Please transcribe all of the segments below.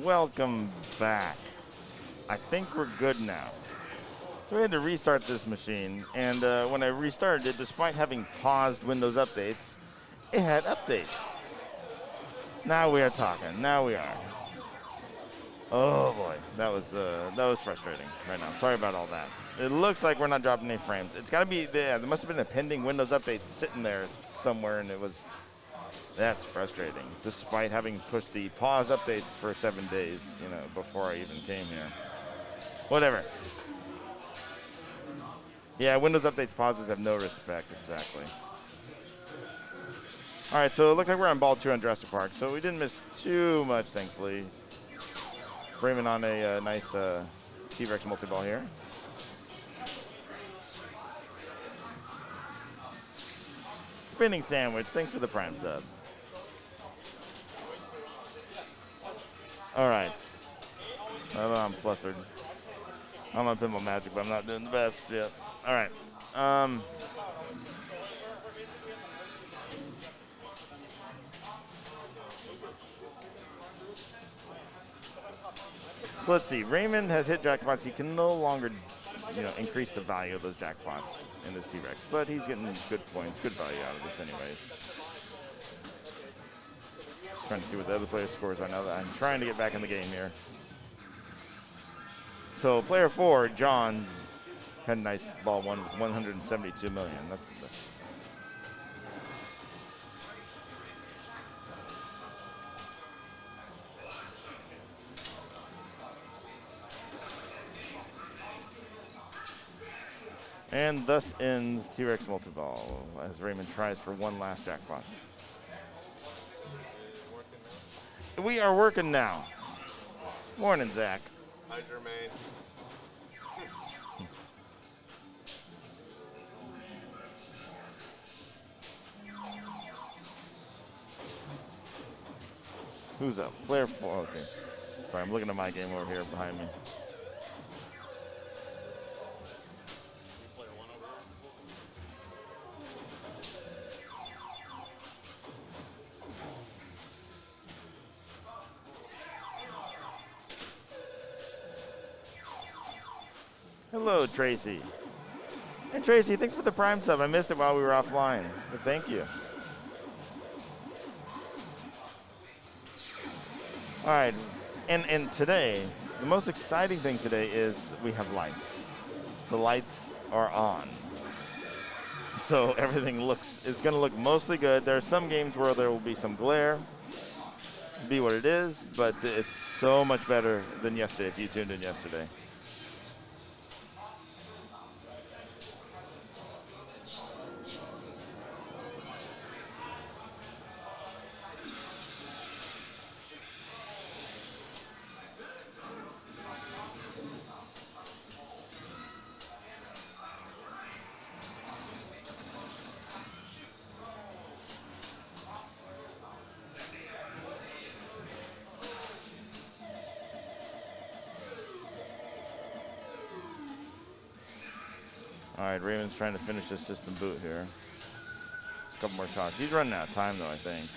welcome back. I think we're good now. So we had to restart this machine, and when I restarted it, despite having paused Windows updates, it had updates. Now we are talking. Now we are. Oh boy, that was frustrating right now. Sorry about all that. It looks like we're not dropping any frames. It's got to be there. There must have been a pending Windows update sitting there somewhere, and that's frustrating. Despite having pushed the pause updates for 7 days, before I even came here. Whatever. Yeah, Windows updates pauses have no respect, exactly. All right, so it looks like we're on ball 2 on Jurassic Park, so we didn't miss too much, thankfully. Raymond on a nice T-Rex multi-ball here. Spinning sandwich, thanks for the prime sub. All right. I don't know, I'm flustered. I'm on Pinball Magic, but I'm not doing the best yet. All right. So let's see. Raymond has hit jackpots. He can no longer, increase the value of those jackpots in this T-Rex, but he's getting good points, good value out of this anyways. Trying to see what the other players' scores are now that I'm trying to get back in the game here. So player 4, John, had a nice ball one with 172 million. That's and thus ends T-Rex multi-ball as Raymond tries for one last jackpot. We are working now. Morning, Zach. Hi, Jermaine. Who's up? Player 4. Okay. Sorry, I'm looking at my game over here behind me. Hello, Tracy. Hey, Tracy, thanks for the prime sub. I missed it while we were offline, but thank you. All right, and today, the most exciting thing today is we have lights. The lights are on. So everything is going to look mostly good. There are some games where there will be some glare, be what it is, but it's so much better than yesterday if you tuned in yesterday. All right, Raymond's trying to finish this system boot here. Just a couple more shots. He's running out of time, though, I think.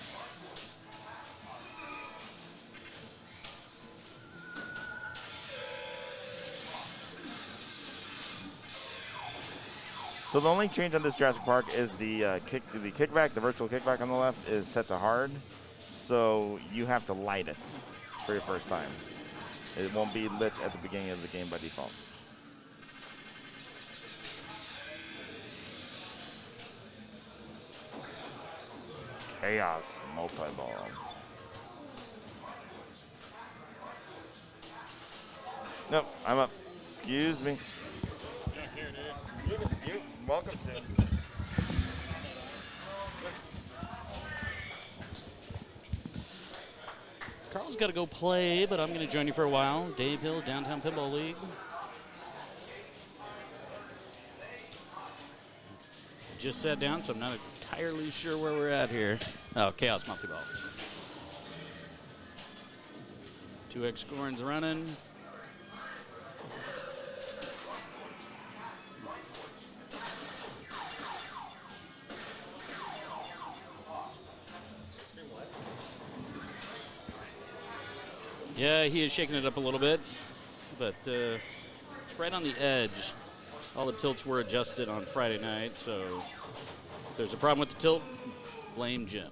So the only change on this Jurassic Park is the kickback, the virtual kickback on the left is set to hard. So you have to light it for your first time. It won't be lit at the beginning of the game by default. Chaos multi-ball. Nope, I'm up. Excuse me. You welcome to. Carl's got to go play, but I'm going to join you for a while. Dave Hill, Downtown Pinball League. Just sat down, so I'm not entirely sure where we're at here. Oh, Chaos Multi-Ball. 2X scoring's running. Yeah, he is shaking it up a little bit, but it's right on the edge. All the tilts were adjusted on Friday night, so if there's a problem with the tilt, blame Jim.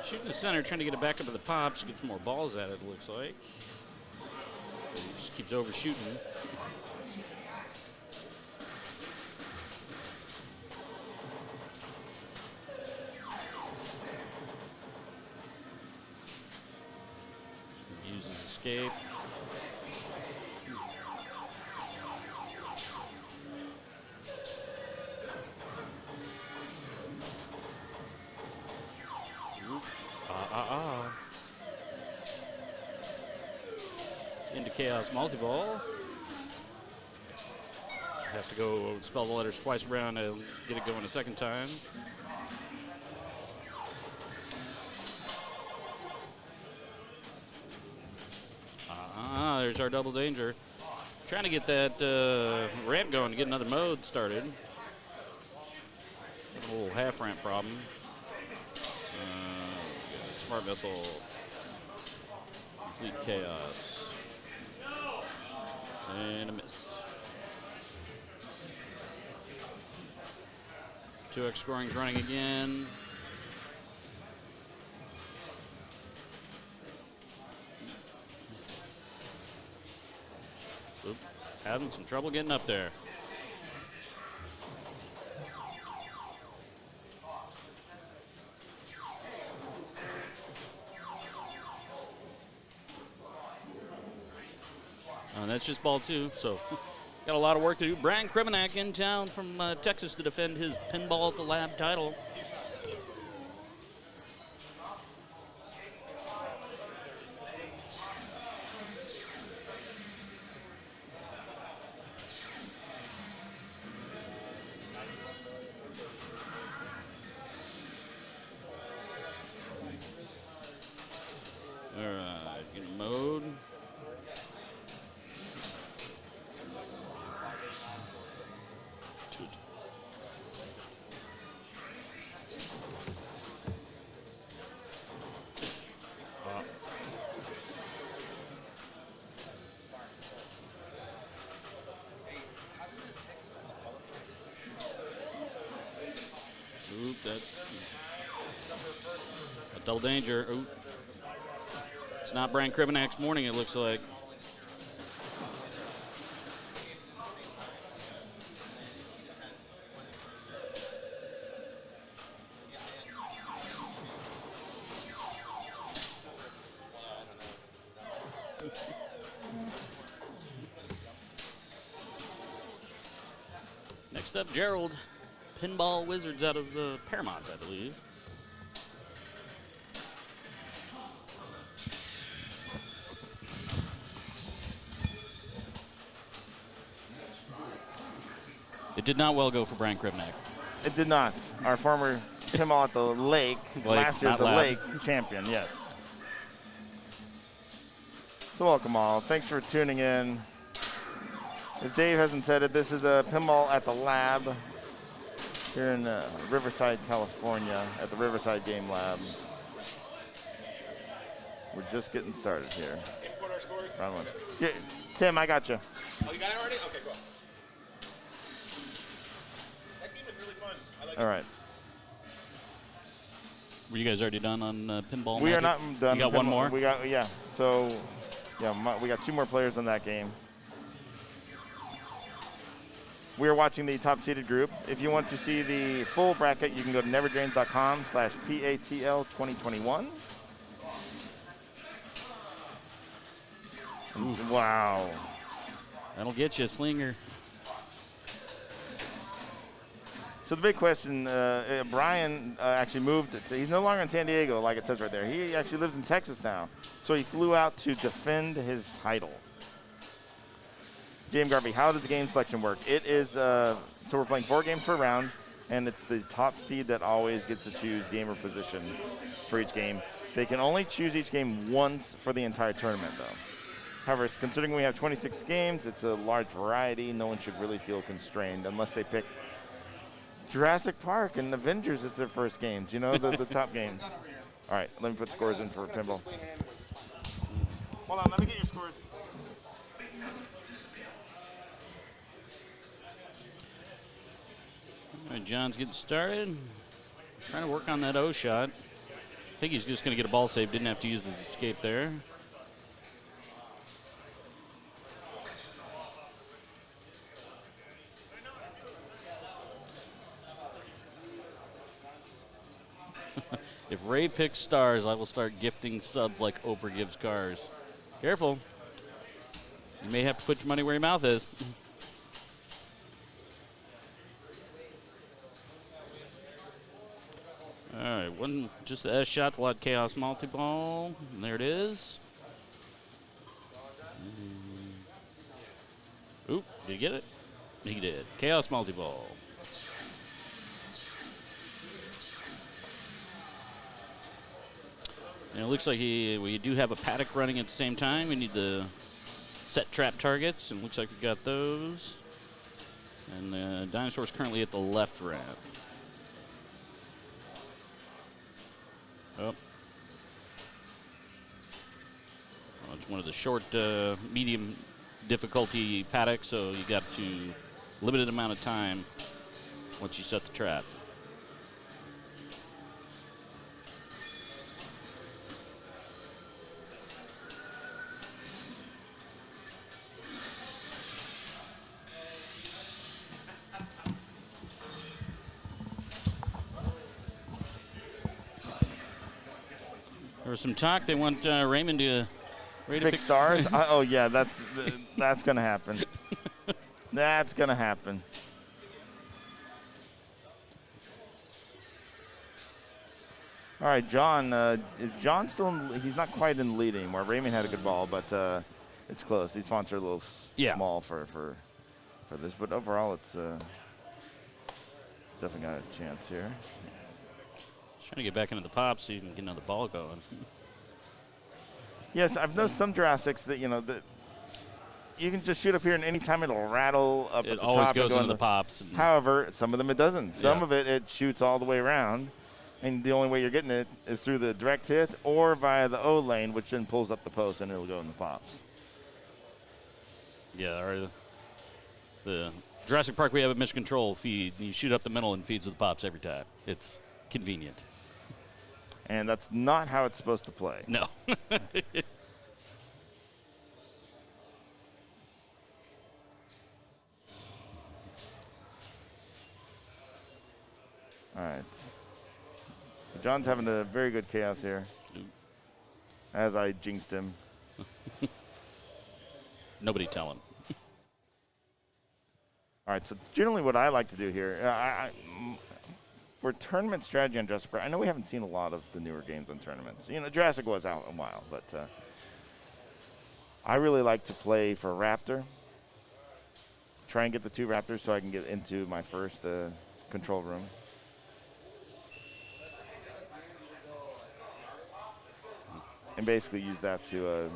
Shooting the center, trying to get it back up to the pops, get some more balls at it, looks like. But he just keeps overshooting. Uses escape. Into chaos multi-ball. Have to go spell the letters twice around to get it going a second time. There's our double danger. Trying to get that ramp going to get another mode started. A little half ramp problem. Smart missile. Complete chaos. And a miss. 2x scoring's running again. Oop, having some trouble getting up there. That's just ball 2, so got a lot of work to do. Brian Krimenak in town from Texas to defend his Pinball at the Lab title. All right, get a mode. Oop, that's a double danger. Oop. It's not Brian Krimenak's morning, it looks like. Next up, Gerald. Pinball Wizards out of Paramount, I believe. It did not well go for Brian Krimenak. It did not. Our former Pinball at the Lake, last year at the Lab. Lake champion, yes. So welcome all. Thanks for tuning in. If Dave hasn't said it, this is a Pinball at the Lab here in Riverside, California, at the Riverside Game Lab. We're just getting started here. Input our scores? Round 1. Yeah, Tim, I got you. Oh, you got it already? Okay, cool. That game is really fun. I like All right. Were you guys already done on Pinball We Magic? are not done. You got one Pinball. more? We got, yeah. So, yeah, we got 2 more players in that game. We are watching the top-seeded group. If you want to see the full bracket, you can go to neverdrains.com/PATL 2021. Wow. That'll get you, Slinger. So the big question, Brian actually moved. He's no longer in San Diego, like it says right there. He actually lives in Texas now. So he flew out to defend his title. James Garvey, how does game selection work? It is, so we're playing 4 games per round, and it's the top seed that always gets to choose gamer position for each game. They can only choose each game once for the entire tournament, though. However, it's considering we have 26 games, it's a large variety. No one should really feel constrained unless they pick Jurassic Park and Avengers as their first games, you know, the top games. All right, let me put scores in for pinball. Hold on, let me get your scores. All right, John's getting started. Trying to work on that O shot. I think he's just going to get a ball save. Didn't have to use his escape there. If Ray picks stars, I will start gifting subs like Oprah gives cars. Careful. You may have to put your money where your mouth is. All right, just the S shot to lot chaos multi-ball. And there it is. Oop, did he get it? He did. Chaos multi-ball. And it looks like we do have a paddock running at the same time. We need to set trap targets, and it looks like we got those. And the dinosaur's currently at the left ramp. Oh. Well, it's one of the short, medium difficulty paddocks, so you got to limited amount of time once you set the trap. There was some talk. They want Raymond to pick stars. Oh yeah, that's gonna happen. That's gonna happen. All right, John. John's still. He's not quite in the lead anymore. Raymond had a good ball, but it's close. These fonts are a little small for this, but overall, it's definitely got a chance here. Trying to get back into the pop so you can get another ball going. Yes, I've noticed some Jurassics that, that you can just shoot up here and anytime it'll rattle up at the top. It always goes into the pops. However, some of them it doesn't. Some of it shoots all the way around, and the only way you're getting it is through the direct hit or via the O lane, which then pulls up the post and it'll go in the pops. Yeah, or the Jurassic Park we have a mission control feed. You shoot up the middle and feeds to the pops every time. It's convenient. And that's not how it's supposed to play. No. All right. John's having a very good chaos here. As I jinxed him. Nobody tell him. All right, so generally what I like to do here, for tournament strategy on Jurassic Park, I know we haven't seen a lot of the newer games on tournaments. Jurassic was out a while, but I really like to play for Raptor. Try and get the 2 Raptors so I can get into my first control room. And basically use that to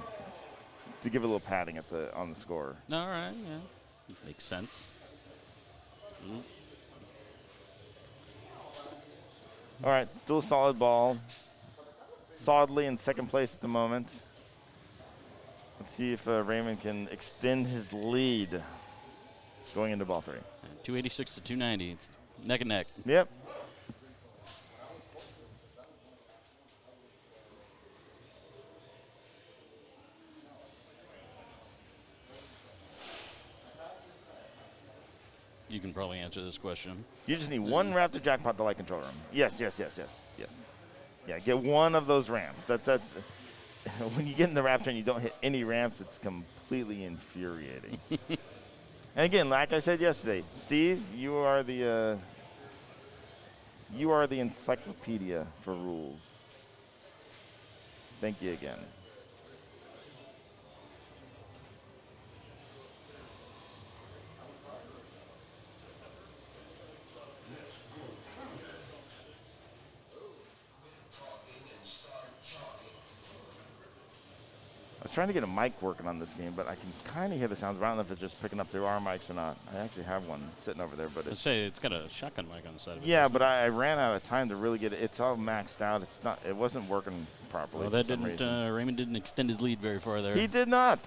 give a little padding on the score. All right, yeah. Makes sense. All right, still a solid ball. Solidly in second place at the moment. Let's see if Raymond can extend his lead going into ball 3. 286 to 290. It's neck and neck. Yep. You can probably answer this question. You just need one Raptor jackpot to light control room. Yes. Yeah, get one of those ramps. That's when you get in the Raptor and you don't hit any ramps, it's completely infuriating. And again, like I said yesterday, Steve, you are the encyclopedia for rules. Thank you again. trying to get a mic working on this game, but I can kind of hear the sounds. But I don't know if it's just picking up through our mics or not. I actually have one sitting over there, but it's got a shotgun mic on the side of it. Yeah, but I ran out of time to really get it. It's all maxed out. It wasn't working properly. Well, Raymond didn't extend his lead very far there. He did not.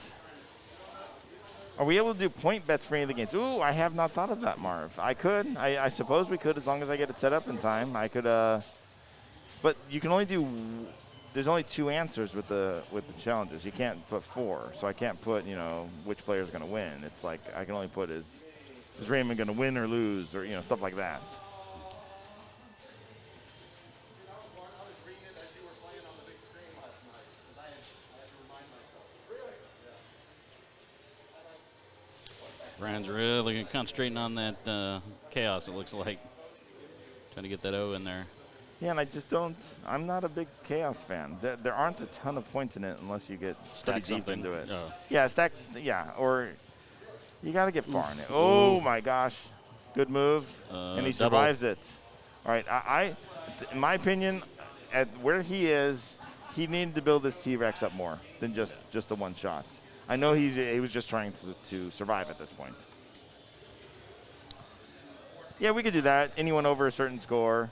Are we able to do point bets for any of the games? Ooh, I have not thought of that, Marv. I could. I suppose we could, as long as I get it set up in time. I could. But you can only do. There's only 2 answers with the challenges. You can't put 4, so I can't put which player is going to win. It's like I can only put is Raymond going to win or lose, or stuff like that. Brian's really concentrating on that chaos, it looks like. Trying to get that O in there. Yeah, and I just don't. I'm not a big chaos fan. There aren't a ton of points in it unless you get pretty deep into it. Oh. Yeah, stacks. Yeah, or you got to get far in it. Oh my gosh, good move, and he survives it. All right, in my opinion, at where he is, he needed to build this T-Rex up more than just the one shot. I know he was just trying to survive at this point. Yeah, we could do that. Anyone over a certain score.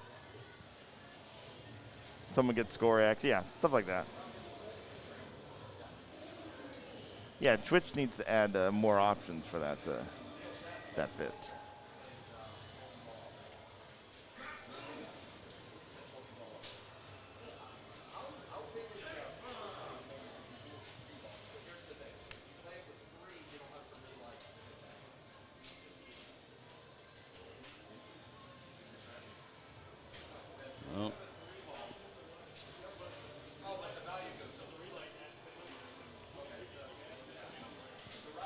Someone gets score X. Yeah, stuff like that. Yeah, Twitch needs to add more options for that bit. Well.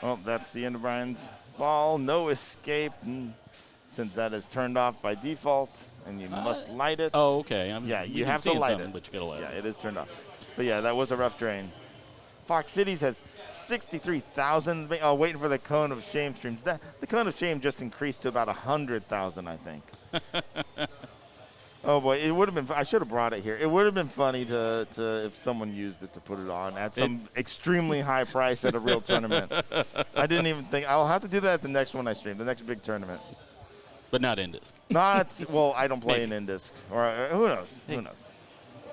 Well, that's the end of Brian's ball. No escape, and since that is turned off by default, and you must light it. Oh, okay. Yeah, you have to light it. But you gotta light it. Yeah, it is turned off. But yeah, that was a rough drain. Fox Cities has 63,000. Oh, waiting for the Cone of Shame streams. The Cone of Shame just increased to about 100,000, I think. Oh boy, it would have been. I should have brought it here. It would have been funny to if someone used it to put it on at some extremely high price at a real tournament. I didn't even think. I'll have to do that at the next one I stream, the next big tournament. But not Indisc. Not well. I don't play in Indisc, or who knows? Hey. Who knows?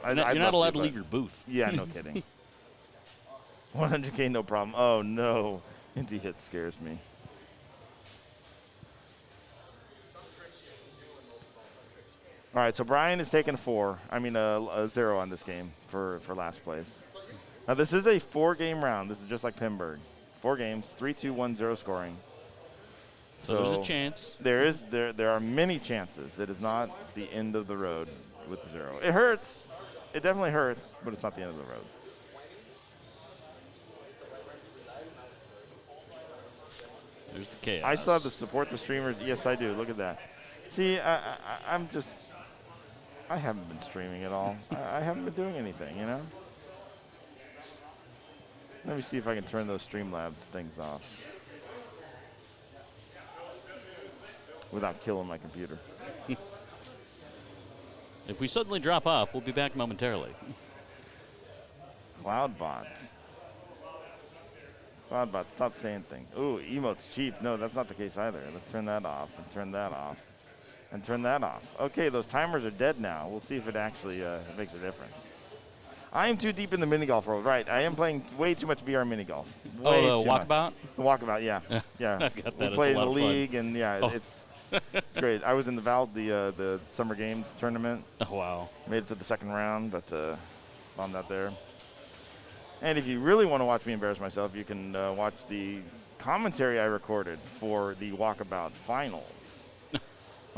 You're not allowed to leave your booth. Yeah, no kidding. 100K, no problem. Oh no, Indy hit scares me. All right, so Brian is taking a 0 on this game for last place. Now this is a 4-game round. This is just like Pinburg. 4 games, 3-2-1-0 scoring. So there's a chance. There are many chances. It is not the end of the road with the 0. It hurts. It definitely hurts, but it's not the end of the road. There's the chaos. I still have to support the streamers. Yes, I do. Look at that. See, I'm just. I haven't been streaming at all. I haven't been doing anything, Let me see if I can turn those Streamlabs things off without killing my computer. If we suddenly drop off, we'll be back momentarily. Cloudbot, stop saying things. Ooh, emote's cheap. No, that's not the case either. Let's turn that off and turn that off. And turn that off. Okay, those timers are dead now. We'll see if it actually makes a difference. I am too deep in the mini golf world. Right, I am playing way too much VR mini golf. Way the too walkabout? Much. The walkabout, yeah. Yeah. I've got that. We play in the fun. league, and yeah, it's great. I was in the Summer Games tournament. Oh, wow. Made it to the second round, but bombed out there. And if you really want to watch me embarrass myself, you can watch the commentary I recorded for the Walkabout Finals.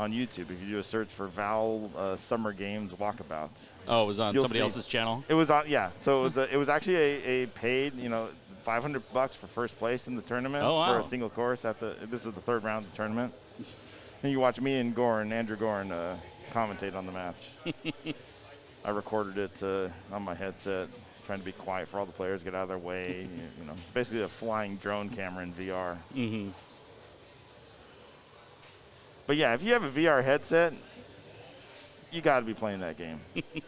On YouTube, if you do a search for Val Summer Games Walkabout. Oh, it was on somebody else's channel? It was on, yeah. So it was actually a paid, $500 for first place in the tournament for a single course. This is the 3rd round of the tournament. And you watch me and Andrew Gorn, commentate on the match. I recorded it on my headset, trying to be quiet for all the players, get out of their way. Basically a flying drone camera in VR. Mm-hmm. But yeah, if you have a VR headset, you got to be playing that game.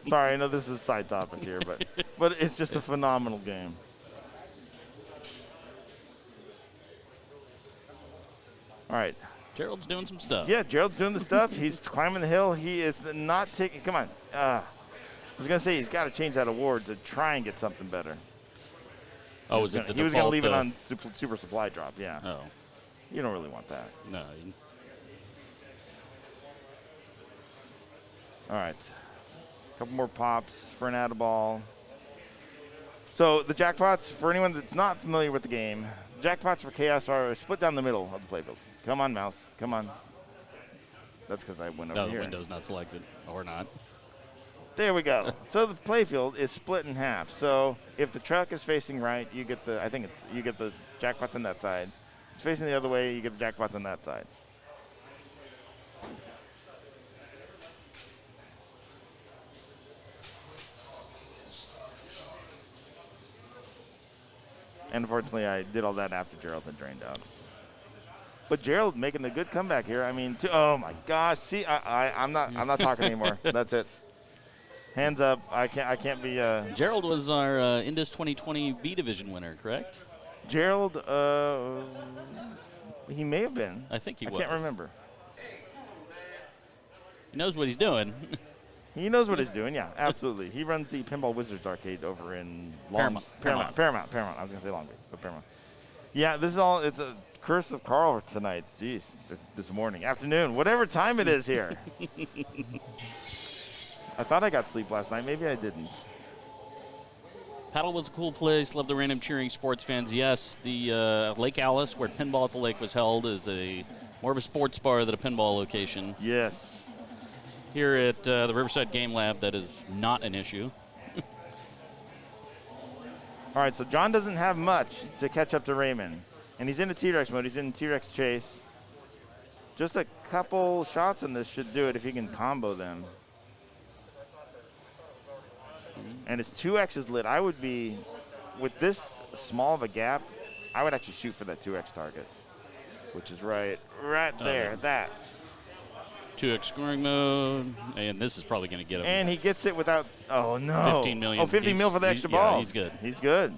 Sorry, I know this is a side topic here, but it's just a phenomenal game. All right. Gerald's doing some stuff. Yeah, Gerald's doing the stuff. He's climbing the hill. He is not taking. Come on. I was gonna say he's got to change that award to try and get something better. Oh, is it the He was gonna default, leave it on super supply drop. Yeah. Oh, You don't really want that. no. All right. A couple more pops for an add ball. So the jackpots, for anyone that's not familiar with the game, jackpots for Chaos are split down the middle of the playfield. Come on, mouse. Come on. That's because I went over No, the here. window's not selected, or not. There we go. So the playfield is split in half. So if the truck is facing right, you get the you get the jackpots on that side. If it's facing the other way, you get the jackpots on that side. And unfortunately, I did all that after Gerald had drained out. But Gerald making a good comeback here. I mean, oh my gosh! See, I'm not talking anymore. That's it. Hands up. I can't be. Gerald was our Indus 2020 B Division winner, correct? Gerald, he may have been. I think he was. I can't remember. He knows what he's doing. He knows what he's doing. Yeah, absolutely. He runs the Pinball Wizards arcade over in Paramount. Paramount. I was gonna say Long Beach, but Paramount. Yeah, this is all. It's a curse of Carl tonight. Jeez, this morning, afternoon, whatever time it is here. I thought I got sleep last night. Maybe I didn't. Paddle was a cool place. Love the random cheering sports fans. Yes, the Lake Alice, where Pinball at the Lake was held, is more of a sports bar than a pinball location. Yes. Here at the Riverside Game Lab, that is not an issue. All right, so John doesn't have much to catch up to Raymond. And he's in a T-Rex mode. He's in T-Rex chase. Just a couple shots in this should do it if he can combo them. And his 2X is lit. I would be, with this small of a gap, I would actually shoot for that 2X target, which is right there, that. 2X scoring mode, and this is probably going to get him. And he gets it without, oh no. 15 million. Oh, 15 mil for the extra ball. Yeah, he's good. He's good.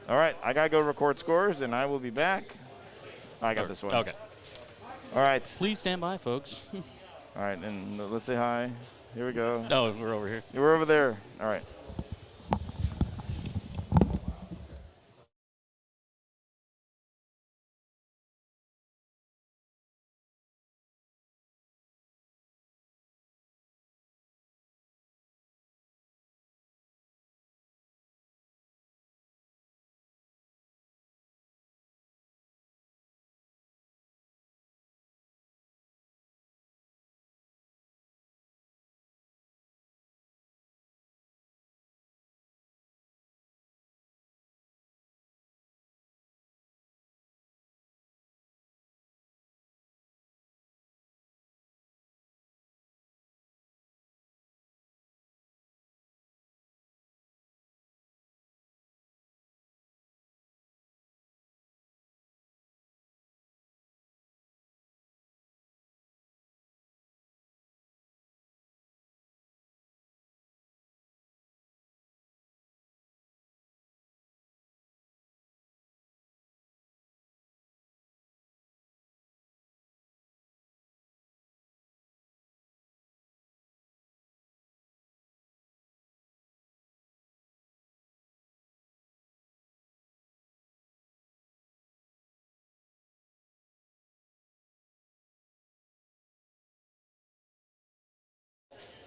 All right, I got to go record scores, and I will be back. I got this one. Okay. All right. Please stand by, folks. All right, and let's say hi. Here we go. Oh, we're over here. We're over there. All right.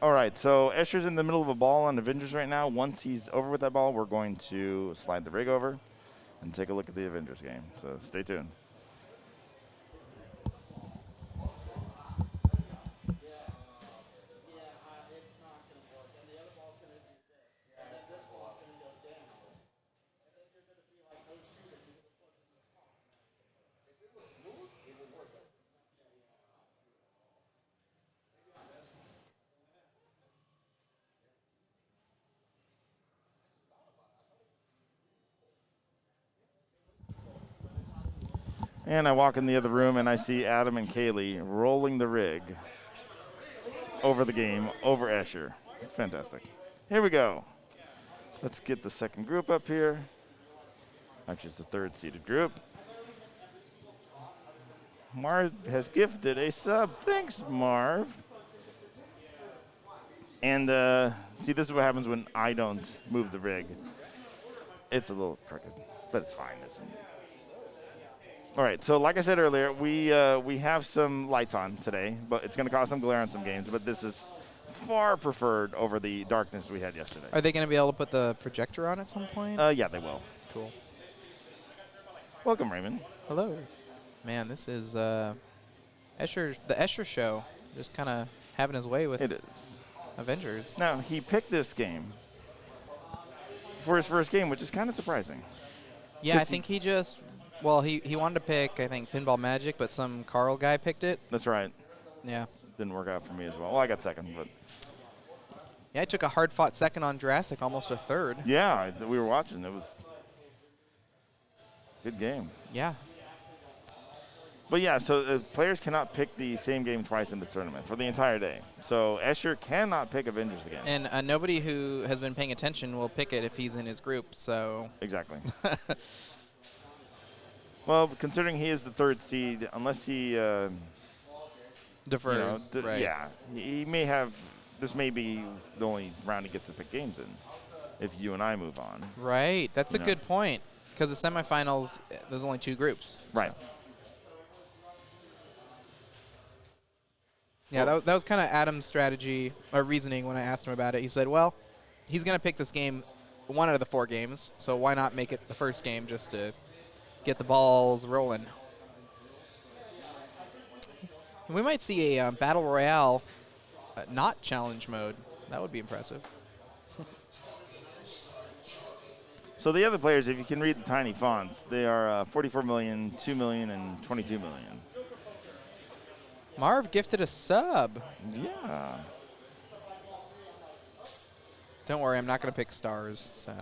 All right, so Escher's in the middle of a ball on Avengers right now. Once he's over with that ball, we're going to slide the rig over and take a look at the Avengers game. So stay tuned. And I walk in the other room and I see Adam and Kaylee rolling the rig over the game, over Escher. It's fantastic. Here we go. Let's get the second group up here. Actually, it's the third seated group. Marv has gifted a sub. Thanks, Marv. And see, this is what happens when I don't move the rig. It's a little crooked, but it's fine. All right, so like I said earlier, we have some lights on today, but it's going to cause some glare on some games, but this is far preferred over the darkness we had yesterday. Are they going to be able to put the projector on at some point? Yeah, they will. Cool. Welcome, Raymond. Hello. Man, this is the Escher show. Just kind of having his way with It is. Avengers. Now, he picked this game for his first game, which is kind of surprising. Yeah, I think he just, well, he wanted to pick, I think, Pinball Magic, but some Carl guy picked it. That's right. Yeah. Didn't work out for me as well. Well, I got second, but. Yeah, I took a hard-fought second on Jurassic, almost a third. Yeah, we were watching. It was a good game. Yeah. But yeah, so players cannot pick the same game twice in this tournament for the entire day. So Escher cannot pick Avengers again. And nobody who has been paying attention will pick it if he's in his group, so. Exactly. Well, considering he is the third seed, unless he Defers, right. Yeah, he may have. This may be the only round he gets to pick games in, if you and I move on. Right, that's a Yeah. good point. Because the semifinals, there's only 2 groups. Right. So. Yeah, that was kind of Adam's strategy or reasoning when I asked him about it. He said, well, he's going to pick this game 1 out of the 4 games, so why not make it the first game just to get the balls rolling? We might see a Battle Royale not challenge mode. That would be impressive. So the other players, if you can read the tiny fonts, they are 44 million, 2 million, and 22 million. Marv gifted a sub. Yeah. Don't worry, I'm not going to pick stars. So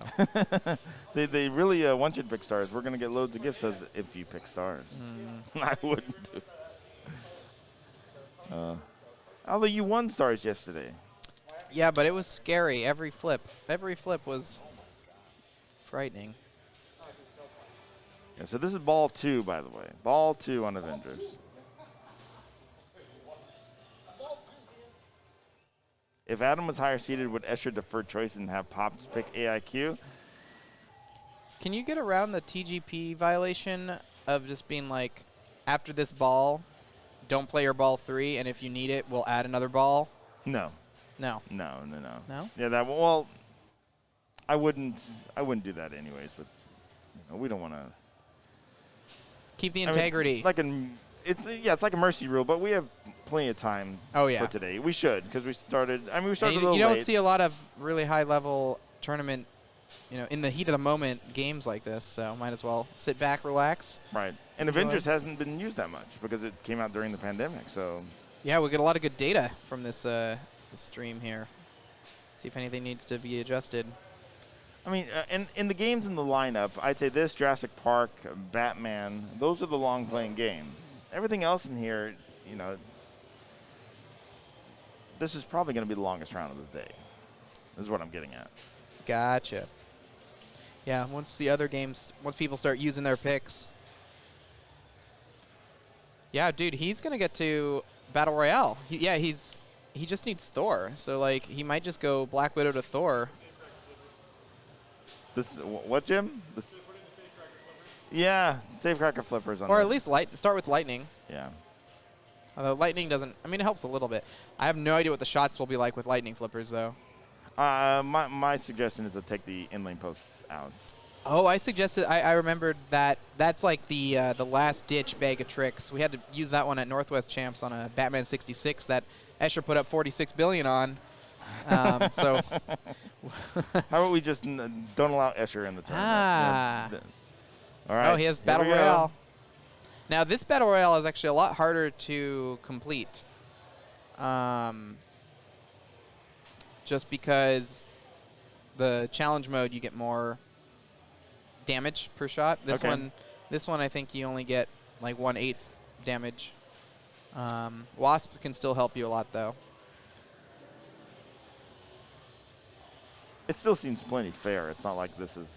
They really want you to pick stars. We're going to get loads of gifts if you pick stars. I wouldn't do. Although you won stars yesterday. yeah, but it was scary. Every flip was frightening. Yeah, so this is ball 2, by the way. Ball 2 on Avengers. If Adam was higher seeded, would Escher defer choice and have Pops pick AIQ? Can you get around the TGP violation of just being like, after this ball, don't play your ball 3, and if you need it, we'll add another ball? No. No. No. No? Yeah, well, I wouldn't do that anyways. But we don't want to. Keep the integrity. It's like a mercy rule, but we have plenty of time for today. We should, because we started a little late. You don't see a lot of really high-level tournament, in the heat of the moment games like this, so might as well sit back, relax. Right. And Avengers hasn't been used that much because it came out during the pandemic, so. Yeah, we get a lot of good data from this stream here. See if anything needs to be adjusted. I mean, in the games in the lineup, I'd say this, Jurassic Park, Batman, those are the long-playing games. Everything else in here, this is probably going to be the longest round of the day. This is what I'm getting at. Gotcha. Yeah, once people start using their picks. Yeah, dude, he's going to get to Battle Royale. He just needs Thor. So, he might just go Black Widow to Thor. What, Jim? Yeah, Safecracker flippers on Or this. at least start with Lightning. Yeah. Although Lightning doesn't, it helps a little bit. I have no idea what the shots will be like with Lightning flippers, though. My suggestion is to take the inlane posts out. Oh, I suggested, I remembered that that's like the last-ditch bag of tricks. We had to use that one at Northwest Champs on a Batman 66 that Escher put up 46 billion on. So How about we just don't allow Escher in the tournament? Ah. All right. Oh, he has Battle Royale. Now, this Battle Royale is actually a lot harder to complete. Just because the challenge mode, you get more damage per shot. This one, I think you only get like 1/8 damage. Wasp can still help you a lot, though. It still seems plenty fair. It's not like this is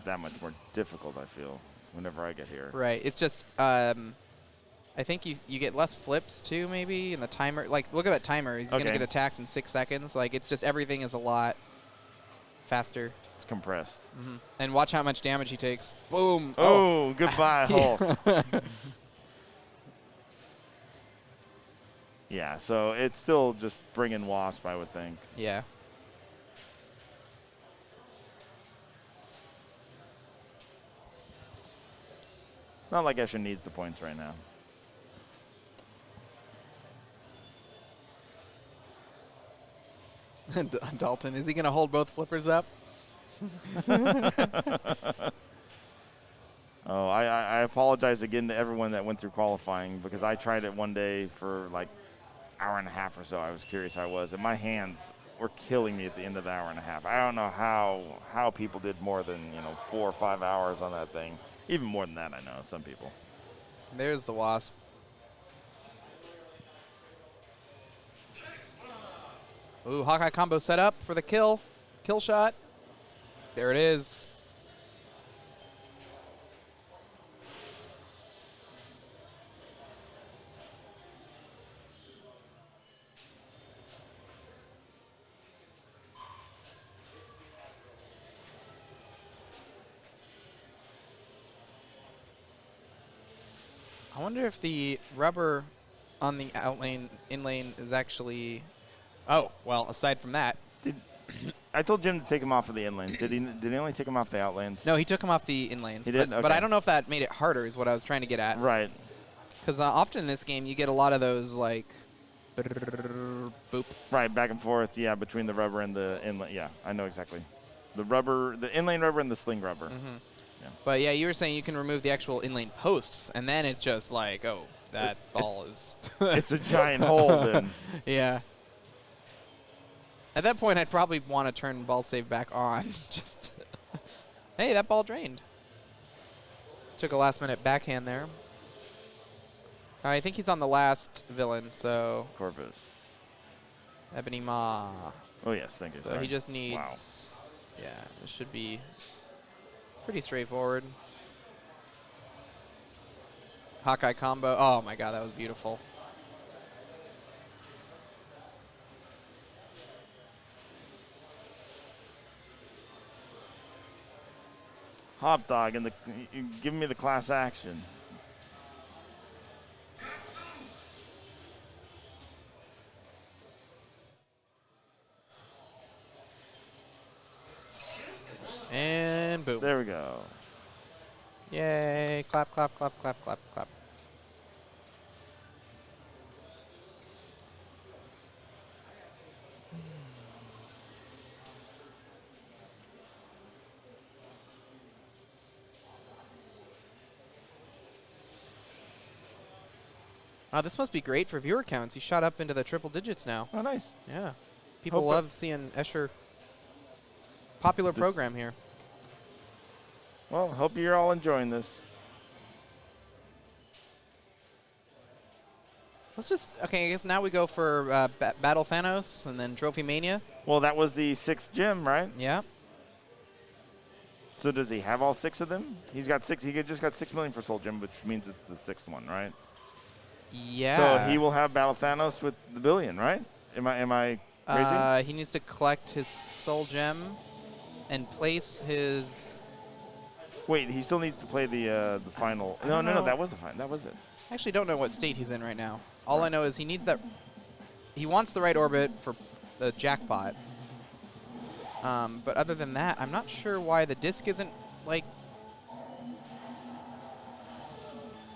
that much more difficult, I feel, whenever I get here. Right. It's just, I I think you get less flips too, maybe, and the timer. Like, look at that timer. He's Okay. gonna get attacked in 6 seconds. Like, it's just everything is a lot faster. It's compressed. And watch how much damage he takes. Boom. Oh, goodbye, Hulk. Yeah, so it's still just bringing Wasp, I would think. Yeah. Not like Escher needs the points right now. Dalton, is he gonna hold both flippers up? Oh, I apologize again to everyone that went through qualifying because I tried it one day for like hour and a half or so. I was curious how I was, and my hands were killing me at the end of the hour and a half. I don't know how people did more than 4 or 5 hours on that thing. Even more than that, I know some people. There's the Wasp. Ooh, Hawkeye combo set up for the kill. Kill shot. There it is. I wonder if the rubber on the out lane, in lane is actually. Oh, well, aside from that. I told Jim to take him off of the in lanes. Did he only take him off the out lanes? No, he took him off the in lanes. He did? But Okay. I don't know if that made it harder, is what I was trying to get at. Right. Because often in this game, you get a lot of those, like. Boop. Right, back and forth, yeah, between the rubber and the inlane. Yeah, I know exactly. The rubber, the inlane rubber and the sling rubber. Yeah. But yeah, you were saying you can remove the actual inlane posts, and then it's just like, oh, that ball is. It's a giant hole then. Yeah. At that point, I'd probably want to turn ball save back on. Just. Hey, that ball drained. Took a last-minute backhand there. I think he's on the last villain, so. Corvus. Ebony Maw. Oh, yes, thank you. So Sorry. he just needs. Wow. Yeah, it should be pretty straightforward. Hawkeye combo. Oh my god, that was beautiful. Hop dog and you giving me the class action. And boom. There we go. Yay. Clap, clap, clap, clap, clap, clap. Wow, this must be great for viewer counts. You shot up into the triple digits now. Oh, nice. Yeah. People Hope love seeing Escher. Popular This- program here. Well, hope you're all enjoying this. Let's just, okay, I guess now we go for Battle Thanos and then Trophy Mania. Well, that was the 6th gym, right? Yeah. So does he have all 6 of them? He's got 6. He just got 6 million for Soul Gem, which means it's the 6th one, right? Yeah. So he will have Battle Thanos with the billion, right? Am I crazy? He needs to collect his Soul Gem and place his. Wait, he still needs to play the final. No, don't no, know. that was the final. That was it. I actually don't know what state he's in right now. All I know is he needs that. He wants the right orbit for the jackpot. But other than that, I'm not sure why the disc isn't like.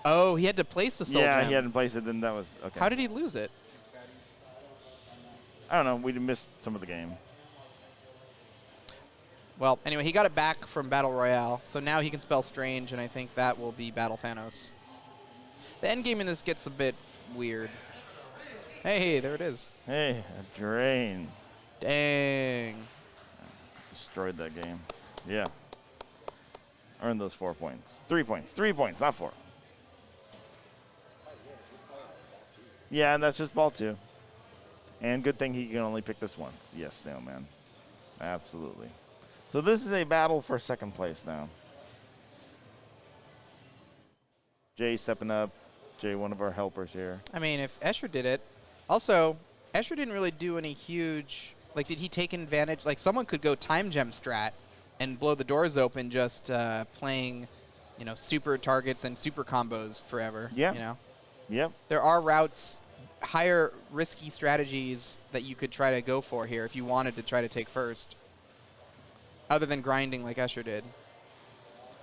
Oh, he had to place the Soul Yeah, Gem. he hadn't placed it. Then that was okay. How did he lose it? I don't know. We missed some of the game. Well, anyway, he got it back from Battle Royale, so now he can spell Strange, and I think that will be Battle Thanos. The end game in this gets a bit weird. Hey, there it is. Hey, a drain. Dang. Destroyed that game. Yeah. Earned those 4 points. 3 points. 3 points, not 4. Yeah, and that's just ball 2. And good thing he can only pick this once. Yes, Snailman. Absolutely. So this is a battle for 2nd place now. Jay stepping up. Jay, one of our helpers here. I mean, if Escher did it. Also, Escher didn't really do any huge, like, did he take advantage? Like, someone could go time gem strat and blow the doors open just playing, you know, super targets and super combos forever. Yeah. You know? Yep. There are routes, higher risky strategies that you could try to go for here if you wanted to try to take first, other than grinding like Escher did.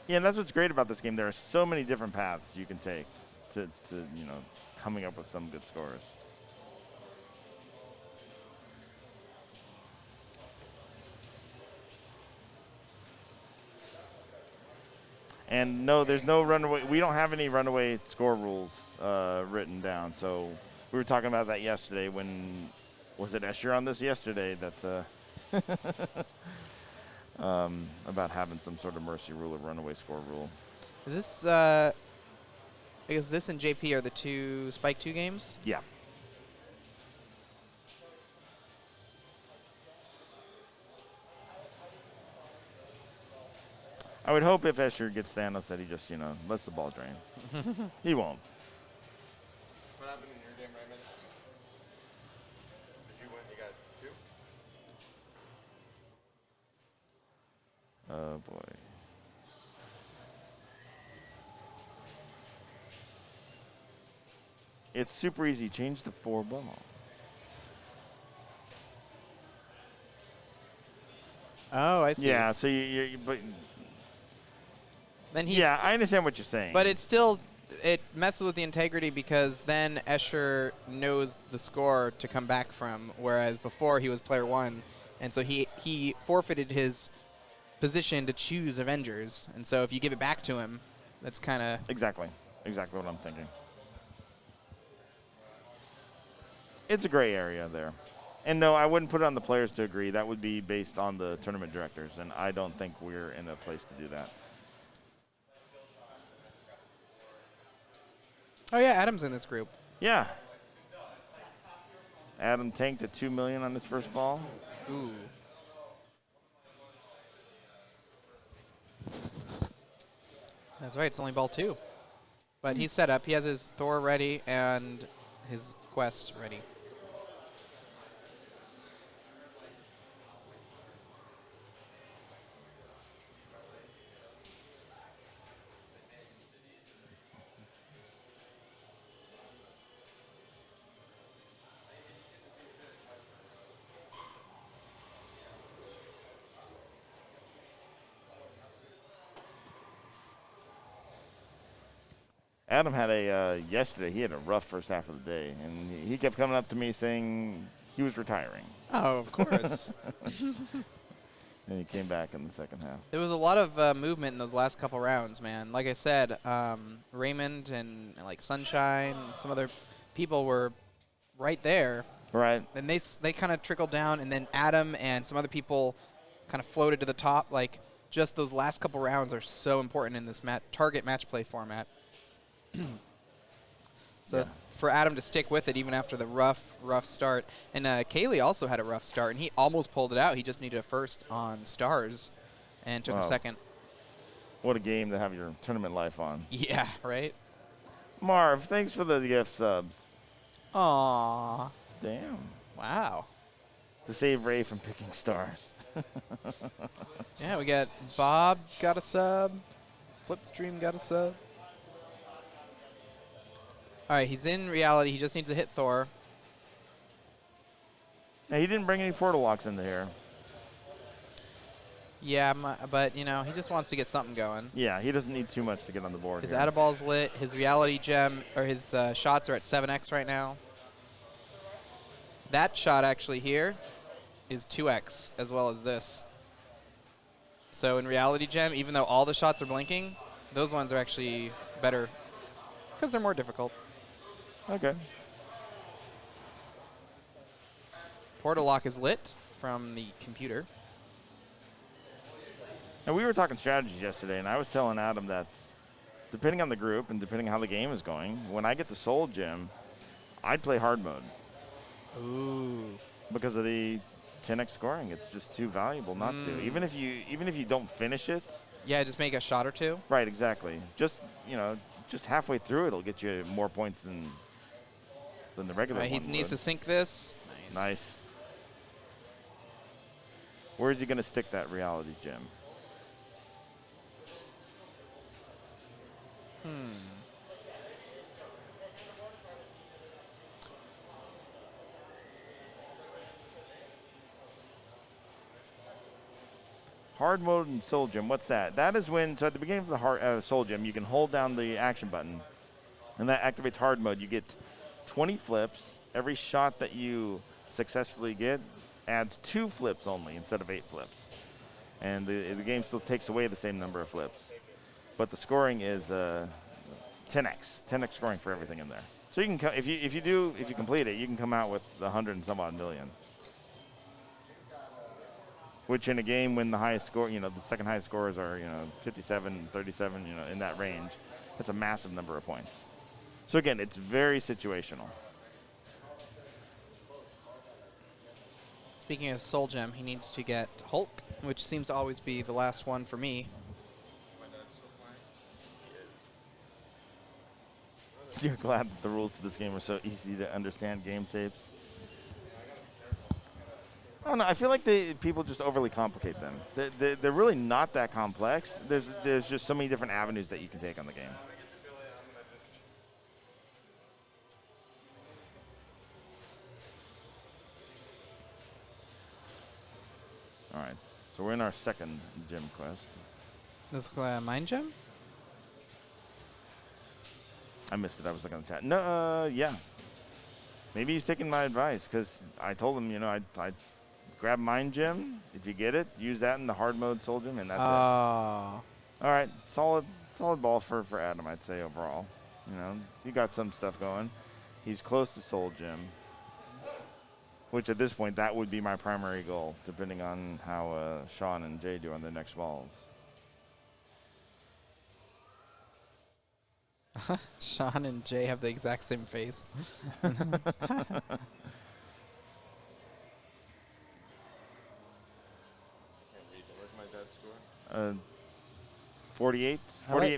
Yeah, and that's what's great about this game. There are so many different paths you can take to you know, coming up with some good scores. And no, there's no runaway. We don't have any runaway score rules written down. So we were talking about that yesterday when, was it Escher on this yesterday? That's about having some sort of mercy rule or runaway score rule. Is this, I guess this and JP are the two Spike 2 games? Yeah. I would hope if Escher gets Thanos that he just, you know, lets the ball drain. He won't. What happened in your game, Raymond? Did you win? You got 2? Oh, boy. It's super easy. Change the 4 ball. Oh, I see. Yeah, so but Then he's, yeah, I understand what you're saying. but it's still, it messes with the integrity because then Escher knows the score to come back from, whereas before he was player 1, and so he forfeited his position to choose Avengers, and so if you give it back to him, that's kind of... Exactly what I'm thinking. It's a gray area there. And no, I wouldn't put it on the players to agree. That would be based on the tournament directors, and I don't think we're in a place to do that. Oh, yeah, Adam's in this group. Yeah. Adam tanked at $2 million on his first ball. Ooh. That's right, it's only ball 2. But he's set up. He has his Thor ready and his quest ready. Adam had yesterday, he had a rough first half of the day, and he kept coming up to me saying he was retiring. Oh, of course. And he came back in the second half. There was a lot of movement in those last couple rounds, man. Like I said, Raymond and like Sunshine, some other people were right there. Right. And they kind of trickled down, and then Adam and some other people kind of floated to the top. Like, just those last couple rounds are so important in this target match play format. So yeah. For Adam to stick with it even after the rough start. And Kaylee also had a rough start, and he almost pulled it out. He just needed a first on stars and took a second. What a game to have your tournament life on. Yeah, right? Marv, thanks for the gift subs. Aww. Damn. Wow. To save Ray from picking stars. Yeah, we got Bob got a sub. Flipstream got a sub. All right, he's in reality. He just needs to hit Thor. Now, he didn't bring any portal locks into here. Yeah, but, you know, he just wants to get something going. Yeah, he doesn't need too much to get on the board. His here. Add-a-Ball's lit. His reality gem, or his shots are at 7x right now. That shot actually here is 2x as well as this. So in reality gem, even though all the shots are blinking, those ones are actually better because they're more difficult. Okay. Portal lock is lit from the computer. And we were talking strategies yesterday, and I was telling Adam that depending on the group and depending on how the game is going, when I get the Soul Gem, I'd play hard mode. Ooh. Because of the 10x scoring. It's just too valuable not to. Even if you don't finish it. Yeah, just make a shot or two. Right, exactly. Just, you know, just halfway through, it'll get you more points than the regular He one needs to would. sink this. Nice. Where is he going to stick that reality gem? Hard mode and soul gem. What's that? That is when, so at the beginning of the soul gem, you can hold down the action button, and that activates hard mode. You get 20 flips. Every shot that you successfully get adds 2 flips only instead of 8 flips. And the game still takes away the same number of flips. But the scoring is 10x scoring for everything in there. So you can, if you complete it, you can come out with 100 and some odd million. Which in a game when the highest score, the second highest scores are, 57, 37, in that range, that's a massive number of points. So again, it's very situational. Speaking of Soul Gem, he needs to get Hulk, which seems to always be the last one for me. You're glad that the rules to this game are so easy to understand game tapes. I don't know. I feel like people just overly complicate them. They're really not that complex. There's just so many different avenues that you can take on the game. All right. So we're in our second gym quest. This Mind Gem? I missed it. I was looking at the chat. No, yeah. Maybe he's taking my advice because I told him, I'd grab Mind Gem. If you get it, use that in the hard mode Soul Gem, and that's it. All right, solid ball for Adam, I'd say overall. He got some stuff going. He's close to Soul Gem, which at this point that would be my primary goal, depending on how Sean and Jay do on their next balls. Sean and Jay have the exact same face. Can't read it. Where's my dad's score? 48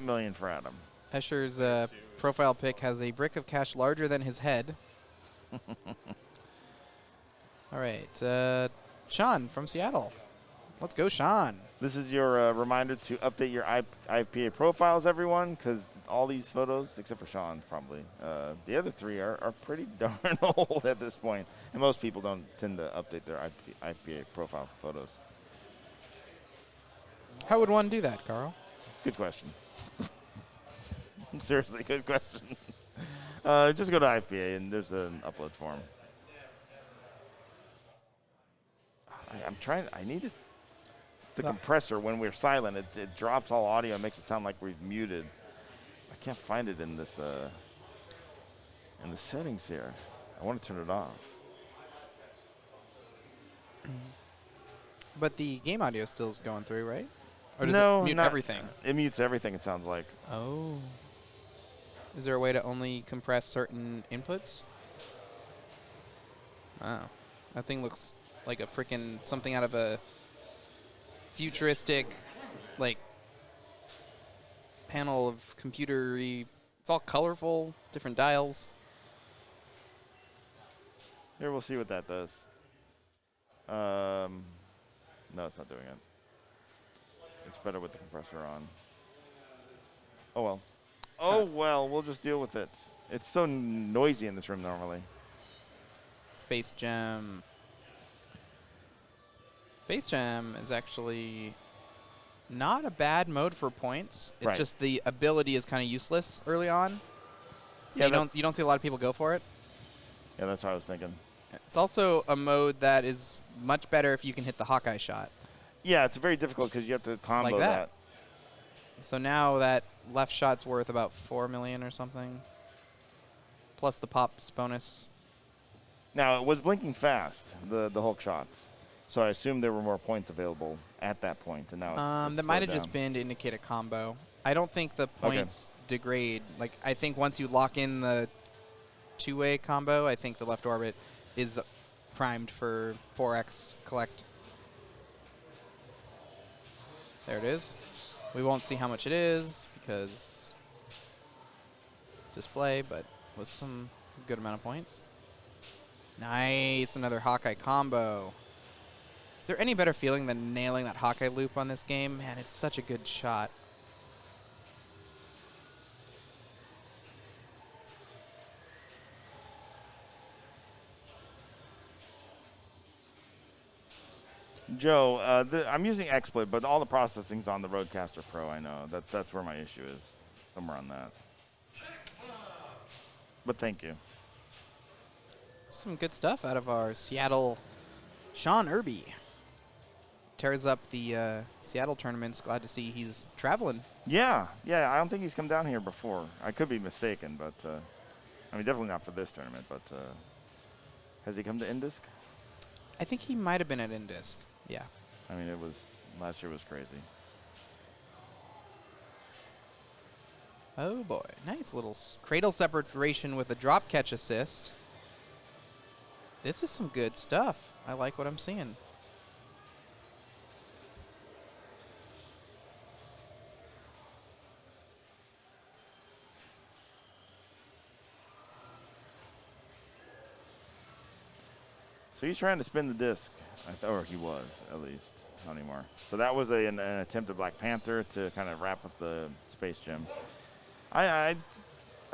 million for Adam. Escher's profile pic has a brick of cash larger than his head. All right, Sean from Seattle. Let's go, Sean. This is your reminder to update your IPA profiles, everyone, because all these photos, except for Sean's probably, the other three are pretty darn old at this point. And most people don't tend to update their IPA profile photos. How would one do that, Carl? Good question. Seriously, good question. Just go to IPA and there's an upload form. I need the compressor when we're silent. It drops all audio and makes it sound like we've muted. I can't find it in this in the settings here. I want to turn it off. But the game audio still is going through, right? Or does No, it mute not everything? It mutes everything, it sounds like. Oh. Is there a way to only compress certain inputs? Wow. That thing looks like a freaking something out of a futuristic, panel of computery. It's all colorful, different dials. Here, we'll see what that does. No, it's not doing it. It's better with the compressor on. Oh, well. Oh, well, we'll just deal with it. It's so noisy in this room normally. Space Jam. Space Jam is actually not a bad mode for points. It's just the ability is kind of useless early on. So you don't see a lot of people go for it. Yeah, that's what I was thinking. It's also a mode that is much better if you can hit the Hawkeye shot. Yeah, it's very difficult because you have to combo Like that. So now that left shot's worth about 4 million or something. Plus the pops bonus. Now, it was blinking fast, the Hulk shots. So I assume there were more points available at that point, and now it's that might have slowed just down. been to indicate a combo. I don't think the points degrade. I think once you lock in the two-way combo, I think the left orbit is primed for 4x collect. There it is. We won't see how much it is because display, but with some good amount of points. Nice, another Hawkeye combo. Is there any better feeling than nailing that Hawkeye loop on this game? Man, it's such a good shot. Joe, I'm using XSplit, but all the processing's on the Rodecaster Pro. I know that's where my issue is, somewhere on that. But thank you. Some good stuff out of our Seattle Sean Irby. Tears up the Seattle tournaments. Glad to see he's traveling. Yeah. I don't think he's come down here before. I could be mistaken, but I mean, definitely not for this tournament. But has he come to Indisc? I think he might have been at Indisc. Yeah. I mean, last year was crazy. Oh boy, nice little cradle separation with a drop catch assist. This is some good stuff. I like what I'm seeing. So he's trying to spin the disc, or he was at least, not anymore. So that was an attempt at Black Panther to kind of wrap up the Space Gym. I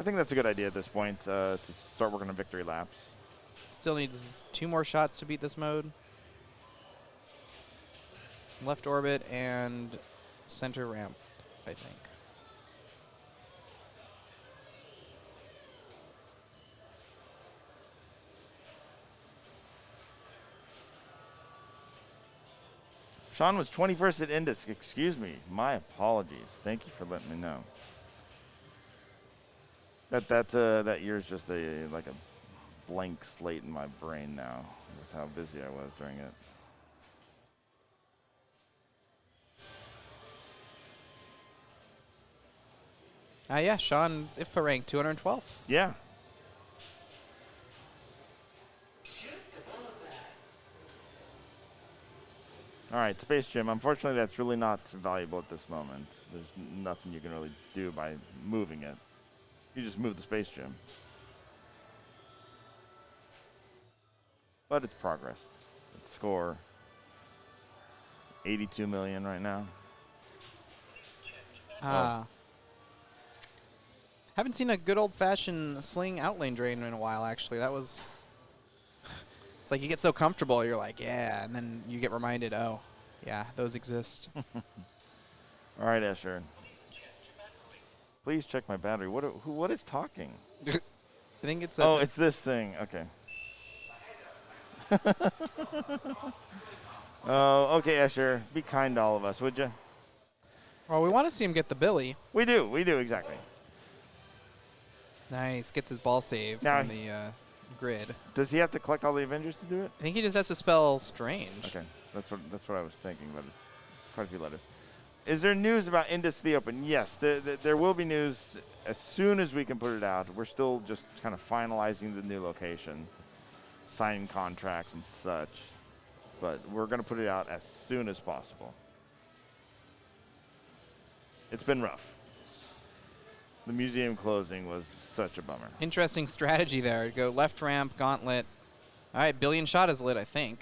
think that's a good idea at this point to start working on victory laps. Still needs 2 more shots to beat this mode. Left orbit and center ramp, I think. Sean was 21st at Indisc. Excuse me. My apologies. Thank you for letting me know. That year's just like a blank slate in my brain now with how busy I was during it. Yeah, Sean's IFPA rank 212. Yeah. All right, Space Gym. Unfortunately, that's really not valuable at this moment. There's nothing you can really do by moving it. You just move the Space Gym. But it's progress. It's score 82 million right now. Haven't seen a good old-fashioned sling outlane drain in a while, actually. That was... It's like you get so comfortable, you're like, yeah, and then you get reminded, oh, yeah, those exist. All right, Escher. Please check my battery. What is talking? I think it's... Oh, it's this thing. Okay. Oh, okay, Escher. Be kind to all of us, would you? Well, we want to see him get the Billy. We do, exactly. Nice. Gets his ball save now from the grid. Does he have to collect all the Avengers to do it? I think he just has to spell strange. Okay, that's what I was thinking, but it's quite a few letters. Is there news about Indus the Open? Yes, there will be news as soon as we can put it out. We're still just kind of finalizing the new location, signing contracts and such, but we're going to put it out as soon as possible. It's been rough. The museum closing was such a bummer. Interesting strategy there. Go left ramp, gauntlet. All right, billion shot is lit, I think.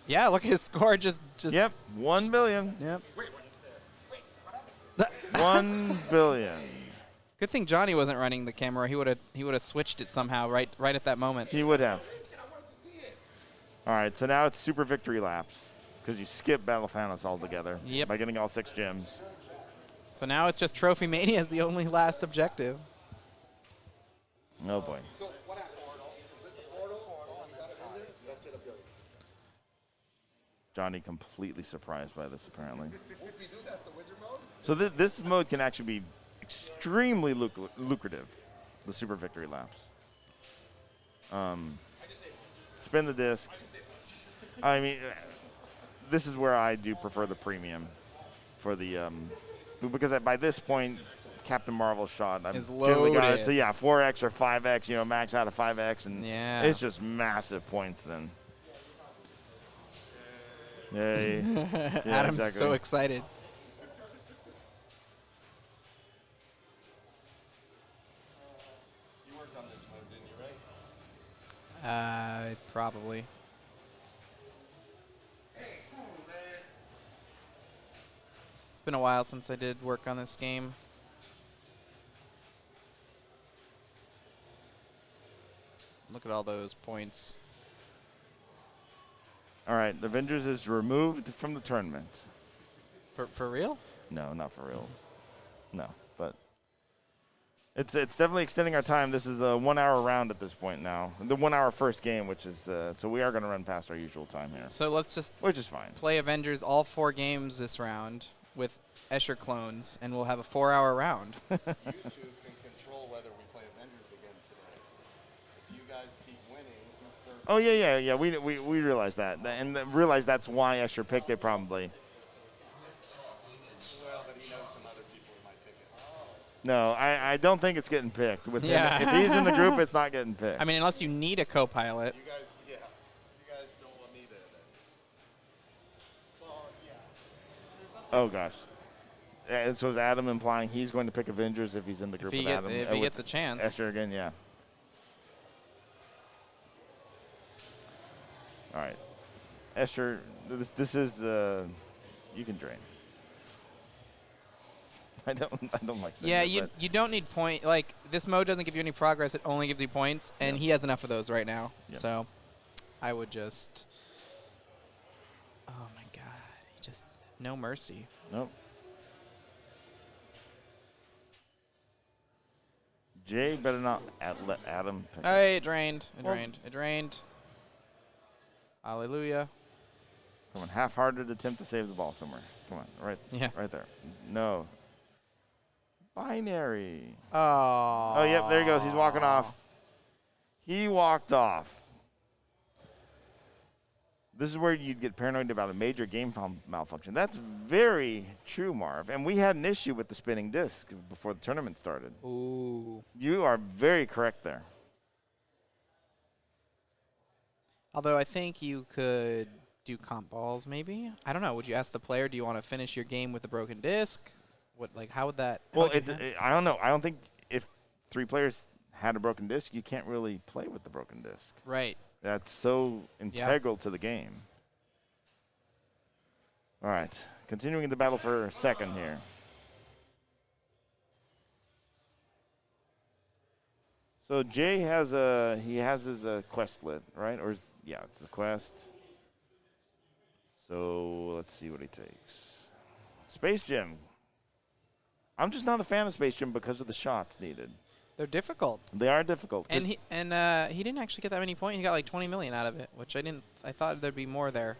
Yeah, look at his score. Just. Yep, 1 billion. Yep. 1 billion. Good thing Johnny wasn't running the camera. He would have switched it somehow right at that moment. He would have. All right, so now it's super victory laps because you skip Battle Thanos altogether. Yep. By getting all 6 gems. So now it's just Trophy Mania is the only last objective. Oh boy. So what happened? Just lit the portal, and got it in there. That's it, a billion. Johnny completely surprised by this, apparently. Whoop-de-doo, that's the wizard mode? So this mode can actually be extremely lucrative, the super victory laps. Spin the disc. I mean, this is where I do prefer the premium for the, because by this point, Captain Marvel's shot, I've is generally got it loaded. to 4x or 5x, max out of 5x, and Yeah. it's just massive points then. Yay. Yeah, Adam's exactly. so excited. Probably. It's been a while since I did work on this game. Look at all those points. All right, the Avengers is removed from the tournament. For real? No, not for real. No, but it's definitely extending our time. This is a 1 hour round at this point now. The 1 hour first game, which is so we are going to run past our usual time here, So let's just which is fine. play Avengers all 4 games this round with Escher clones, and we'll have a 4-hour round. You two can control whether we play Avengers again today. If you guys keep winning, who's third? Oh yeah. We realize that, and realize that's why Escher picked it probably. Well, but he knows some other people who might pick it. No, I don't think it's getting picked with Yeah. him. If he's in the group, it's not getting picked. I mean, unless you need a co-pilot. You guys, yeah. You guys don't want me there then. Well, yeah. Oh gosh. And so is Adam implying he's going to pick Avengers if he's in the group with Adam? If he gets a chance. Escher again, yeah. All right. Escher, this is you can drain. I don't like saying Yeah, that, you don't need point. Like, this mode doesn't give you any progress. It only gives you points, and Yep. he has enough of those right now. Yep. So I would just... Oh, my God. Just no mercy. Nope. Jay better not let Adam pick it. Hey, it drained. It Well- drained. It drained. Hallelujah. Come on, half-hearted attempt to save the ball somewhere. Come on, right there. No. Binary. Oh. Oh, yep, there he goes. He's walking off. He walked off. This is where you'd get paranoid about a major game malfunction. That's very true, Marv. And we had an issue with the spinning disc before the tournament started. Ooh. You are very correct there. Although I think you could do comp balls, maybe. I don't know. Would you ask the player, do you want to finish your game with a broken disc? What, like, how would that? Well, I don't know. I don't think if 3 players had a broken disc, you can't really play with the broken disc. Right. That's so integral to the game. All right, continuing the battle for second here. So Jay has his quest lit, right? Or yeah, it's the quest. So let's see what he takes. Space Gym. I'm just not a fan of Space Gym because of the shots needed. They're difficult. They are difficult. And he didn't actually get that many points. He got like 20 million out of it, which I didn't. I thought there'd be more there.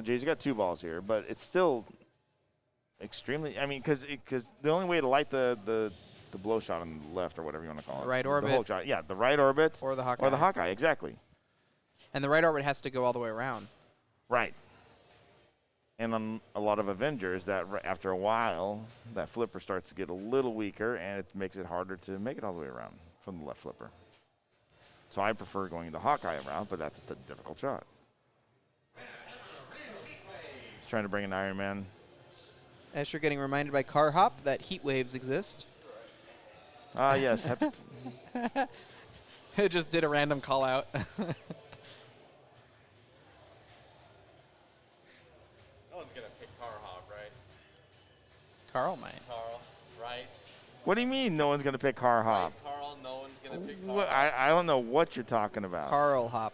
Jay's got 2 balls here, but it's still extremely. I mean, because the only way to light the blow shot on the left or whatever you want to call it, The right orbit. the whole shot, yeah, the right orbit Or the Hawkeye. or the Hawkeye, exactly. And the right orbit has to go all the way around. Right. And on a lot of Avengers, that after a while, that flipper starts to get a little weaker, and it makes it harder to make it all the way around from the left flipper. So I prefer going the Hawkeye route, but that's a difficult shot. He's trying to bring an Iron Man. Escher getting reminded by Car Hop that heat waves exist. Ah, yes. It just did a random call out. No one's going to pick Car Hop, right? Carl might. Carl, right? What do you mean no one's going to pick Car Hop? Right, Carl, no one's going to pick Car What, Hop. I don't know what you're talking about. Carl Hop.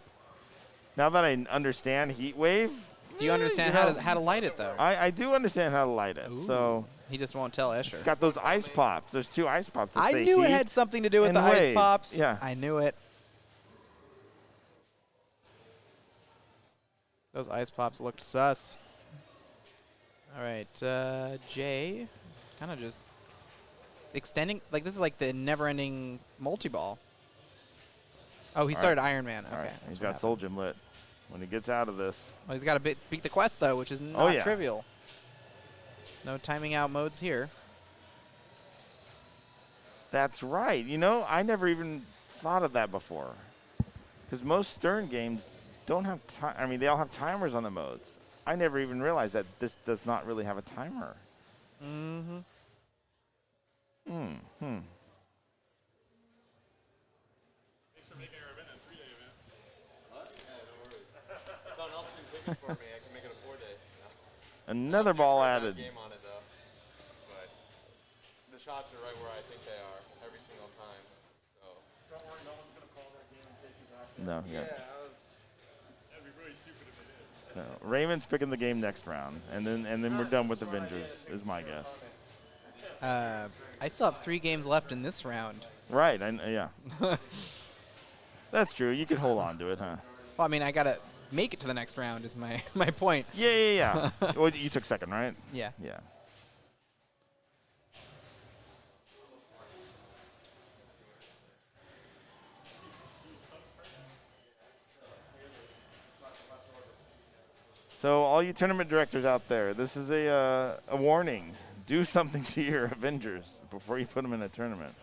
Now that I understand heat wave. Do you understand how to light it though? I do understand how to light it. Ooh. So He just won't tell Escher. it's got those ice pops. There's 2 ice pops. That I say knew it heat had something to do with and the ice wave. pops. Yeah. I knew it. Those ice pops looked sus. All right, Jay, kind of just extending. Like this is like the never-ending multi-ball. Oh, he All started right. Iron Man. All Okay, right. that's He's what got happened. Soul Gym lit. When he gets out of this. Well, he's got to beat the quest though, which is not Oh, yeah. trivial. No timing out modes here. That's right. You know, I never even thought of that before. Because most Stern games don't have time. I mean, they all have timers on the modes. I never even realized that this does not really have a timer. Mm-hmm. it for me. I can make it a 4-day. Another ball Not a added. game on it though, but the shots are right where I think they are every single time. So. Don't worry, no one's gonna call that game and take you back. No, Yeah, yeah. that'd be really stupid if it did. No. Raven's picking the game next round, and then we're done with Avengers, is my guess. I still have 3 games left in this round. Right, yeah. That's true. You could hold on to it, huh? Well, I mean, I gotta make it to the next round. Is my my point. Yeah. Well, you took second, right? Yeah. Yeah. So all you tournament directors out there, this is a warning. Do something to your Avengers before you put them in a tournament.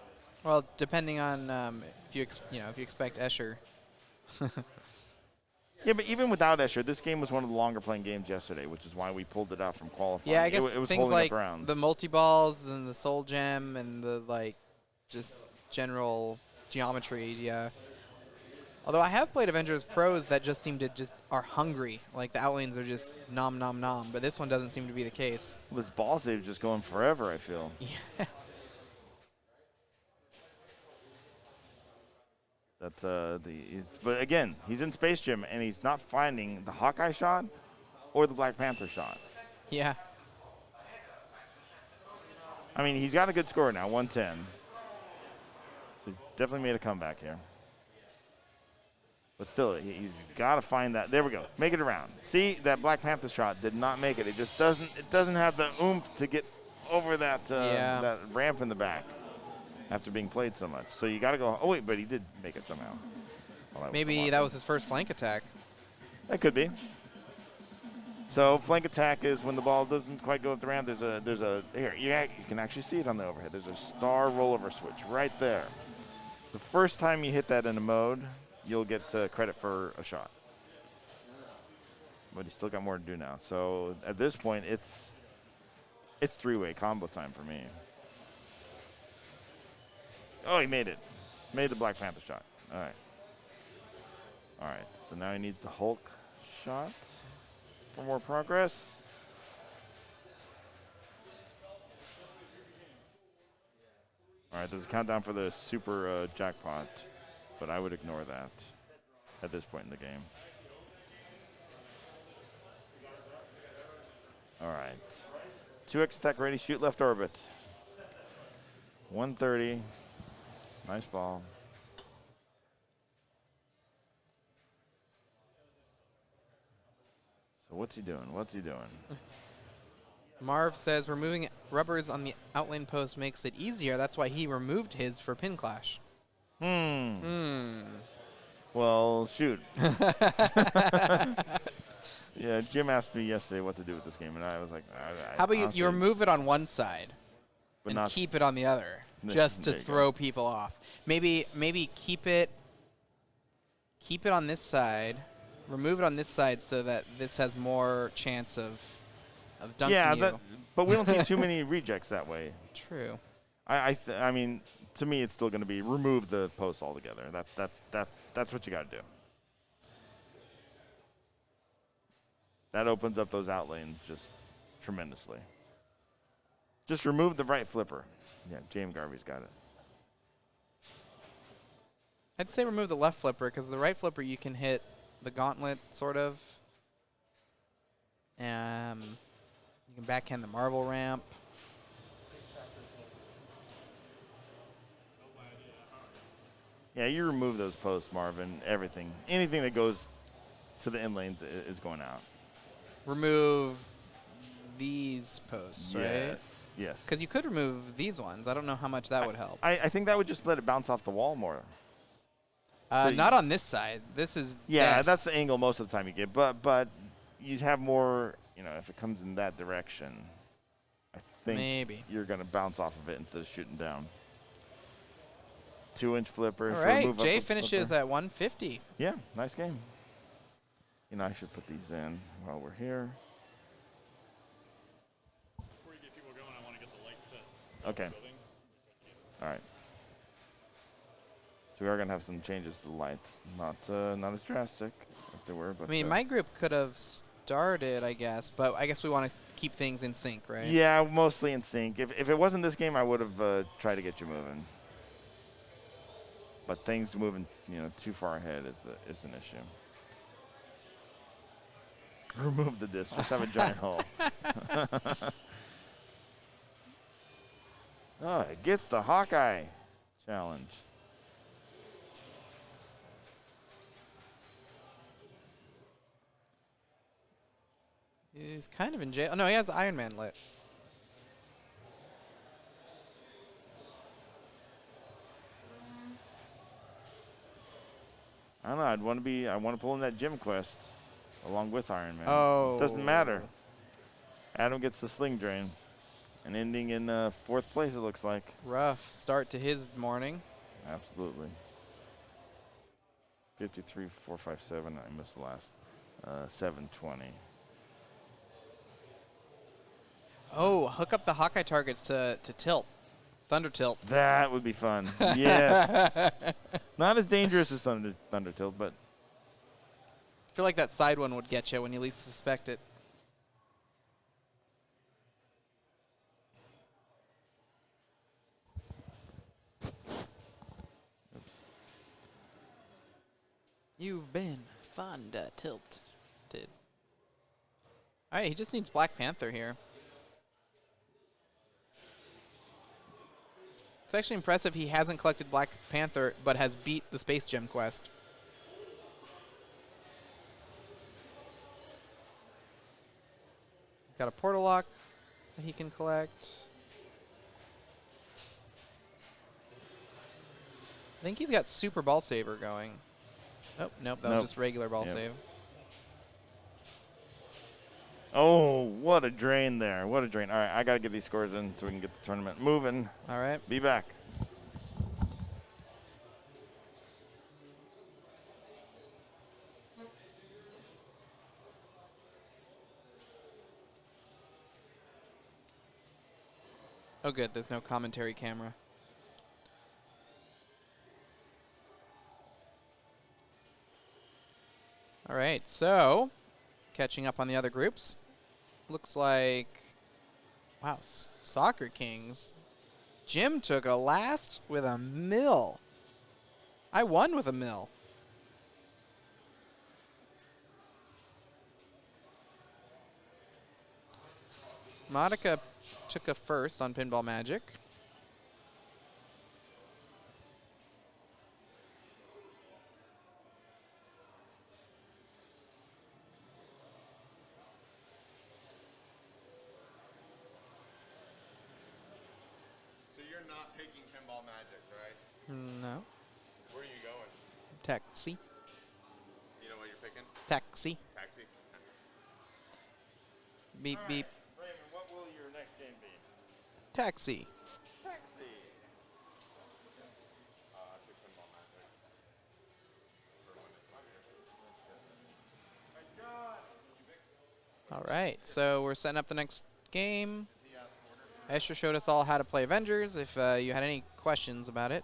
Well, depending on if you if you expect Escher. Yeah, but even without Escher, this game was one of the longer playing games yesterday, which is why we pulled it out from qualifying. Yeah, I guess it was things holding like up rounds. the multi-balls and the soul gem and the just general geometry. Yeah. Although I have played Avengers Pros that just seem to are hungry. Like the outlanes are just nom nom nom, but this one doesn't seem to be the case. This ball save just going forever, I feel. Yeah. That's but again, he's in Space Gym and he's not finding the Hawkeye shot or the Black Panther shot. Yeah. I mean, he's got a good score now, 110. So he definitely made a comeback here. But still, he's got to find that. There we go. Make it around. See, that Black Panther shot did not make it. It just doesn't have the oomph to get over that that ramp in the back after being played so much. So you got to go. Oh wait, but he did make it somehow. Well, Maybe that was his first flank attack. That could be. So flank attack is when the ball doesn't quite go up the ramp. There's a here. You can actually see it on the overhead. There's a star rollover switch right there. The first time you hit that in a mode, you'll get credit for a shot. But he's still got more to do now. So at this point, it's 3-way combo time for me. Oh, he made it. Made the Black Panther shot. All right. All right. So now he needs the Hulk shot for more progress. All right. There's a countdown for the super jackpot, but I would ignore that at this point in the game. All right. 2x attack ready. Shoot left orbit. 130. Nice ball. So what's he doing? What's he doing? Marv says removing rubbers on the outlane post makes it easier. That's why he removed his for pin clash. Well, shoot. Yeah, Jim asked me yesterday what to do with this game, and I was like, How about you remove it on one side but and not keep it on the other, just to There you throw people off. Maybe keep it on this side, remove it on this side so that this has more chance of dunking you. but we don't see too many rejects that way. True. I mean, to me, it's still going to be remove the post altogether. That's what you got to do. That opens up those out lanes just tremendously. Just remove the right flipper. Yeah, James Garvey's got it. I'd say remove the left flipper because the right flipper you can hit the gauntlet sort of. You can backhand the marble ramp. Yeah, you remove those posts, Marvin. Everything, anything that goes to the end lanes is going out. Remove these posts, right? Yes. Because you could remove these ones. I don't know how much that would help. I think that would just let it bounce off the wall more. So Not on this side. This is death. That's the angle most of the time you get. But you'd have more, if it comes in that direction, I think Maybe. you're going to bounce off of it instead of shooting down. 2-inch flipper. All right, Jay finishes at 150. Yeah, nice game. I should put these in while we're here. Before you get people going, I want to get the lights set. Okay. All right. So we are going to have some changes to the lights. Not as drastic as they were. But I mean, my group could have started, I guess. But I guess we want to keep things in sync, right? Yeah, mostly in sync. If it wasn't this game, I would have tried to get you moving. But things moving, too far ahead is an issue. Remove the disc. Just have a giant hole. Oh, it gets the Hawkeye challenge. He's kind of in jail. Oh, no, he has Iron Man lit. I don't know. I want to pull in that gym quest along with Iron Man. Oh. Doesn't matter. Adam gets the sling drain. And ending in 4th place, it looks like. Rough start to his morning. Absolutely. 53.457. I missed the last 720. Oh, hook up the Hawkeye targets to tilt. Thunder tilt. That would be fun. Yes. Not as dangerous as Thunder tilt, but I feel like that side one would get you when you least suspect it. You've been Thunder tilted. All right, he just needs Black Panther here. It's actually impressive he hasn't collected Black Panther, but has beat the Space Gem quest. Got a portal lock that he can collect. I think he's got Super Ball Saver going. Oh, nope, that was just regular Ball Save. oh, what a drain there. What a drain. All right, I got to get these scores in so we can get the tournament moving. All right. Be back. Oh, good. There's no commentary camera. All right, so catching up on the other groups. Looks like, wow, Soccer Kings. Jim took a last with a mill. I won with a mill. Monica took a first on Pinball Magic. So you're not picking Pinball Magic, right? No. Where are you going? Taxi. You know what you're picking? Taxi. Taxi? Beep, beep. Raymond, what will your next game be? Taxi. Taxi. I picked Pinball Magic. All right, so we're setting up the next game. Escher showed us all how to play Avengers, if you had any questions about it.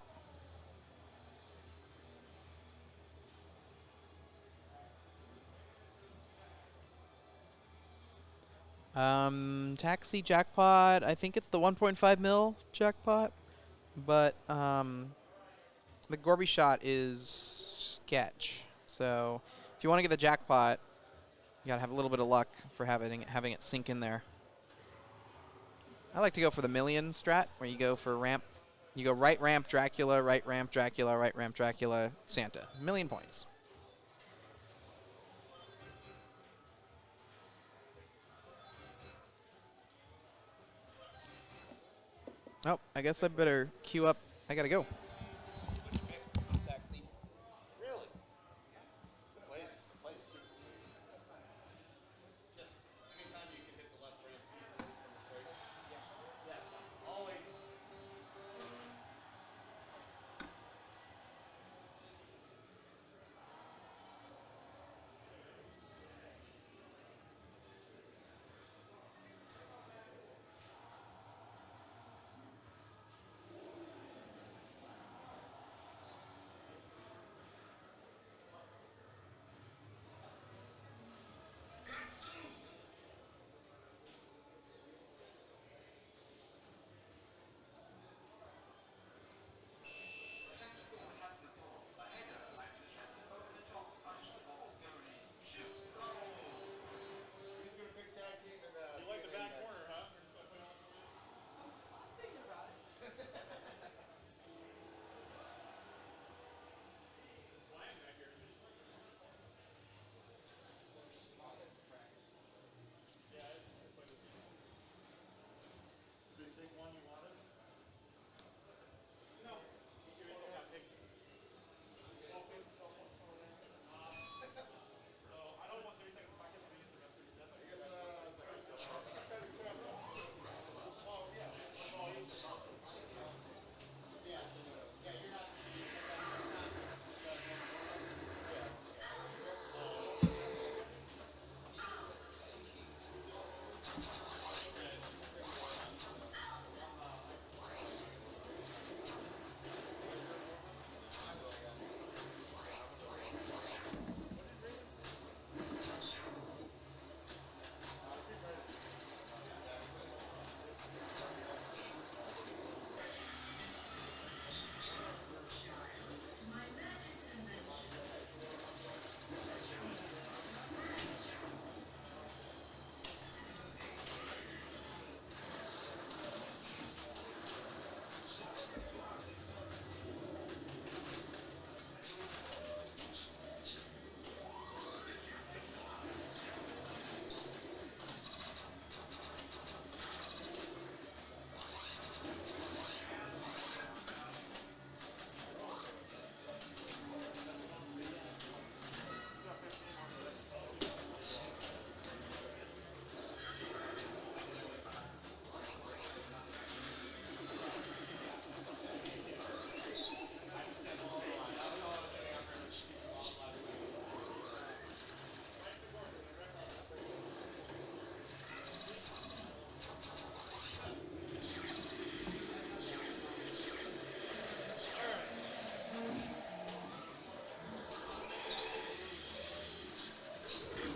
Taxi jackpot, I think it's the 1.5 mil jackpot, but the Gorby shot is sketch. So if you want to get the jackpot, you gotta have a little bit of luck for having it sink in there. I like to go for the million strat, where you go for ramp. You go right ramp Dracula, right ramp Dracula, right ramp Dracula, Santa. 1,000,000 points. Oh, I guess I better queue up. I gotta go. Taxi. Really? The place super Just anytime you can hit the left ramp easily from the straight. Yeah. Always.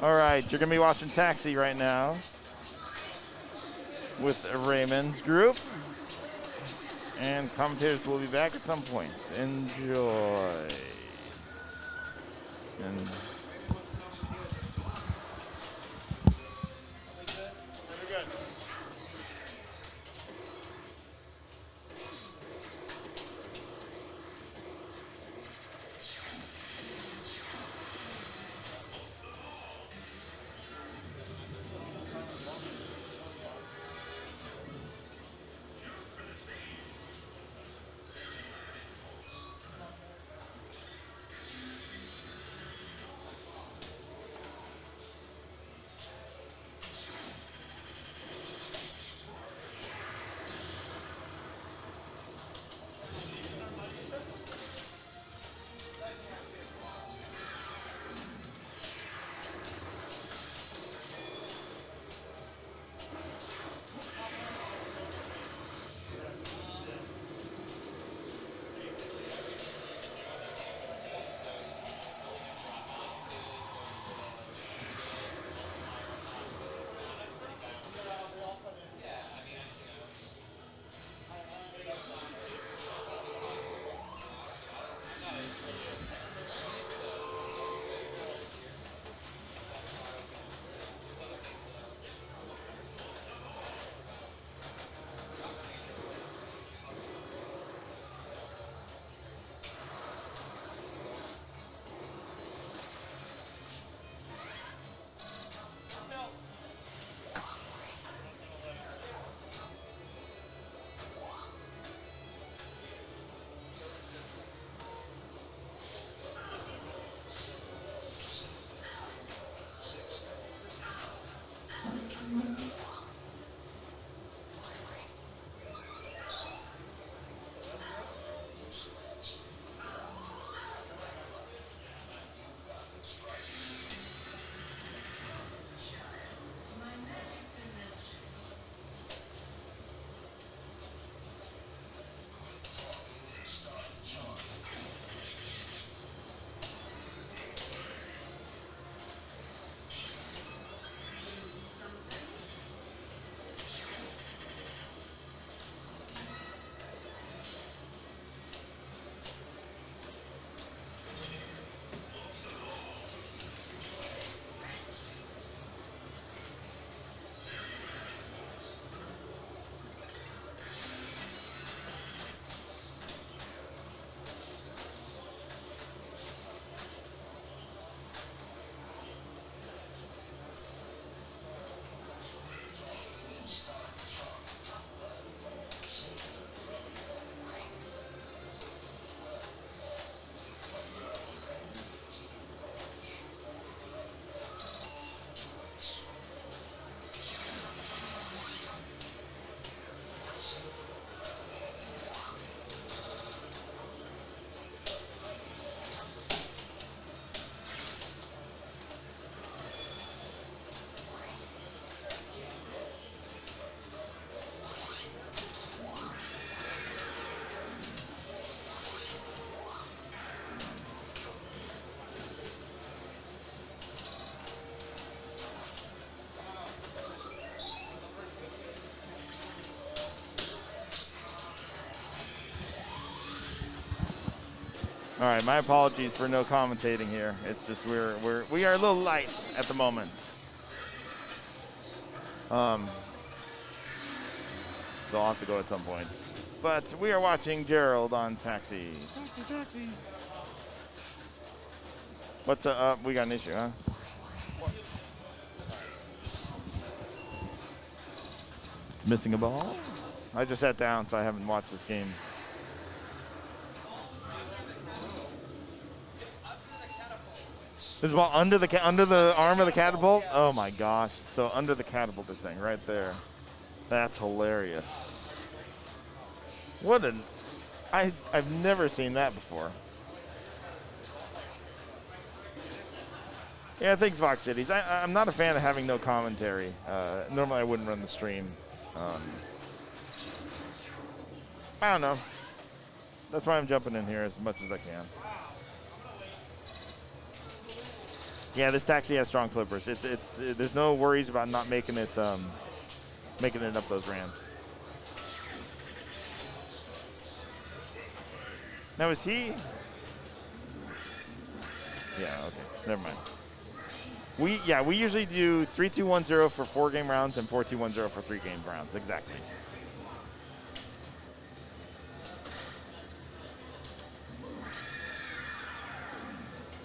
All right, you're going to be watching Taxi right now with Raymond's group. And commentators will be back at some point. Enjoy. And all right, my apologies for no commentating here. It's just we are a little light at the moment. So I'll have to go at some point. But we are watching Gerald on Taxi. Taxi. What's up? We got an issue, huh? It's missing a ball. I just sat down, so I haven't watched this game. There's a ball under the arm of the catapult. Oh my gosh! So under the catapult, this thing right there. That's hilarious. What an! I've never seen that before. Yeah, thanks, Vox Cities. I'm not a fan of having no commentary. Normally, I wouldn't run the stream. I don't know. That's why I'm jumping in here as much as I can. Yeah, this taxi has strong flippers. There's no worries about not making it up those ramps. Now is he? Yeah, okay. Never mind. We usually do 3-2-1-0 for 4-game rounds and 4-2-1-0 for 3-game rounds. Exactly.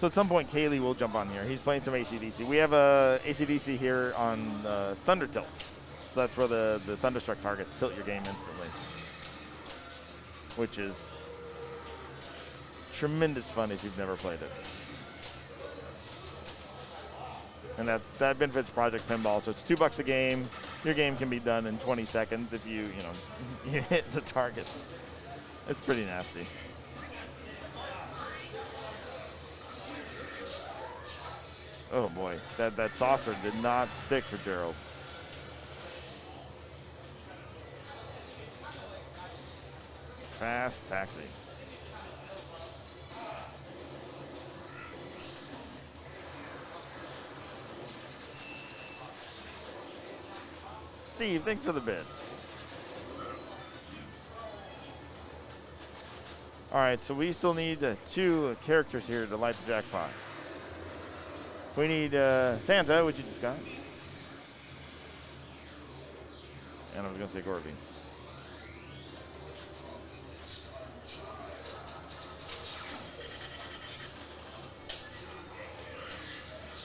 So at some point, Kaylee will jump on here. He's playing some AC/DC. We have AC/DC here on Thunder Tilt. So that's where the Thunderstruck targets tilt your game instantly, which is tremendous fun if you've never played it. And that benefits Project Pinball. So it's $2 a game. Your game can be done in 20 seconds if you hit the targets. It's pretty nasty. Oh boy, that saucer did not stick for Gerald. Fast taxi. Steve, thanks for the bits. All right, so we still need 2 characters here to light the jackpot. We need Santa, which you just got. And I was going to say Gorby.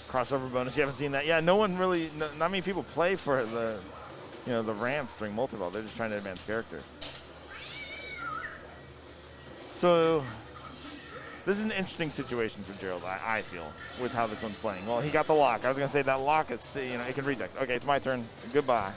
Crossover bonus, you haven't seen that? Yeah, no one really, not many people play for the ramps during multi-ball. They're just trying to advance characters. So this is an interesting situation for Gerald, I feel, with how this one's playing. Well, he got the lock. I was going to say that lock is, it can reject. Okay, it's my turn. Goodbye.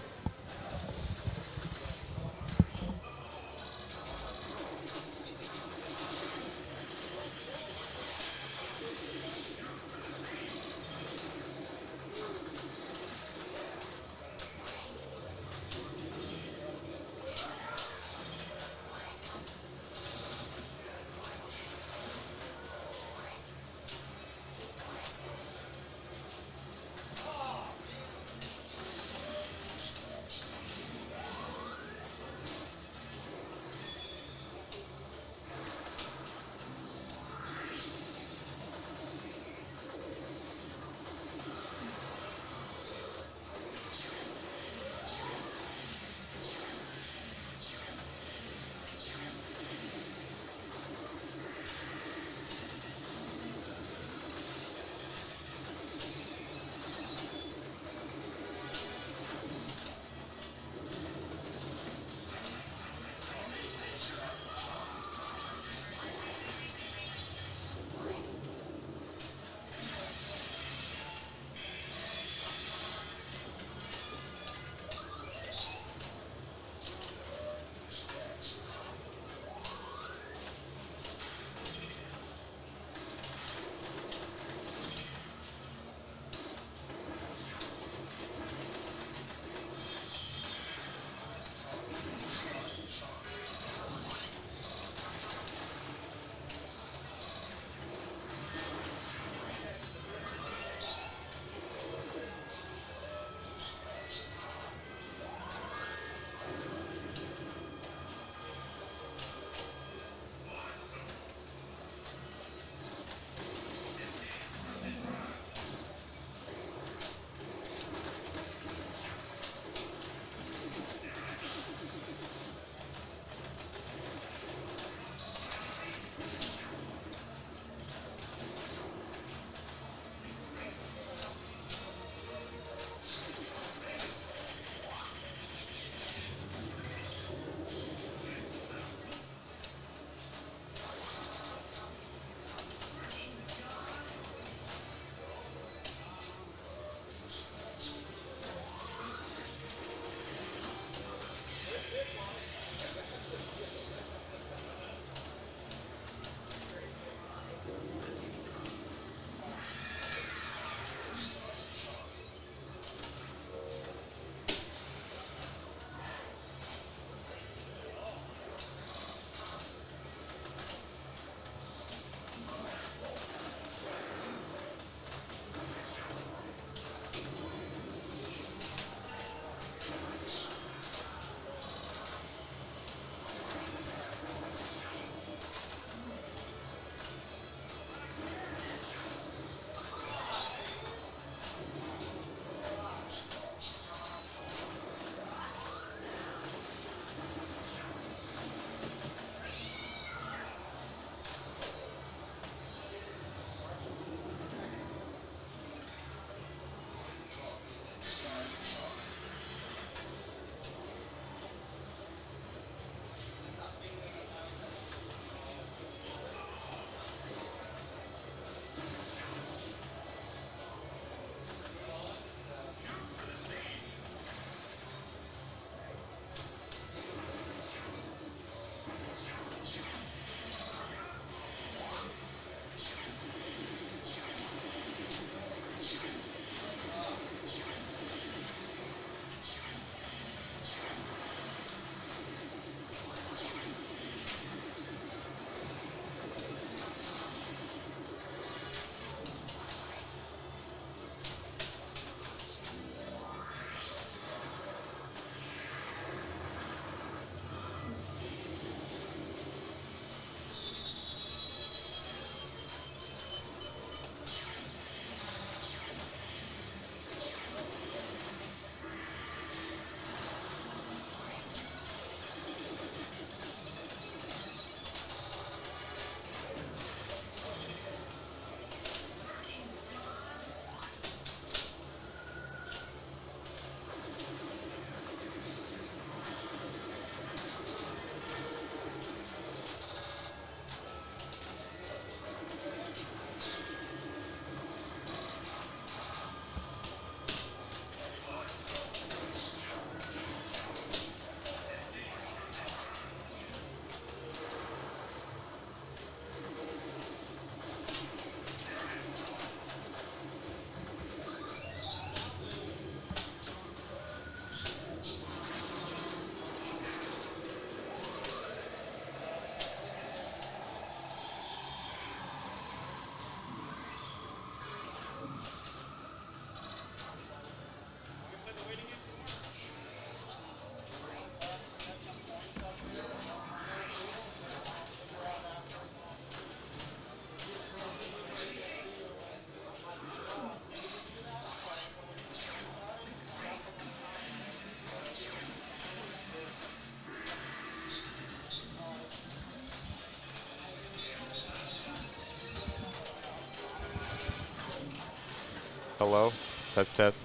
Hello? Test, test.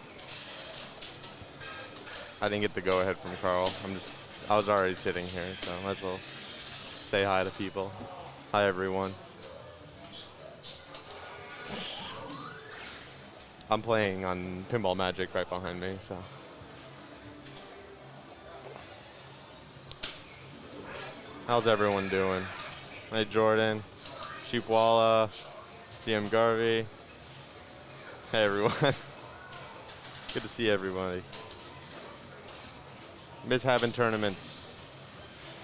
I didn't get the go-ahead from Carl. I was already sitting here, so might as well say hi to people. Hi, everyone. I'm playing on Pinball Magic right behind me, so. How's everyone doing? Hey, Jordan, Sheepwalla, DM Garvey. Hey, everyone. Good to see everybody. Miss having tournaments.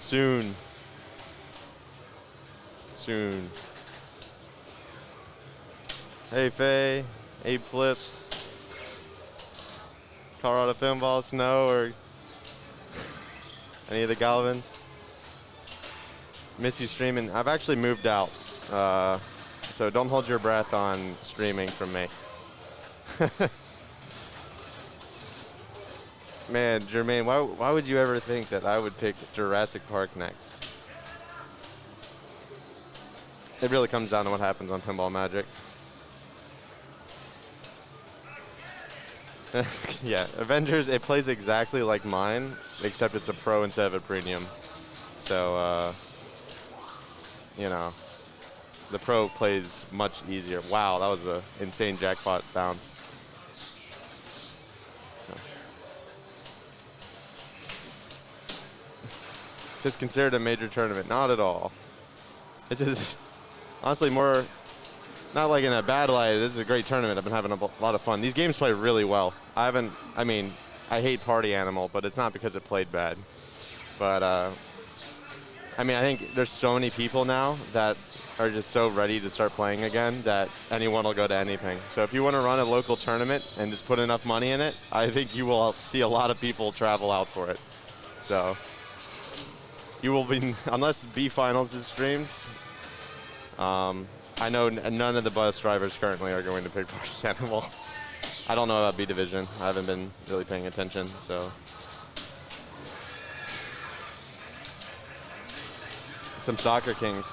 Soon. Soon. Hey, Faye. Abe Flips. Colorado Pinball, Snow, or any of the Galvins. Miss you streaming. I've actually moved out. So don't hold your breath on streaming from me. Man, Jermaine, why would you ever think that I would pick Jurassic Park next? It really comes down to what happens on Pinball Magic. Yeah, Avengers, it plays exactly like mine, except it's a pro instead of a premium. So, you know, the pro plays much easier. Wow, that was an insane jackpot bounce. It's just considered a major tournament. Not at all. It's just honestly more, not like in a bad light. This is a great tournament. I've been having a lot of fun. These games play really well. I hate Party Animal, but it's not because it played bad. But, I think there's so many people now that are just so ready to start playing again that anyone will go to anything. So if you want to run a local tournament and just put enough money in it, I think you will see a lot of people travel out for it. So you will be, unless B Finals is streams, I know none of the bus drivers currently are going to pick Party Animal. I don't know about B Division. I haven't been really paying attention, so. Some Soccer Kings.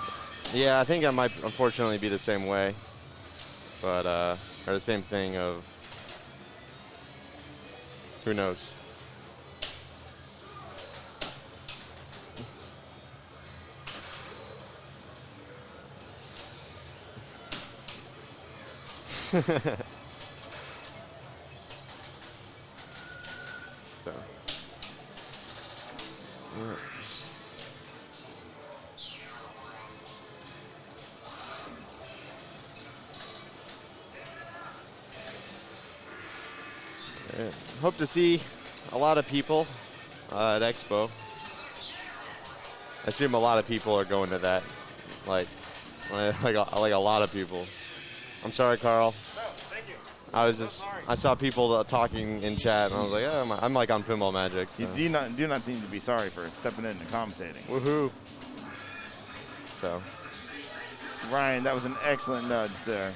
Yeah, I think I might unfortunately be the same way. But, or the same thing of, who knows? So, yeah. Hope to see a lot of people at Expo. I assume a lot of people are going to that, like a lot of people. I'm sorry, Carl. No, thank you. I saw people talking in chat, and I was like, oh, I'm like on Pinball Magic. So. You do not need to be sorry for stepping in and commentating. Woohoo! So. Ryan, that was an excellent nudge there.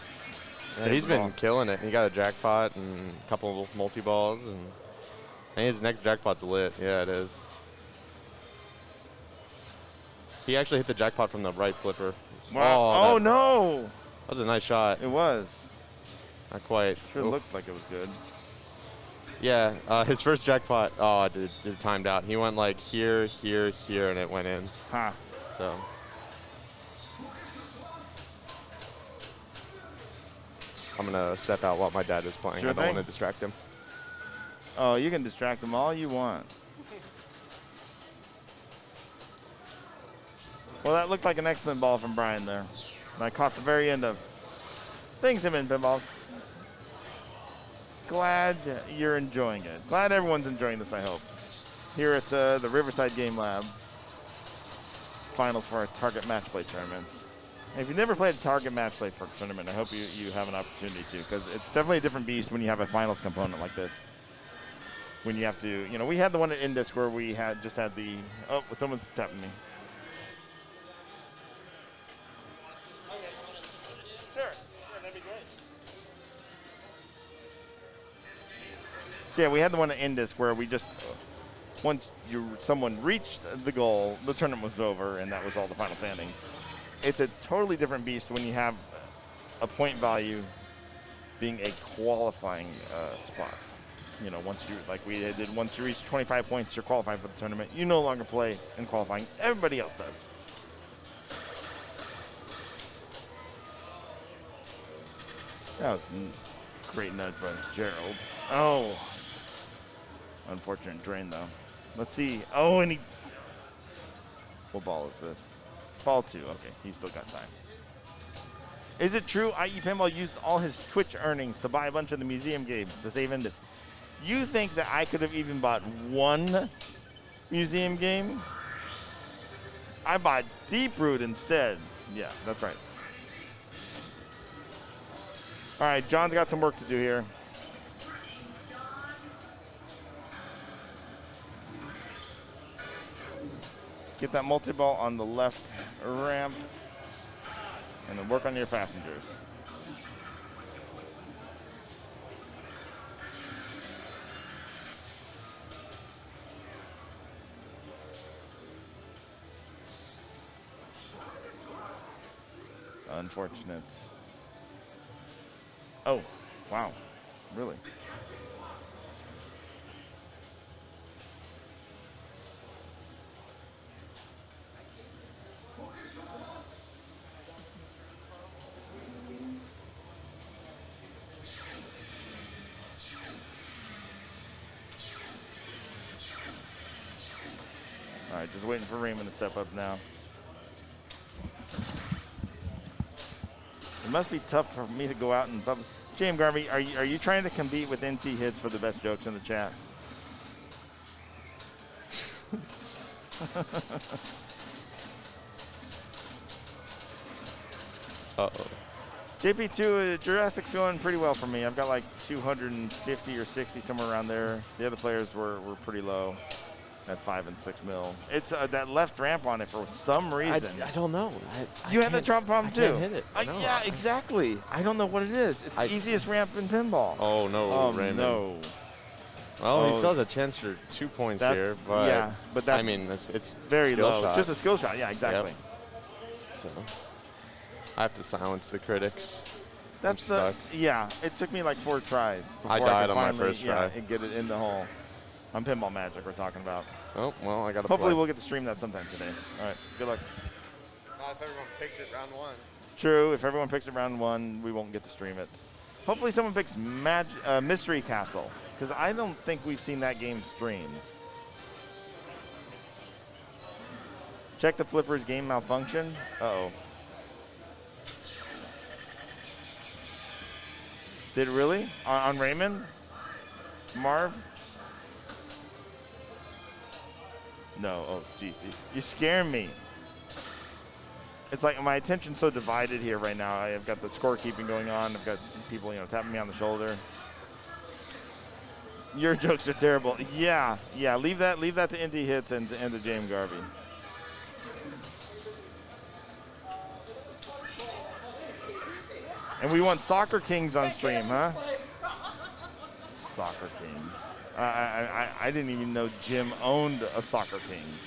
Yeah, he's been killing it. He got a jackpot and a couple of multi-balls, and his next jackpot's lit. Yeah, it is. He actually hit the jackpot from the right flipper. Wow. Oh, no! That was a nice shot. It was. Not quite. Sure looked like it was good. Yeah, his first jackpot, it timed out. He went like here, here, here, and it went in. Huh. So. I'm going to step out while my dad is playing. Sure I don't thing. want to distract him. Oh, you can distract them all you want. Well, that looked like an excellent ball from Brian there. And I caught the very end of things him in pinball. Glad you're enjoying it. Glad everyone's enjoying this, I hope. Here at the Riverside Game Lab. Finals for our Target Match Play tournaments. And if you've never played a Target Match Play for a tournament, I hope you have an opportunity to, because it's definitely a different beast when you have a finals component like this. When you have to, we had the one at Indisc where we just had the, oh, someone's tapping me. Sure, that'd be great. So yeah, we had the one at Indisc where we just, once someone reached the goal, the tournament was over, and that was all the final standings. It's a totally different beast when you have a point value being a qualifying spot. You know, once you, like we did, once you reach 25 points, you're qualifying for the tournament. You no longer play in qualifying. Everybody else does. That was a great nudge by Gerald. Oh. Unfortunate drain, though. Let's see. Oh, and he... What ball is this? Ball 2. Okay, he's still got time. Is it true IE Pinball used all his Twitch earnings to buy a bunch of the museum games to save Indus? You think that I could have even bought one museum game? I bought Deep Root instead. Yeah, that's right. All right, John's got some work to do here. Get that multi-ball on the left ramp, and then work on your passengers. Unfortunate. Oh, wow, really? All right, just waiting for Raymond to step up now. It must be tough for me to go out and public. James Garvey, are you trying to compete with NT Hits for the best jokes in the chat? Uh-oh. JP2, Jurassic's going pretty well for me. I've got like 250 or 60, somewhere around there. The other players were pretty low at 5 and 6 mil. It's that left ramp on it for some reason. I don't know. You had the drop problem too. I can't hit it. No. Yeah, exactly. I don't know what it is. It's the easiest ramp in pinball. Oh, no, Raymond. No. Well, he still has a chance for 2 points here, but yeah, but that's, I mean, it's very skill low. shot. Just a skill shot. Yeah, exactly. Yep. So I have to silence the critics. That's I'm stuck. Yeah. It took me like 4 tries. I before died could on my finally, first try. and get it in the hole. On Pinball Magic, we're talking about. Oh, well, I got to Hopefully we'll get to stream that sometime today. All right, good luck. Not if everyone picks it round 1. True, if everyone picks it round 1, we won't get to stream it. Hopefully someone picks Mystery Castle, because I don't think we've seen that game streamed. Check the Flippers game malfunction. Uh-oh. Did it really? On Raymond? Marv? No, oh, geez, you scare me. It's like my attention's so divided here right now. I've got the scorekeeping going on. I've got people, tapping me on the shoulder. Your jokes are terrible. Yeah, leave that to Indy Hits and to James Garvey. And we want Soccer Kings on stream, huh? Soccer Kings. I didn't even know Jim owned a Soccer Kings.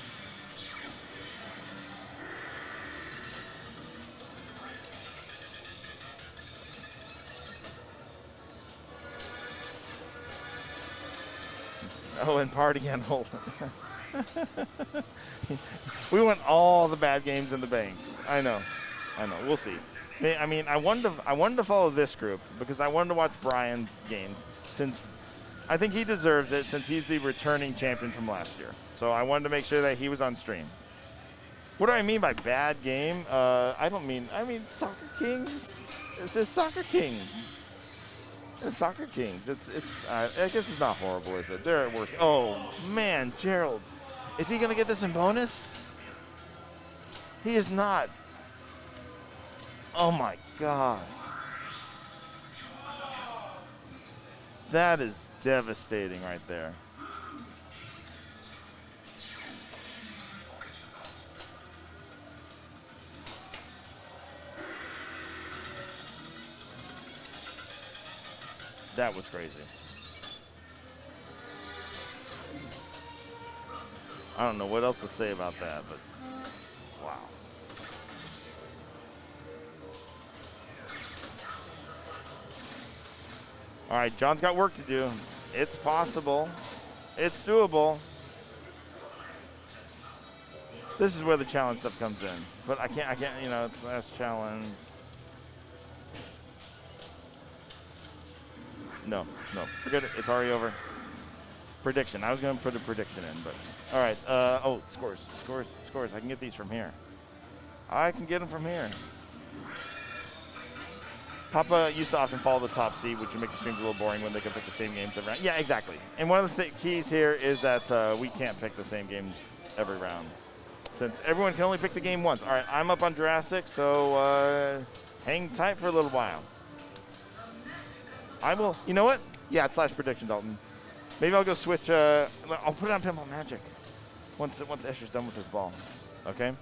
Oh, and Party and Holden. We want all the bad games in the banks. I know. We'll see. I mean, I wanted to follow this group because I wanted to watch Brian's games since I think he deserves it since he's the returning champion from last year. So I wanted to make sure that he was on stream. What do I mean by bad game? I mean Soccer Kings. It says Soccer Kings. It's Soccer Kings. I guess it's not horrible, is it? They're at worst. Oh man, Gerald, is he gonna get this in bonus? He is not. Oh my gosh. That is devastating right there. That was crazy. I don't know what else to say about that, but wow. All right, John's got work to do. It's possible. It's doable. This is where the challenge stuff comes in. But I can't, you know, it's last challenge. No, forget it. It's already over. Prediction. I was going to put a prediction in, but. All right. Oh, scores. I can get these from here. I can get them from here. Papa used to often follow the top seed, which would make the streams a little boring when they can pick the same games every round. Yeah, exactly. And one of the keys here is that we can't pick the same games every round, since everyone can only pick the game once. All right, I'm up on Jurassic, so hang tight for a little while. I will. You know what? Yeah, it's slash prediction, Dalton. Maybe I'll go switch. I'll put it on Pinball Magic once Escher's done with his ball. Okay.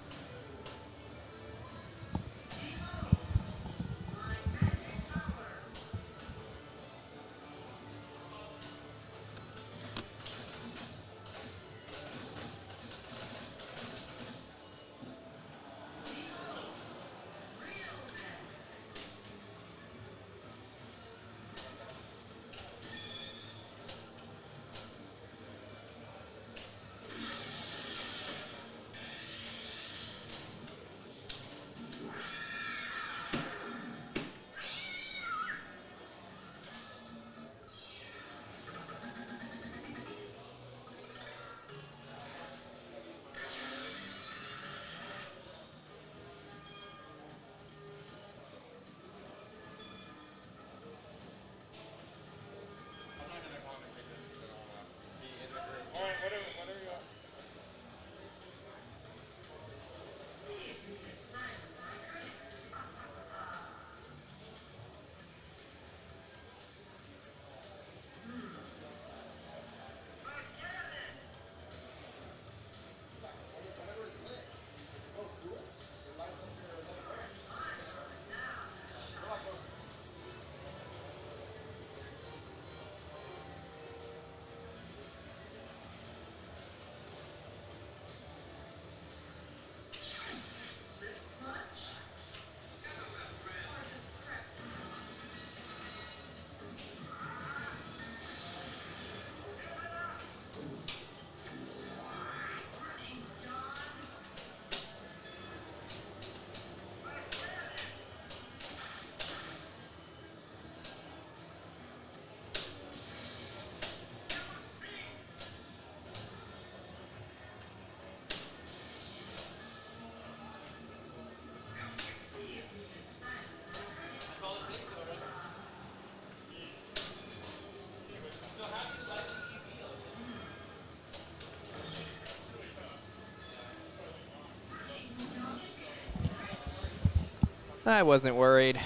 I wasn't worried.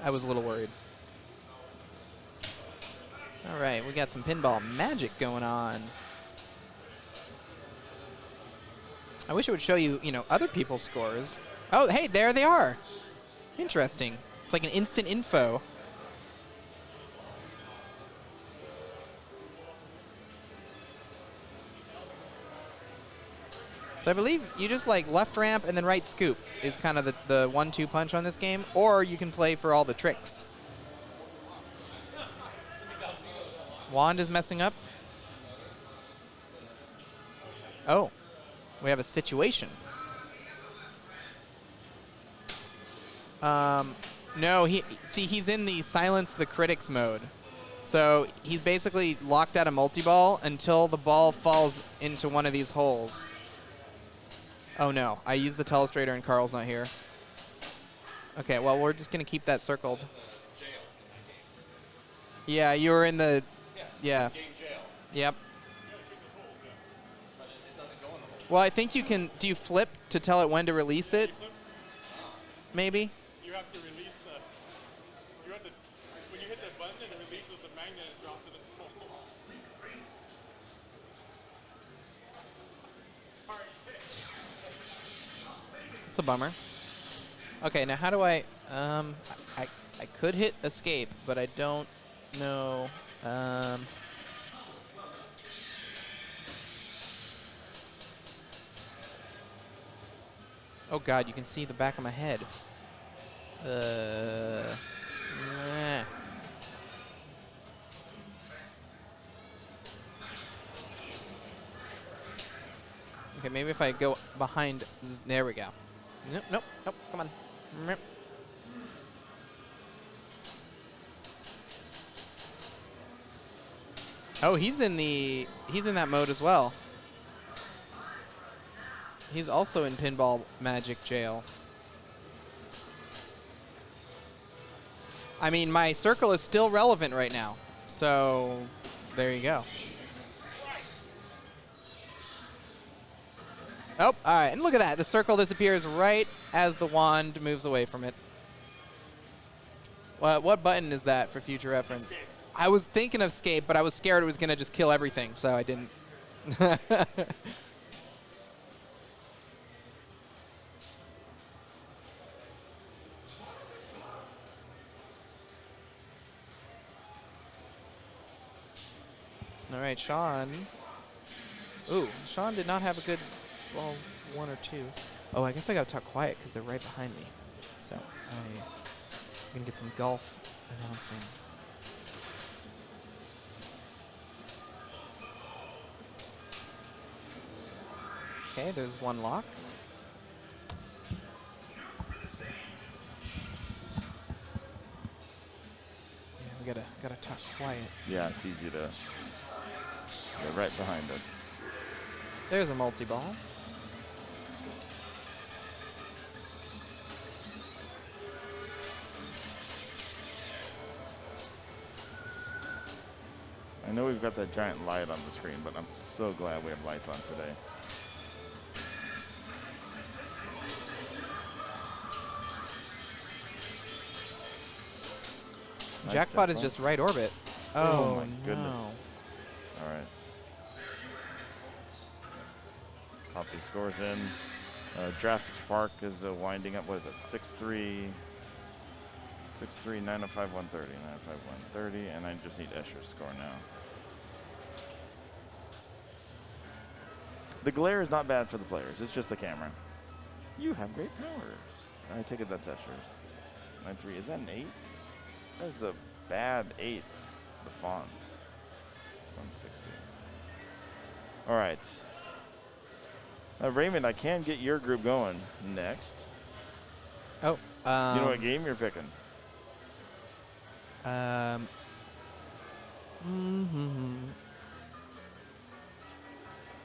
I was a little worried. All right, we got some Pinball Magic going on. I wish it would show you, other people's scores. Oh, hey, there they are. Interesting. It's like an instant info. So I believe you just left ramp and then right scoop is kind of the 1-2 punch on this game, or you can play for all the tricks. Wand is messing up. Oh, we have a situation. No, he's in the silence the critics mode. So he's basically locked out of multi-ball until the ball falls into one of these holes. Oh no, I used the telestrator and Carl's not here. Okay, well, we're just going to keep that circled. Yeah, you were in the... Yeah. Game jail. Yep. But it doesn't go in the hole. Well, I think you can... Do you flip to tell it when to release it? Maybe? You have to release the. You have to. When you hit the button, it releases the magnet and drops it in the hole. It's a bummer. Okay, now how do I could hit escape, but I don't know. Oh God, you can see the back of my head. Okay, maybe if I go behind. There we go. Nope, nope, nope. Come on. Nope. Oh, he's in that mode as well. He's also in Pinball Magic jail. I mean, my circle is still relevant right now. So, there you go. Oh, all right. And look at that. The circle disappears right as the wand moves away from it. What button is that for future reference? Escape. I was thinking of escape, but I was scared it was going to just kill everything, so I didn't. All right, Sean. Ooh, Sean did not have a good, well, 1 or 2. Oh, I guess I got to talk quiet because they're right behind me. So I'm going to get some golf announcing. Okay, there's one lock. Yeah, we gotta talk quiet. Yeah, it's easy to. They're right behind us. There's a multi-ball. I know we've got that giant light on the screen, but I'm so glad we have lights on today. Nice Jackpot is just right orbit. Oh my goodness. No. All right. Pop these scores in. Jurassic Park is winding up. What is it? 6-3. 6-3, 905, 130. 905, 130. And I just need Escher's score now. The glare is not bad for the players. It's just the camera. You have great powers. I take it that's Escher's. 9-3. Is that an 8? That's a bad 8. The font. 160. All right. Raymond, I can get your group going next. Oh. You know what game you're picking?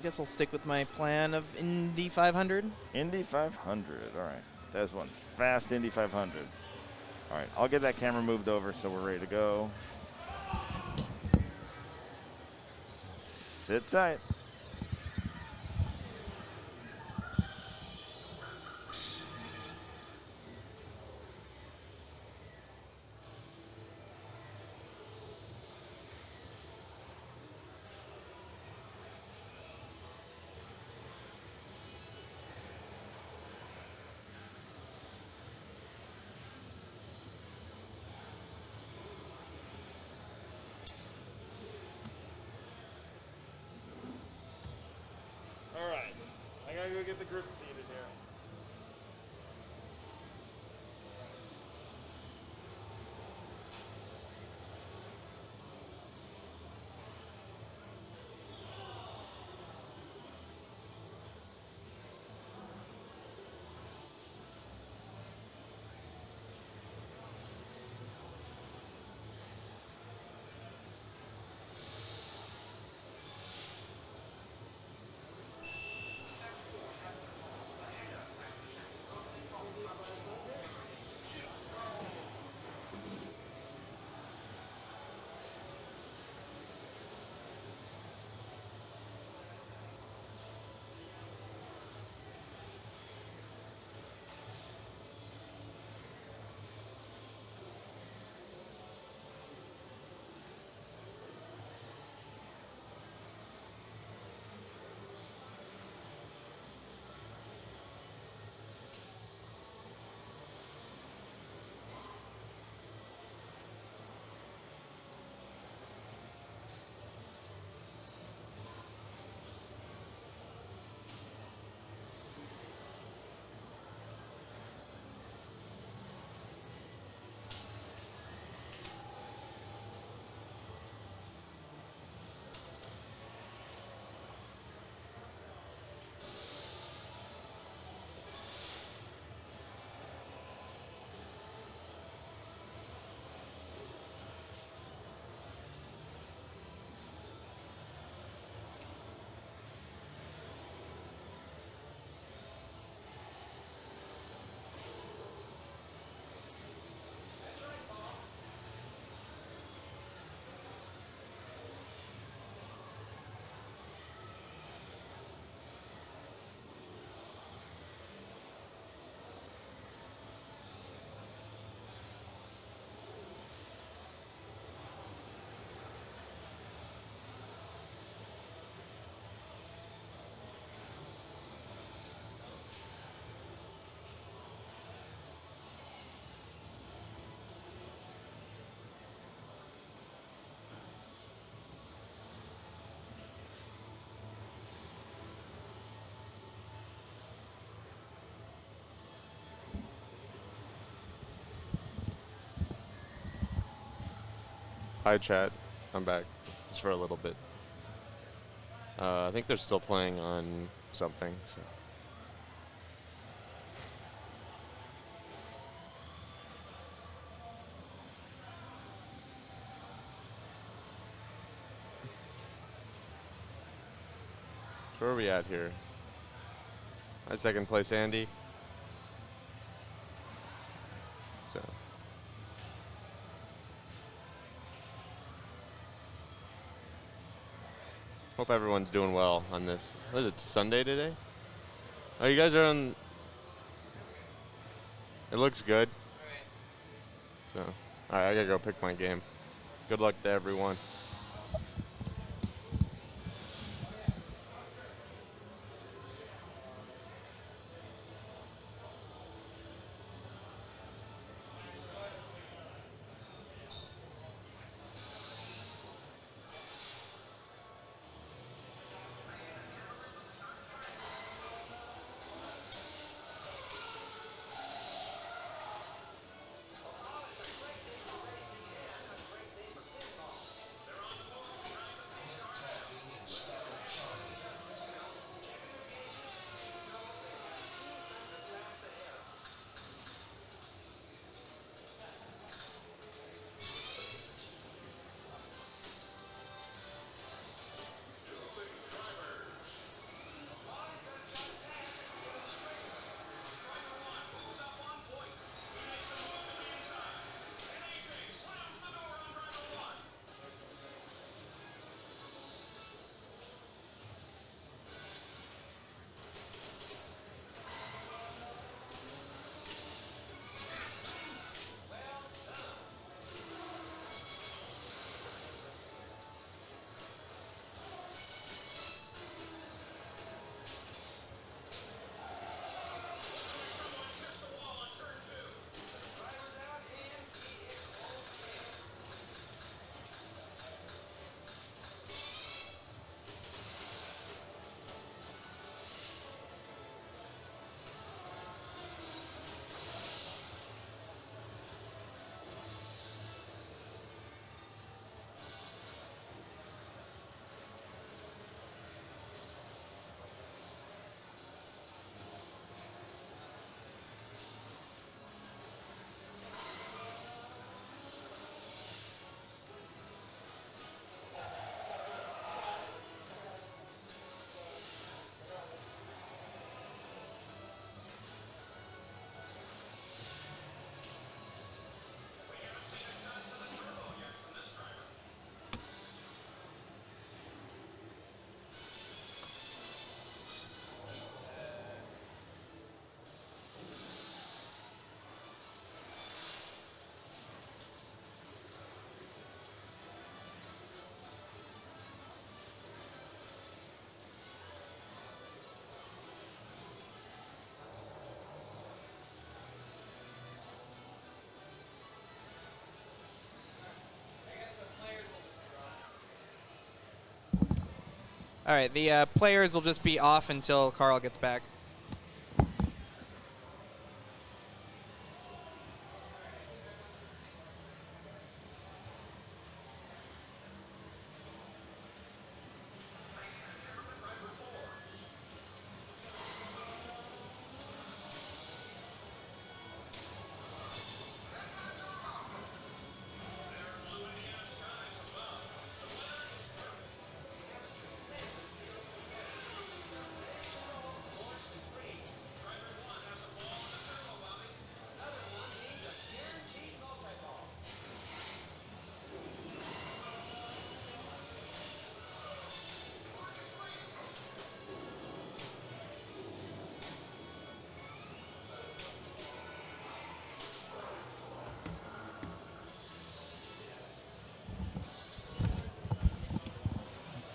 Guess I'll stick with my plan of Indy 500. Indy 500. All right. That's one fast Indy 500. All right. I'll get that camera moved over so we're ready to go. Sit tight. All right, I gotta go get the group seated here. Hi, chat. I'm back just for a little bit. I think they're still playing on something. So. So where are we at here? My second place, Andy. So. Hope everyone's doing well on this. What is it, Sunday today? Oh, you guys are on. It looks good. So, all right, I gotta go pick my game. Good luck to everyone. All right, the players will just be off until Carl gets back.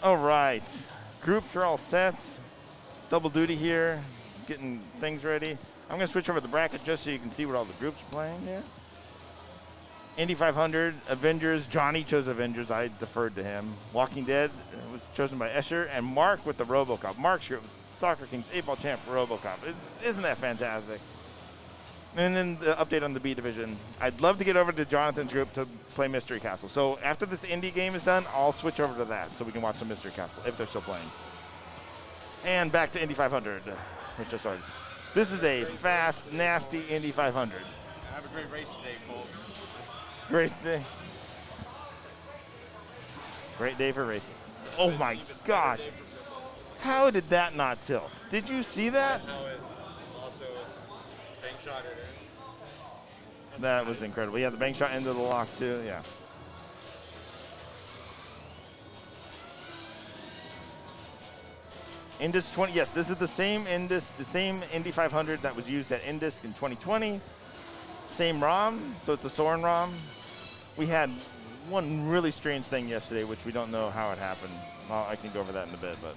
All right, groups are all set. Double duty here, getting things ready. I'm gonna switch over the bracket just so you can see what all the groups are playing here. Indy 500, Avengers. Johnny chose Avengers. I deferred to him. Walking Dead was chosen by Escher, and Mark with the RoboCop. Mark's your Soccer Kings 8-ball champ RoboCop. Isn't that fantastic? And then the update on the B division. I'd love to get over to Jonathan's group to play Mystery Castle. So after this Indy game is done, I'll switch over to that so we can watch some Mystery Castle if they're still playing. And back to Indy 500, which I started. This is a fast, nasty Indy 500. Have a great race today, folks. Race day. Great day for racing. Oh my gosh. How did that not tilt? Did you see that? How it also bank shot it in. That was incredible. Yeah, the bank shot into the lock too. Yeah. Indus 20. Yes, this is the same Indus, the same Indy 500 that was used at Indus in 2020. Same ROM, so it's a Soren ROM. We had one really strange thing yesterday, which we don't know how it happened. Well, I can go over that in a bit, but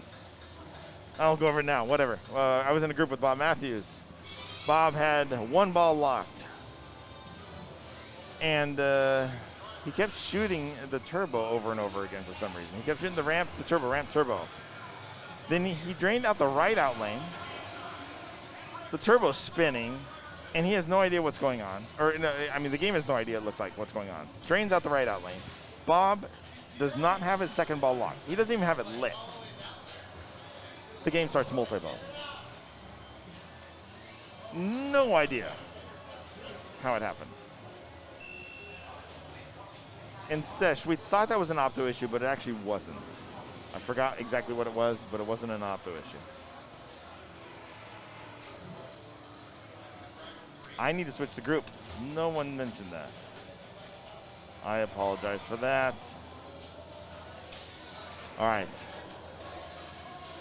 I'll go over it now. Whatever. I was in a group with Bob Matthews. Bob had one ball locked, and he kept shooting the turbo over and over again for some reason. He kept shooting the ramp, turbo. Then he drained out the right out lane. The turbo's spinning, and he has no idea what's going on. Or, no, I mean, the game has no idea, it looks like, what's going on. Drains out the right out lane. Bob does not have his second ball locked. He doesn't even have it lit. The game starts multi-ball. No idea how it happened. And Sesh, we thought that was an opto issue, but it actually wasn't. I forgot exactly what it was, but it wasn't an opto issue. I need to switch the group. No one mentioned that. I apologize for that. All right.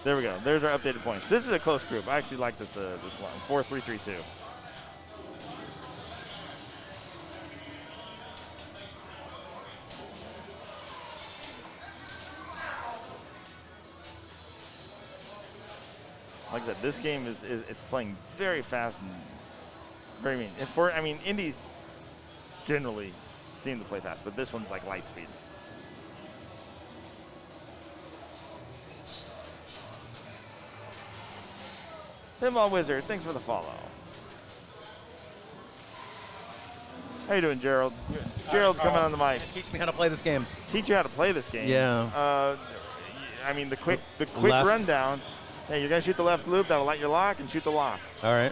There we go. There's our updated points. This is a close group. I actually like this this one. 4-3-3-2. Like I said, this game is it's playing very fast and very mean. And Indies generally seem to play fast, but this one's like light speed. Pinball Wizard, thanks for the follow. How you doing, Gerald? Gerald's coming on the mic. Teach me how to play this game. Teach you how to play this game. Yeah. The quick Left. rundown. Hey, you're gonna shoot the left loop. That'll light your lock, and shoot the lock. All right.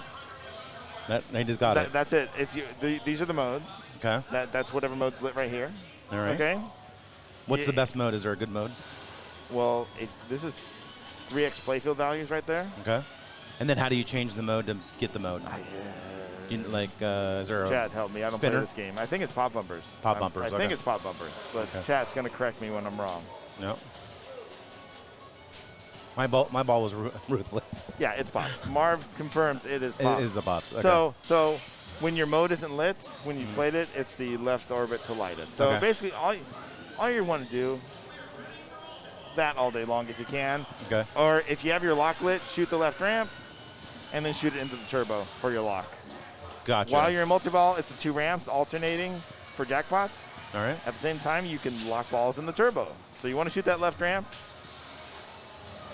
I just got it. That's it. If you these are the modes. Okay. That's whatever mode's lit right here. All right. Okay. What's the best mode? Is there a good mode? Well, this is 3x playfield values right there. Okay. And then how do you change the mode to get the mode? Is there a Chat, help me. I don't spinner? play this game. I think it's pop bumpers. Pop bumpers, I okay. think it's pop bumpers, but Okay. chat's gonna correct me when I'm wrong. No. My ball was ruthless. Yeah, it's pops. Marv confirms it is pops. It is the pops. Okay. So when your mode isn't lit, when you played it, it's the left orbit to light it. So Okay. basically, all you want to do that all day long if you can. Okay. Or if you have your lock lit, shoot the left ramp, and then shoot it into the turbo for your lock. Gotcha. While you're in multi-ball, it's the two ramps alternating for jackpots. All right. At the same time, you can lock balls in the turbo. So you want to shoot that left ramp.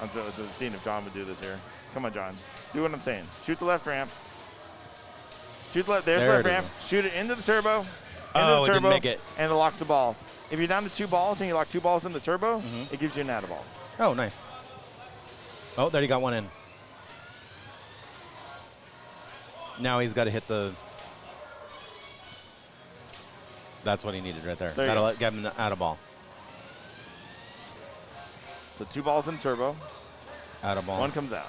I'm just seeing if John would do this here. Come on, John. Do what I'm saying. Shoot the left ramp. Shoot the left. There's the There left it ramp. is. Shoot it into the turbo. Oh, it didn't make it. And it locks the ball. If you're down to 2 balls and you lock 2 balls in the turbo, it gives you an add ball. Oh, nice. Oh, there you got one in. Now he's got to hit the. That's what he needed right there. There you That'll go. get him out of ball. So 2 balls in turbo. Out of ball. One comes out.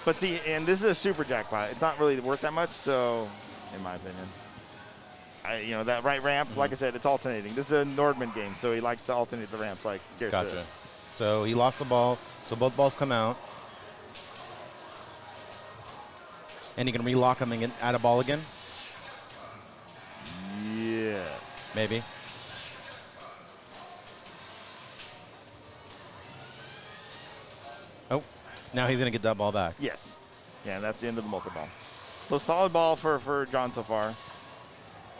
But see, and this is a super jackpot. It's not really worth that much, so in my opinion. That right ramp, like I said, it's alternating. This is a Nordman game, so he likes to alternate the ramps like Scarce Gotcha. says. So he lost the ball. So both balls come out. And he can relock them and get out of ball again? Yes. Maybe. Oh, now he's going to get that ball back. Yes. Yeah, and that's the end of the multi-ball. So solid ball for John so far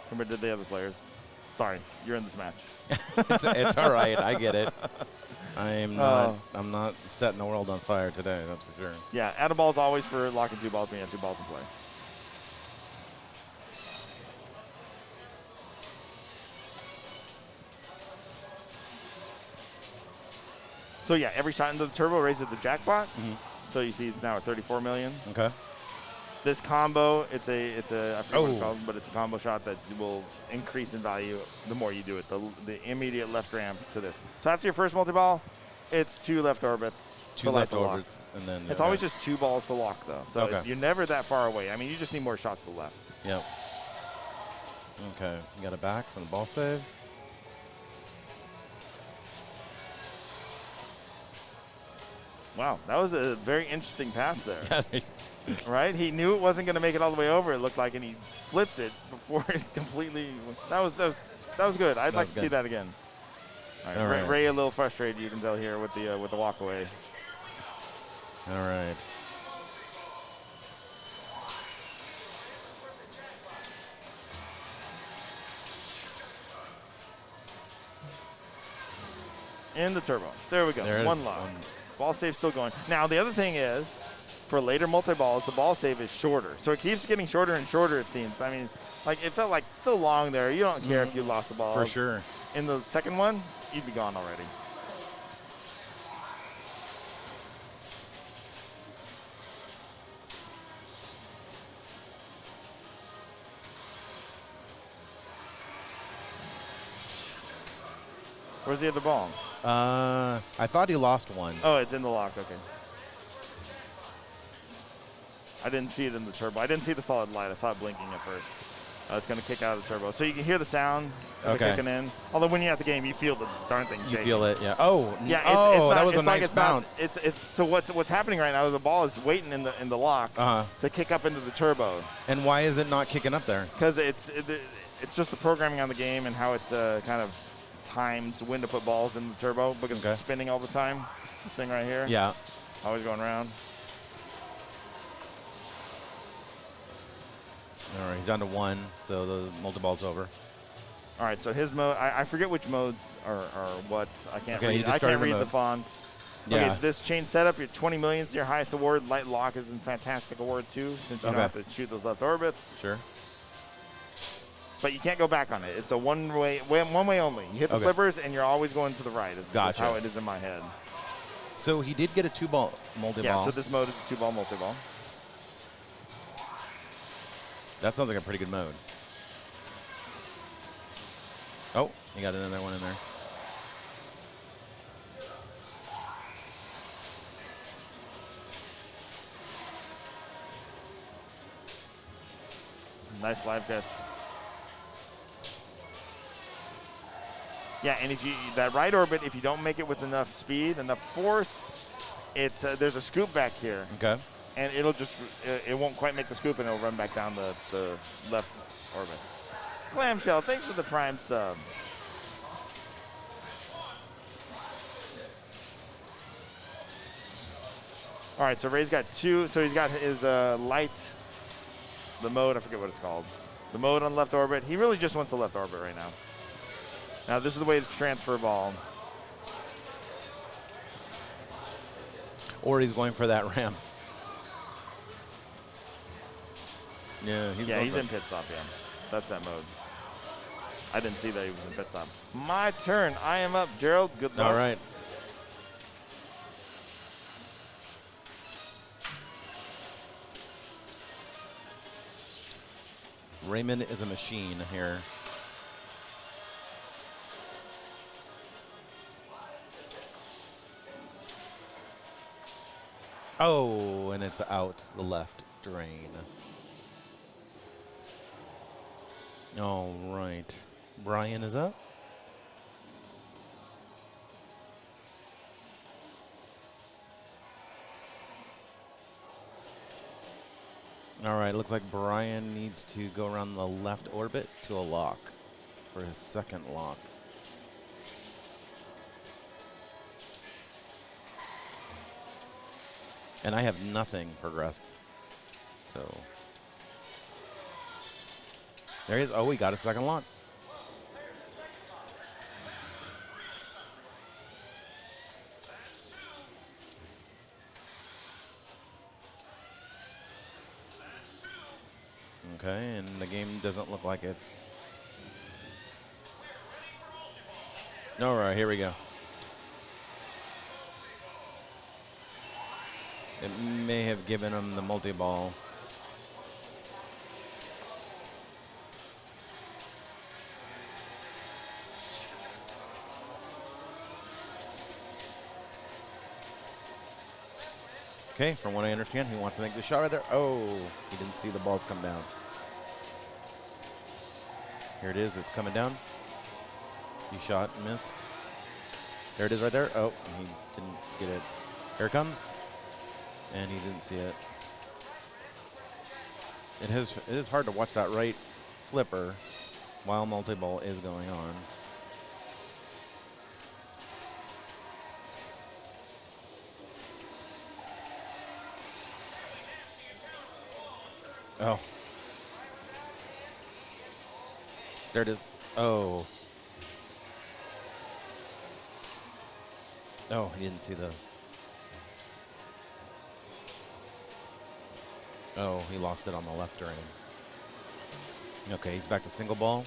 compared to the other players. Sorry, you're in this match. it's all right. I get it. I'm not setting the world on fire today, that's for sure. Yeah, add a ball is always for locking 2 balls when you have 2 balls in play. So yeah, every shot into the turbo raises the jackpot. Mm-hmm. So you see it's now at 34 million. Okay. This combo, I forget what it's Oh. called, but it's a combo shot that will increase in value the more you do it. The immediate left ramp to this. So after your first multi-ball, it's 2 left orbits. Two to left to lock. orbits, and then It's always just 2 balls to lock, though. So Okay. you're never that far away. I mean, you just need more shots to left. Yep. Okay, you got it back from the ball save. Wow, that was a very interesting pass there. Yeah, Right? He knew it wasn't going to make it all the way over, it looked like, and he flipped it before it completely. That was good. I'd like to see that again. All right, All right. Ray a little frustrated, you can tell here with the walk away. All right. In the turbo. There we go. There it One is. lock. Ball save still going. Now, the other thing is, for later multi-balls, the ball save is shorter. So it keeps getting shorter and shorter, it seems. I mean, like, it felt like so long there. You don't care if you lost the ball. For sure. In the second one, you'd be gone already. Where's the other ball? I thought he lost one. Oh, it's in the lock. Okay. I didn't see it in the turbo. I didn't see the solid light. I saw it blinking at first. It's going to kick out of the turbo. So you can hear the sound of it kicking in. Although when you're at the game, you feel the darn thing You shaking. feel it, yeah. Oh, Yeah, oh, it's that not- was a it's like nice it's not- bounce. so what's happening right now is the ball is waiting in the lock to kick up into the turbo. And why is it not kicking up there? Because it's just the programming on the game and how it kind of times when to put balls in the turbo because it's spinning all the time. This thing right here. Yeah. Always going around. All right, he's down to 1, so the multi-ball's over. All right, so his mode, I forget which modes are what. I can't Okay, you read. just I started can't the read the mode. font. Yeah. Okay, this chain setup, your 20 million is your highest award. Light lock is a fantastic award too, since you don't have to shoot those left orbits. Sure. But you can't go back on it. It's a one way only. You hit the flippers and you're always going to the right. That's how it is in my head. So he did get a 2-ball multi-ball. Yeah, so this mode is a 2-ball multi-ball. That sounds like a pretty good mode. Oh, he got another one in there. Nice live catch. Yeah, and if you that right orbit, if you don't make it with enough speed, enough force, there's a scoop back here. Okay. And it'll just it won't quite make the scoop, and it'll run back down the left orbit. Clamshell, thanks for the prime sub. All right, so Ray's got 2. So he's got his light, the mode. I forget what it's called. The mode on left orbit. He really just wants the left orbit right now. Now this is the way to transfer ball. Or he's going for that ramp. Yeah, he's in pit stop, yeah. That's that mode. I didn't see that he was in pit stop. My turn. I am up, Gerald. Good luck. All right. Raymond is a machine here. Oh, and it's out the left drain. All right. Brian is up. All right, looks like Brian needs to go around the left orbit to a lock for his second lock. And I have nothing progressed. So there he is. Oh, we got a second lock. Okay, and the game doesn't look like it's... All right, here we go. It may have given him the multi-ball. Okay, from what I understand, he wants to make the shot right there. Oh, he didn't see the balls come down. Here it is, it's coming down. He shot, missed. There it is right there. Oh, he didn't get it. Here it comes. And he didn't see it. It is hard to watch that right flipper while multi-ball is going on. Oh. There it is. Oh. Oh, he didn't see the... Oh, he lost it on the left drain. Okay, he's back to single ball.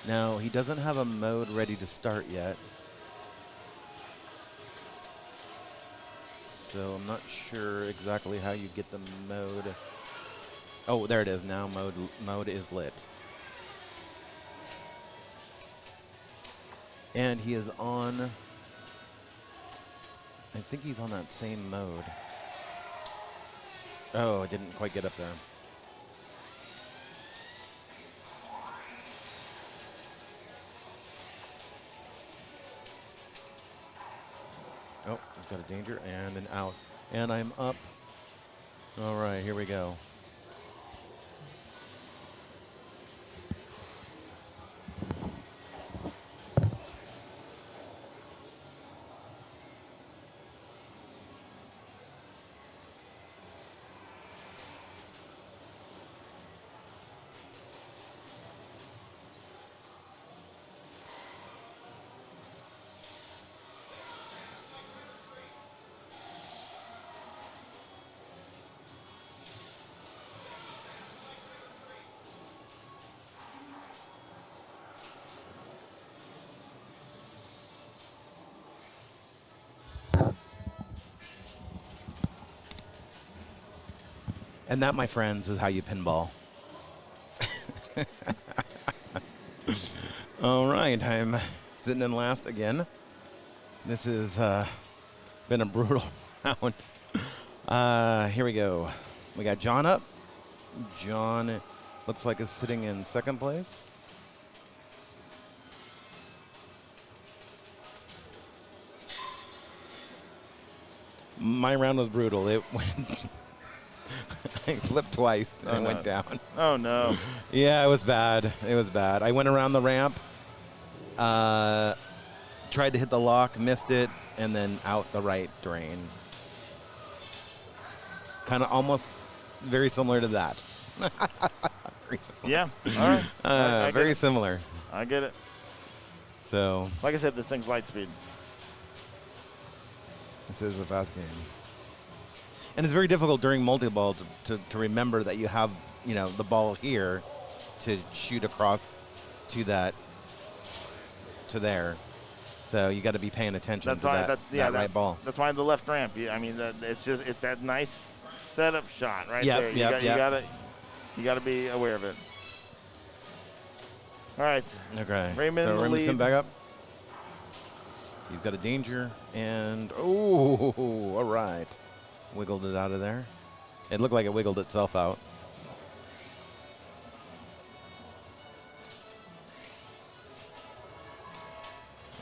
Now, he doesn't have a mode ready to start yet. So I'm not sure exactly how you get the mode. Oh, there it is. Now mode is lit. And he is on, I think he's on that same mode. Oh, it didn't quite get up there. Oh, he's got a danger and an out. And I'm up. All right, here we go. And that, my friends, is how you pinball. All right, I'm sitting in last again. This has been a brutal round. Here we go. We got John up. John looks like is sitting in second place. My round was brutal. It went... I flipped twice and went down. Oh, no. Yeah, it was bad. It was bad. I went around the ramp, tried to hit the lock, missed it, and then out the right drain. Kind of almost very similar to that. Very similar. Yeah. All right. I very similar. I get it. So, Like I said, this thing's light speed. this is a fast game. And it's very difficult during multi-ball to remember that you have, you know, the ball here to shoot across to that, to there. So you got to be paying attention to that right ball. That's why the left ramp. I mean, it's that nice setup shot right Yep, there. yep, You got to be aware of it. All right. Okay. Raymond so in the Raymond's lead. coming back up. He's got a danger, and oh, all right. Wiggled it out of there. It looked like it wiggled itself out.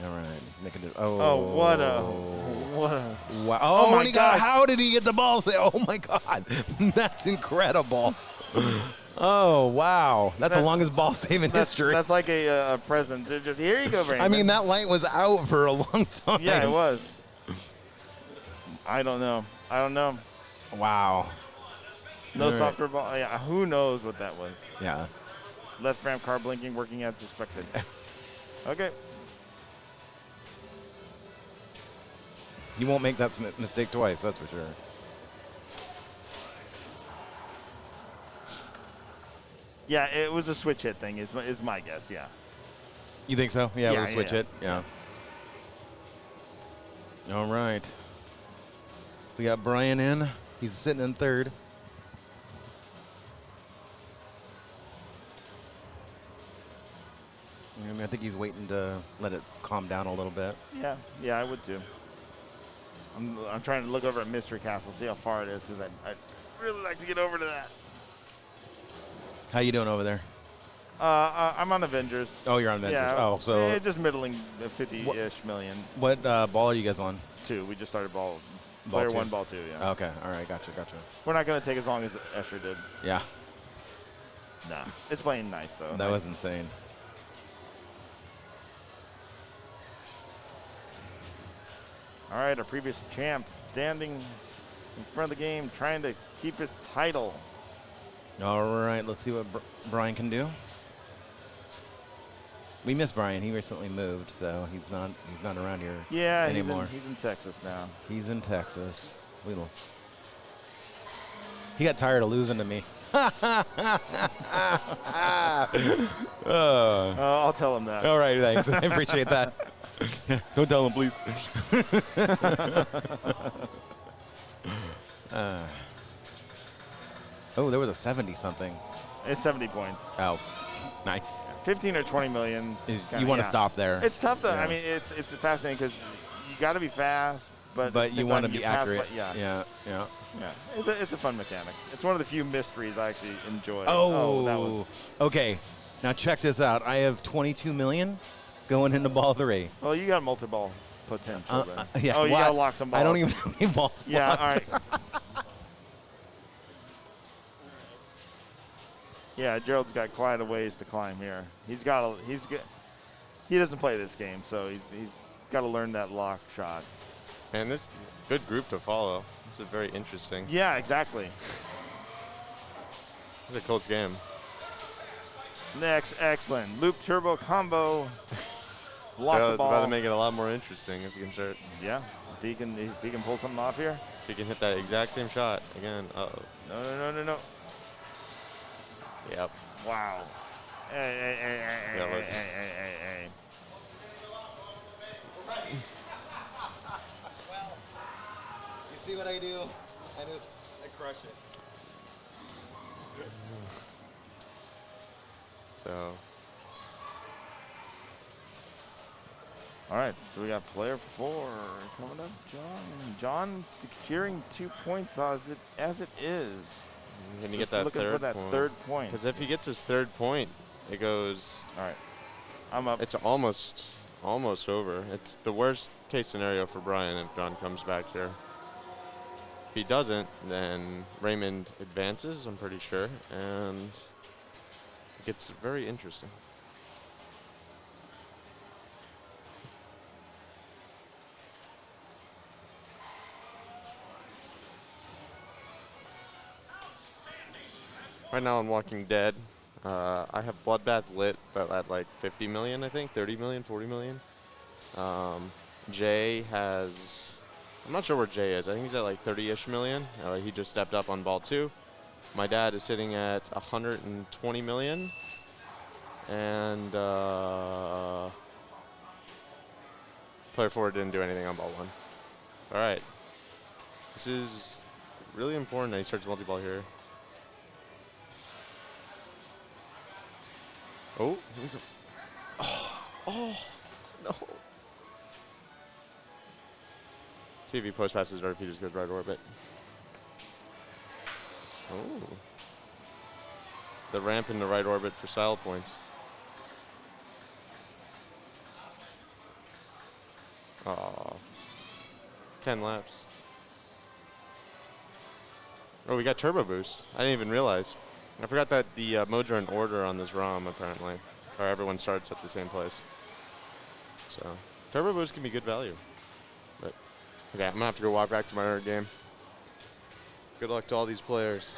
All right, he's making it. Oh, what a wow! Oh my God! How did he get the ball? Oh my God, that's incredible! Oh wow, that's the longest ball save in history. That's like a present. Just, here you go, Raymond. I mean, that light was out for a long time. Yeah, it was. I don't know. Wow. No All right. softer ball. Yeah, who knows what that was? Yeah. Left ramp car blinking, working as expected. Okay. You won't make that mistake twice, that's for sure. Yeah, it was a switch hit thing. Is my guess. Yeah. You think so? Yeah, Yeah, we'll switch yeah. it. Yeah. All right. We got Brian in. He's sitting in third. I think he's waiting to let it calm down a little bit. Yeah, I would too. I'm trying to look over at Mystery Castle, see how far it is, because I'd really like to get over to that. How you doing over there? I'm on Avengers. Oh, you're on Avengers. Yeah, Oh, so just middling 50-ish million. what ball are you guys on? 2. We just started Ball player 2. 1, ball 2. Yeah. Okay. All right. Gotcha. We're not going to take as long as Escher did. Yeah. Nah, it's playing nice though. That was insane. All right, our previous champ standing in front of the game, trying to keep his title. All right. Let's see what Brian can do. We miss Brian. He recently moved, so he's not around here anymore. He's in Texas now. He's in Texas. He got tired of losing to me. I'll tell him that. All right, thanks. I appreciate that. Don't tell him, please. There was a 70-something. It's 70 points. Oh, nice. 15 or 20 million. You want to stop there. It's tough though. Yeah. I mean, it's fascinating because you got to be fast, but you want to be pass, accurate. Yeah. Yeah. It's a fun mechanic. It's one of the few mysteries I actually enjoy. Oh, that was. Okay. Now check this out. I have 22 million going into ball 3. Well, you got multi-ball potential then. Yeah. Oh, you well, got to lock some balls. I don't even have any balls. Yeah. locked. All right. Yeah, Gerald's got quite a ways to climb here. He doesn't play this game, so he's got to learn that lock shot. Man, this good group to follow. This is very interesting. Yeah, exactly. It's a close game. Next, excellent loop turbo combo. Lock the It's ball. about to make it a lot more interesting if you can start. Yeah, if he can pull something off here. If you can hit that exact same shot again. Uh-oh. No. Yep. Wow. Hey. You see what I do? I crush it. So. All right, so we got player 4 coming up, John. John securing 2 points as it is. Can you Just get that looking third for that point? third point. Because if he gets his third point, it goes. All right, I'm up. It's almost over. It's the worst case scenario for Brian if John comes back here. If he doesn't, then Raymond advances, I'm pretty sure, and it gets very interesting. Right now on Walking Dead, I have Bloodbath lit, but at like 50 million, I think, 30 million, 40 million. Jay has, I'm not sure where Jay is. I think he's at like 30-ish million. He just stepped up on ball 2. My dad is sitting at 120 million. And player 4 didn't do anything on ball 1. All right. This is really important that he starts multi-ball here. Oh, no. See if he post passes or if he just goes right orbit. Oh. The ramp in the right orbit for style points. Aw. 10 laps. Oh, we got turbo boost. I didn't even realize. I forgot that the modes are in order on this ROM, apparently. Or everyone starts at the same place. So, turbo boost can be good value. But, okay, I'm going to have to go walk back to my nerd game. Good luck to all these players.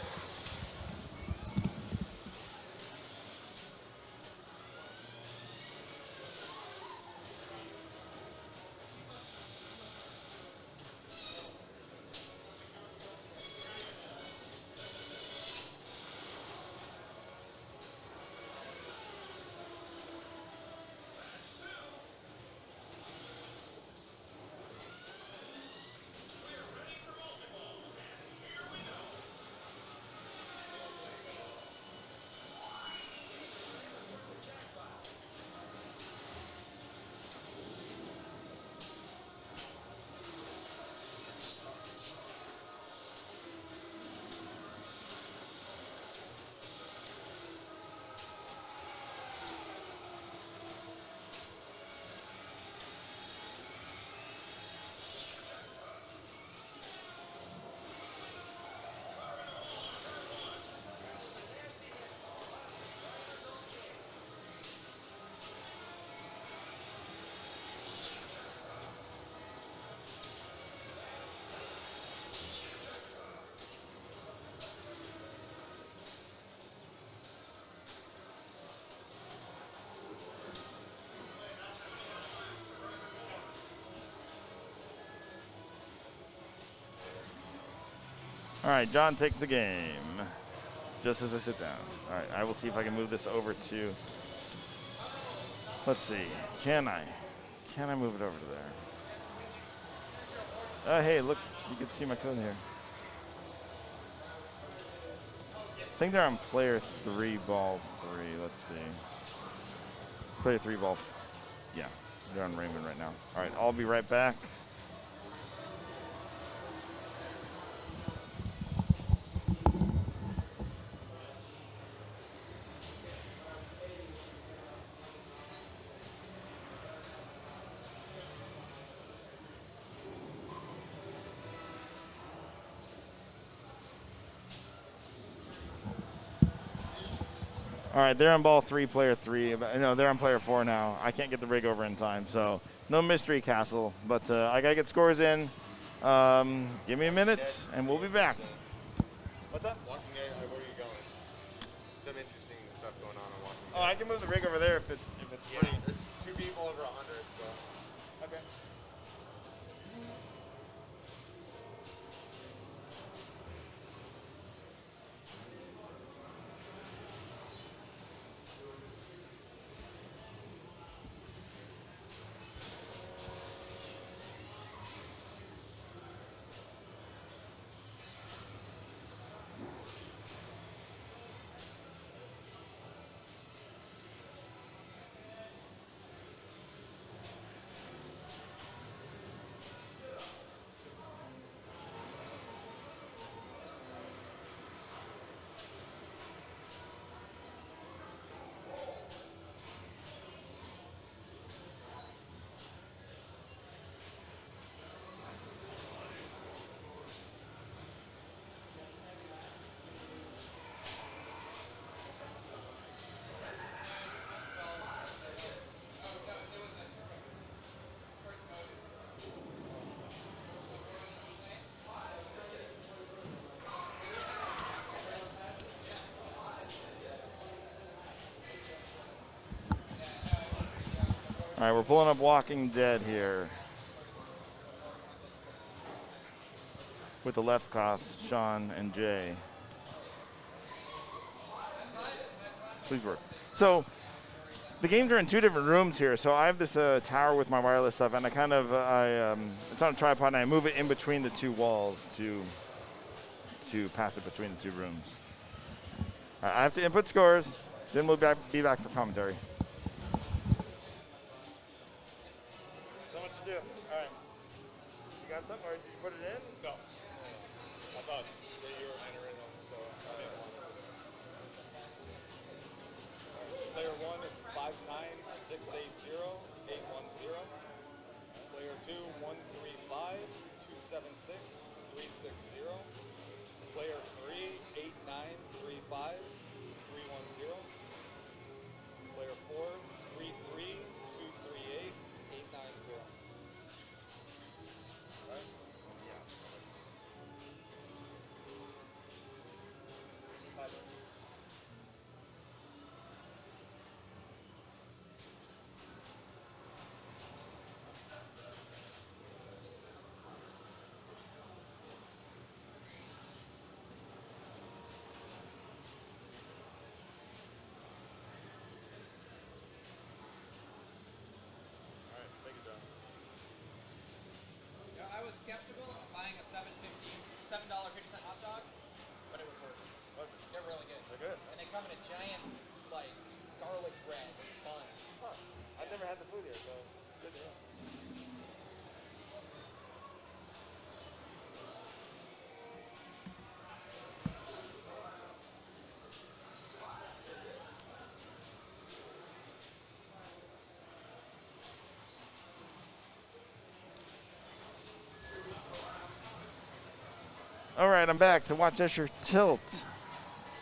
All right, John takes the game. Just as I sit down. All right, I will see if I can move this over to. Let's see. Can I? Can I move it over to there? Hey, look, you can see my code here. I think they're on player 3, ball 3. Let's see. Player 3, ball. Yeah, they're on Raymond right now. All right, I'll be right back. All right, they're on ball 3, player 3. No, they're on player 4 now. I can't get the rig over in time, so no mystery castle. But I got to get scores in. Give me a minute, and we'll be back. What's up? Walking Dead, where are you going? Some interesting stuff going on Walking Dead. Oh, I can move the rig over there if it's free. There's 2 people over 100, so. Okay. All right, we're pulling up Walking Dead here. With the left cops, Sean and Jay. Please work. So the games are in 2 different rooms here. So I have this tower with my wireless stuff, and it's on a tripod, and I move it in between the 2 walls to pass it between the 2 rooms. All right, I have to input scores, then we'll be back for commentary. So much to do. All right. You got something, or did you put it in? No. I thought that you were entering them, so I didn't want to. Player 1 is 59680-810. Player 2, 135-276-360. Player 3, 8935-310. Player 4, 33-238-890. Right? Yeah. I was skeptical of buying a $7.50 hot dog, but it was worth it. They're really good. They're good. And they come in a giant, like, garlic bread bun. Huh. I've never had the food here, so it's good to know. All right, I'm back to watch Escher tilt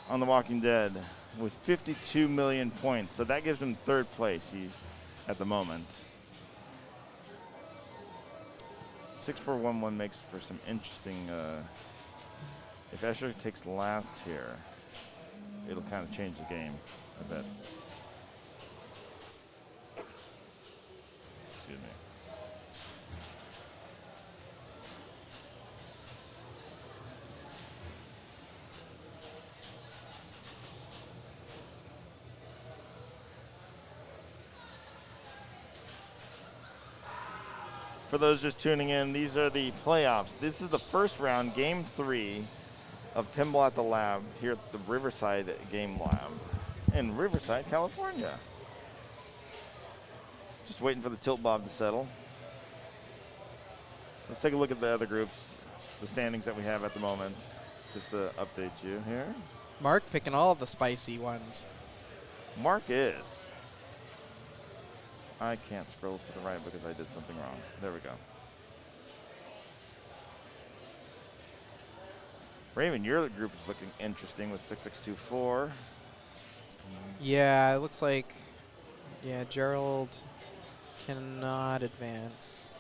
on The Walking Dead with 52 million points. So that gives him 3rd place at the moment. 6411 makes for some interesting. If Escher takes last here, it'll kind of change the game a bit. Excuse me. For those just tuning in, these are the playoffs. This is the first round, Game 3 of Pinball at the Lab here at the Riverside Game Lab in Riverside, California. Just waiting for the tilt bob to settle. Let's take a look at the other groups, the standings that we have at the moment, just to update you here. Mark picking all of the spicy ones. Mark is. I can't scroll to the right because I did something wrong. There we go. Raymond, your group is looking interesting with 6624. Yeah, it looks like, yeah, Gerald cannot advance.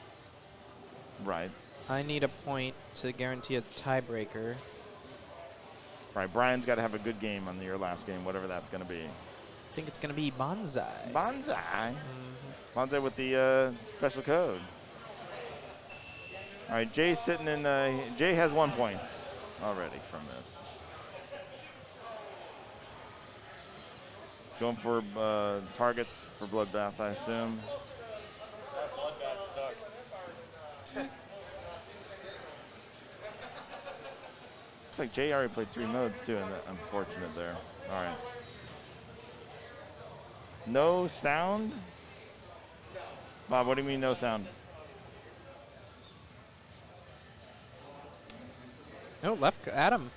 Right. I need a point to guarantee a tiebreaker. Right, Brian's got to have a good game on your last game, whatever that's going to be. I think it's going to be Bonsai. Bonsai. Bonsai with the special code. All right, Jay's sitting in, Jay has 1 point already from this. Going for targets for Bloodbath, I assume. That bloodbath sucked. Looks like Jay already played 3 modes too, and unfortunate there. All right. No sound? Bob, what do you mean no sound? No, left Adam.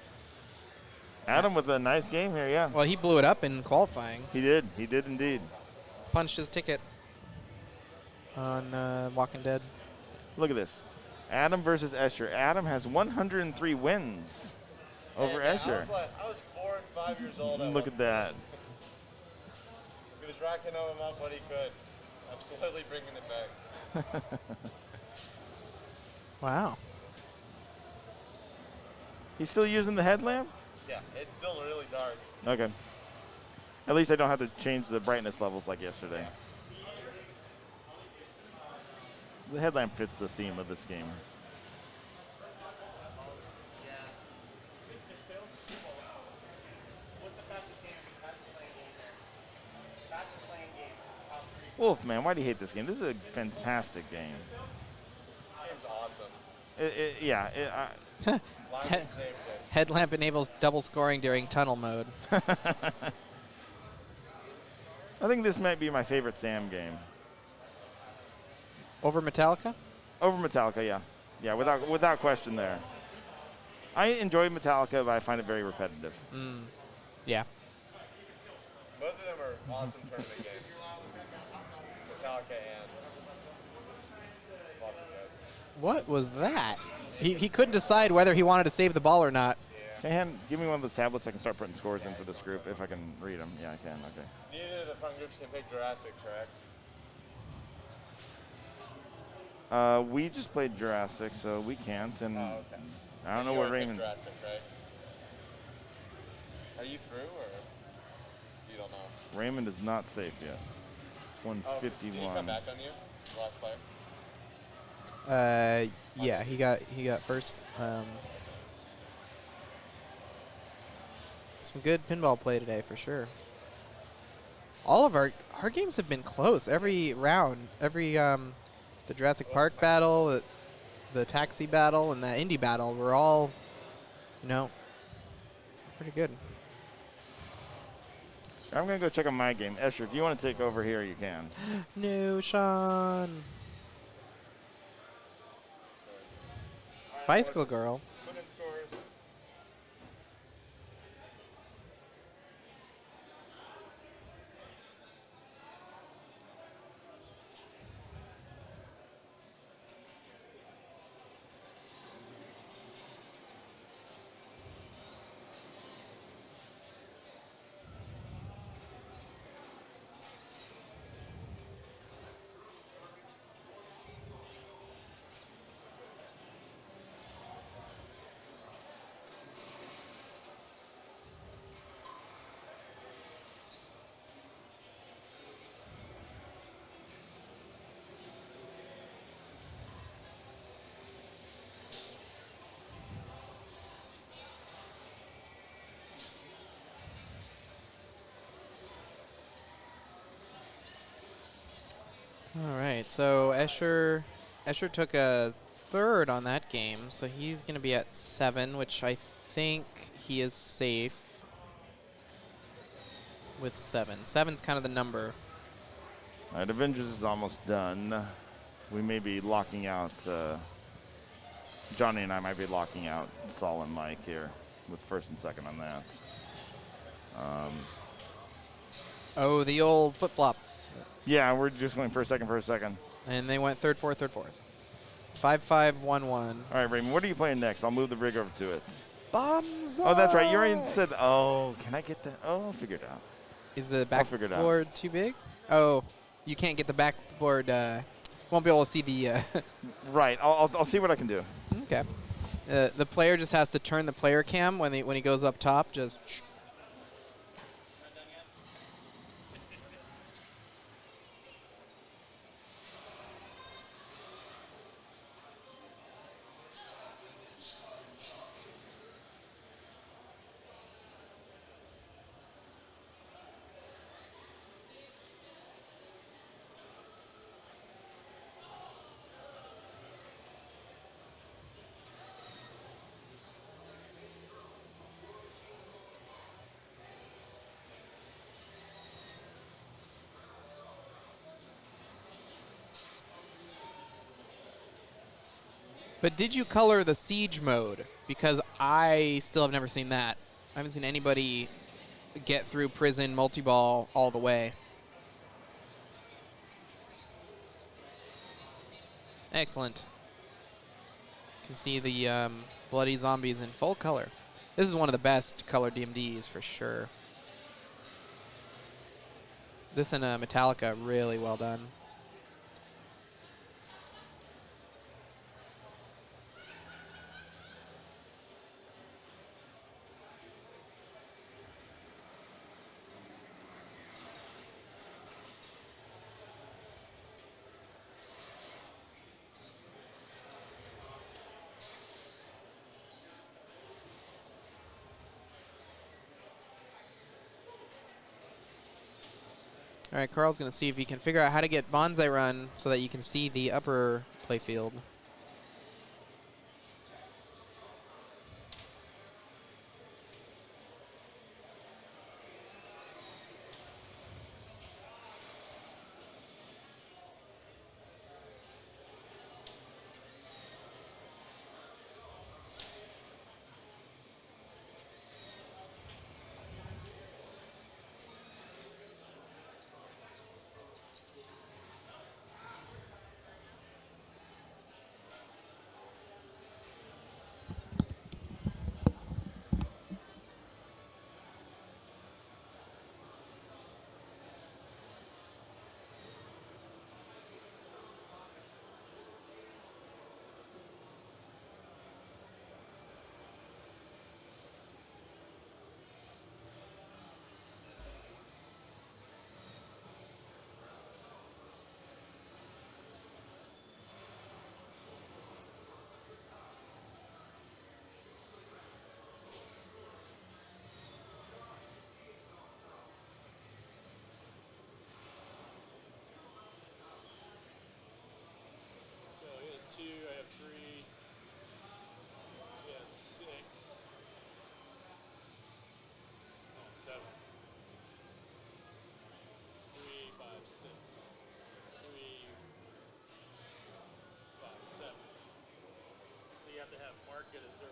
Adam with a nice game here, yeah. Well, he blew it up in qualifying. He did indeed. Punched his ticket on Walking Dead. Look at this. Adam versus Escher. Adam has 103 wins over Man, Escher. I was 4 and 5 years old. Look at that. He was racking them up what he could. I'm slowly bringing it back. Wow. He's still using the headlamp? Yeah, it's still really dark. Okay. At least I don't have to change the brightness levels like yesterday. The headlamp fits the theme of this game. Wolf, man, why do you hate this game? This is a fantastic game. Game's awesome. Yeah, Lyman saved it. Headlamp enables double scoring during tunnel mode. I think this might be my favorite Sam game. Over Metallica? Over Metallica, yeah. Yeah, without question there. I enjoy Metallica, but I find it very repetitive. Yeah. Both of them are awesome tournament games. Metallica and Walking Dead. What was that? He couldn't decide whether he wanted to save the ball or not. Give me one of those tablets. I can start putting scores in for this group if I can read them. Yeah, I can. Okay. Neither of the fun groups can pick Jurassic, correct? We just played Jurassic, so we can't. And Oh, okay. I don't know You what already picked Raymond. Jurassic, right? Are you through, or you don't know? Raymond is not safe yet. It's Oh, did he 151. come back on you? The last player? Yeah, he got first. Some good pinball play today for sure. All of our games have been close every round. Every the Jurassic Park battle, the taxi battle, and the Indy battle were all, pretty good. I'm gonna go check on my game. Escher, if you want to take over here, you can. No, Sean. Bicycle Girl. Put in scores. All right, so Escher Escher took a third on that game, so he's going to be at 7, which I think he is safe with 7. 7's kind of the number. All right, Avengers is almost done. We may be locking out, Johnny and I might be locking out Saul and Mike here with first and second on that. Oh, the old flip-flop. Yeah, we're just going first, second. And they went third, fourth, third, fourth. 5-5-1-1. All right, Raymond, what are you playing next? I'll move the rig over to it. Bonzo! Oh, that's right. You already said, oh, can I get that? Oh, I'll figure it out. Is the I'll figure it out. backboard too big? Oh, you can't get the backboard. Won't be able to see the. Right. I'll see what I can do. Okay. The player just has to turn the player cam when he goes up top. Just. But did you color the siege mode? Because I still have never seen that. I haven't seen anybody get through prison multi-ball all the way. Excellent. You can see the bloody zombies in full color. This is one of the best color DMDs for sure. This and Metallica, really well done. All right, Carl's going to see if he can figure out how to get Bonsai Run so that you can see the upper playfield. So he has 2, I have 3. He has 6. Oh, 7. 3, 5, 6. 3, 5, 7. So you have to have Mark get a 0.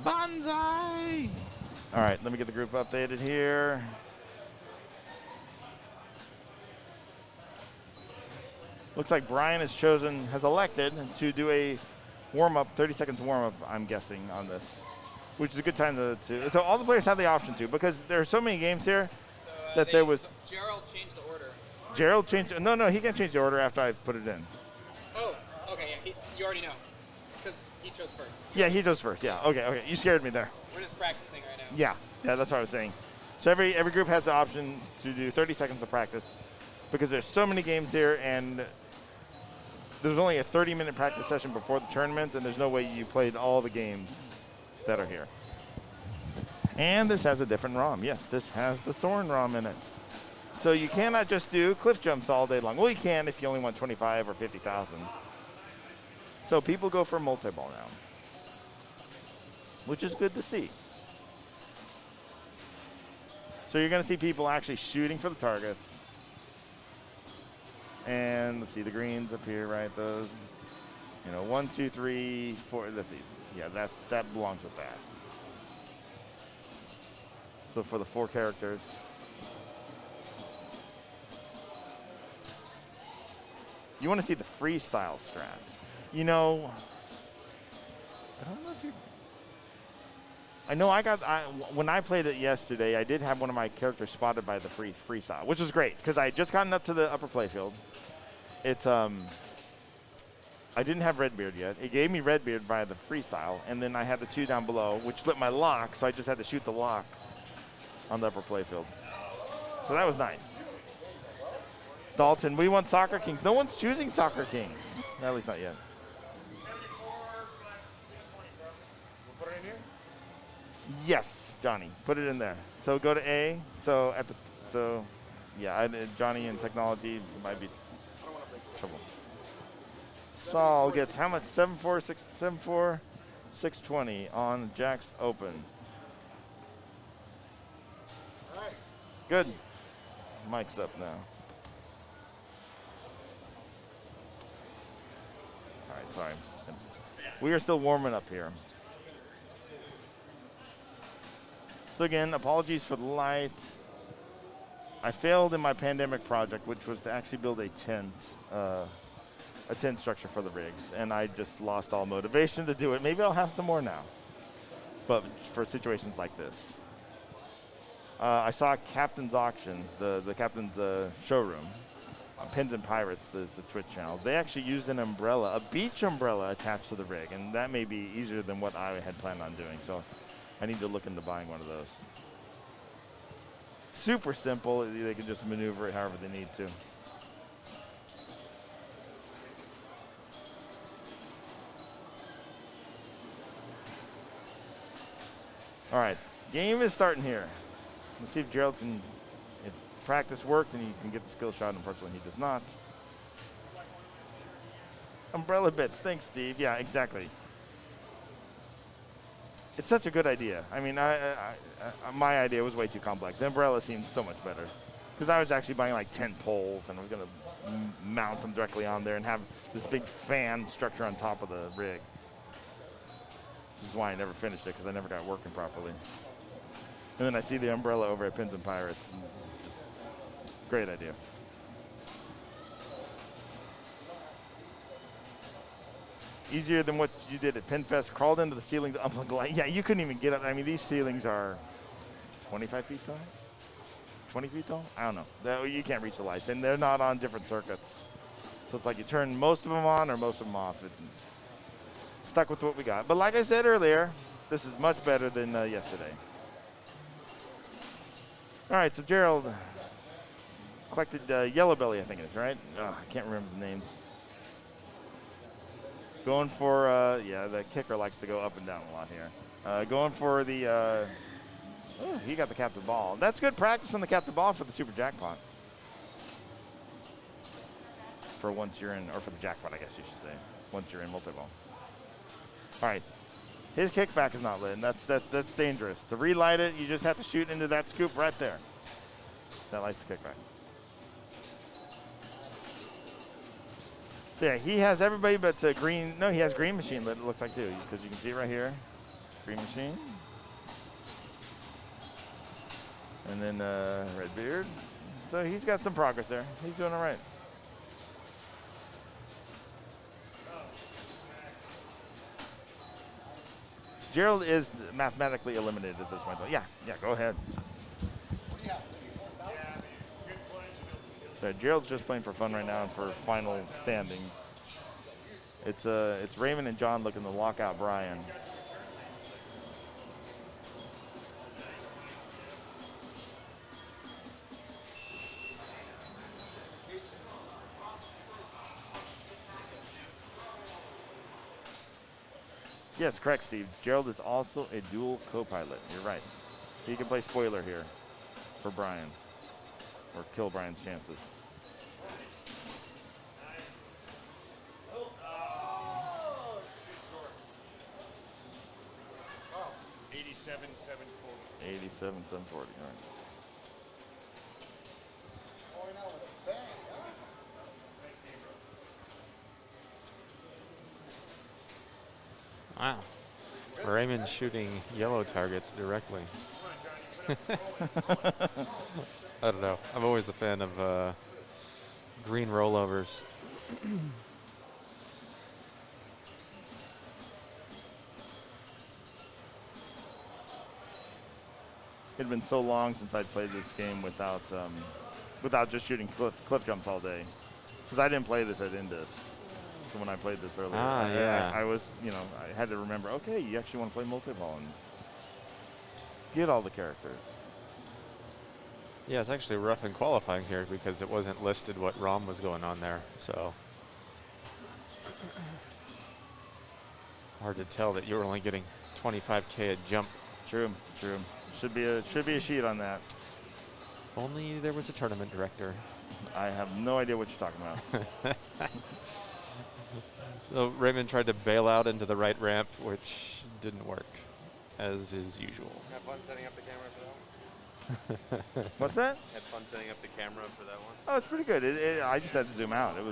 Bonsai! All right, let me get the group updated here. Looks like Brian has elected to do a warm-up, 30 seconds warm-up, I'm guessing, on this, which is a good time to so all the players have the option to, because there are so many games here that there was. Gerald changed the order. Gerald changed. No, he can change the order after I put it in. Oh, okay, yeah, you already know, because he chose first. Yeah, he goes first. Yeah, okay. You scared me there. We're just practicing right now. Yeah, that's what I was saying. So every group has the option to do 30 seconds of practice, because there's so many games here, and there's only a 30-minute practice session before the tournament, and there's no way you played all the games that are here. And this has a different ROM. Yes, this has the Soren ROM in it. So you cannot just do cliff jumps all day long. Well, you can if you only want 25 or 50,000. So people go for multi-ball now, which is good to see. So you're going to see people actually shooting for the targets. And let's see, the greens up here, right? Those, 1, 2, 3, 4. Let's see. Yeah, that belongs with that. So for the 4 characters. You want to see the freestyle strat. I don't know if you. I know when I played it yesterday, I did have one of my characters spotted by the freestyle, which was great because I had just gotten up to the upper playfield. I didn't have Redbeard yet. It gave me Redbeard via the freestyle, and then I had the 2 down below, which lit my lock, so I just had to shoot the lock on the upper playfield. So that was nice. Dalton, we want Soccer Kings. No one's choosing Soccer Kings. At least not yet. Yes, Johnny, put it in there. So go to A. Johnny and technology might be trouble. Saul gets how much? 620 on Jack's Open. All right. Good. Mike's up now. All right, sorry. We are still warming up here. So again, apologies for the light. I failed in my pandemic project, which was to actually build a tent structure for the rigs, and I just lost all motivation to do it. Maybe I'll have some more now, but for situations like this. I saw Captain's Auction, the Captain's showroom, Pins and Pirates, the Twitch channel. They actually used an umbrella, a beach umbrella attached to the rig, and that may be easier than what I had planned on doing. So I need to look into buying one of those. Super simple. They can just maneuver it however they need to. All right, game is starting here. Let's see if Gerald can, if practice worked and he can get the skill shot. Unfortunately, he does not. Umbrella bits. Thanks, Steve. Yeah, exactly. It's such a good idea. I mean, my idea was way too complex. The umbrella seems so much better. Because I was actually buying like 10 poles, and I was going to mount them directly on there and have this big fan structure on top of the rig. Which is why I never finished it, because I never got it working properly. And then I see the umbrella over at Pins and Pirates. Great idea. Easier than what you did at Pinfest. Crawled into the ceiling to unplug the light. Yeah, you couldn't even get up. I mean, these ceilings are 25 feet tall? 20 feet tall? I don't know. You can't reach the lights, and they're not on different circuits. So it's like you turn most of them on or most of them off. Stuck with what we got. But like I said earlier, this is much better than yesterday. All right, so Gerald collected Yellow Belly, I think it is, right? I can't remember the names. Going for, the kicker likes to go up and down a lot here. Going for the, he got the captive ball. That's good practice on the captive ball for the super jackpot. For once you're in, or for the jackpot, I guess you should say, once you're in multi-ball. All right, his kickback is not lit, and that's dangerous. To relight it, you just have to shoot into that scoop right there. That lights the kickback. So yeah, he has everybody but green. No, he has green machine lit, it looks like, too, because you can see it right here. Green Machine. And then Redbeard. So he's got some progress there. He's doing all right. Gerald is mathematically eliminated at this point. Though. Yeah, go ahead. So Gerald's just playing for fun right now and for final standings. It's Raymond and John looking to lock out Brian. Yes, correct, Steve. Gerald is also a dual co-pilot. You're right. He can play spoiler here for Brian, or kill Brian's chances. Oh, 87-740. 87-740. All right. Going out with a bang, huh? Wow. Raymond shooting yellow targets directly. I don't know. I'm always a fan of green rollovers. It had been so long since I'd played this game without just shooting cliff jumps all day, because I didn't play this at Indus. So when I played this earlier, I was, I had to remember, okay, you actually want to play multi-ball and get all the characters. Yeah, it's actually rough in qualifying here because it wasn't listed what ROM was going on there. So hard to tell that you were only getting 25K a jump. True. Should be a sheet on that. If only there was a tournament director. I have no idea what you're talking about. So Raymond tried to bail out into the right ramp, which didn't work, as is usual. Have fun setting up the camera for that one? What's that? Had fun setting up the camera for that one? Oh, it's pretty good. I just had to zoom out. It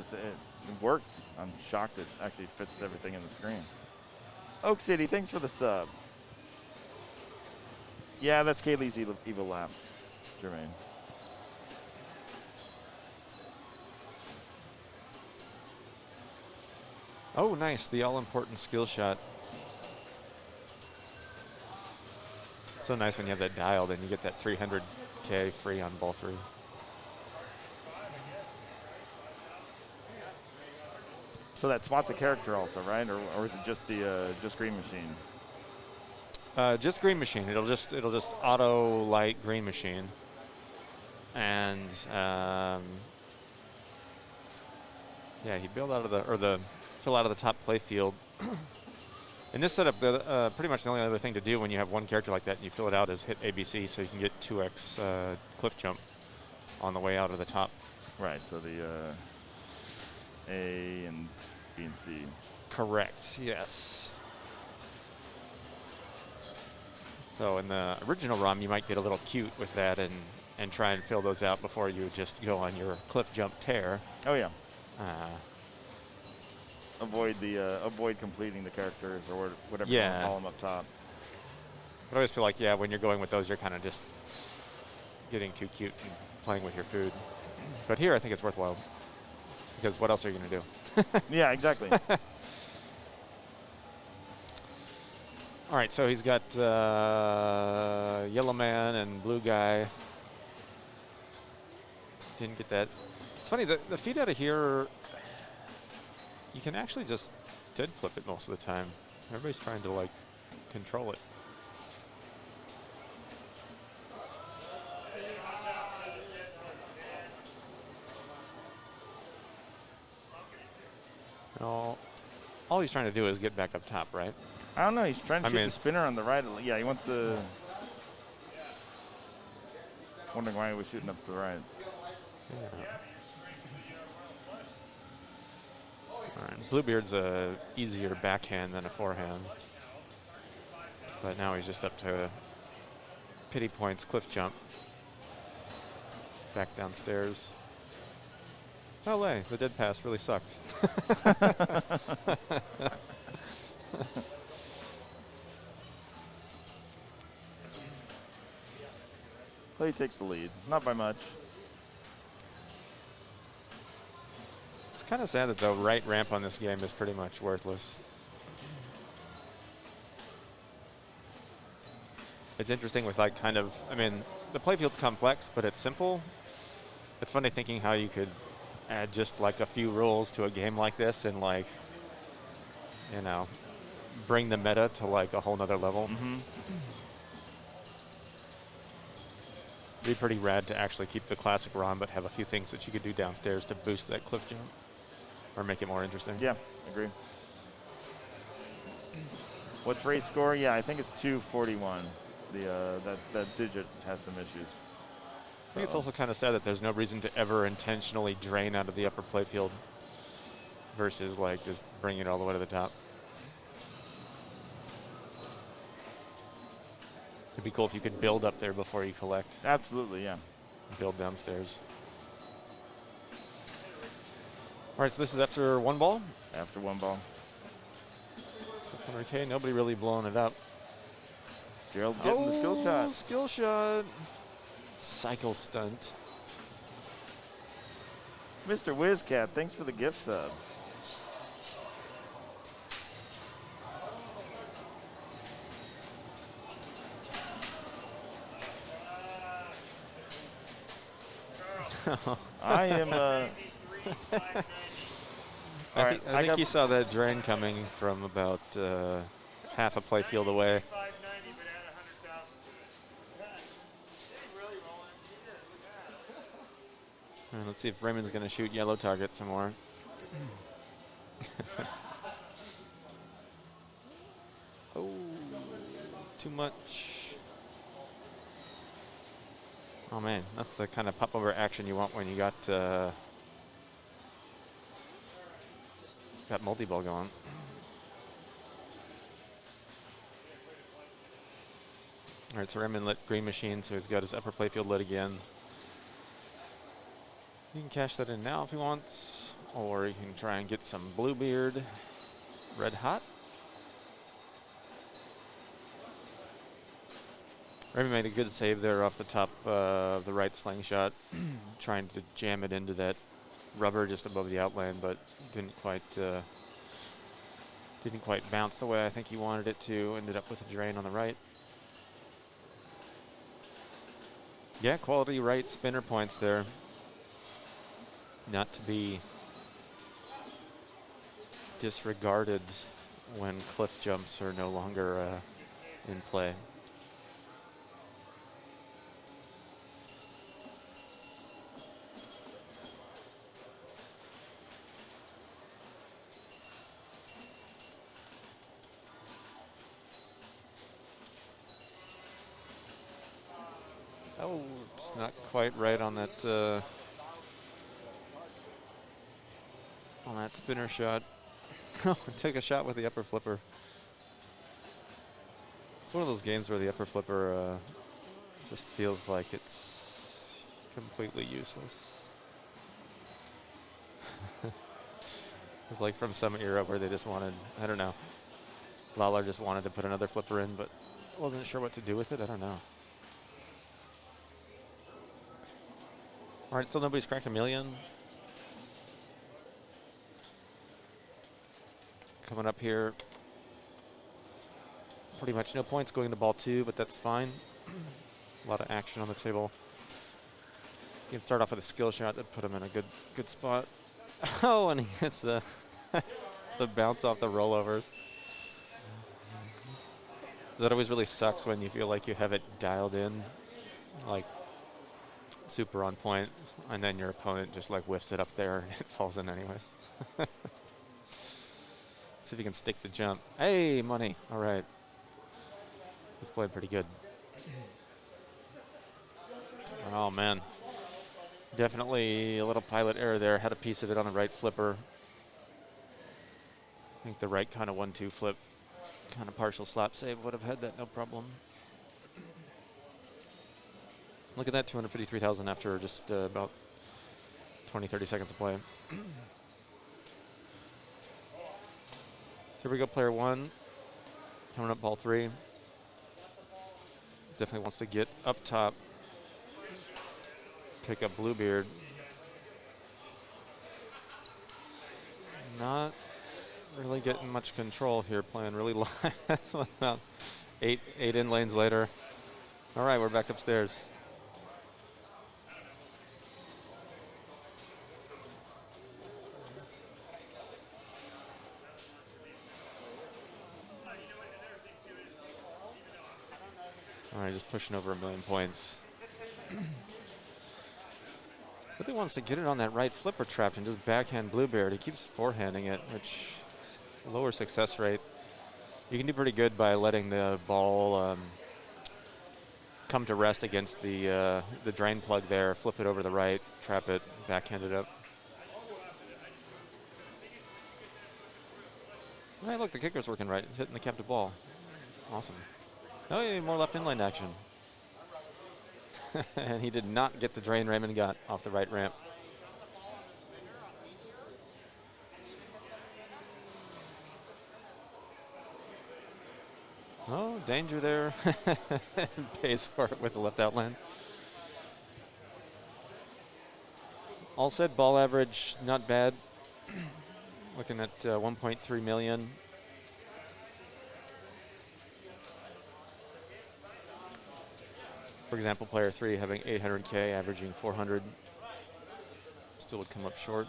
worked. I'm shocked it actually fits everything in the screen. Oak City, thanks for the sub. Yeah, that's Kaylee's evil laugh, Jermaine. Oh, nice. The all-important skill shot. It's so nice when you have that dialed and you get that 300K free on ball 3. So that spots a character also, right? Or is it just the just Green Machine? Just Green Machine. It'll just auto light Green Machine. And yeah, he built out of the fill out of the top play field. In this setup, pretty much the only other thing to do when you have one character like that and you fill it out is hit ABC, so you can get 2x cliff jump on the way out of the top. Right. So the A and B and C. Correct. Yes. So in the original ROM, you might get a little cute with that and try and fill those out before you just go on your cliff jump tear. Oh yeah. Avoid completing the characters or whatever you want to call them up top. But I always feel like, yeah, when you're going with those, you're kind of just getting too cute and playing with your food. But here, I think it's worthwhile because what else are you going to do? Yeah, exactly. All right, so he's got Yellow Man and Blue Guy. Didn't get that. It's funny, the feed out of here, you can actually just dead flip it most of the time. Everybody's trying to, like, control it. All he's trying to do is get back up top, right? I don't know. He's trying to shoot the spinner on the right. Yeah, he wants to. Wondering why he was shooting up to the right. Yeah. All right. Bluebeard's a easier backhand than a forehand. But now he's just up to pity points, cliff jump. Back downstairs. LA, the dead pass really sucked. Clay takes the lead, not by much. It's kind of sad that the right ramp on this game is pretty much worthless. It's interesting with like kind of, I mean, the playfield's complex, but it's simple. It's funny thinking how you could add just like a few rules to a game like this and like, you know, bring the meta to like a whole nother level. It'd be pretty rad to actually keep the classic ROM, but have a few things that you could do downstairs to boost that cliff jump or make it more interesting. Yeah, agree. What's race score? Yeah, I think it's 241. That digit has some issues. I think it's also kind of sad that there's no reason to ever intentionally drain out of the upper playfield versus like just bringing it all the way to the top. It'd be cool if you could build up there before you collect. Absolutely, yeah. Build downstairs. All right, so this is after one ball. After one ball. 600K, nobody really blowing it up. Gerald getting the skill shot. Skill shot. Cycle stunt. Mr. Whizcat, thanks for the gift subs. I am. I think he saw that drain coming from about half a playfield away. And let's see if Raymond's going to shoot yellow target some more. Oh, too much. Oh man, that's the kind of pop-over action you want when you got multi-ball going. All right, so Raymond lit green machine, so he's got his upper playfield lit again. You can cash that in now if he wants, or you can try and get some Bluebeard red hot. Raymond made a good save there off the top of the right slingshot, trying to jam it into that rubber just above the outline, but didn't quite bounce the way I think he wanted it to. Ended up with a drain on the right. Yeah, quality right spinner points there. Not to be disregarded when cliff jumps are no longer in play. Oh, it's not quite right on that spinner shot. Oh, took a shot with the upper flipper. It's one of those games where the upper flipper just feels like it's completely useless. It's like from some era where they just wanted, I don't know, Lawler just wanted to put another flipper in, but wasn't sure what to do with it. I don't know. All right, still nobody's cracked a million. Coming up here, pretty much no points going to ball two, but that's fine. A lot of action on the table. You can start off with a skill shot that put him in a good spot. Oh, and he hits the the bounce off the rollovers. That always really sucks when you feel like you have it dialed in, like super on point, and then your opponent just like whiffs it up there and it falls in anyways. See if you can stick the jump. Hey, money. All right. He's playing pretty good. Oh, man. Definitely a little pilot error there. Had a piece of it on the right flipper. I think the right kind of 1-2 flip, kind of partial slap save would have had that no problem. Look at that, 253,000 after just about 20, 30 seconds of play. So here we go, player one. Coming up ball three. Definitely wants to get up top pick up Bluebeard. Not really getting much control here, playing really live. About eight in lanes later. All right, we're back upstairs. All right, just pushing over 1 million points. Really wants to get it on that right flipper trap and just backhand Bluebeard. He keeps forehanding it, which is a lower success rate. You can do pretty good by letting the ball come to rest against the drain plug there, flip it over the right, trap it, backhand it up. Hey, look, the kicker's working right. It's hitting the captive ball. Awesome. Oh, yeah, more left inline action. And he did not get the drain Raymond got off the right ramp. Oh, danger there. Pays for it with the left outland. All said, ball average, not bad. Looking at 1.3 million. For example, player 3 having 800K, averaging 400. Still would come up short.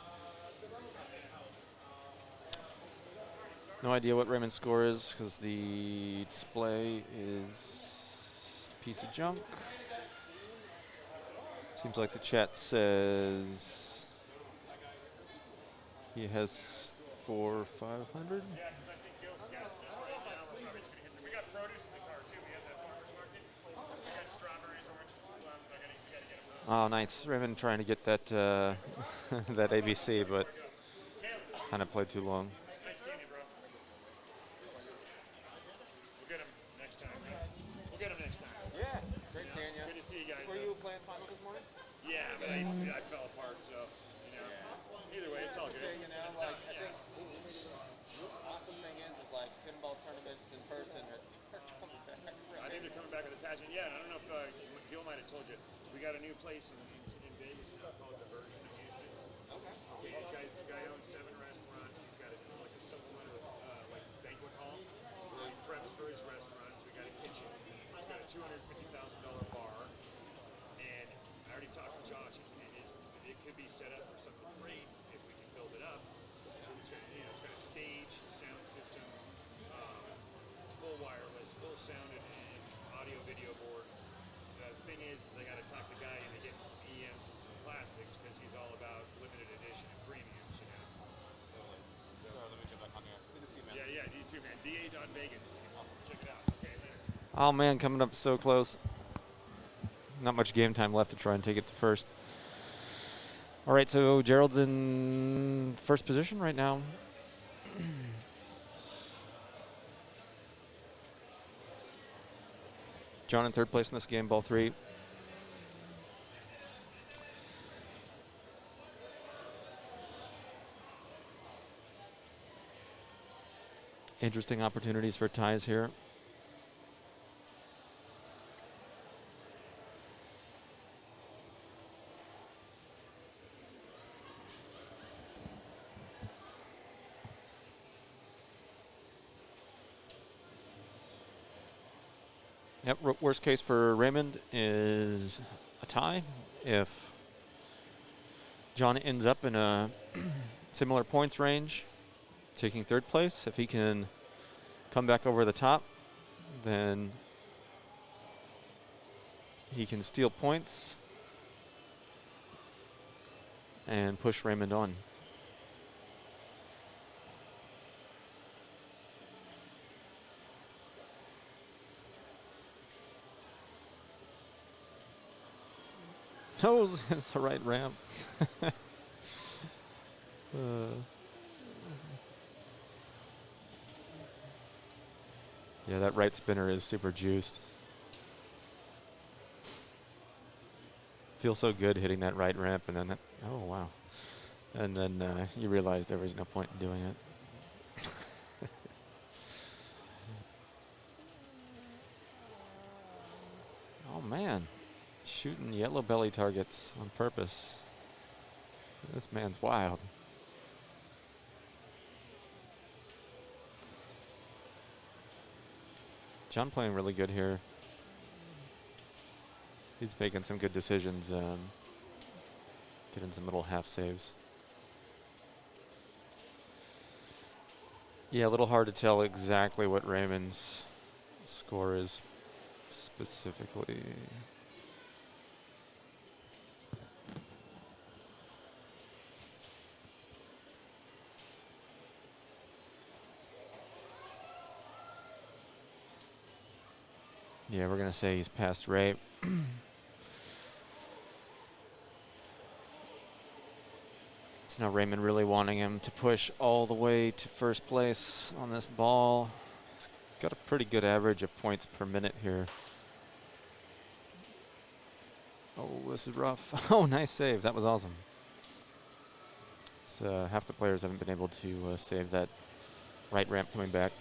No idea what Raymond's score is because the display is a piece of junk. Seems like the chat says he has 400 or 500. Oh, nice. Raymond trying to get that that ABC, but kind of played too long. Nice seeing you, bro. We'll get him next time. We'll get him next time. Yeah, great seeing you. Good to see you guys. Were you playing finals this morning? Yeah, but I fell apart, so, you know. Either way, it's all good. You know, like, I think awesome thing is like pinball tournaments in person are coming back. I think they're coming back with a pageant. Yeah, and I don't know if Gil might have told you. We got a new place in Vegas called Diversion Amusements. Okay. The guy owns 7 restaurants. He's got like a supplemental like banquet hall where he preps for his restaurants. We got a kitchen. He's got a $250,000 bar. And I already talked to Josh. It could be set up for something great if we can build it up. It's got a stage, sound system, full wireless, full sound and audio video board. The thing is I got to talk the guy into getting some EMs and some classics because he's all about limited edition and premiums, you know. So let me get back on there. Good to see you, man. Yeah, you too, man. DA.Vegas. Awesome. Check it out. Okay, later. Oh man, coming up so close. Not much game time left to try and take it to first. All right, so Gerald's in first position right now. John in third place in this game, ball 3. Interesting opportunities for ties here. Yep, worst case for Raymond is a tie. If John ends up in a similar points range, taking third place, if he can come back over the top, then he can steal points and push Raymond on. Oh, it's the right ramp. Yeah, that right spinner is super juiced. Feels so good hitting that right ramp, and then that, oh wow, and then you realize there was no point in doing it. Oh man, shooting yellow belly targets on purpose. This man's wild. John playing really good here. He's making some good decisions, getting some little half saves. Yeah, a little hard to tell exactly what Raymond's score is specifically. Yeah, we're gonna say he's past Ray. It's now Raymond really wanting him to push all the way to first place on this ball. He's got a pretty good average of points per minute here. Oh, this is rough. Oh, nice save. That was awesome. So half the players haven't been able to save that right ramp coming back.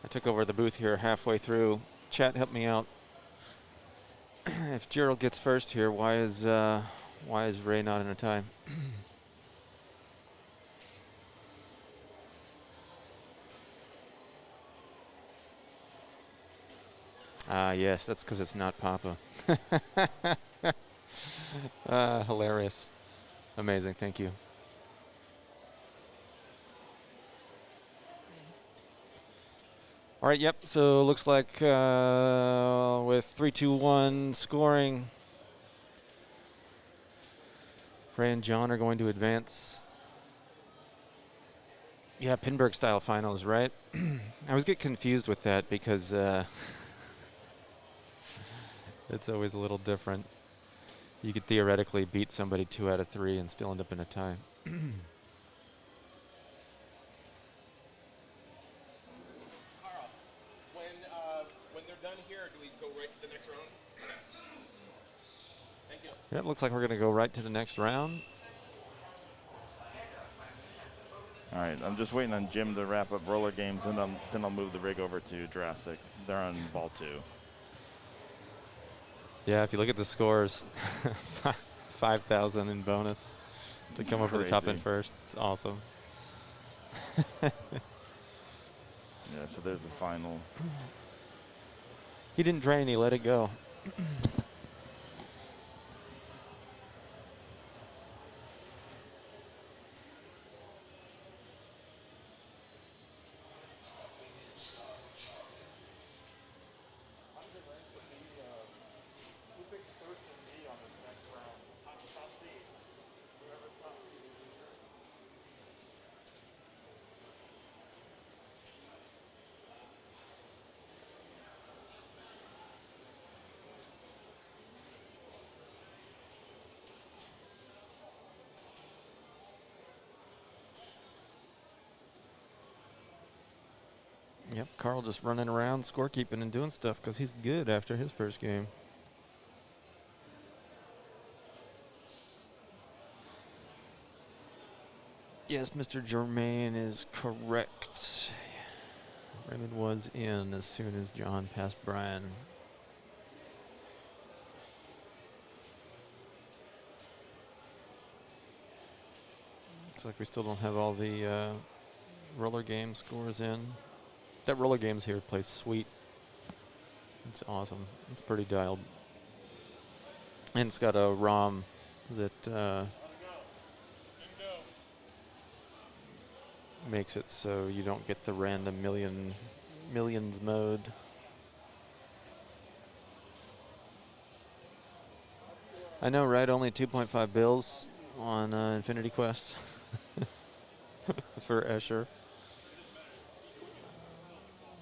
I took over the booth here halfway through. Chat, help me out. If Gerald gets first here, why is Ray not in a tie? Yes, that's because it's not Papa. Hilarious. Amazing, thank you. All right, yep, so looks like with 3-2-1 scoring, Ray and John are going to advance. Yeah, Pinburg style finals, right? I always get confused with that because it's always a little different. You could theoretically beat somebody 2 out of 3 and still end up in a tie. Yeah, it looks like we're going to go right to the next round. All right, I'm just waiting on Jim to wrap up roller games, and then I'll move the rig over to Jurassic. They're on ball 2. Yeah, if you look at the scores, 5,000 in bonus to come over the top end first. It's awesome. Yeah, so there's the final. He didn't drain, he let it go. Yep, Carl just running around, scorekeeping and doing stuff because he's good after his first game. Yes, Mr. Germain is correct. Raymond was in as soon as John passed Brian. Looks like we still don't have all the roller game scores in. That roller games here plays sweet. It's awesome. It's pretty dialed. And it's got a ROM that makes it so you don't get the random millions mode. I know, right? Only 2.5 bills on Infinity Quest for Escher.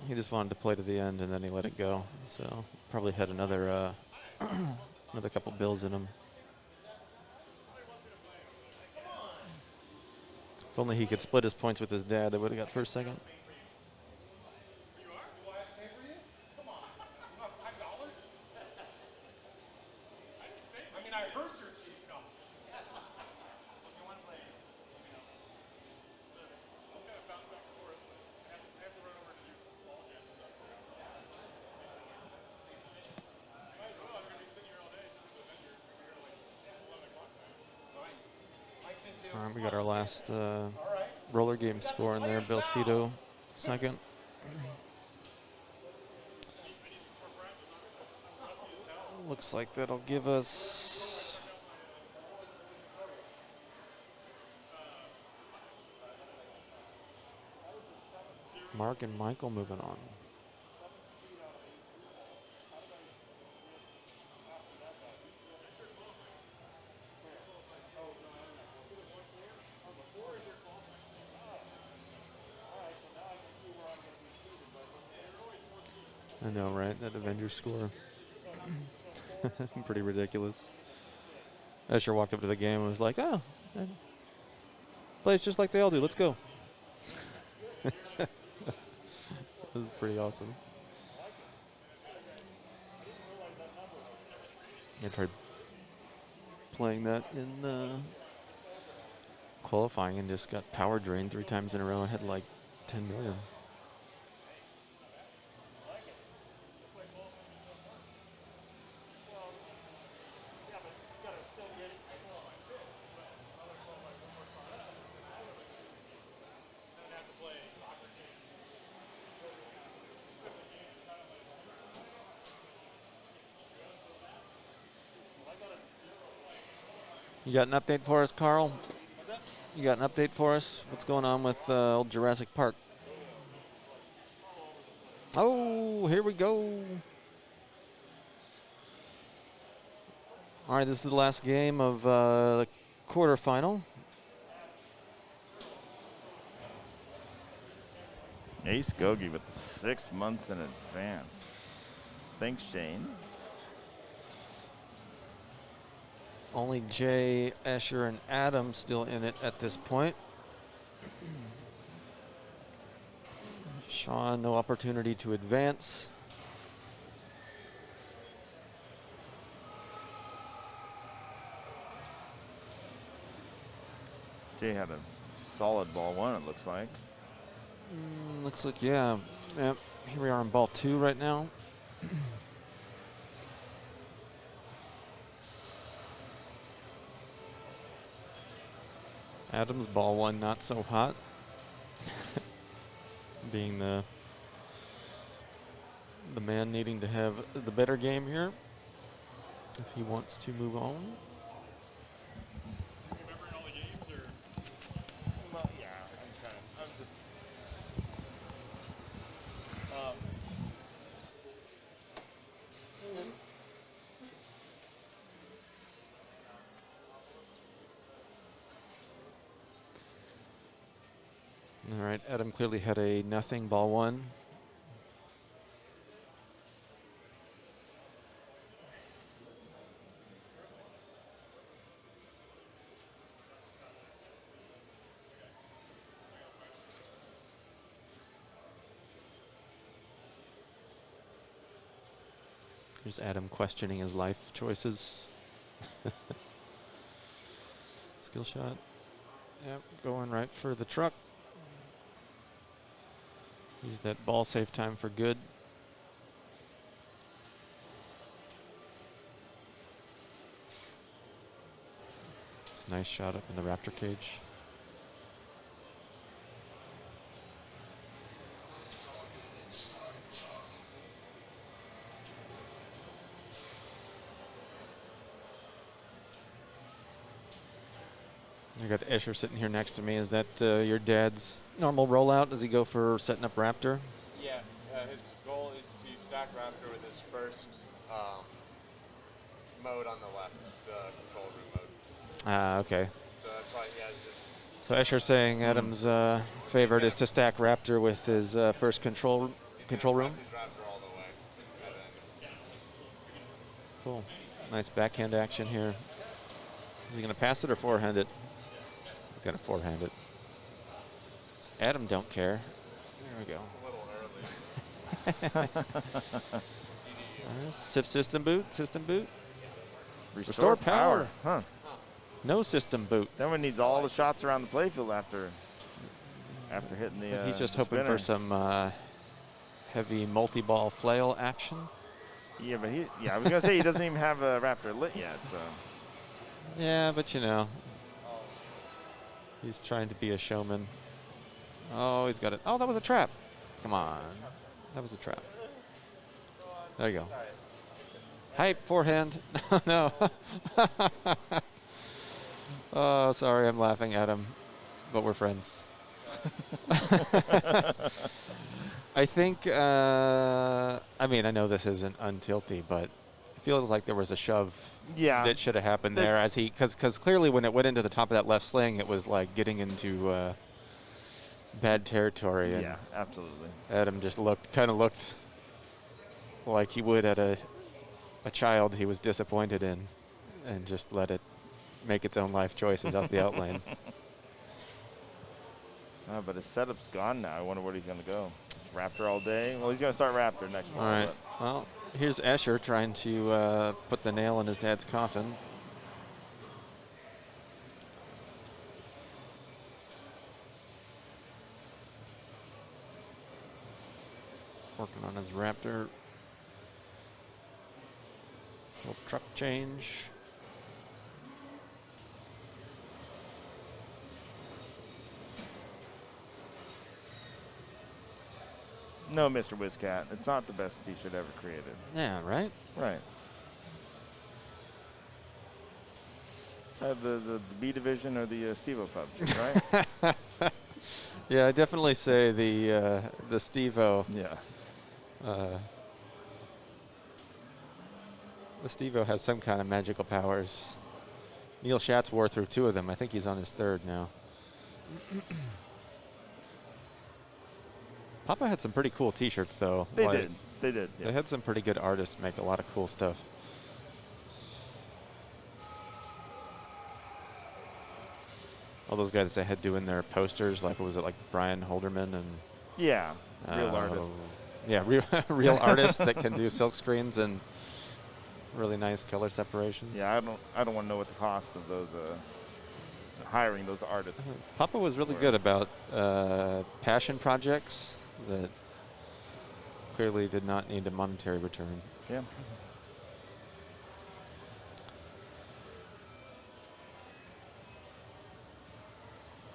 He just wanted to play to the end and then he let it go. So probably had another another couple bills in him. If only he could split his points with his dad, they would have got first, second. All right, we got our last roller game score in there. Belcito, second. Looks like that'll give us Mark and Michael moving on. I know, right? That Avengers score. Pretty ridiculous. Escher walked up to the game and was like, oh, plays just like they all do. Let's go. This is pretty awesome. I tried playing that in qualifying and just got power drained 3 times in a row. I had like 10 million. You got an update for us, Carl? You got an update for us? What's going on with old Jurassic Park? Oh, here we go. All right, this is the last game of the quarterfinal. Ace Gogi with 6 months in advance. Thanks, Shane. Only Jay, Escher, and Adam still in it at this point. Sean, no opportunity to advance. Jay had a solid ball 1, it looks like. Looks like, yeah. Yep. Here we are on ball 2 right now. Adams ball 1 not so hot. Being the man needing to have the better game here if he wants to move on. Remembering all the games, or Well, yeah, I'm just. All right, Adam clearly had a nothing ball 1. Here's Adam questioning his life choices. Skill shot. Yep, going right for the truck. Use that ball safe time for good. It's a nice shot up in the Raptor cage. I got Escher sitting here next to me. Is that your dad's normal rollout? Does he go for setting up Raptor? Yeah, his goal is to stack Raptor with his first mode on the left, the control room mode. Ah, okay. So that's why he has this. So Escher's saying Adam's favorite is to stack Raptor with his first control room. His Raptor all the way. And then Cool. Nice backhand action here. Is he going to pass it or forehand it? He's going to forehand it. Adam don't care. There we go. System boot. System boot. Restore power. Huh. No system boot. That one needs all the shots around the playfield after hitting the. He's just the hoping for some heavy multi-ball flail action. Yeah, but I was gonna say he doesn't even have a Raptor lit yet, so. Yeah, but you know, he's trying to be a showman. Oh, he's got it. Oh, that was a trap. Come on, that was a trap. There you go. Hype forehand. No. Oh, sorry, I'm laughing at him, but we're friends. I think, I mean, I know this isn't untilty, but it feels like there was a shove that should have happened there as because clearly when it went into the top of that left sling, it was like getting into bad territory. And yeah, absolutely. Adam just kind of looked like he would at a child he was disappointed in and just let it make its own life choices out the outlane. But his setup's gone now. I wonder where he's going to go. Raptor all day? Well, he's going to start Raptor next month. All right. Well, here's Escher trying to put the nail in his dad's coffin. Working on his Raptor. Little truck change. No, Mr. Wizcat. It's not the best T-shirt ever created. Yeah, right? Right. It's the B division or the Steve-O PUBG, right? Yeah, I definitely say the Steve-O. Yeah. The Steve-O has some kind of magical powers. Neil Schatz wore through 2 of them. I think he's on his 3rd now. Papa had some pretty cool T-shirts, though. They did. They did. Yeah. They had some pretty good artists make a lot of cool stuff. All those guys they had doing their posters, like was it like Brian Holderman and? Yeah, real artists. Yeah, real artists that can do silk screens and really nice color separations. Yeah, I don't want to know what the cost of those hiring those artists. Papa was really good about passion projects that clearly did not need a monetary return. Yeah.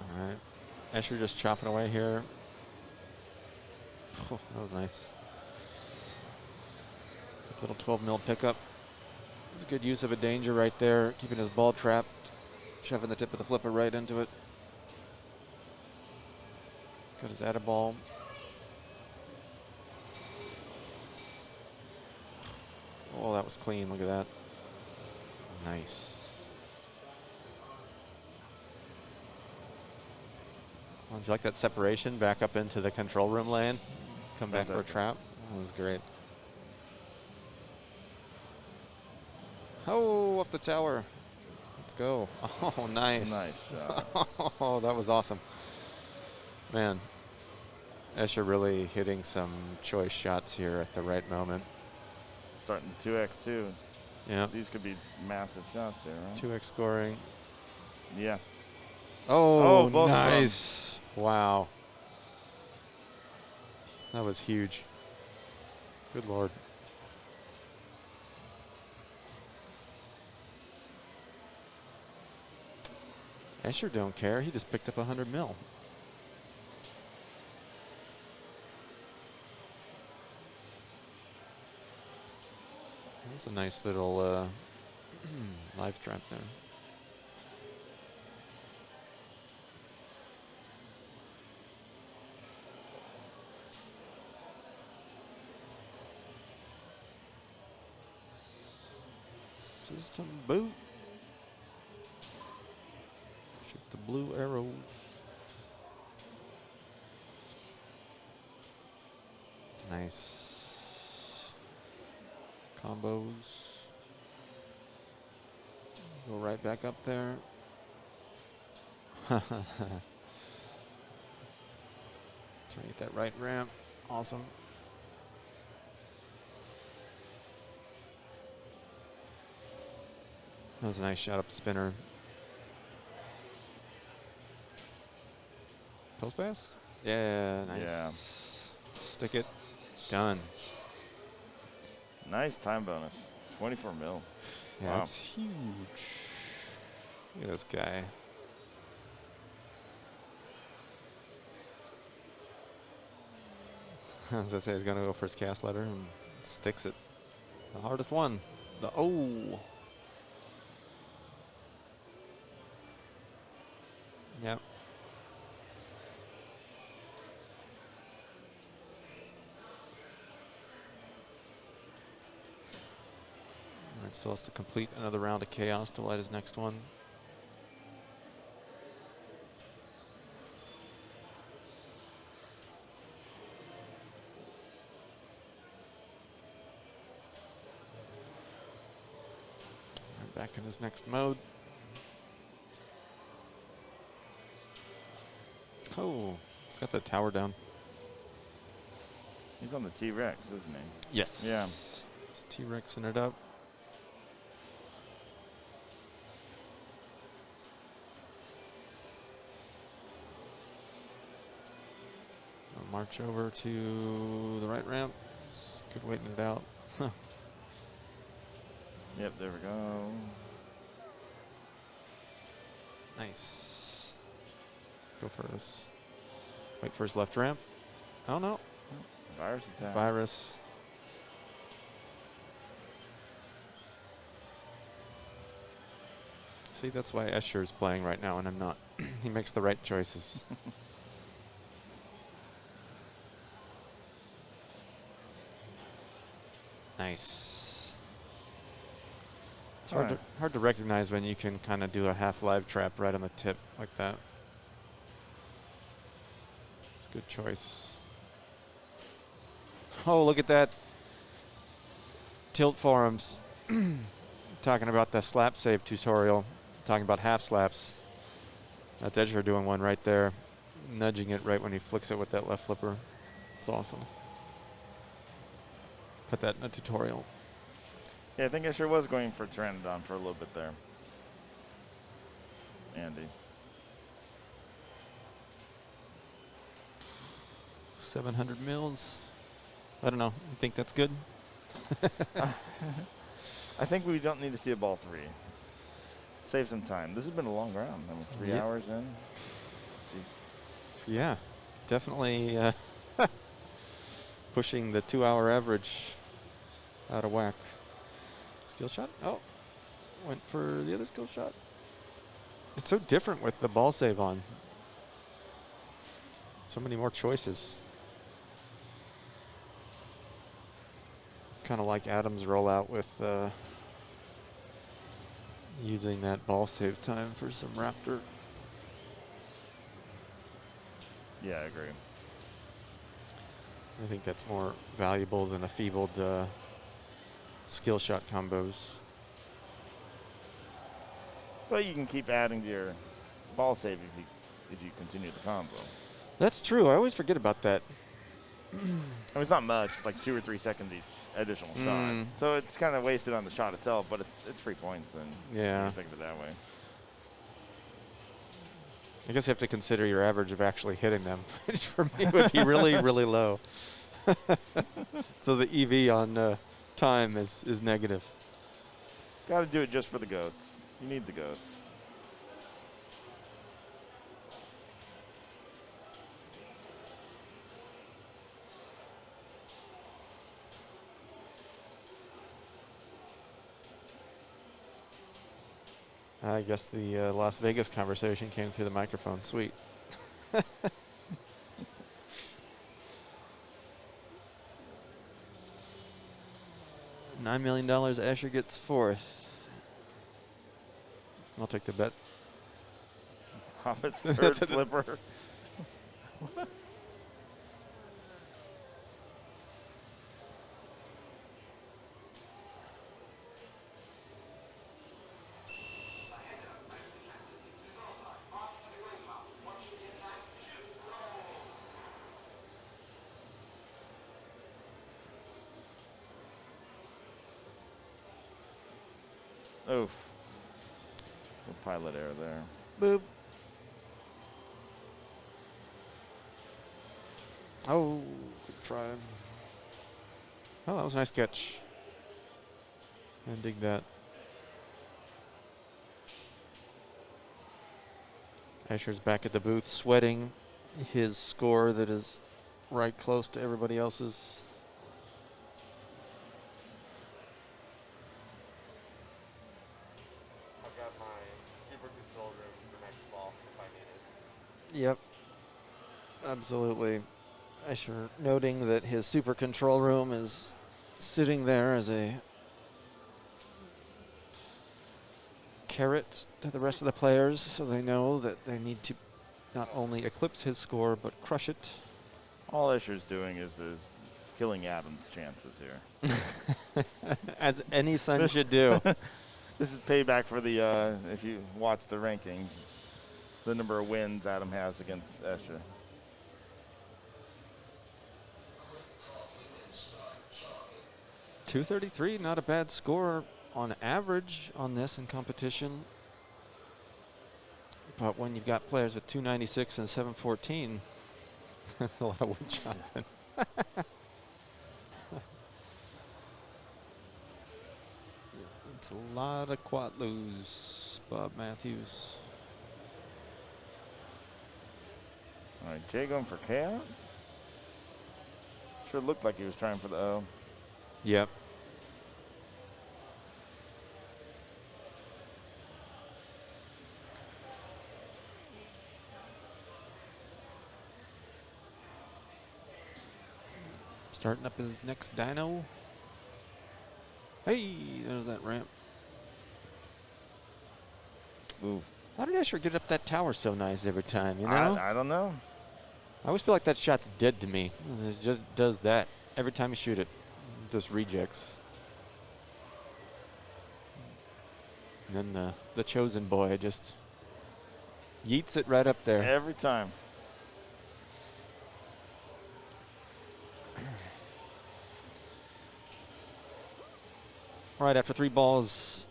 All right. Escher just chopping away here. Oh, that was nice. Little 12 mil pickup. It's a good use of a danger right there, keeping his ball trapped, shoving the tip of the flipper right into it. Got his atta-ball. Oh, that was clean. Look at that. Nice. Well, did you like that separation back up into the control room lane? Come back for a trap. That was great. Oh, up the tower. Let's go. Oh, nice. Nice shot. Oh, that was awesome. Man, Escher really hitting some choice shots here at the right moment. Starting 2x2. Yeah. These could be massive shots there, right? 2x scoring. Yeah. Oh, both nice. Wow. That was huge. Good Lord. Escher don't care. He just picked up 100 mil. That's a nice little live trap there. System boot. Shoot the blue arrows. Nice combos. Go right back up there. Trying to get that right ramp. Awesome. That was a nice shot up the spinner. Post pass? Yeah, nice. Yeah. Stick it. Done. Nice time bonus. 24 mil. Yeah, Wow. that's huge. Look at this guy. As I say, he's going to go for his cast letter and sticks it. The hardest one. The O. Yep. Alright, still has to complete another round of chaos to light his next one. Back in his next mode. Oh, he's got the tower down. He's on the T-Rex, isn't he? Yes. Yeah. He's T-Rexing it up. I'll march over to the right ramp. Good waiting it out. Yep, there we go. Nice. Go for this. Wait for his left ramp. Oh no. Virus attack. Virus. See, that's why Escher is playing right now and I'm not. He makes the right choices. Nice. It's hard to recognize when you can kind of do a half live trap right on the tip like that. It's a good choice. Oh, look at that. Tilt forums. Talking about the slap save tutorial. Talking about half slaps. That's Edger doing one right there. Nudging it right when he flicks it with that left flipper. It's awesome. Put that in a tutorial. Yeah, I think I sure was going for Pteranodon for a little bit there. Andy. 700 mils. I don't know. You think that's good? I think we don't need to see a ball 3. Save some time. This has been a long round. I mean, 3 Yeah. hours in. Yeah, definitely pushing the 2-hour average out of whack. Skill shot? Oh, went for the other skill shot. It's so different with the ball save on. So many more choices. Kind of like Adam's rollout with using that ball save time for some Raptor. Yeah, I agree. I think that's more valuable than a feebled skill shot combos. But you can keep adding to your ball save if you continue the combo. That's true. I always forget about that. I mean, it's not much. It's like 2 or 3 seconds each additional shot. So it's kind of wasted on the shot itself, but it's free points. And Yeah. you think of it that way. I guess you have to consider your average of actually hitting them, which for me would be really, really low. So the EV on time is negative. Got to do it just for the goats. You need the goats. I guess the Las Vegas conversation came through the microphone. Sweet. $9 million. Asher gets 4th. I'll take the bet. Hobbit's third flipper. Oof. The pilot error there. Boop. Oh, good try. Oh, that was a nice catch. I dig that. Escher's back at the booth, sweating his score that is right close to everybody else's. I've got my super control room for next ball if I need it. Yep, absolutely. Escher noting that his super control room is sitting there as a carrot to the rest of the players, so they know that they need to not only eclipse his score but crush it. All Escher's doing is killing Adam's chances here. As any son should do. This is payback for the, if you watch the rankings, the number of wins Adam has against Escher. .233, not a bad score on average on this in competition. But when you've got players with 296 and 714, that's a lot of wood chopping. It's a lot of quad-loos, Bob Matthews. All right, Jay going for chaos? Sure looked like he was trying for the O. Yep. Starting up his next dyno. Hey, there's that ramp. Ooh. How did Escher get up that tower so nice every time, you know? I don't know. I always feel like that shot's dead to me. It just does that. Every time you shoot it, just rejects. And then the chosen boy just yeets it right up there. Every time. All right, after 3 balls,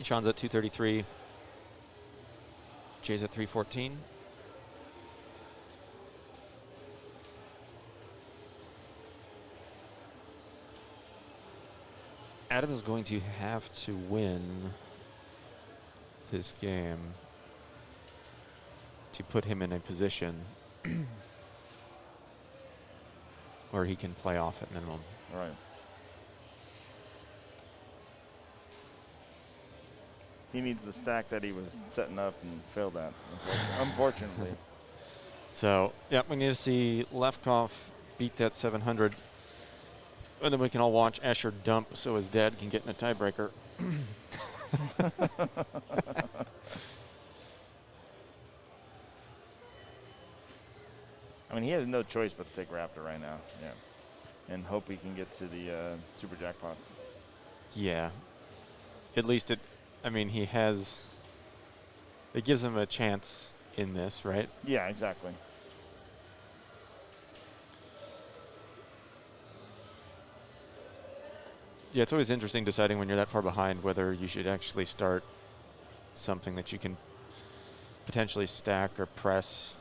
Sean's at 233. Jay's at 314. Adam is going to have to win this game to put him in a position where he can play off at minimum. Right. He needs the stack that he was setting up and failed at, unfortunately. So, yeah, we need to see Lefkoff beat that 700. And then we can all watch Escher dump so his dad can get in a tiebreaker. I mean, he has no choice but to take Raptor right now. Yeah. And hope he can get to the super jackpots. Yeah. At least I mean, he has, it gives him a chance in this, right? Yeah, exactly. Yeah, it's always interesting deciding when you're that far behind whether you should actually start something that you can potentially stack or press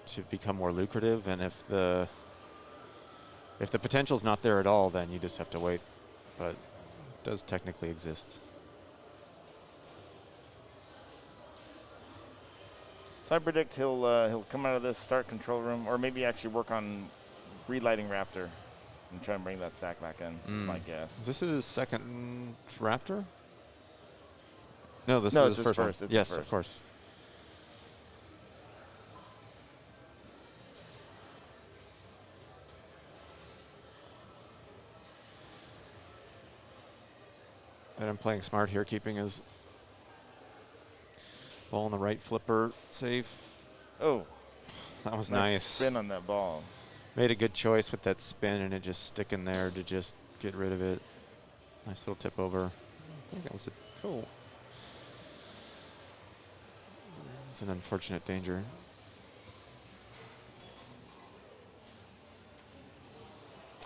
to become more lucrative. And if the potential's not there at all, then you just have to wait. But it does technically exist. So I predict he'll come out of this, start control room, or maybe actually work on relighting Raptor and try and bring that stack back in, is my guess. Is this his second Raptor? No, this No, is his first one. It's his Yes, first. of course. And I'm playing smart here, keeping his ball on the right flipper safe. Oh. That was nice. Spin on that ball. Made a good choice with that spin and it just sticking there to just get rid of it. Nice little tip over. I think that was it. Oh. It's an unfortunate danger.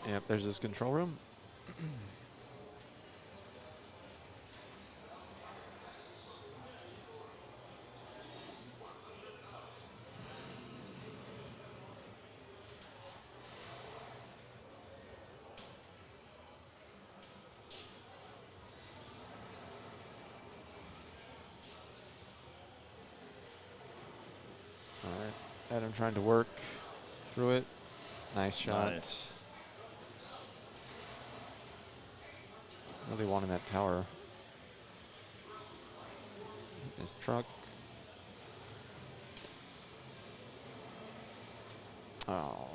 Yep, there's his control room. Adam trying to work through it. Nice shot. Nice. Really wanting that tower. His truck. Oh,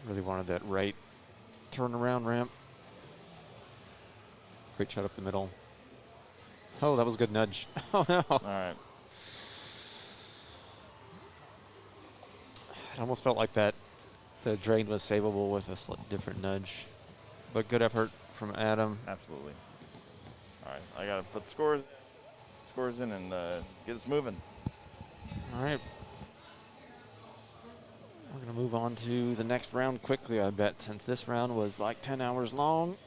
really wanted that right turnaround ramp. Great shot up the middle. Oh, that was a good nudge. Oh no. All right. It almost felt like that the drain was savable with a different nudge. But good effort from Adam. Absolutely. All right. I got to put scores in and get us moving. All right. We're going to move on to the next round quickly, I bet, since this round was like 10 hours long.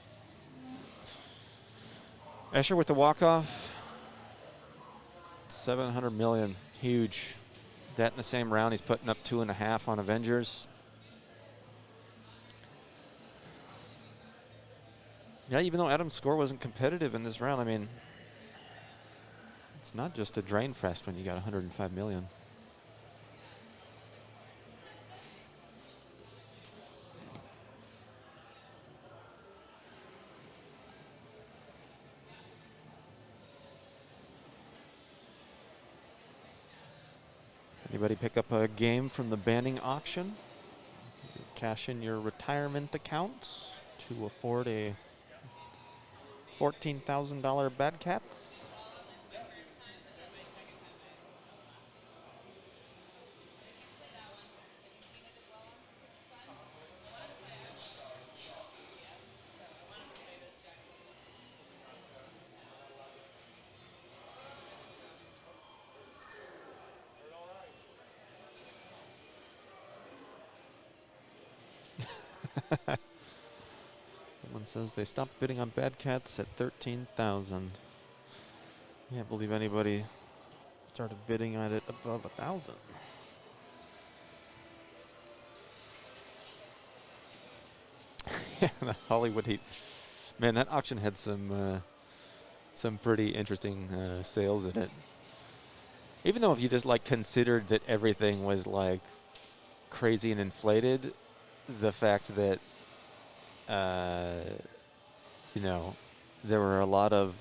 Escher with the walk-off. 700 million. Huge. That in the same round, he's putting up 2.5 on Avengers. Yeah, even though Adam's score wasn't competitive in this round, I mean, it's not just a drain fest when you got 105 million. Anybody pick up a game from the banning auction? Cash in your retirement accounts to afford a $14,000 Bad Cats. Someone says they stopped bidding on Bad Cats at 13,000. Can't believe anybody started bidding on it above 1,000. Yeah, the Hollywood Heat. Man, that auction had some pretty interesting sales in it. Even though if you just like considered that everything was like crazy and inflated, the fact that you know, there were a lot of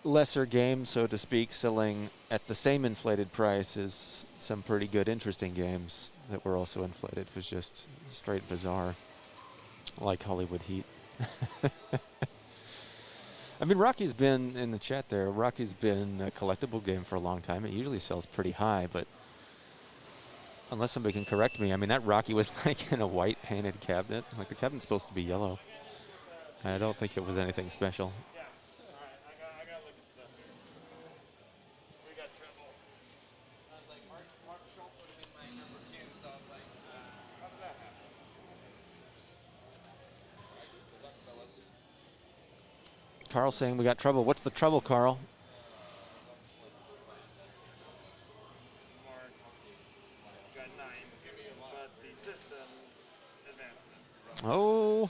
lesser games, so to speak, selling at the same inflated price as some pretty good, interesting games that were also inflated. It was just straight bizarre, like Hollywood Heat. I mean, Rocky's been in the chat there. Rocky's been a collectible game for a long time. It usually sells pretty high, but unless somebody can correct me, I mean, that Rocky was like in a white painted cabinet. Like the cabinet's supposed to be yellow. I don't think it was anything special. Yeah. All right. I got to look at stuff here. We got trouble. I was like, Mark Schultz would have been my number 2, so I was like, How did that happen? Good luck, fellas. Carl's saying we got trouble. What's the trouble, Carl? Mark got 9, but the system advanced it. Oh.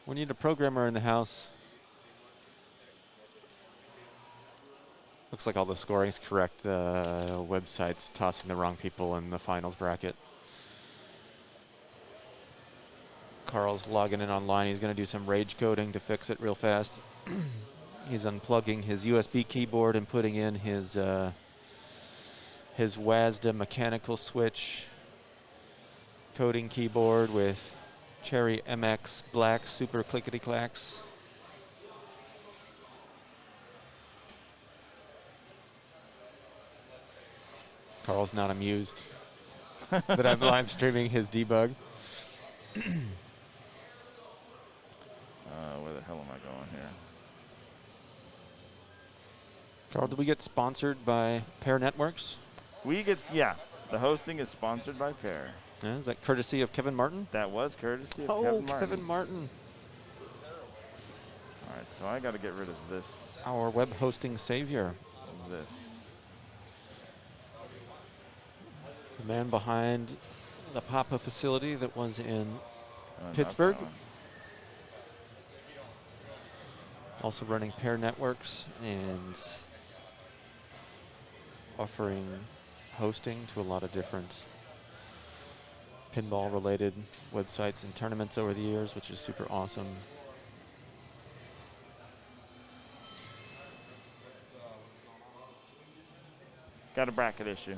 We need a programmer in the house. Looks like all the scoring's correct. The website's tossing the wrong people in the finals bracket. Carl's logging in online. He's going to do some rage coding to fix it real fast. He's unplugging his USB keyboard and putting in his WASDA mechanical switch coding keyboard with Cherry MX Black Super Clickety Clacks. Carl's not amused that I'm live streaming his debug. Where the hell am I going here? Carl, did we get sponsored by Pair Networks? We get, yeah, the hosting is sponsored by Pair. Yeah, is that courtesy of Kevin Martin? That was courtesy of Oh, Kevin Martin. Kevin Martin. All right, so I got to get rid of this. Our web hosting savior. This. The man behind the Papa facility that was in Not Pittsburgh. that one. Also running Pair Networks and offering hosting to a lot of different pinball-related websites and tournaments over the years, which is super awesome. Got a bracket issue.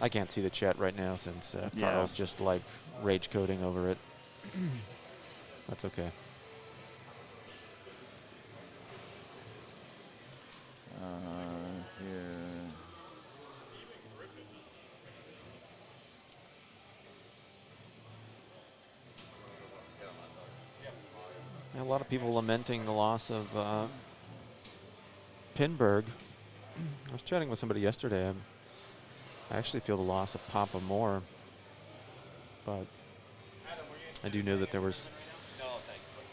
I can't see the chat right now since Yeah. Carl's just like rage coding over it. That's okay. Here. A lot of people lamenting the loss of Pinburg. I was chatting with somebody yesterday. I actually feel the loss of Papa more, but I do know that there was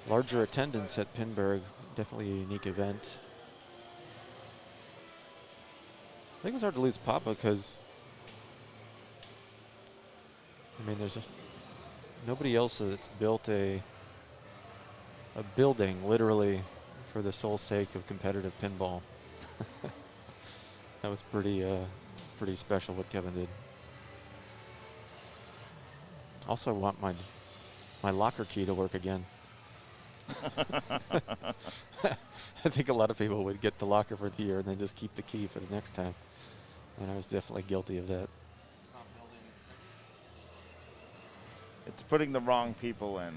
larger attendance at Pinburg. Definitely a unique event. I think it was hard to lose Papa because, I mean, there's nobody else that's built a building literally for the sole sake of competitive pinball. That was pretty special what Kevin did. Also, I want my locker key to work again. I think a lot of people would get the locker for the year and then just keep the key for the next time. And I was definitely guilty of that. It's putting the wrong people in.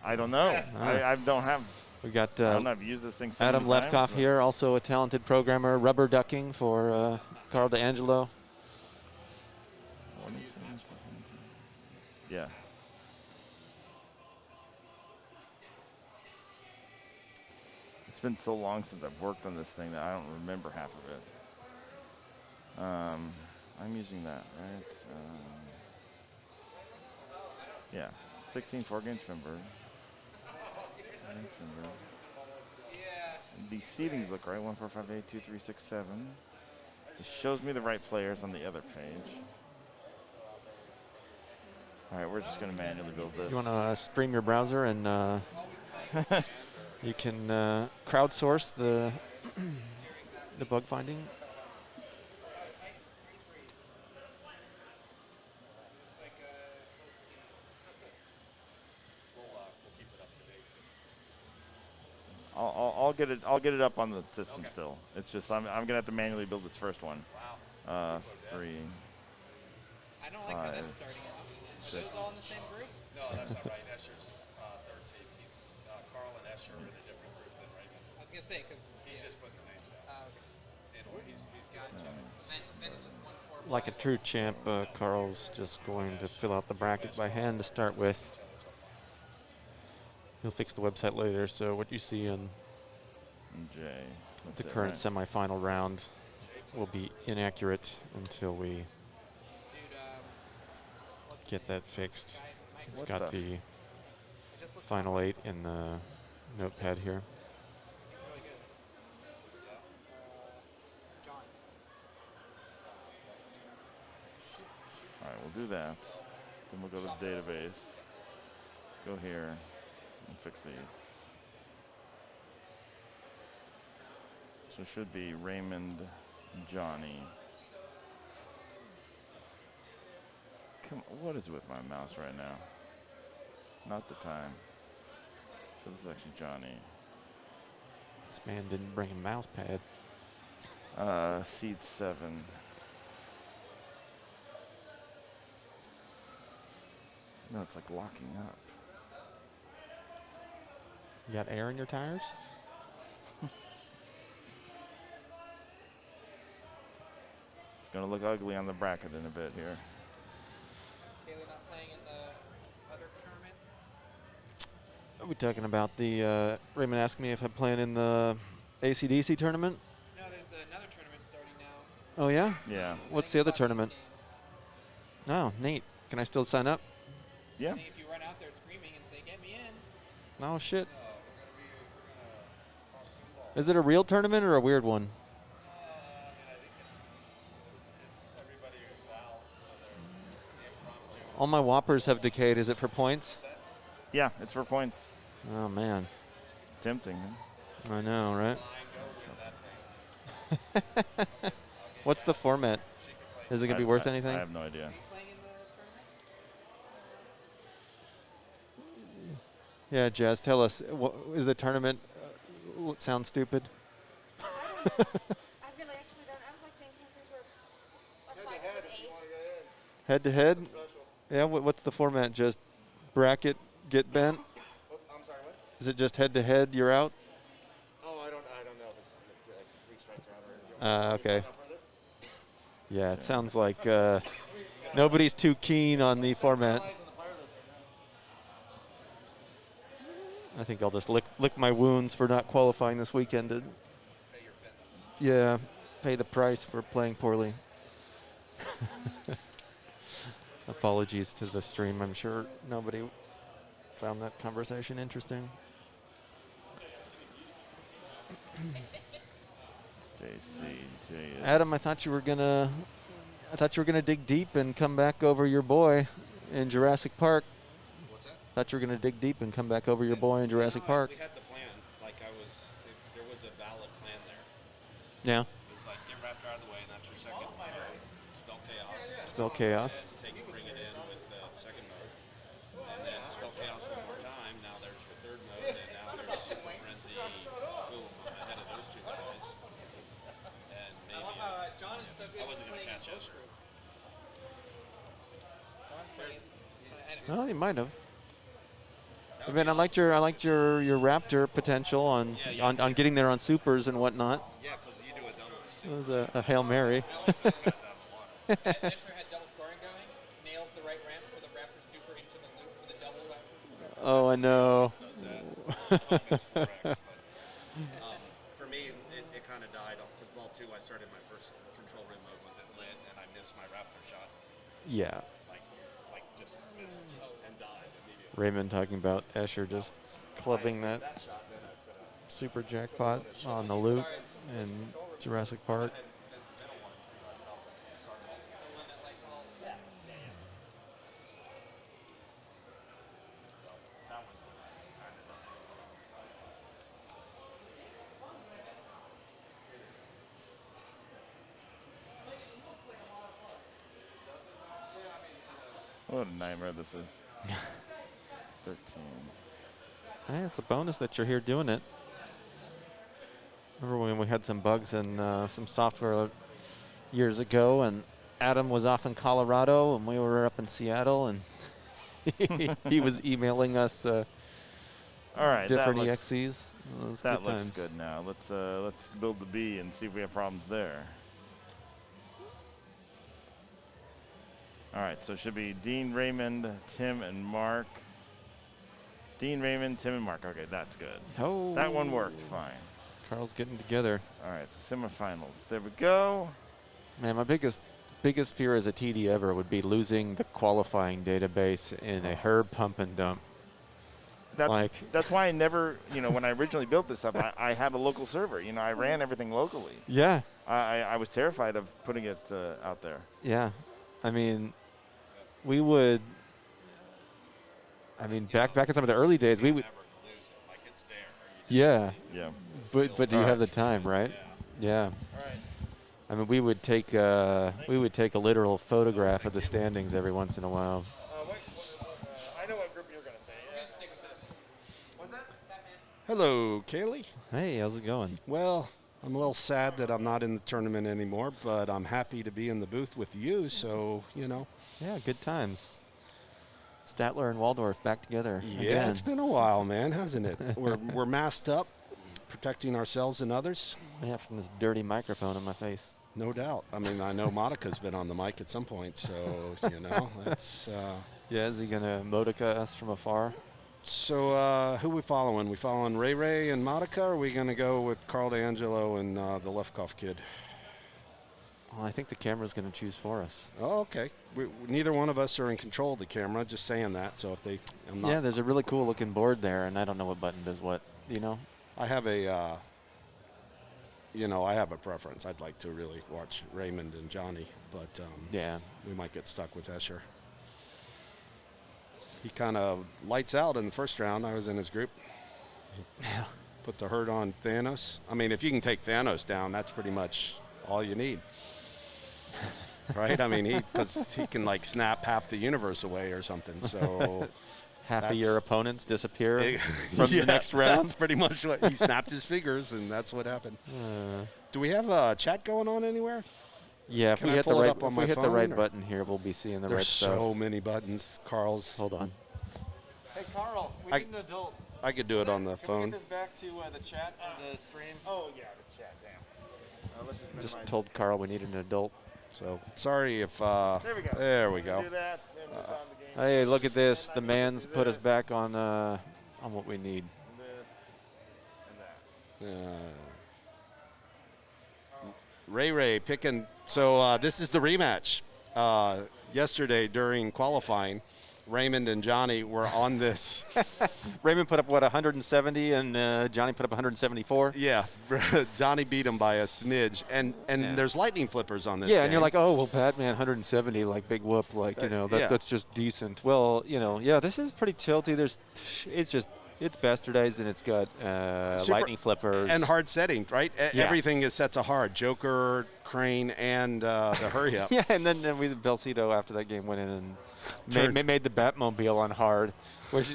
I don't know. I don't have. We got I don't know. I've used this thing so Adam many times, Lefkoff but- here, also a talented programmer, rubber ducking for Carl D'Angelo. Yeah. It's been so long since I've worked on this thing that I don't remember half of it. I'm using that, right? Yeah. 16 4-game Pinburg. The seedings look right. 1, 4, 5, 8, 2, 3, 6, 7. It shows me the right players on the other page. All right, we're just going to manually build this. You want to stream your browser and you can crowdsource the the bug finding. I'll get it up on the system still. It's just I'm gonna have to manually build this first one. 3. I don't like how that's starting out. Are 6. those all in the same group? No, that's not right. Escher's third seed. He's Carl and Escher are in a different group than Raymond. I was gonna say because He's just putting the names down. Okay. And he's Gotcha. Then it's just 1, 4, 5. Like a true champ, Carl's just going to fill out the bracket by hand to start with. He'll fix the website later, so what you see in J. the current semifinal round will be inaccurate until we Dude, what's get that fixed. It's What got the the I just looked final 8 in the notepad here. He's really good. John. All right, we'll do that. Then we'll go to the database. Go here and fix these. So it should be Raymond, Johnny. Come on, what is with my mouse right now? Not the time. So this is actually Johnny. This man didn't bring a mouse pad. Seed 7. No, it's like locking up. You got air in your tires? It's gonna look ugly on the bracket in a bit here. Kaylee not playing in the other tournament? Are we talking about the, Raymond asked me if I'm playing in the AC/DC tournament? No, there's another tournament starting now. Oh yeah? Yeah. What's the other tournament? Oh, neat. Can I still sign up? Yeah. If you run out there screaming and say, "Get me in," Oh shit. Is it a real tournament or a weird one? Everybody who's out, so they're impromptu. All my whoppers have decayed. Is it for points? Yeah, it's for points. Oh man. Tempting. Huh? I know, right? What's the format? Is it going to be worth I anything? have no idea. Yeah, Jazz, tell us. Is the tournament sound stupid? I really actually don't. I was like thinking since we're like 8. Head to head? Yeah, what's the format? Just bracket, get bent? I'm sorry, what? Is it just head to head, you're out? Oh, I don't know if it's like 3 strikes out or Okay. Yeah, it sounds like nobody's too keen on the format. I think I'll just lick my wounds for not qualifying this weekend. Yeah, pay the price for playing poorly. Apologies to the stream. I'm sure nobody found that conversation interesting. Adam, I thought you were gonna dig deep and come back over your boy in Jurassic Park. What's that? Thought you were gonna dig deep and come back over your boy in Jurassic Park. We had the plan. Like there was a valid plan there. Yeah. It was like get Raptor out of the way, and that's your second mode. Spell Chaos. Spell Chaos. Bring it in with second mode, and then Spell Chaos one more time. Now there's your third mode, and now there's Super Frenzy. Boom, I'm ahead of those 2 guys. And maybe John is so good I wasn't gonna catch Escher. Well, you might have. I mean, I liked your Raptor potential on getting there on supers and whatnot. Yeah, because you do a double. It was a Hail Mary. Escher had double scoring going, nails the right ramp for the Raptor super into the loop for the double Raptor. Oh, I know. For me, it kind of died because ball 2, I started my first control room mode with it lit, and I missed my Raptor shot. Yeah. Like just missed and died immediately. Raymond talking about Escher just clubbing that super jackpot on the loop in Jurassic Park. What a nightmare this is. 13. Hey, it's a bonus that you're here doing it. Remember when we had some bugs in some software years ago, and Adam was off in Colorado, and we were up in Seattle, and he was emailing us All right, different that looks, EXEs. Those that good looks times. good now. Let's build the B and see if we have problems there. All right, so it should be Dean, Raymond, Tim, and Mark. Dean, Raymond, Tim, and Mark. Okay, that's good. Oh. That one worked fine. Carl's getting together. All right, so semifinals. There we go. Man, my biggest fear as a TD ever would be losing the qualifying database in a herb pump and dump. That's why I never, when I originally built this stuff, I had a local server. I ran everything locally. Yeah. I was terrified of putting it out there. Yeah. I mean, we would. I mean, back in some of the early days, we would. Like it's there. Yeah. Yeah. But do you have the time, right? Yeah. All right. I mean, we would take a literal photograph of the standings every once in a while. I know what group you're going to say. What's that? Hello, Kaylee. Hey, how's it going? Well, I'm a little sad that I'm not in the tournament anymore, but I'm happy to be in the booth with you, so, Yeah, good times. Statler and Waldorf back together. Yeah, again. it's been a while, man, hasn't it? We're masked up, protecting ourselves and others. Yeah, from this dirty microphone on my face. No doubt. I mean, I know Monica's been on the mic at some point, so, that's... Yeah, is he going to Modica us from afar? So who we following? We following Ray Ray and Monica, or are we going to go with Carl D'Angelo and the Lefkoff kid? Well, I think the camera's going to choose for us. Oh, okay. Neither one of us are in control of the camera, just saying that. So if they... I'm not, Yeah, there's a really cool looking board there, and I don't know what button does what, I have a... I have a preference. I'd like to really watch Raymond and Johnny, but yeah, we might get stuck with Escher. He kind of lights out in the first round. I was in his group. Yeah. Put the hurt on Thanos. I mean, if you can take Thanos down, that's pretty much all you need. right? I mean, because he can like snap half the universe away or something. So Half of that's- your opponents disappear from Yeah, the next round. That's pretty much what he snapped his fingers, and that's what happened. Do we have a chat going on anywhere? Yeah, if Can we I hit the pull it right, up on if my we hit the phone, right or- button here, we'll be seeing the There's right so stuff. many buttons. Carl's. Hold on. Hey, Carl, we I- need an adult. I could do it on the phone. back to the chat and the stream? Oh, yeah, the chat, damn. Let's Just minimize told Carl we need an adult. So sorry if. There we go. There we go. Do that, and it's on the game. Hey, look at this. The man's put us back on what we need. This and that. Ray picking. So this is the rematch. Yesterday during qualifying, Raymond and Johnny were on this. Raymond put up, what, 170, and Johnny put up 174? Yeah, Johnny beat him by a smidge, and Yeah. there's lightning flippers on this. Yeah, game. and you're like, oh, well, Batman 170, like big whoop, like, you know, yeah. that's just decent. Well, you know, yeah, this is pretty tilty. It's bastardized, and it's got lightning flippers. and hard setting, right? Yeah. Everything is set to hard. Joker, Crane, and the hurry up. Yeah, and then Belcito after that game went in and made the Batmobile on hard, which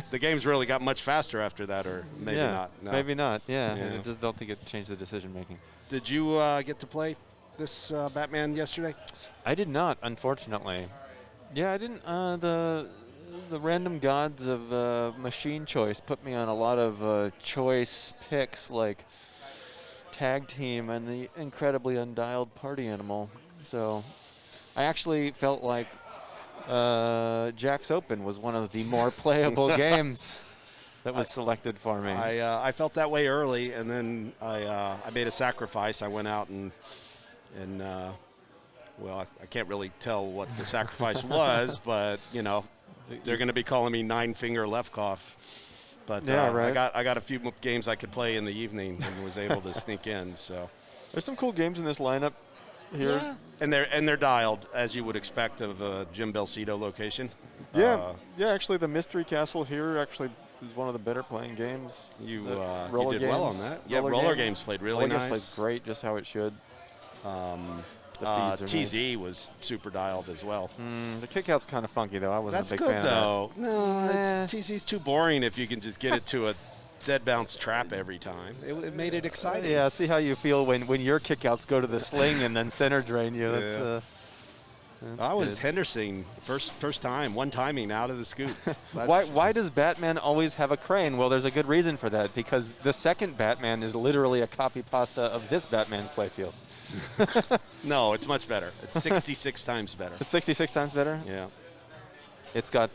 The game's really got much faster after that, or maybe yeah, not. No. Maybe not. Yeah, Yeah. I just don't think it changed the decision making. Did you get to play this Batman yesterday? I did not, unfortunately. Yeah, I didn't. The random gods of machine choice put me on a lot of choice picks, like tag team and the incredibly undialed party animal. So I actually felt like Jack's Open was one of the more playable games that was selected for me. I felt that way early, and then I made a sacrifice. I went out and well, I can't really tell what the sacrifice was, but you know, they're going to be calling me nine-finger Lefkoff. But Yeah, right. I got a few games I could play in the evening and was able to sneak in. So There's some cool games in this lineup here. yeah. And they're dialed as you would expect of a Jim Belcito location. Yeah, actually, the Mystery Castle here actually is one of the better playing games. You The you did well on that. Yeah, roller games played really roller nice. games played great, just how it should. The feeds are TZ was super dialed as well. The kickout's kind of funky, though. I wasn't That's a big good fan though. of No, Nah. TC's too boring if you can just get it to a dead bounce trap every time. It made it that. exciting. Yeah, see how you feel when your kickouts go to the sling and then center drain you. That's I was good. Henderson first time, one timing out of the scoop. Why does Batman always have a crane? Well, there's a good reason for that, because the second Batman is literally a copy pasta of this Batman's playfield. No, it's much better. It's 66 times better. It's 66 times better? Yeah. It's got,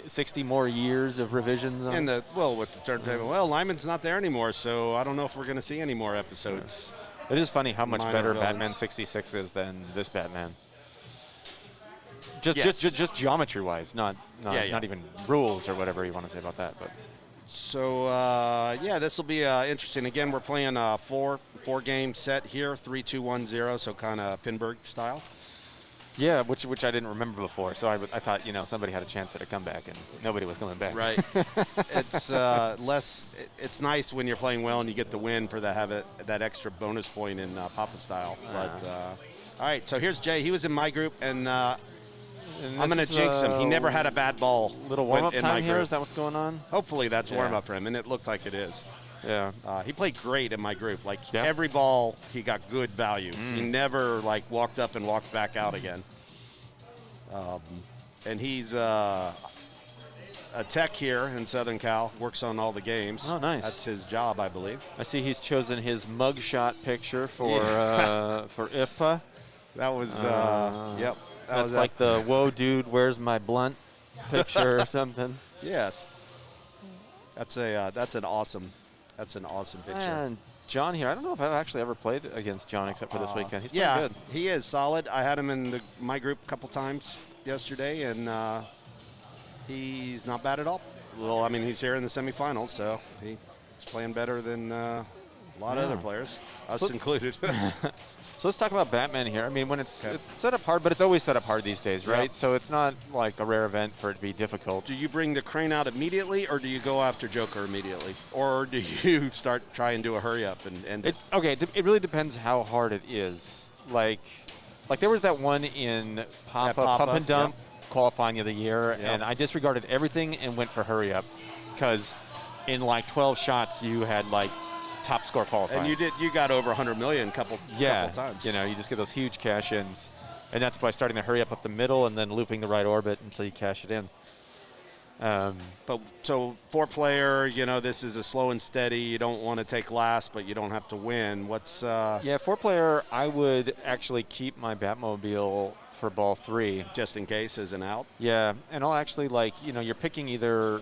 60 more years of revisions on And it. with the turntable. Well, Lyman's not there anymore, so I don't know if we're going to see any more episodes. It is funny how much Minor better villains. Batman 66 is than this Batman. Just Yes. just geometry-wise, not Yeah. even rules or whatever you want to say about that. But So yeah, this will be interesting. Again, we're playing a four-game set here, 3-2-1-0, so kind of Pinburg style. yeah, which I didn't remember before, so I thought somebody had a chance at a comeback and nobody was coming back. Right. It's It's nice when you're playing well and you get the win for that extra bonus point in Papa style. But all right, so here's Jay. He was in my group, and And I'm going this to is, jinx him. He never had a bad ball. Little warm-up in my time here. group. Is that what's going on? Hopefully that's Yeah. warm-up for him, and it looked like it is. Yeah. He played great in my group. Like Yeah. every ball, he got good value. He never walked up and walked back out again. And he's a tech here in Southern Cal. Works on all the games. Oh, nice. That's his job, I believe. I see he's chosen his mugshot picture for Yeah. for IFPA. That was yep. That That's was like the "Whoa, dude, where's my blunt?" picture or something. yes. That's an awesome picture. And John here, I don't know if I've actually ever played against John except for this weekend. He's pretty Yeah, good. he is solid. I had him in my group a couple times yesterday, and he's not bad at all. Well, I mean, he's here in the semifinals, so he's playing better than A lot of other players, us included. So let's talk about Batman here. I mean, when it's set up hard, but it's always set up hard these days, right? Yep. So it's not like a rare event for it to be difficult. Do you bring the crane out immediately, or do you go after Joker immediately? Or do you start trying to do a hurry up and end it? It really depends how hard it is. Like there was that one in Pump and Dump qualifying of the year, and I disregarded everything and went for hurry up because in like 12 shots you had like top score qualifying. And you got over 100 million couple times. You know, you just get those huge cash-ins, and that's by starting to hurry up the middle and then looping the right orbit until you cash it in. But so 4-player, you know, this is a slow and steady. You don't want to take last, but you don't have to win. What's 4-player, I would actually keep my Batmobile for ball 3 just in case as an out. Yeah, and I'll actually you're picking either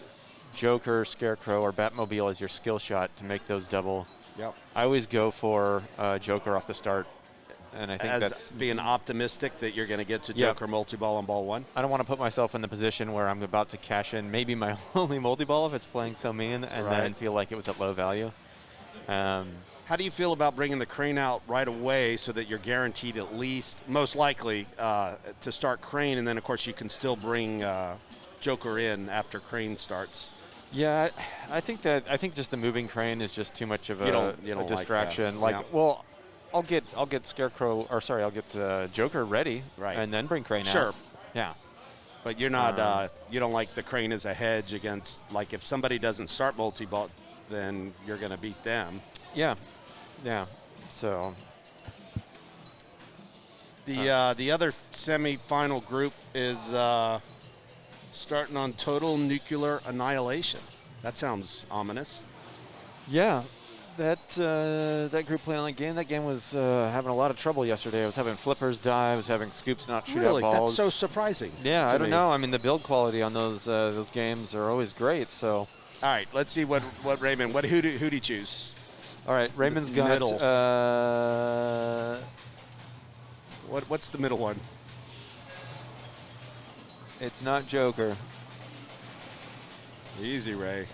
Joker, Scarecrow, or Batmobile as your skill shot to make those double. Yep. I always go for Joker off the start, and I think that's being optimistic that you're going to get to Joker multi-ball on ball 1. I don't want to put myself in the position where I'm about to cash in maybe my only multi-ball if it's playing so mean, and then feel like it was at low value. How do you feel about bringing the crane out right away so that you're guaranteed at least, most likely, to start crane, and then of course you can still bring Joker in after crane starts? Yeah, I think just the moving crane is just too much of a distraction. I'll get Scarecrow, or sorry, I'll get Joker ready, and then bring crane out. Sure. Yeah. But you're not, you don't like the crane as a hedge against, like if somebody doesn't start multi-ball, then you're going to beat them. Yeah. Yeah. So. The other semi-final group is starting on total nuclear annihilation. That sounds ominous. Yeah, that group playing on the game. That game was having a lot of trouble yesterday. I was having flippers die. I was having scoops not shoot out balls. That's so surprising. Yeah, I don't know. I mean, the build quality on those games are always great. So. All right, let's see what Raymond. Who'd he choose? All right, Raymond's got middle. What's the middle one? It's not Joker. Easy, Ray.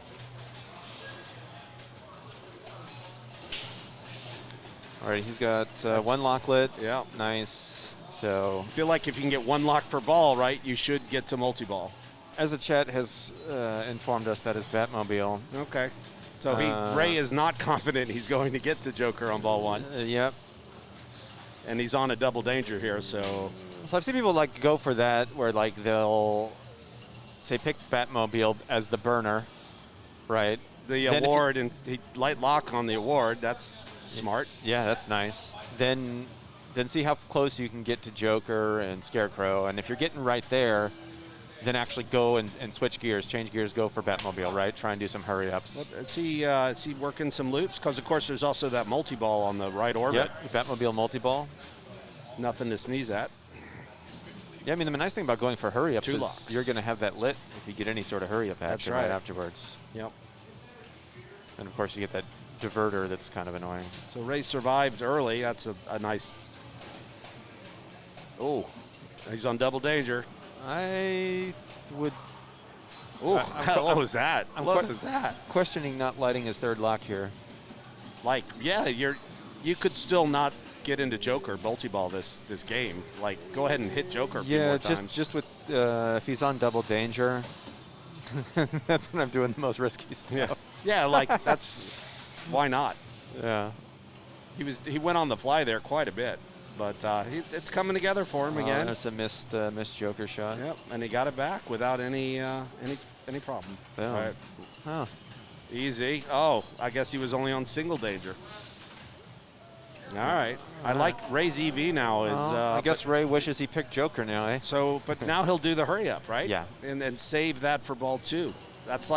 All right, he's got one locklet. Yeah. Nice. So. I feel like if you can get one lock per ball, right, you should get to multi-ball. As the chat has informed us, that is Batmobile. Okay. So Ray is not confident he's going to get to Joker on ball 1. Yep. And he's on a double danger here, so. So I've seen people go for that, where they'll say pick Batmobile as the burner, right? The award, and he light lock on the award. That's smart. Yeah, that's nice. Then see how close you can get to Joker and Scarecrow, and if you're getting right there, then actually go and switch gears, change gears, go for Batmobile, right? Try and do some hurry-ups. Is he working some loops? Because, of course, there's also that multi-ball on the right orbit. Yep, Batmobile multi-ball. Nothing to sneeze at. Yeah, I mean, the nice thing about going for hurry-ups is locks. you're going to have that lit if you get any sort of hurry-up action right afterwards. Yep. And, of course, you get that diverter that's kind of annoying. So Ray survived early. That's a nice. Oh, he's on double danger. I would. Oh, what was that? What was that? Questioning not lighting his third lock here. You could still not get into Joker multi-ball this game. Go ahead and hit Joker a few more times. Just with if he's on double danger, that's when I'm doing the most risky stuff. Yeah, that's why not? Yeah. He went on the fly there quite a bit. But it's coming together for him again. That's a missed Joker shot. Yep, and he got it back without any problem. Yeah. All right. Oh. Easy. Oh, I guess he was only on single danger. All right. I like Ray's EV now. I guess Ray wishes he picked Joker now, eh? So, but now he'll do the hurry up, right? Yeah. And save that for ball 2. That's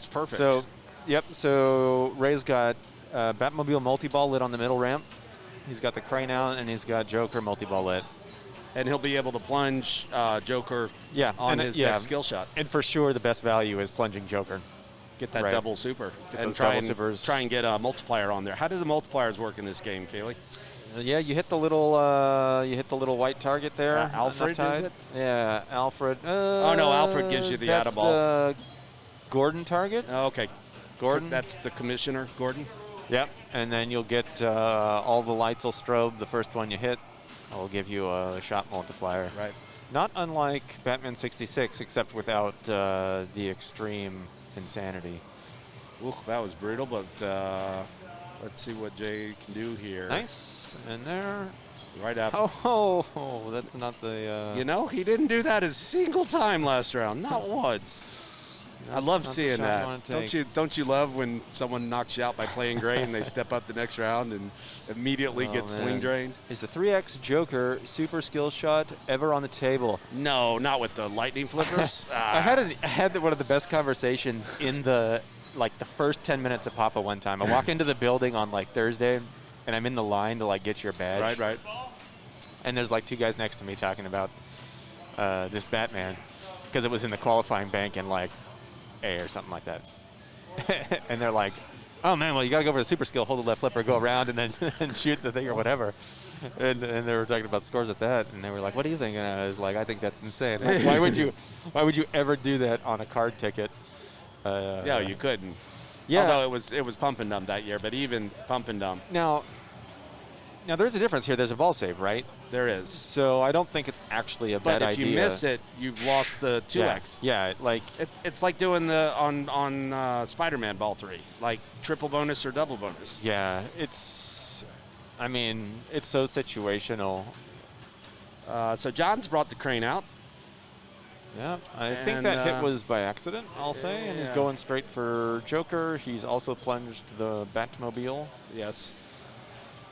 perfect. So, yep. So Ray's got Batmobile multi-ball lit on the middle ramp. He's got the crane out, and he's got Joker multi-ball lit. And he'll be able to plunge Joker on his next skill shot. And for sure, the best value is plunging Joker. Get that double super. And try and get a multiplier on there. How do the multipliers work in this game, Kaylee? Yeah, you hit the little white target there. Alfred, is it? Yeah, Alfred. Oh no, Alfred gives you the that's add-a-ball. The Gordon target. Oh, okay, Gordon. That's the commissioner, Gordon. Yep. and then you'll get all the lights will strobe the first one you hit. It'll give you a shot multiplier. Right. Not unlike Batman 66, except without the extreme insanity. Ooh, that was brutal, but let's see what Jay can do here. Nice. And there. Right after. Oh, that's not the... You know, he didn't do that a single time last round. Not once. I love seeing that. Don't you love when someone knocks you out by playing great and they step up the next round and immediately get sling drained? Is the 3X Joker super skill shot ever on the table? No, not with the lightning flippers. I had one of the best conversations in the first 10 minutes of Papa one time. I walk into the building on like Thursday, and I'm in the line to like get your badge. Right. And there's like two guys next to me talking about this Batman because it was in the qualifying bank in like A or something like that. And they're like, oh man, well you gotta go for the super skill, hold the left flipper, go around and then and shoot the thing or whatever. And they were talking about scores at that, and they were like, what do you think? And I was like, I think that's insane. Like, why would you ever do that on a card ticket? Yeah, you couldn't. Yeah. Although it was pump and dump that year, but even pump and dump. Now there's a difference here. There's a ball save, right? There is. So I don't think it's actually a bad idea. But if you miss it, you've lost the 2x. Yeah, like it's like doing the on Spider-Man Ball 3, like triple bonus or double bonus. Yeah, it's so situational. So John's brought the crane out. Yeah, I think that hit was by accident, I'll say, and he's going straight for Joker. He's also plunged the Batmobile. Yes.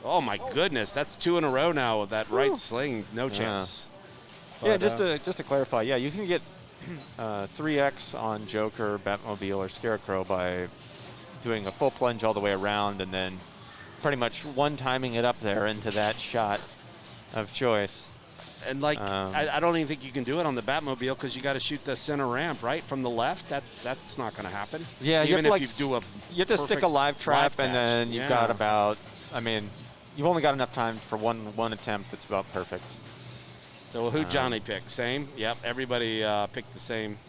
Oh my goodness, that's 2 in a row now with that right sling. No chance. But, just to clarify, you can get 3x on Joker, Batmobile, or Scarecrow by doing a full plunge all the way around and then pretty much one-timing it up there into that shot of choice. And I don't even think you can do it on the Batmobile because you got to shoot the center ramp right from the left. That's not going to happen. Yeah, even you if you do you have to stick a live trap, and then you've got about. You've only got enough time for one attempt. That's about perfect. So who Johnny picked? Same? Yep. Everybody picked the same.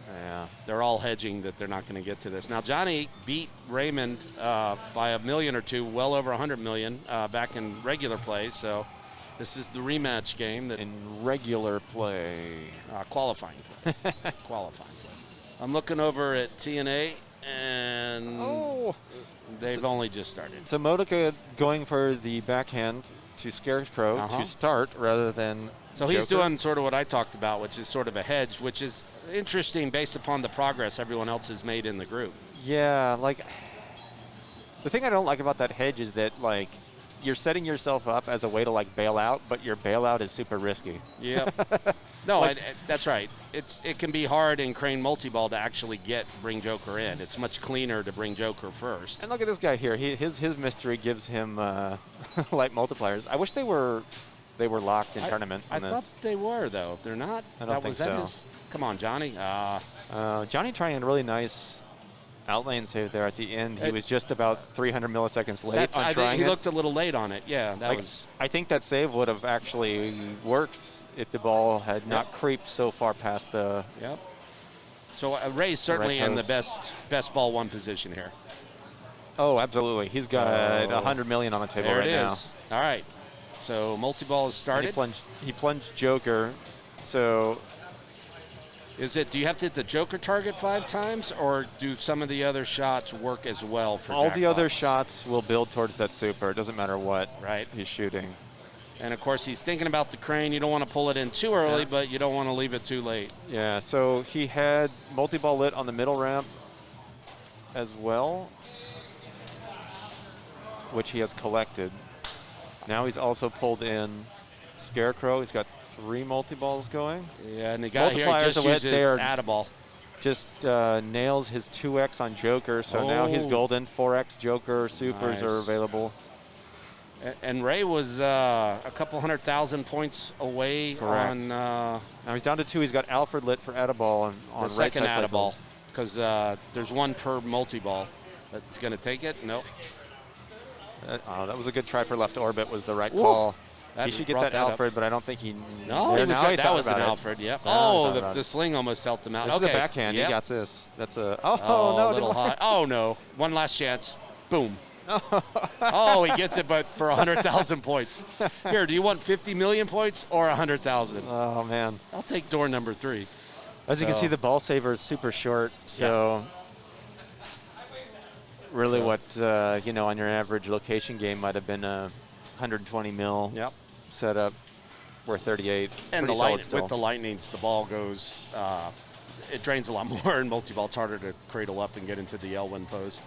Yeah. They're all hedging that they're not going to get to this. Now Johnny beat Raymond by $1 million or two, well over $100 million back in regular play. So. This is the rematch game that in regular play, qualifying play. Qualifying play. I'm looking over at TNA, and they've only just started. So Modica going for the backhand to Scarecrow to start rather than. So Joker. He's doing sort of what I talked about, which is sort of a hedge, which is interesting based upon the progress everyone else has made in the group. Yeah, like the thing I don't like about that hedge is that like. You're setting yourself up as a way to like bail out, but your bailout is super risky. Yeah. No, that's right. It can be hard in Crane multi-ball to actually bring Joker in. It's much cleaner to bring Joker first. And look at this guy here. His mystery gives him light multipliers. I wish they were locked in tournament. I thought they were though. They're not. I don't think so. Come on, Johnny. Johnny trying a really nice outlane save there at the end. He was just about 300 milliseconds late on trying He looked a little late on it. Yeah, I think that save would have actually worked if the ball had not creeped so far past the. Yep. So Ray's certainly in the best ball one position here. Oh, absolutely. He's got 100 million on the table right now. There it is. All right. So multi-ball has started. He plunged Joker. So. Do you have to hit the Joker target 5 times, or do some of the other shots work as well for all the other jackpots? shots will build towards that super. It doesn't matter what he's shooting. And, of course, he's thinking about the crane. You don't want to pull it in too early, but you don't want to leave it too late. Yeah, so he had multi-ball lit on the middle ramp as well, which he has collected. Now he's also pulled in Scarecrow. He's got 3 multi-balls going. Yeah, and the guy here just uses add-a-ball. Just nails his 2x on Joker, so now he's golden. 4x Joker supers are available. And Ray was a couple 100,000 points away. Correct. Now he's down to 2. He's got Alfred lit for add-a-ball on the second add-a-ball, because there's 1 per multi-ball. That's going to take it? Nope. That was a good try for left orbit. Was the right call. He should get that Alfred, but I don't think he. No, that was an Alfred. Yep. The sling almost helped him out. This is a backhand. Yep. He got this. That's a. No, a little high. Oh no! One last chance. Boom. Oh, he gets it, but for 100,000 points. Here, do you want 50 million points or 100,000? Oh, man. I'll take door number 3. As you can see, the ball saver is super short, so really what, on your average location game might have been a 120 mil setup. We're 38. And with the lightnings, the ball goes, it drains a lot more in multi-ball. It's harder to cradle up and get into the L1 pose.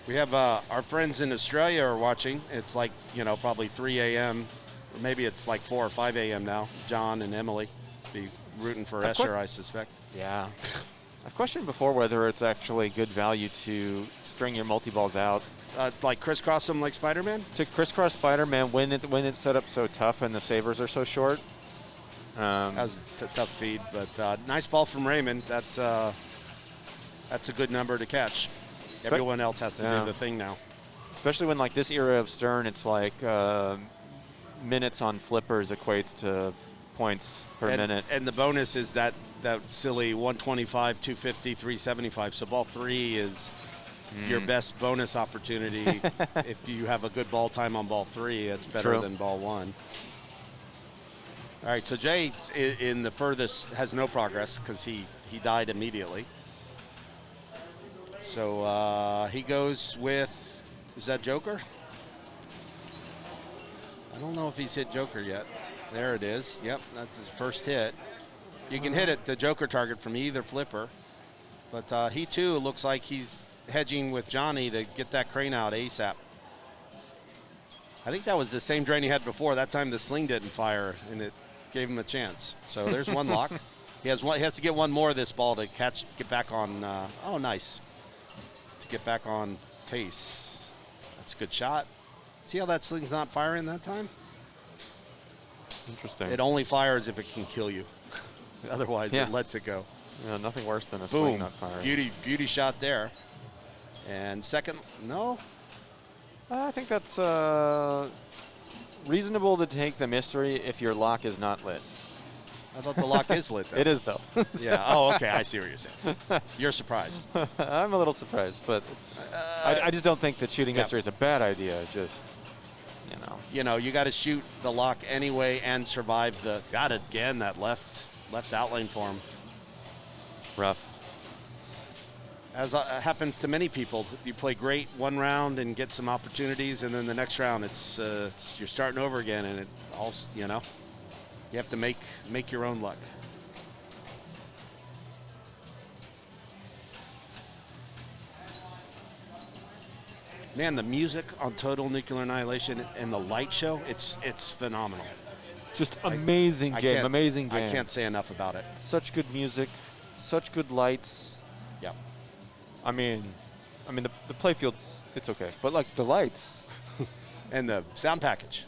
We have our friends in Australia are watching. It's like, probably 3 a.m. or maybe it's like 4 or 5 a.m. now. John and Emily be rooting for Escher, I suspect. Yeah. I've questioned before whether it's actually good value to string your multi-balls out. Like crisscross them like Spider-Man? To crisscross Spider-Man when it's set up so tough and the savers are so short. That was a tough feed, but nice ball from Raymond. That's a good number to catch. Everyone else has to do the thing now. Especially when like this era of Stern, it's like minutes on flippers equates to points per minute. And the bonus is that silly 125, 250, 375. So ball 3 is your best bonus opportunity. If you have a good ball time on ball 3, it's better than ball 1. All right, so Jay in the furthest has no progress because he died immediately. So he goes with, is that Joker? I don't know if he's hit Joker yet. There it is. Yep, that's his first hit. You can hit it, the Joker target, from either flipper. But he, too, looks like he's hedging with Johnny to get that crane out ASAP. I think that was the same drain he had before. That time the sling didn't fire, and it gave him a chance. So there's one lock. He has to get one more of this ball to get back on. Oh, nice. To get back on pace. That's a good shot. See how that sling's not firing that time? Interesting. It only fires if it can kill you. Otherwise, it lets it go. Yeah, nothing worse than a sling not firing. Beauty shot there. And second, no? I think that's reasonable to take the mystery if your lock is not lit. I thought the lock is lit, though. It is, though. Yeah. Oh, okay. I see what you're saying. You're surprised. I'm a little surprised, but I just don't think that shooting mystery is a bad idea. Just, you got to shoot the lock anyway and survive the. Got it again. That left outlane for him. Rough. As happens to many people, you play great one round and get some opportunities, and then the next round it's you're starting over again, and it also you have to make your own luck. Man, the music on Total Nuclear Annihilation and the light show, it's phenomenal. Just amazing game. I can't say enough about it. Such good music, such good lights. Yep. I mean, the playfield, it's okay, but like the lights and the sound package.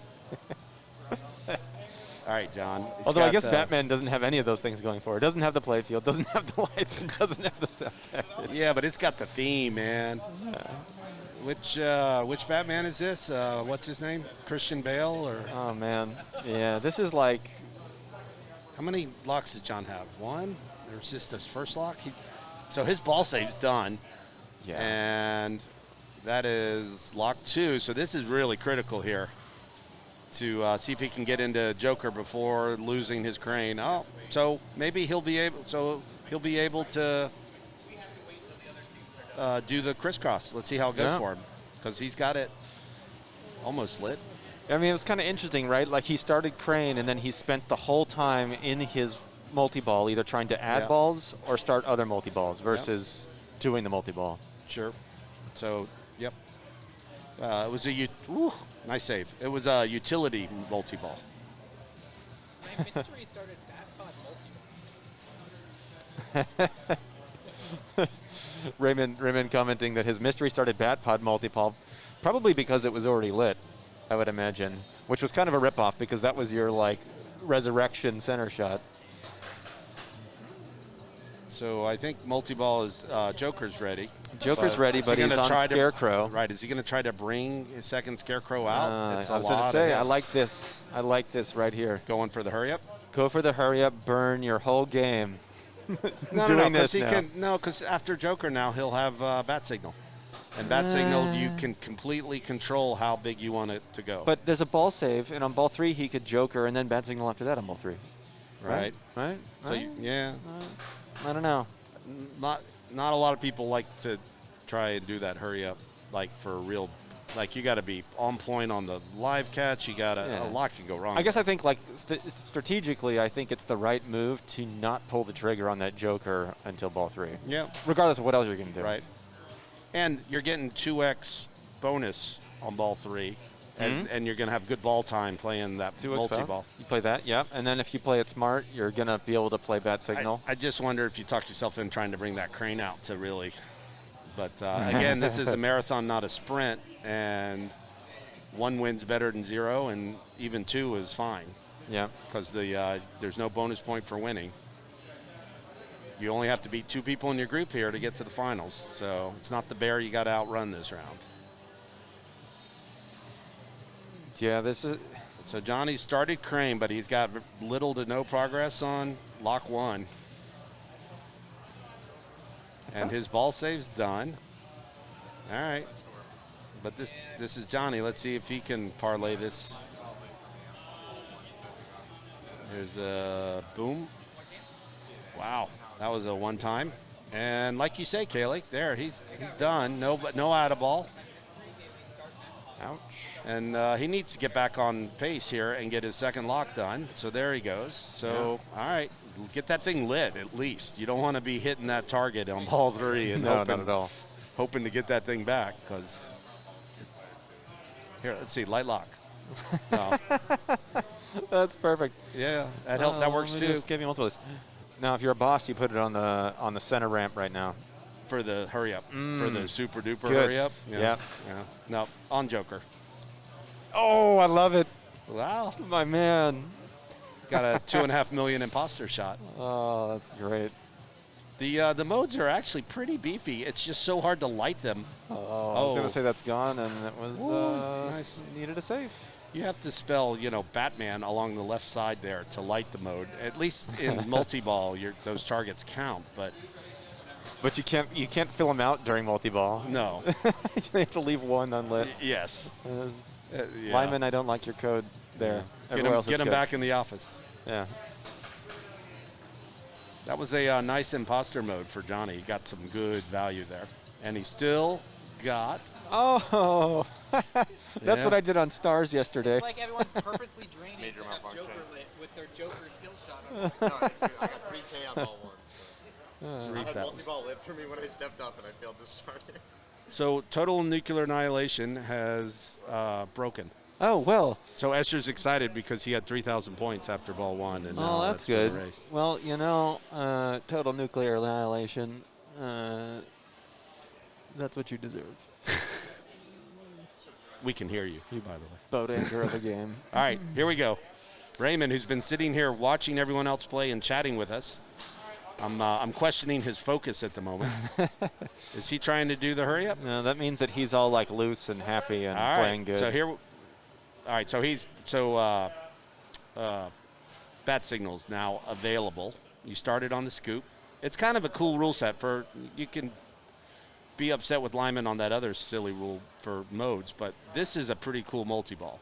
All right, John. Although I guess Batman doesn't have any of those things going for it. Doesn't have the playfield, doesn't have the lights, and doesn't have the sound package. Yeah, but it's got the theme, man. Yeah. Which Batman is this? What's his name? Christian Bale or? Oh man, yeah. This is like. How many locks did John have? One. There's just his first lock. So his ball save's done. Yeah. And that is lock 2. So this is really critical here to see if he can get into Joker before losing his crane. Oh, so maybe he'll be able. So he'll be able to do the crisscross. Let's see how it goes for him, because he's got it almost lit. I mean, it was kind of interesting, right? Like he started crane, and then he spent the whole time in his multi-ball either trying to add balls or start other multi-balls versus doing the multi-ball. Sure. So, yep. It was nice save. It was a utility multi-ball. My mystery started Batpod multi-ball. Raymond commenting that his mystery started Batpod multi-ball, probably because it was already lit, I would imagine, which was kind of a ripoff because that was your like resurrection center shot. So I think multi-ball is Joker's ready. Joker's ready, but he's on Scarecrow. Right. Is he going to try to bring his second Scarecrow out? I was going to say, I like this. I like this right here. Going for the hurry up? Go for the hurry up, burn your whole game. No, because after Joker now he'll have bat signal. And bat signal, you can completely control how big you want it to go. But there's a ball save, and on ball 3 he could joker, and then bad signal after that on ball 3. Right. Right. So yeah. I don't know. Not a lot of people like to try and do that hurry up, like for a real. Like you got to be on point on the live catch. You got to a lot can go wrong. I guess I think like strategically, I think it's the right move to not pull the trigger on that joker until ball 3. Yeah. Regardless of what else you're going to do. Right. And you're getting 2x bonus on ball 3, and you're going to have good ball time playing that 2x multi-ball. You play that, yep. And then if you play it smart, you're going to be able to play bat signal. I just wonder if you talk yourself in trying to bring that crane out to really. But again, this is a marathon, not a sprint, and 1 win's better than 0, and even 2 is fine. Yeah. Because there's no bonus point for winning. You only have to beat 2 people in your group here to get to the finals. So it's not the bear you got to outrun this round. Yeah, this is. So Johnny started crane, but he's got little to no progress on lock 1. And his ball save's done. All right. But this is Johnny. Let's see if he can parlay this. There's a boom. Wow. That was a one-time. And like you say, Kaylee, there, he's done. No out of ball. Ouch. And he needs to get back on pace here and get his second lock done. So there he goes. So, all right, get that thing lit at least. You don't want to be hitting that target on ball 3 and no, not at all. Hoping to get that thing back because here, let's see, light lock. No. That's perfect. Yeah, that helped. That works too. Just give me multiples. Now, if you're a boss, you put it on the center ramp right now for the hurry up, for the super duper Good. hurry up. Yeah. No, on Joker. Oh, I love it. Wow, my man. Got a 2.5 million imposter shot. Oh, that's great. The modes are actually pretty beefy. It's just so hard to light them. I was going to say that's gone, and it was nice. Needed a save. You have to spell, Batman along the left side there to light the mode. At least in multi-ball, those targets count, but you can't fill them out during multi-ball. No, you have to leave one unlit. Yes. Yeah. Lyman, I don't like your code there. Yeah. Get him back in the office. Yeah. That was a nice imposter mode for Johnny. He got some good value there. And he still got... Oh, that's what I did on Stars yesterday. It's like everyone's purposely draining to have Joker lit with their Joker skill shot on. No, it's good. I got 3K on ball 1. I had 3,000. multi-ball lit for me when I stepped up and I failed to start it. So total nuclear annihilation has broken. Oh, well. So Escher's excited because he had 3,000 points after ball 1. And now that's been good. erased. Well, total nuclear annihilation, that's what you deserve. We can hear you, by the way. Boat anchor of the game. All right, here we go. Raymond, who's been sitting here watching everyone else play and chatting with us. I'm questioning his focus at the moment. Is he trying to do the hurry up? No, that means that he's all like loose and happy and playing good. So all right. Bat signals now available. You started on the scoop. It's kind of a cool rule set for you can be upset with Lyman on that other silly rule for modes, but this is a pretty cool multi-ball.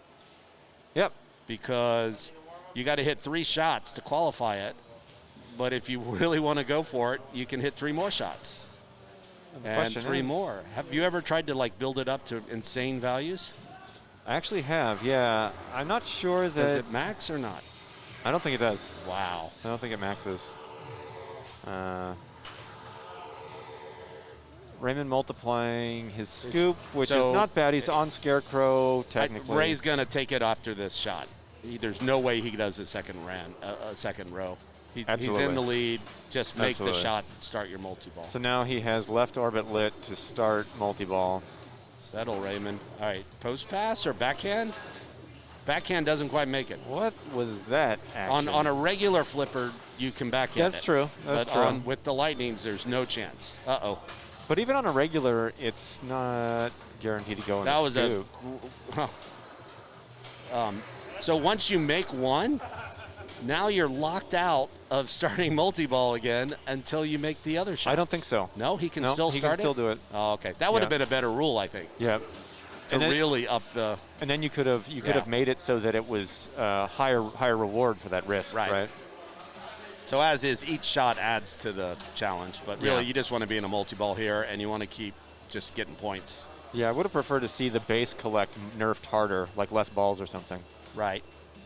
Yep. Because you got to hit 3 shots to qualify it. But if you really want to go for it, you can hit 3 more shots. And 3 more. Have you ever tried to build it up to insane values? I actually have, yeah. I'm not sure that... Does it max or not? I don't think it does. Wow. I don't think it maxes. Raymond multiplying his scoop, which is not bad. He's on Scarecrow, technically. Ray's going to take it after this shot. There's no way he does a second row. He's in the lead. Just make the shot and start your multi-ball. So now he has left orbit lit to start multi-ball. Settle, Raymond. All right, post pass or backhand? Backhand doesn't quite make it. What was that action? On a regular flipper, you can backhand That's true. That's but true. With the lightnings, there's no chance. Uh-oh. But even on a regular, it's not guaranteed to go in the scoop. So once you make one, now you're locked out of starting multi-ball again until you make the other shots. I don't think so. No, he can No, still he start can still do it. Oh, okay. That would have Yeah. been a better rule, I think, Yeah. to And then- really up the. And then you could have made it so that it was higher reward for that risk, right? So as is, each shot adds to the challenge, but really Yeah. you just want to be in a multi-ball here, and you want to keep just getting points. Yeah, I would have preferred to see the base collect nerfed harder, like less balls or something. Right.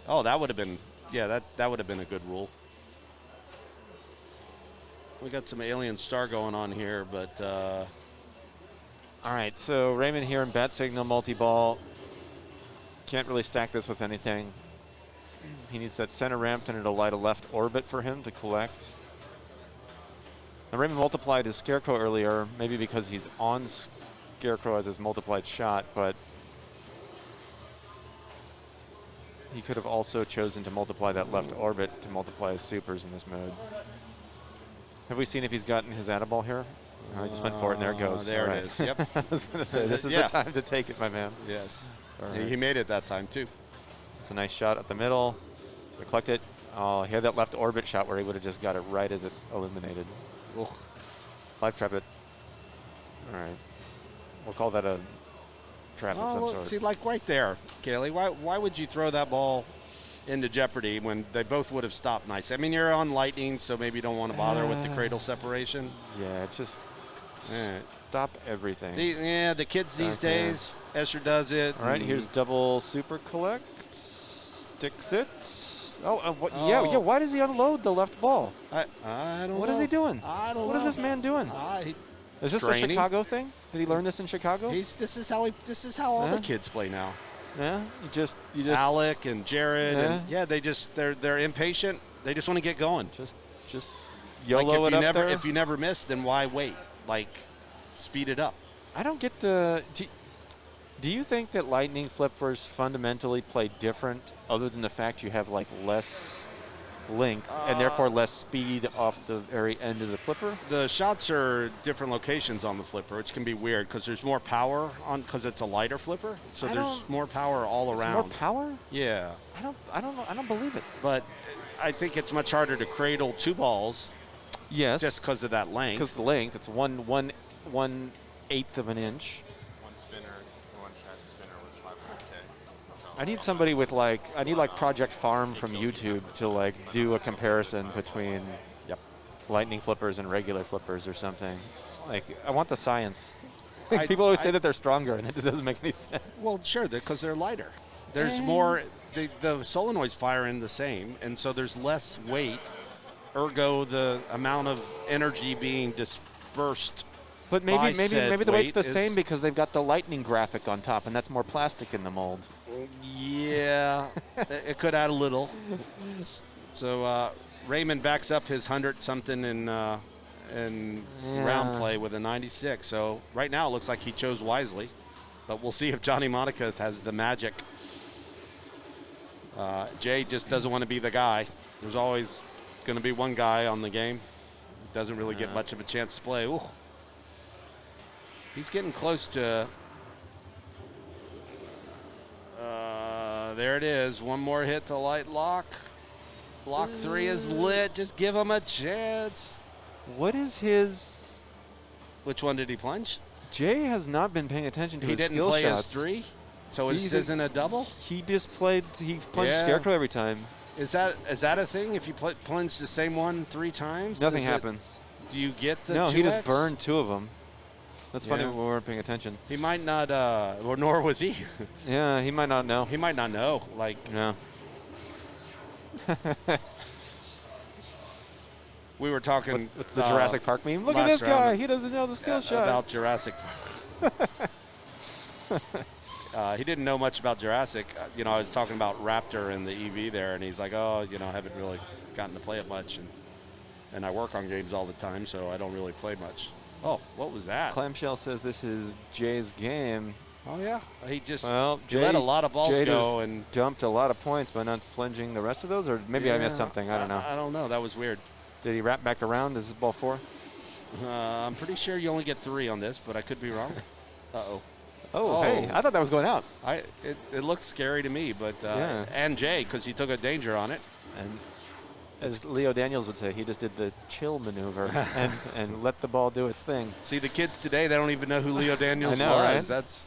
Oh, that would have been, yeah, that would have been a good rule. We got some Alien Star going on here, but All right, so Raymond here in Bat Signal multi-ball. Can't really stack this with anything. He needs that center ramp and it'll light a left orbit for him to collect. Now Raymond multiplied his Scarecrow earlier, maybe because he's on Scarecrow as his multiplied shot, but he could have also chosen to multiply that left orbit to multiply his supers in this mode. Have we seen if he's gotten his Add-a-Ball here? I just went for it, and there it goes. There All it right. is. Yep. I was going to say, this is Yeah. the time to take it, my man. yes, All he right. made it that time too. It's a nice shot up the middle. To collect it. Oh, he had that left orbit shot where he would have just got it right as it illuminated. Ugh. Live trap it. All right. We'll call that a trap of Oh, some well, sort. see, like right there, Kaylee, why would you throw that ball into jeopardy when they both would have stopped nice? I mean, you're on lightning, so maybe you don't want to bother with the cradle separation. Yeah, it's just Eh. stop everything. The kids these Okay. days, Escher does it. All right, and- here's double super collect. Sticks it. Oh, Oh. yeah. Why does he unload the left ball? I don't know. What is he doing? I don't know. What is this man doing? Is this a training. Chicago thing? Did he learn this in Chicago? This is how all Yeah. the kids play now. Yeah, you just Alec and Jared, and Yeah. they're impatient. They just want to get going. just Like YOLO it up there. if you never miss, then why wait? Like, speed it up. I don't get the. Do you think that lightning flippers fundamentally play different, other than the fact you have like less length and therefore less speed off the very end of the flipper? The shots are different locations on the flipper, which can be weird because there's more power on because it's a lighter flipper. So I there's don't- more power all It's around. more power? Yeah, I don't know. I don't believe it. but I think it's much harder to cradle two balls Yes. just because of that length. because the length. It's one eighth of an inch. One spinner, one cat spinner with 500K. I need somebody with I need Project Farm from YouTube to do a comparison between lightning flippers and regular flippers or something. I want the science. People always say that they're stronger, and it just doesn't make any sense. Well, sure, because they're lighter. There's more. The solenoids fire in the same, and so there's less weight. Ergo, the amount of energy being dispersed. But by maybe said the weight's weight the is- same because they've got the lightning graphic on top, and that's more plastic in the mold. Yeah, it could add a little. So Raymond backs up his 100-something in round play with a 96. So right now it looks like he chose wisely, but we'll see if Johnny Monaco has the magic. Jay just doesn't want to be the guy. There's always going to be one guy on the game. Doesn't really get much of a chance to play. Ooh. He's getting close to. There it is. One more hit to light lock. Block 3 is lit. Just give him a chance. What is his? Which one did he plunge? Jay has not been paying attention to He his didn't skill play shots. his 3, so his He's isn't a double. He just played. He plunged Yeah. Scarecrow every time. Is that a thing? If you plunge the same one 3 times, Nothing does it- happens. Do you get the? No, 2x? he just burned 2 of them. That's funny Yeah. when we weren't paying attention. He might not, or nor was he. Yeah, he might not know. He might not know. Like, No. we were talking. It's the Jurassic Park meme. Look at last this guy. round He doesn't know the skill shot. about Jurassic. He didn't know much about Jurassic. I was talking about Raptor and the EV there, and he's like, "Oh, I haven't really gotten to play it much, and I work on games all the time, so I don't really play much." Oh, what was that? Clamshell says this is Jay's game. Oh yeah, he just Well, he let a lot of balls Jay go, just and dumped a lot of points by not plunging the rest of those, or maybe I missed something. I don't know. I don't know. That was weird. Did he wrap back around? Is this ball 4? I'm pretty sure you only get 3 on this, but I could be wrong. Uh-oh. Oh, hey, I thought that was going out. It looks scary to me, but Yeah. and Jay, because he took a danger on it. And as Leo Daniels would say, he just did the chill maneuver and let the ball do its thing. See, the kids today, they don't even know who Leo Daniels I know, was. right?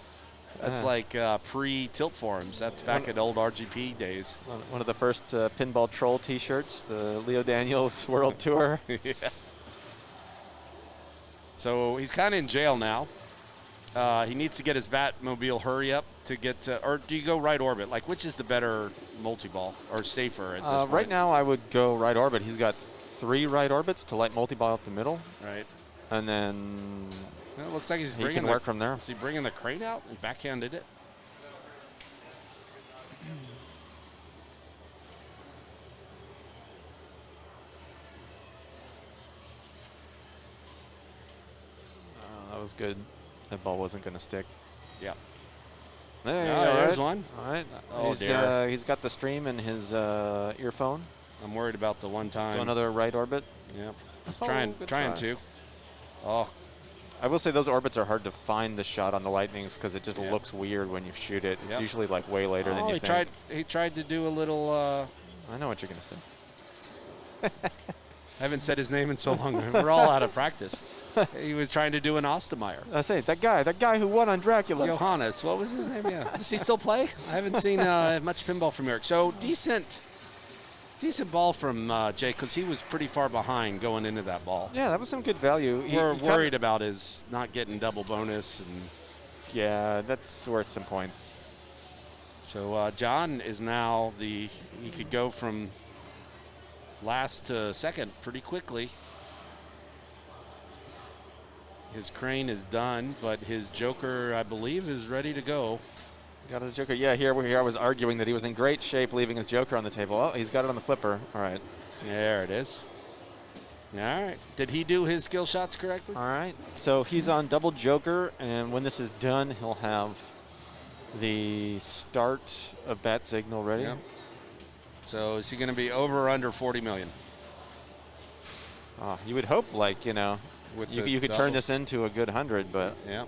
That's like pre-tilt forums. That's back at old RGP days. One of the first Pinball Troll T-shirts, the Leo Daniels World Tour. Yeah. So he's kind of in jail now. He needs to get his Batmobile hurry up to get to, or do you go right orbit? Like, which is the better multi-ball or safer at this point? Right now, I would go right orbit. He's got 3 right orbits to light multi-ball up the middle. Right. And then well, it looks like he can work from there. Is he bringing the crane out and backhanded it? That was good. That ball wasn't going to stick. Yeah. There's one. All right. Oh, dear. He's got the stream in his earphone. I'm worried about the one time. Let's go another right orbit. Yep. He's Oh, trying good try. to. Oh, I will say those orbits are hard to find the shot on the Lightnings because it just Yeah. looks weird when you shoot it. It's Yep. usually like way later than you he think. He tried to do a little. I know what you're going to say. I haven't said his name in so long. We're all out of practice. He was trying to do an Ostermeyer. I say that guy who won on Dracula. Johannes, what was his name? Yeah. Does he still play? I haven't seen much pinball from Eric. So decent ball from Jay because he was pretty far behind going into that ball. Yeah, that was some good value. We're worried about his not getting double bonus. And yeah, that's worth some points. so John is now he could go from last to second pretty quickly. His crane is done, but his joker, I believe, is ready to go. Got his joker. Yeah, here I was arguing that he was in great shape leaving his joker on the table. Oh, he's got it on the flipper. All right. There it is. All right. Did he do his skill shots correctly? All right. So he's on double joker, and when this is done, he'll have the start of bat signal ready. Yep. So is he going to be over or under 40 million? You would hope, like, With you the could double. turn this into a good 100, but. Yeah.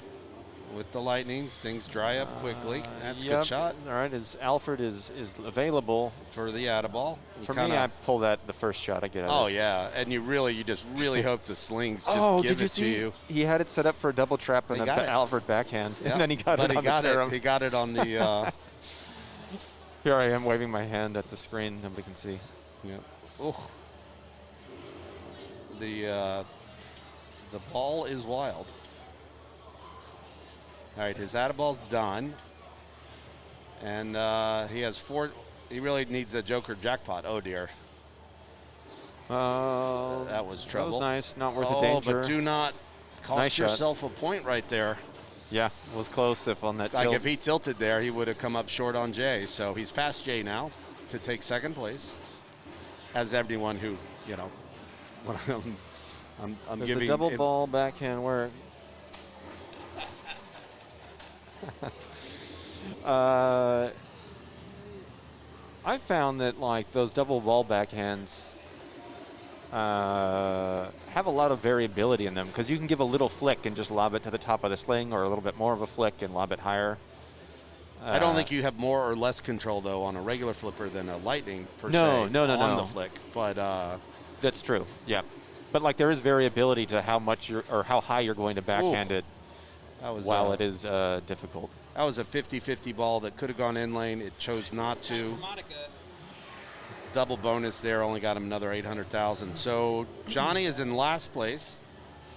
With the Lightnings, things dry up quickly. That's a yep. good shot. All right, Alfred is available. For the Atta-ball. For me, I pull that the first shot I get out of Oh, it. yeah. And you just really hope the slings just give did you it see? to you. He had it set up for a double trap and He got it. Alfred backhand, Yeah. and then he got But it on the carom. He got it on the. Here I am waving my hand at the screen. Nobody can see. Yep. Oh. The ball is wild. All right, his Atta-ball's done. And he has 4. He really needs a joker jackpot. Oh, dear. That was trouble. That was nice. Not worth the danger. But do not cost Nice shot. yourself a point right there. Yeah, it was close if on that Like tilt. if he tilted there, he would have come up short on Jay. So he's past Jay now to take second place. As everyone who, when I'm There's giving the double ball backhand work. I found that like those double ball backhands have a lot of variability in them because you can give a little flick and just lob it to the top of the sling, or a little bit more of a flick and lob it higher. I don't think you have more or less control though on a regular flipper than a Lightning per No, se no, on no. the flick. But That's true. Yeah, but like there is variability to how much or how high you're going to backhand it. that was While it is difficult. That was a 50-50 ball that could have gone in lane. It chose not to. Double bonus there, only got him another 800,000. So Johnny is in last place,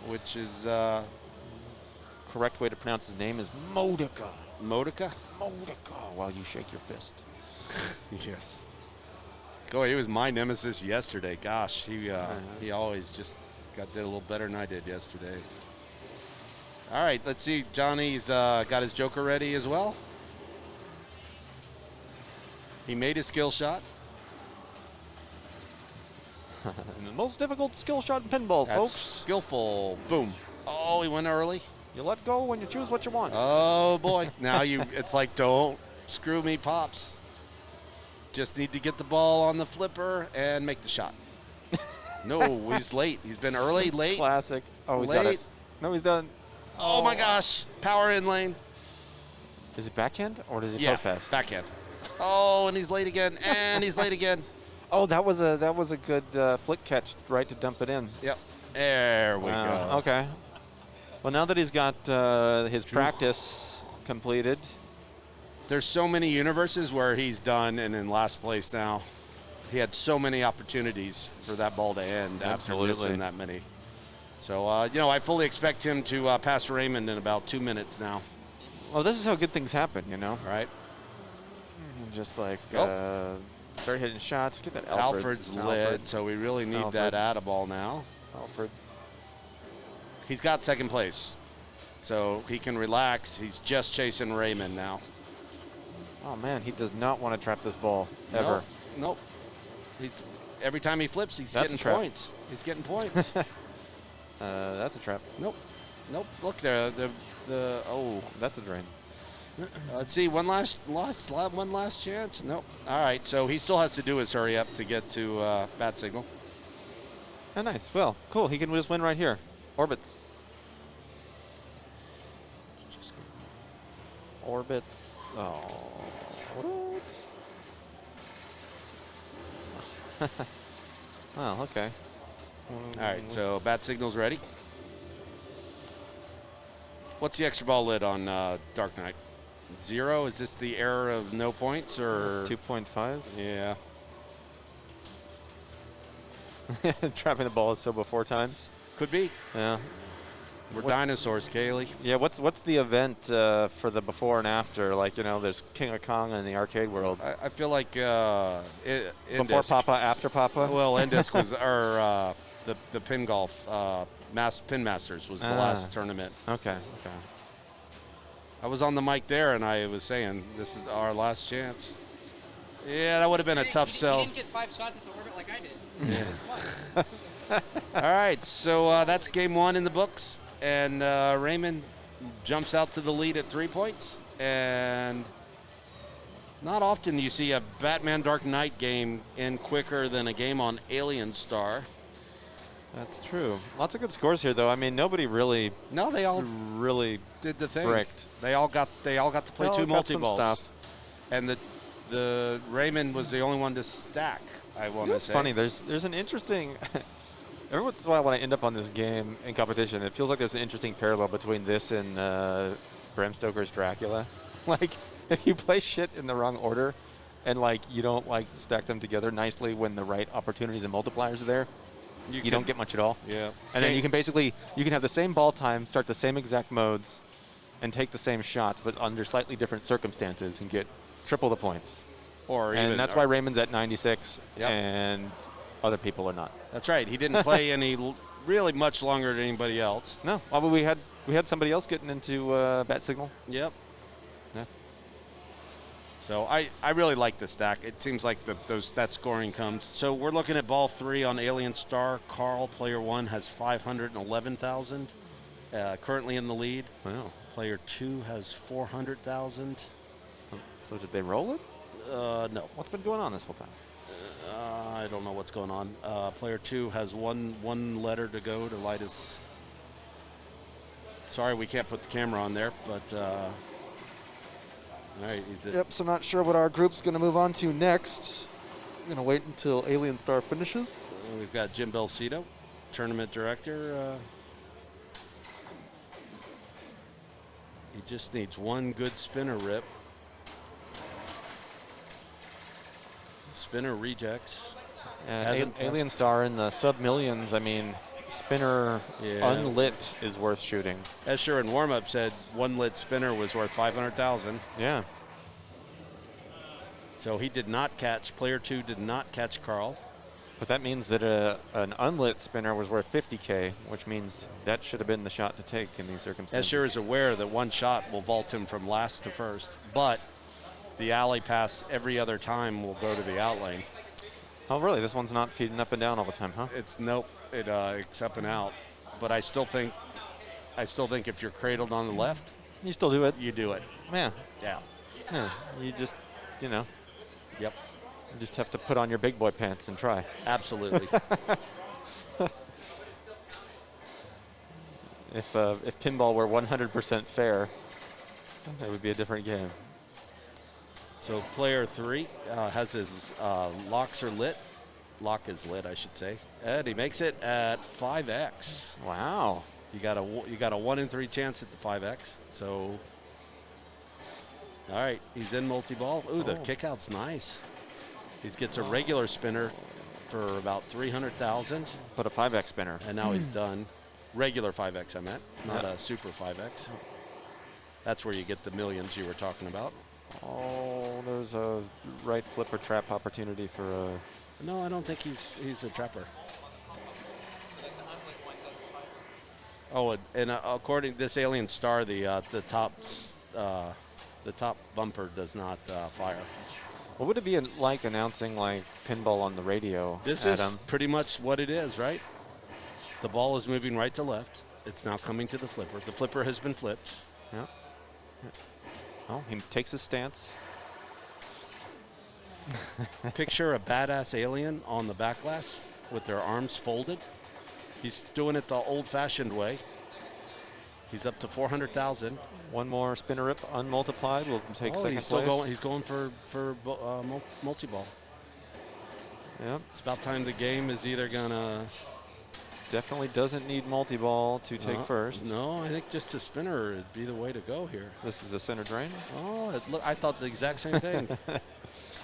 which is Correct way to pronounce his name is Modica. Modica. Modica. While you shake your fist. Yes. Go, he was my nemesis yesterday. Gosh, he always just did a little better than I did yesterday. All right, let's see. Johnny's got his joker ready as well. He made his skill shot. And the most difficult skill shot in pinball, That's folks. skillful. Boom. Oh, he went early. You let go when you choose what you want. Oh boy. Now it's like, don't screw me, Pops. Just need to get the ball on the flipper and make the shot. No, he's late. He's been early, late. Classic. Oh, he's got Late. it. No, he's done. Oh my gosh. Power in lane. Is it backhand or does he Yeah, post pass? backhand. Oh, and he's late again. And he's late again. Oh, that was a good flick catch, right, to dump it in. Yep. There we Wow, go. Okay. Well, now that he's got his practice completed. There's so many universes where he's done and in last place now. He had so many opportunities for that ball to end after missing that many. So, I fully expect him to pass Raymond in about 2 minutes now. Well, this is how good things happen, Right? Just like start hitting shots. Get that Alfred's lit, so we really need that atta-ball now. Alfred. He's got second place, so he can relax. He's just chasing Raymond now. Oh, man, he does not want to trap this ball ever. Nope. Every time he flips, he's getting points. He's getting points. That's a trap. Nope. Look there. Oh, that's a drain. Let's see. One last chance. Nope. All right. So he still has to do his hurry up to get to bat signal. Oh, nice. Well, cool. He can just win right here. Orbits. Orbits. Oh. What? Oh, okay. All right, so bat signal's ready. What's the extra ball lid on Dark Knight? 0? Is this the error of no points or? It's 2.5. Yeah. Trapping the ball is so before times. Could be. Yeah. We're dinosaurs, Kaylee. Yeah. What's the event for the before and after? Like, there's King of Kong in the arcade world. I feel like before Papa, after Papa. Well, Indisc was the Pin Golf Pin Masters was the last tournament. Okay. I was on the mic there, and I was saying this is our last chance. Yeah, that would have been a tough sell. You didn't get 5 shots at the orbit like I did. Yeah. All right, so that's game 1 in the books, and Raymond jumps out to the lead at 3 points. And not often you see a Batman Dark Knight game end quicker than a game on Alien Star. That's true. Lots of good scores here, though. I mean, nobody really. No, they all really did the thing. Bricked. They all got to play 2 multi-balls. Stuff. And the Raymond was the only one to stack. I want to say. It's funny. There's an interesting. Every once in a while, when I end up on this game in competition, it feels like there's an interesting parallel between this and Bram Stoker's Dracula. Like, if you play shit in the wrong order, and you don't stack them together nicely when the right opportunities and multipliers are there. You don't get much at all. Yeah. And then you can have the same ball time, start the same exact modes, and take the same shots, but under slightly different circumstances and get triple the points. And that's why Raymond's at 96, and other people are not. That's right. He didn't play any really much longer than anybody else. No. Well, but we had somebody else getting into bat signal. Yep. Yeah. So I really like the stack. It seems like that scoring comes. So we're looking at ball 3 on Alien Star. Carl, player 1, has 511,000, currently in the lead. Wow. Player 2 has 400,000. So did they roll it? No. What's been going on this whole time? I don't know what's going on. Player 2 has one letter to go to light his. Sorry, we can't put the camera on there, but. All right, Yep, so not sure what our group's going to move on to next. I'm going to wait until Alien Star finishes. We've got Jim Belcito, tournament director. He just needs one good spinner rip. Spinner rejects. Alien Star in the sub-millions, I mean, spinner unlit is worth shooting. Escher in warm-up said one lit spinner was worth 500,000. Yeah. So he did not catch. Player 2 did not catch Carl. But that means that an unlit spinner was worth 50K, which means that should have been the shot to take in these circumstances. Escher is aware that one shot will vault him from last to first, but the alley pass every other time will go to the out lane. Oh, really? This one's not feeding up and down all the time, huh? Nope. It's up and out. But I still think if you're cradled on the left, you still do it. You do it. Yeah. Yeah. Yeah. You just, Yep. You just have to put on your big boy pants and try. Absolutely. If pinball were 100% fair, it would be a different game. So player 3 has his locks are lit, lock is lit, I should say. And he makes it at 5x. Wow. You got a 1 in 3 chance at the 5x. So, all right, he's in multi-ball. Ooh, the kick-out's nice. He gets a regular spinner for about 300,000. But a 5x spinner. And now he's done. Regular 5x, I meant, not a super 5x. That's where you get the millions you were talking about. Oh, there's a right flipper trap opportunity for a... No, I don't think he's a trapper. Oh, and according to this Alien Star, the top bumper does not fire. What would it be like announcing like pinball on the radio? This is pretty much what it is, right? The ball is moving right to left. It's now coming to the flipper. The flipper has been flipped. Yeah. Oh, he takes his stance. Picture a badass alien on the back glass with their arms folded. He's doing it the old-fashioned way. He's up to 400,000. One more spinner rip unmultiplied will take second he's still place. going. He's going for multi-ball. Yep. It's about time the game is either gonna. Definitely doesn't need multi-ball to take first. No, I think just a spinner would be the way to go here. This is a center drain. Oh, I thought the exact same thing.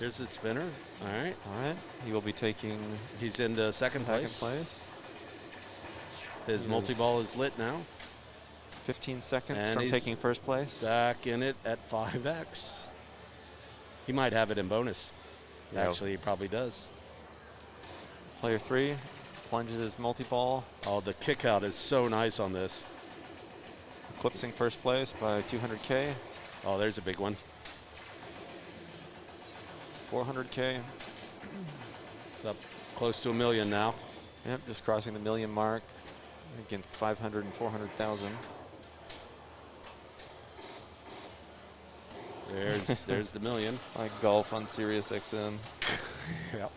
Here's the spinner. All right. All right. He will be taking. He's into second place. His multi-ball is lit now. 15 seconds and from taking first place. Back in it at 5x. He might have it in bonus. Yeah. Actually, he probably does. Player 3 plunges his multi-ball. Oh, the kick out is so nice on this. Eclipsing first place by 200K. Oh, there's a big one. 400K. It's up close to $1 million now. Yep, just crossing the $1 million mark against 500 and 400,000. There's the $1 million. Like golf on Sirius XM. Yep.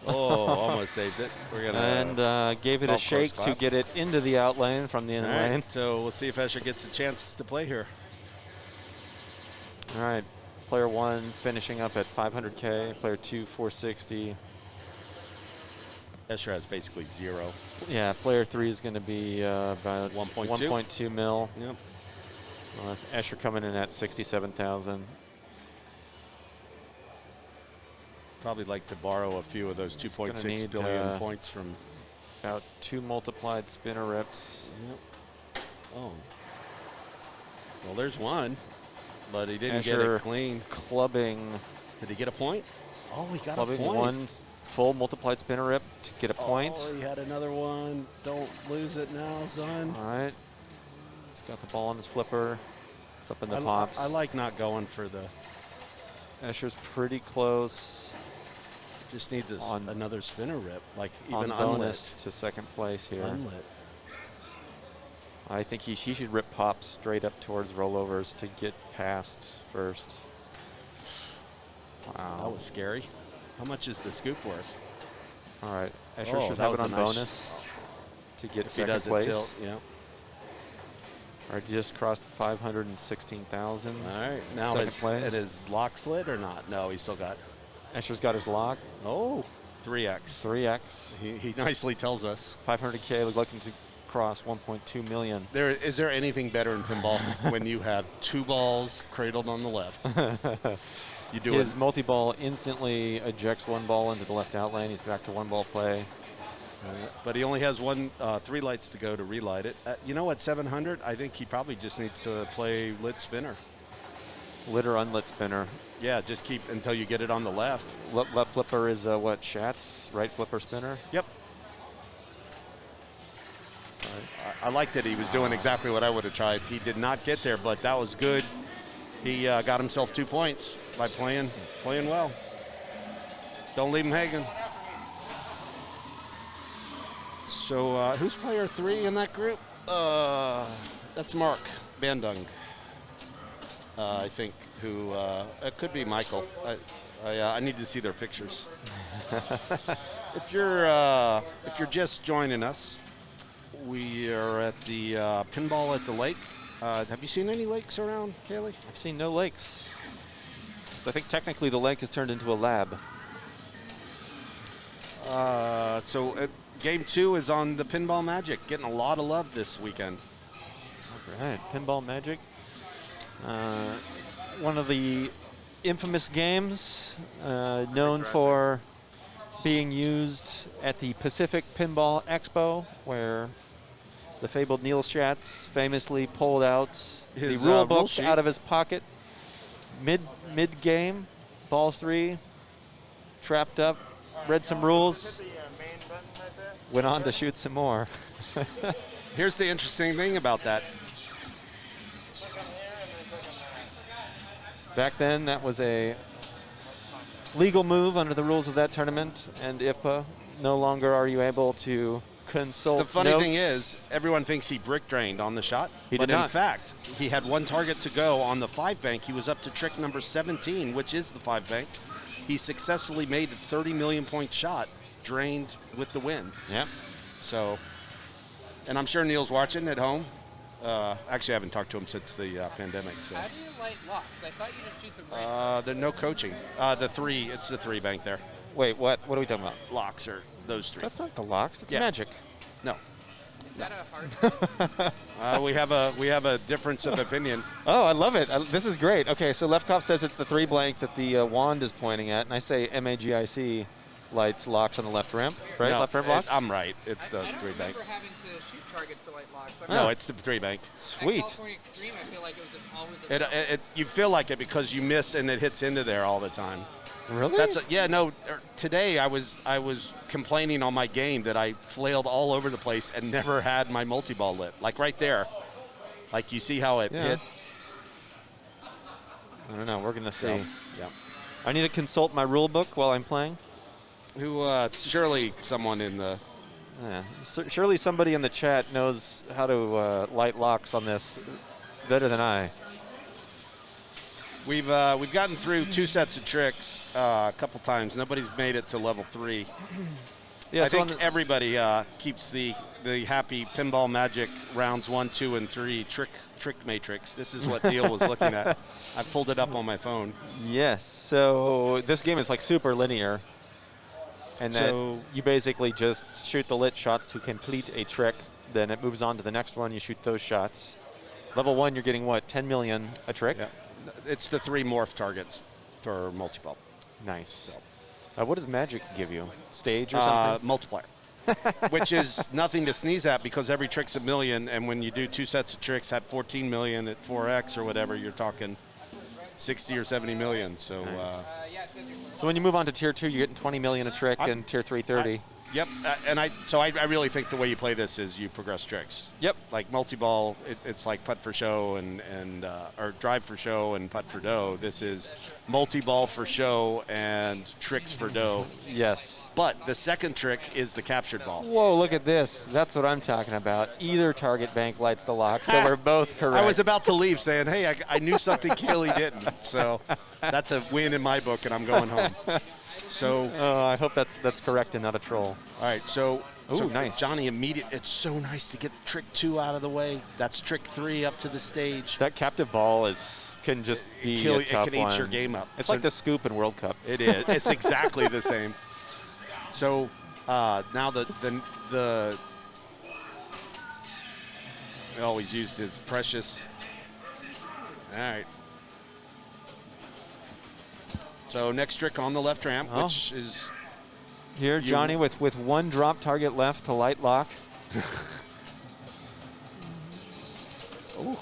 Oh, almost saved it. We're gonna and gave it a shake to get it into the out lane from the in lane. Right, so we'll see if Escher gets a chance to play here. All right, player 1 finishing up at 500K. Player 2, 460. Escher has basically 0. Yeah, player 3 is going to be about 1.2 mil. Yep. Escher coming in at 67,000. Probably like to borrow a few of those 2.6 billion points from. About 2 multiplied spinner rips. Yep. Oh. Well, there's one, but he didn't get Escher it clean. Clubbing. Did he get a point? Oh, he got a clubbing point. One full multiplied spinner rip to get a point. Oh, he had another one. Don't lose it now, son. All right. He's got the ball on his flipper. It's up in the pops. I like not going for the. Escher's pretty close. Just needs another spinner rip, like on even bonus unlit. To second place here. Unlit. I think he should rip pops straight up towards rollovers to get past first. Wow. That was scary. How much is the scoop worth? All right. Escher should have it on bonus to get second place. Tilt, yeah. All right, just crossed 516,000. All right. Now it is lock slid or not? No, he still got. Escher's got his lock. Oh, 3x. 3x. He nicely tells us. 500K looking to cross 1.2 million. Is there anything better in pinball when you have 2 balls cradled on the left? You do His multi-ball instantly ejects 1 ball into the left out lane. He's back to 1 ball play. But he only has 3 lights to go to relight it. You know, at 700, I think he probably just needs to play lit spinner. Lit or unlit spinner. Yeah, just keep until you get it on the left. Left flipper is what, Schatz? Right flipper spinner? Yep. I liked it. He was doing exactly what I would have tried. He did not get there, but that was good. He got himself 2 points by playing well. Don't leave him hanging. So who's player 3 in that group? That's Mark Bandung. I think, who it could be Michael. I need to see their pictures. If you're just joining us, We are at the pinball at the lake. Have you seen any lakes around, Kaylee? I've seen no lakes. So I think technically the lake has turned into a lab. Game 2 is on the Pinball Magic, getting a lot of love this weekend. All right, Pinball Magic. One of the infamous games known for being used at the Pacific Pinball Expo, where the fabled Neil Schatz famously pulled out His, the rule rule book sheet. out of his pocket mid-game, ball 3, trapped up, read some rules, went on to shoot some more. Here's the interesting thing about that. Back then, that was a legal move under the rules of that tournament and IFPA. No longer are you able to consult The funny notes. thing is, everyone thinks he brick drained on the shot. He but did in not. fact, he had one target to go on the 5 bank. He was up to trick number 17, which is the 5 bank. He successfully made a 30 million point shot, drained with the wind. Yep. So, and I'm sure Neil's watching at home. Actually, I haven't talked to him since the pandemic. So. How do you light locks? I thought you just shoot the ring. There's no coaching. It's the 3 bank there. Wait, what? What are we talking about? Locks are those 3. That's not the locks. It's Yeah. magic. No. Is that a hard We have a difference of opinion. Oh, I love it. This is great. Okay, so Lefkoff says it's the 3 blank that the wand is pointing at, and I say MAGIC lights locks on the left ramp, right? No, left ramp locks? I'm right. It's the I don't 3 bank. remember having to shoot targets to light locks. No, it's the 3 bank. At Sweet. California Extreme, I feel like it was just always available. You feel like it because you miss and it hits into there all the time. Really? Today I was complaining on my game that I flailed all over the place and never had my multi-ball lit. Like right there. Like you see how it hit? I don't know. We're going to see. So, yeah. I need to consult my rule book while I'm playing. Surely someone in the... Yeah. Surely somebody in the chat knows how to light locks on this better than I. We've gotten through 2 sets of tricks a couple times. Nobody's made it to level 3. Yeah, I so think everybody keeps the happy Pinball Magic rounds 1, 2, and 3 trick matrix. This is what Neil was looking at. I pulled it up on my phone. Yes. So this game is like super linear. And then you basically just shoot the lit shots to complete a trick. Then it moves on to the next one. You shoot those shots. Level 1, you're getting what, 10 million a trick? Yeah. It's the 3 morph targets for multi-ball. Nice. So. What does Magic give you? Stage or something? Multiplier. Which is nothing to sneeze at because every trick's $1 million, and when you do 2 sets of tricks at 14 million at 4x or whatever, you're talking 60 or 70 million. So, nice. So when you move on to tier 2, you're getting 20 million a trick, and tier 3, 30. Yep, I really think the way you play this is you progress tricks. Yep. Like multi-ball, it's like putt for show or drive for show and putt for dough. This is multi-ball for show and tricks for dough. Yes. But the second trick is the captured ball. Whoa, look at this. That's what I'm talking about. Either target bank lights the lock, so we're both correct. I was about to leave saying, hey, I knew something Kaylee didn't. So that's a win in my book, and I'm going home. So I hope that's correct and not a troll. All right, so nice. Johnny it's so nice to get trick 2 out of the way. That's trick 3 up to the stage. That captive ball can just be a tough it can eat one. your game up. It's like the scoop in World Cup. It is. It's exactly the same. So now he always used his precious. All right. So next trick on the left ramp, which is here, Johnny with 1 drop target left to light lock. Oh.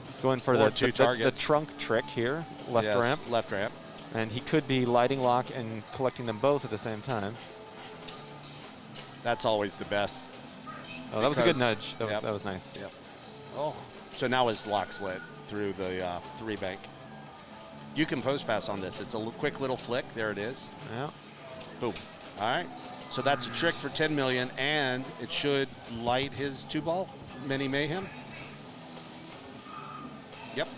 He's going for the trunk trick here, left ramp. Left ramp. And he could be lighting lock and collecting them both at the same time. That's always the best. Oh, that was a good nudge. That was nice. Yep. Oh, so now his lock's lit through the 3 bank. You can post pass on this. It's a quick little flick. There it is. Yeah. Boom. All right. So that's a trick for 10 million, and it should light his 2-ball, Mini Mayhem. Yep.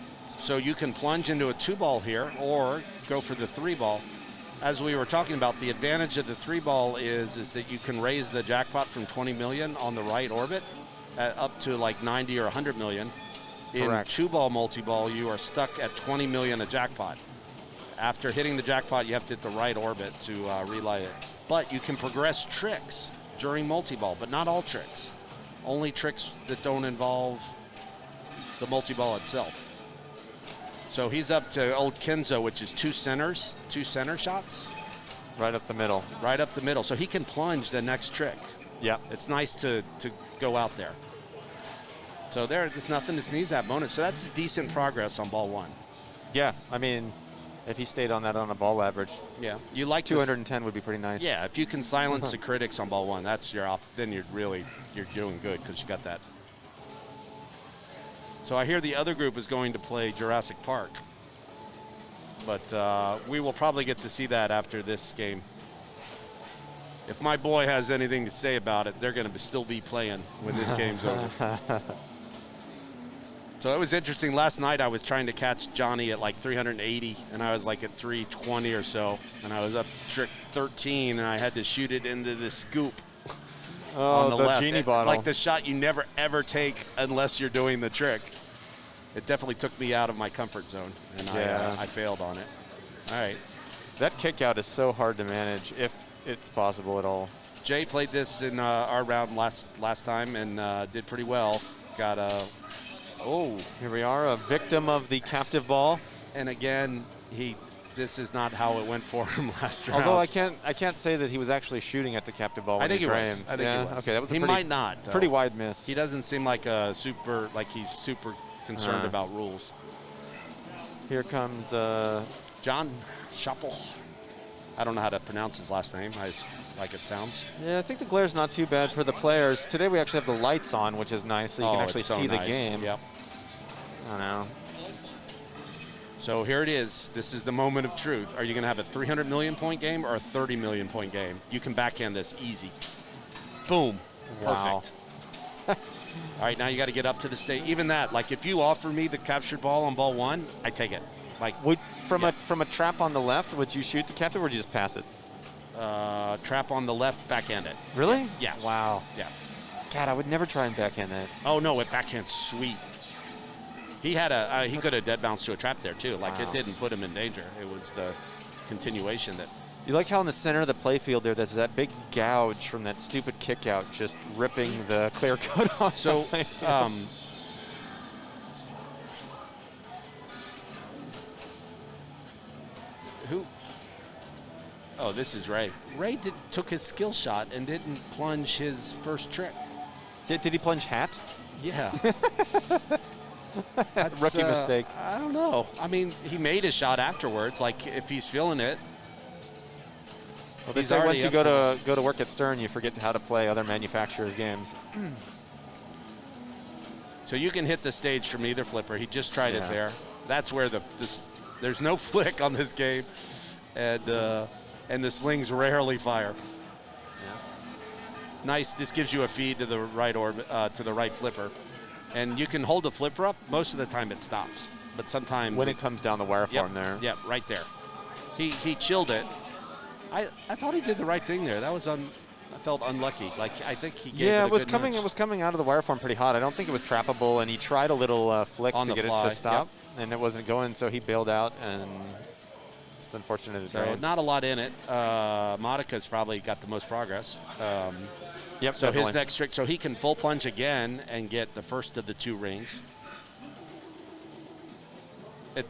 So you can plunge into a 2-ball here or go for the 3-ball. as we were talking about, the advantage of the 3-ball is that you can raise the jackpot from 20 million on the right orbit up to like 90 or 100 million. In Correct. 2-ball multi-ball, you are stuck at 20 million a jackpot. After hitting the jackpot, you have to hit the right orbit to relay it. But you can progress tricks during multi-ball, but not all tricks. Only tricks that don't involve the multi-ball itself. So he's up to old Kenzo, which is 2 center shots. Right up the middle. Right up the middle. So he can plunge the next trick. Yep. It's nice to go out there. So there's nothing to sneeze at bonus. So that's decent progress on ball 1. Yeah, I mean, if he stayed on that on a ball average, Yeah, you like 210 would be pretty nice. Yeah, if you can silence the critics on ball 1, that's then you're doing good because you got that. So I hear the other group is going to play Jurassic Park, but we will probably get to see that after this game. If my boy has anything to say about it, they're going to still be playing when this game's over. So it was interesting. Last night I was trying to catch Johnny at like 380, and I was like at 320 or so, and I was up to trick 13, and I had to shoot it into the scoop on the left. Genie bottle. Like the shot you never ever take unless you're doing the trick. It definitely took me out of my comfort zone, and I failed on it. All right. That kick out is so hard to manage if it's possible at all. Jay played this in our round last time and did pretty well. Got a Here we are, a victim of the captive ball. And again, this is not how it went for him last round. Although I can't say that he was actually shooting at the captive ball when I think he he framed. was. I think yeah? he was. Okay, that was he might not. Though. Pretty wide miss. He doesn't seem like he's super concerned about rules. Here comes John Schoppel. I don't know how to pronounce his last name. I just like it sounds. Yeah, I think the glare's not too bad for the players. Today we actually have the lights on, which is nice, so you can actually see the game. Yep. I don't know. So here it is. This is the moment of truth. Are you going to have a 300 million point game or a 30 million point game? You can backhand this easy. Boom. Wow. Perfect. All right, now you got to get up to the stage. Even that, like if you offer me the captured ball on ball 1, I take it. Like from a trap on the left, would you shoot the captive or would you just pass it? Trap on the left, backhand it. Really? Yeah. Wow. Yeah. God, I would never try and backhand that. Oh no, it backhand's sweet. He had he could have dead bounced to a trap there too. Like it didn't put him in danger. It was the continuation that. You like how in the center of the playfield there's that big gouge from that stupid kick out just ripping the clear coat off. So, who? Oh, this is Ray. Ray took his skill shot and didn't plunge his first trick. Did he plunge hat? Yeah. Rookie mistake. I don't know. I mean, he made a shot afterwards. Like if he's feeling it. Well, they say once you go to work at Stern, you forget how to play other manufacturers' games. So you can hit the stage from either flipper. He just tried it there. That's where there's no flick on this game, and the slings rarely fire. Yeah. Nice. This gives you a feed to the right orbit, to the right flipper, and you can hold the flipper up. Most of the time it stops, but sometimes when it comes down the wire form there. Yep, right there. He chilled it. I thought he did the right thing there. That was I felt unlucky. Like I think he gave it a was good coming. nudge. It was coming out of the wire form pretty hot. I don't think it was trappable, and he tried a little flick On to the get fly. it to stop, and it wasn't going. So he bailed out, and it's unfortunate. So not a lot in it. Monica's probably got the most progress. Yep. So definitely. his next trick, so he can full plunge again and get the first of the 2 rings.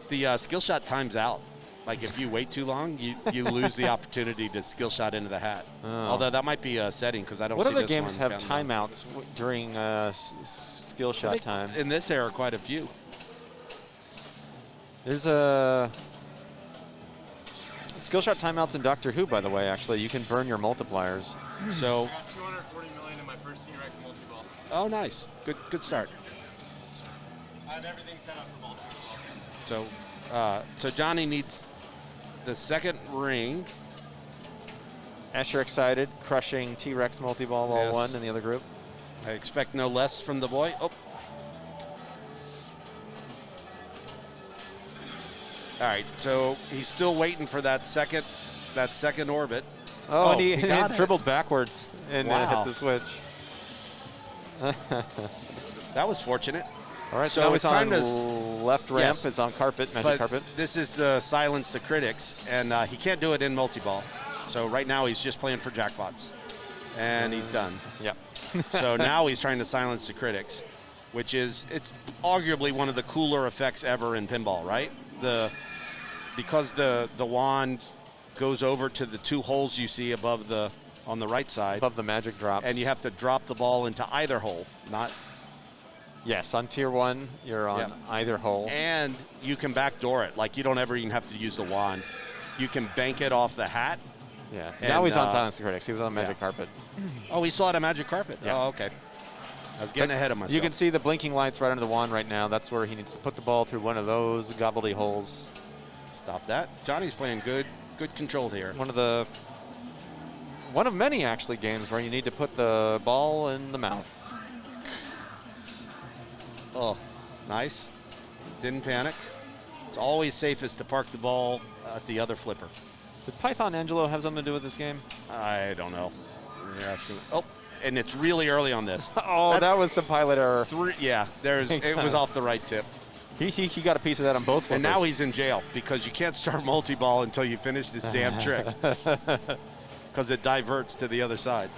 The skill shot times out. Like if you wait too long, you lose the opportunity to skill shot into the hat. Oh. Although that might be a setting because I don't What see other this games one have counting out. timeouts during skill I shot think time? In this era, quite a few. There's a skill shot timeouts in Doctor Who, by the way. Actually, you can burn your multipliers. So. I got 240 million in my first T-Rex multi-ball. Oh, nice. Good start. I have everything set up for multi-ball. So Johnny needs the second ring. Asher excited, crushing T-Rex multi-ball ball Yes. 1 in the other group. I expect no less from the boy. Oh. All right, so he's still waiting for that second that second orbit. Oh, and he got it. dribbled backwards and hit Wow. the switch. That was fortunate. All right, So so now it's it's on time to left ramp. yes. Is on carpet, magic But carpet. this is the silence the critics, and he can't do it in multi-ball. So right now he's just playing for jackpots, and he's done. Yeah. So now he's trying to silence the critics, which is, it's arguably one of the cooler effects ever in pinball, right? Because the wand goes over to the two holes you see above on the right side. Above the magic drops. And you have to drop the ball into either hole, not. Yes, on tier 1, you're on either hole. And you can backdoor it. Like, you don't ever even have to use the wand. You can bank it off the hat. Yeah. And, Now he's on silence the critics. He was on magic yeah. carpet. Oh, he still had a magic carpet? Yeah. Oh, okay. I was getting ahead of myself. You can see the blinking lights right under the wand right now. That's where he needs to put the ball through one of those gobbledy holes. Stop that. Johnny's playing good control here. One of many, actually, games where you need to put the ball in the mouth. Oh, nice. Didn't panic. It's always safest to park the ball at the other flipper. Did Python Angelo have something to do with this game? I don't know. You're asking. Oh, and it's really early on this. Oh, that was some pilot error. Yeah, it was off the right tip. He got a piece of that on both flippers. And now he's in jail because you can't start multi-ball until you finish this damn trick. Because it diverts to the other side.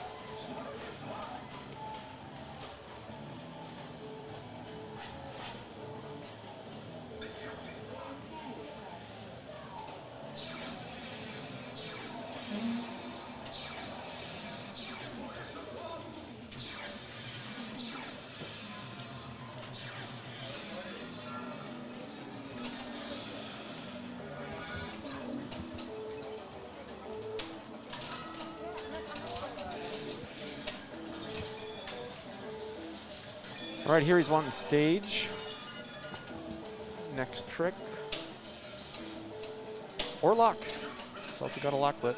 All right, here he's wanting stage. Next trick. Or lock. He's also got a locklet.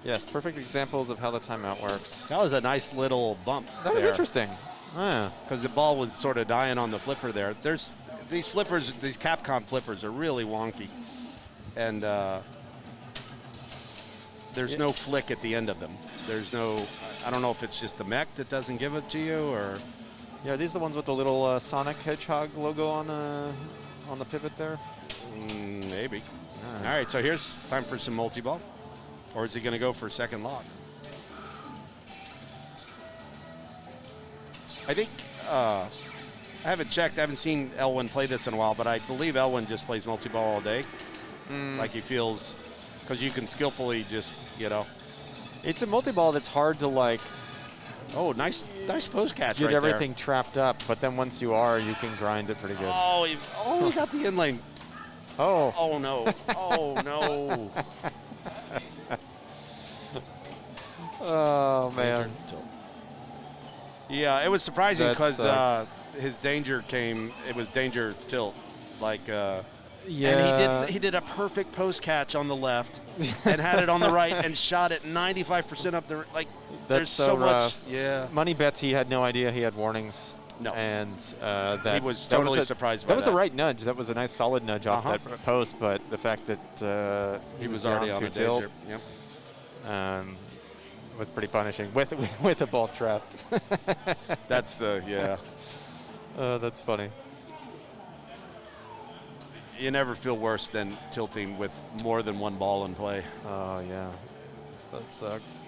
Yes, perfect examples of how the timeout works. That was a nice little bump. That was interesting. Yeah. Because the ball was sort of dying on the flipper there. There's these flippers, these Capcom flippers are really wonky. And there's no flick at the end of them. There's no, I don't know if it's just the mech that doesn't give it to you or. Yeah, are these the ones with the little Sonic Hedgehog logo on the pivot there? Maybe. All right, so here's time for some multi-ball. Or is he going to go for second lock? I think, I haven't checked, I haven't seen Elwin play this in a while, but I believe Elwin just plays multi-ball all day. Like he feels, because you can skillfully just, It's a multi-ball that's hard to like. Oh, nice post catch Get right everything there. trapped up, but then once you are, you can grind it pretty good. Oh, he got the in lane. Oh. Oh no. Oh no. Oh man. Yeah, it was surprising That because sucks. his danger came. It was danger tilt, like. Yeah. And he did a perfect post catch on the left, and had it on the right, and shot it 95% up the like. That's there's so so much. rough. Yeah. Money bets he had no idea he had warnings. No. And that He was that totally a- surprised by That was the that. right nudge. That was a nice solid nudge off that post, but the fact that He was down already on to a tilt, danger. Yep. was pretty punishing with the ball trapped. That's yeah. That's funny. You never feel worse than tilting with more than one ball in play. Oh yeah, that sucks.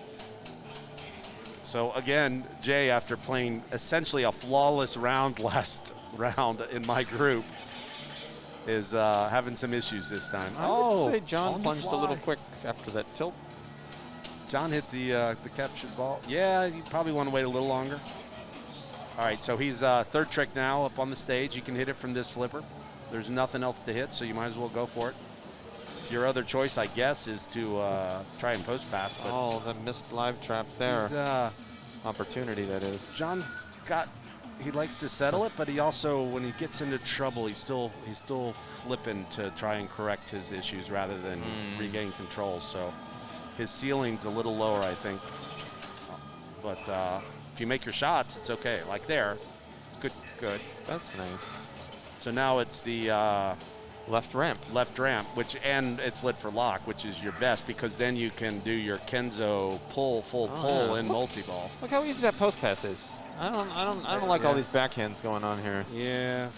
So again, Jay, after playing essentially a flawless round last round in my group, is having some issues this time. I would say John on the plunged a little fly. quick after that tilt. John hit the captured ball. Yeah, you probably want to wait a little longer. All right, so he's third trick now up on the stage. You can hit it from this flipper. There's nothing else to hit, so you might as well go for it. Your other choice, I guess, is to try and post pass. But Oh, the missed live trap there. Opportunity, that is. John he likes to settle it, but he also, when he gets into trouble, he's still flipping to try and correct his issues rather than regain control. So his ceiling's a little lower, I think. But if you make your shots, it's okay. Like there, good. That's nice. So now it's the Left ramp. Left ramp, and it's lit for lock, which is your best because then you can do your Kenzo pull, full pull in multi-ball. Look how easy that post pass is. I don't like all these backhands going on here. Yeah.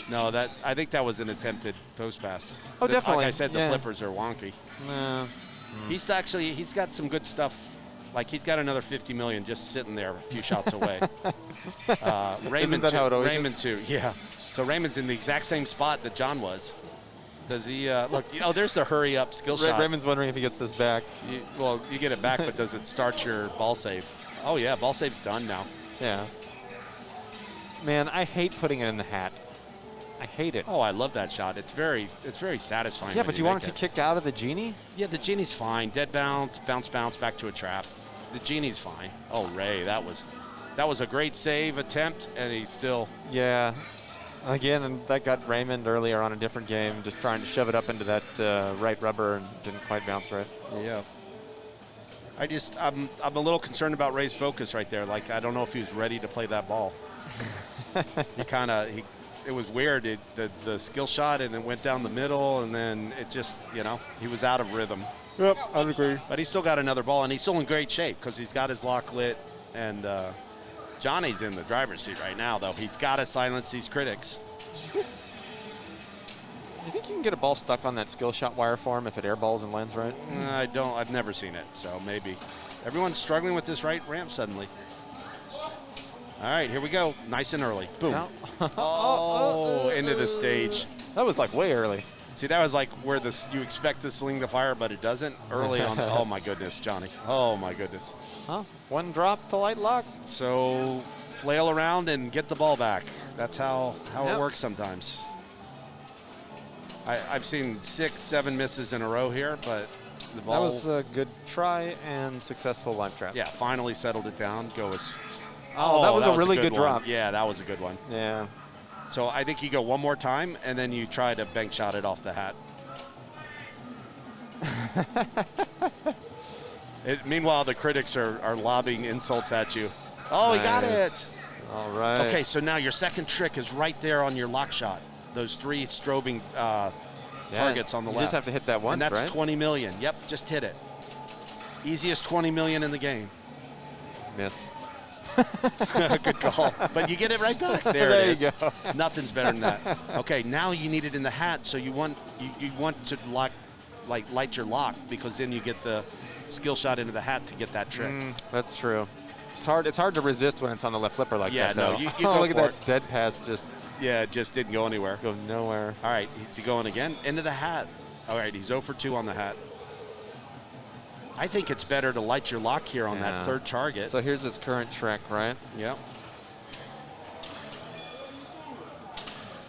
No, I think that was an attempted post pass. Oh, definitely. Like I said, the flippers are wonky. Nah. He's got some good stuff. Like he's got another 50 million just sitting there a few shots away. Raymond, Isn't that how it always Raymond is? too. Yeah. So Raymond's in the exact same spot that John was. Does he look? There's the hurry up skill shot. Raymond's wondering if he gets this back. You get it back, but does it start your ball save? Oh yeah, ball save's done now. Yeah. Man, I hate putting it in the hat. I hate it. Oh, I love that shot. It's very satisfying. Yeah, when but you want make it to kick out of the genie? Yeah, the genie's fine. Dead bounce, bounce, back to a trap. The genie's fine. Oh, Ray, that was a great save attempt, and he's still. Yeah. Again, and that got Raymond earlier on a different game, just trying to shove it up into that right rubber and didn't quite bounce right. Yeah. I'm a little concerned about Ray's focus right there. Like, I don't know if he was ready to play that ball. It was weird. The skill shot, and it went down the middle, and then it just, he was out of rhythm. Yep, I'd agree. But he's still got another ball, and he's still in great shape because he's got his lock lit, and Johnny's in the driver's seat right now, though. He's got to silence these critics. You think you can get a ball stuck on that skill shot wire form if it airballs and lands right? I don't. I've never seen it, so maybe. Everyone's struggling with this right ramp suddenly. All right, here we go. Nice and early. Boom. No. Into the stage. That was like way early. See, that was like where you expect to sling the fire, but it doesn't. Early on. Oh, my goodness, Johnny. Oh, my goodness. Huh? One drop to light lock. So flail around and get the ball back. That's how it works sometimes. I've seen 6, 7 misses in a row here, but the ball. That was a good try and successful live trap. Yeah, finally settled it down. Oh, that was a really good drop. Yeah, that was a good one. Yeah. So I think you go one more time, and then you try to bank shot it off the hat. Meanwhile, the critics are lobbing insults at you. Oh, nice. He got it. All right. Okay, so now your second trick is right there on your lock shot. Those 3 strobing targets on the left. You just have to hit that once, and that's right? 20 million. Yep, just hit it. Easiest 20 million in the game. Miss. Good call. But you get it right back. There it is. You go. Nothing's better than that. Okay, now you need it in the hat, so you want to light your lock because then you get the skill shot into the hat to get that trick. That's true. It's hard to resist when it's on the left flipper like that. Yeah, no, you go look at for that it. dead pass just. Yeah, it just didn't go anywhere. Go nowhere. All right, is he going again? Into the hat. All right, he's 0 for 2 on the hat. I think it's better to light your lock here on that third target. So here's his current trick, right? Yep.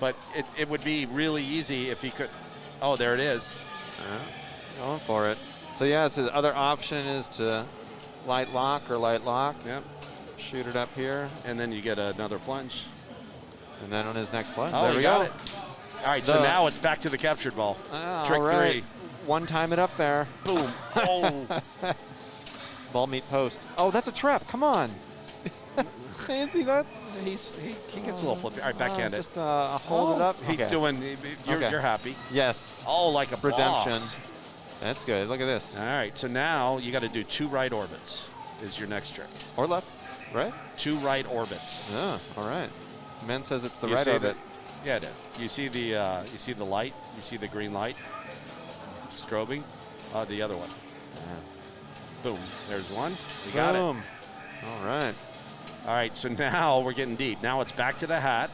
But it would be really easy if he could. Oh, there it is. Going for it. So yeah, so the other option is to light lock or light lock. Yep. Shoot it up here. And then you get another plunge. And then on his next plunge, oh, there we got go. It. All right, so now it's back to the captured ball. Trick all right. 3. One time it up there. Boom. Oh. Ball meet post. Oh, that's a trap. Come on. Can you see that? He gets a little flippy. All right, backhand it. Just hold it up. He's doing. You're happy. Yes. Oh, like a redemption. boss. That's good. Look at this. All right, so now you got to do 2 right orbits. Is your next trick. Or left, right? 2 right orbits. Oh, all right. Men says it's the right orbit. Yeah, it is. You see the light. You see the green light. Strobing. The other one. Boom. There's one. We got it. Boom. All right. All right, so now we're getting deep. Now it's back to the hat.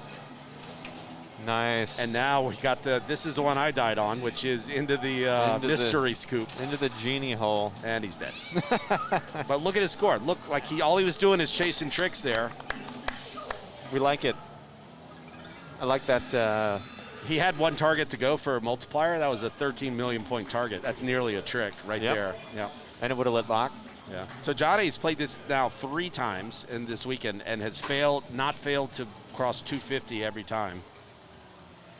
Nice. And now we got this is the one I died on, which is into the mystery scoop. Into the genie hole. And he's dead. But look at his score. Look like all he was doing is chasing tricks there. We like it. I like that. He had 1 target to go for a multiplier. That was a 13 million point target. That's nearly a trick right there. Yeah. And it would have lit lock. Yeah. So Johnny's played this now 3 times in this weekend and has not failed to cross 250 every time.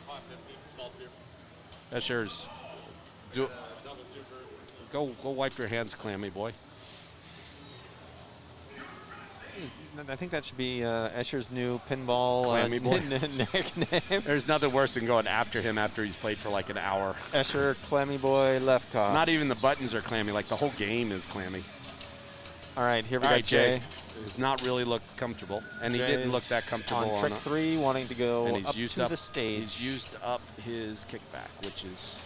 550, ball 2. That's yours. Double super. Go wipe your hands, clammy boy. I think that should be Escher's new pinball Clammy boy. nickname. There's nothing worse than going after him after he's played for like an hour. Escher, Clammy Boy, left cough. Not even the buttons are clammy. Like the whole game is clammy. All right, here we All go, right, Jay. Does not really look comfortable, and he didn't look that comfortable on trick 3, wanting to go and he's up used to the stage. He's used up his kickback, which is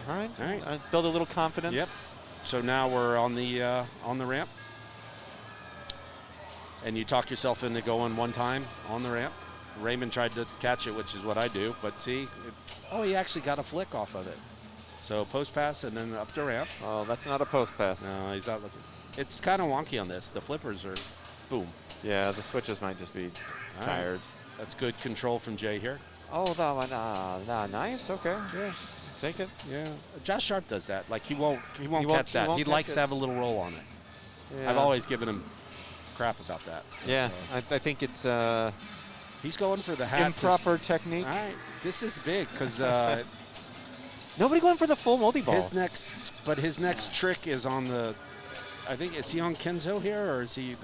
All right. All right. Build a little confidence. Yep. So now we're on the ramp, and you talk yourself into going one time on the ramp. Raymond tried to catch it, which is what I do, but see, he actually got a flick off of it. So post pass and then up the ramp. Oh, that's not a post pass. No, he's not looking. It's kind of wonky on this. The flippers are, boom. Yeah, the switches might just be tired. Right. That's good control from Jay here. Oh, nice. Okay. Yeah. Take it. Yeah. Josh Sharp does that. Like he won't catch that. He likes to have a little roll on it. Yeah. I've always given him crap about that. Yeah, I think it's he's going for the hat. Improper technique. All right. This is big because nobody going for the full multi-ball. His next trick is on the. I think, is he on Kenzo here, or is he?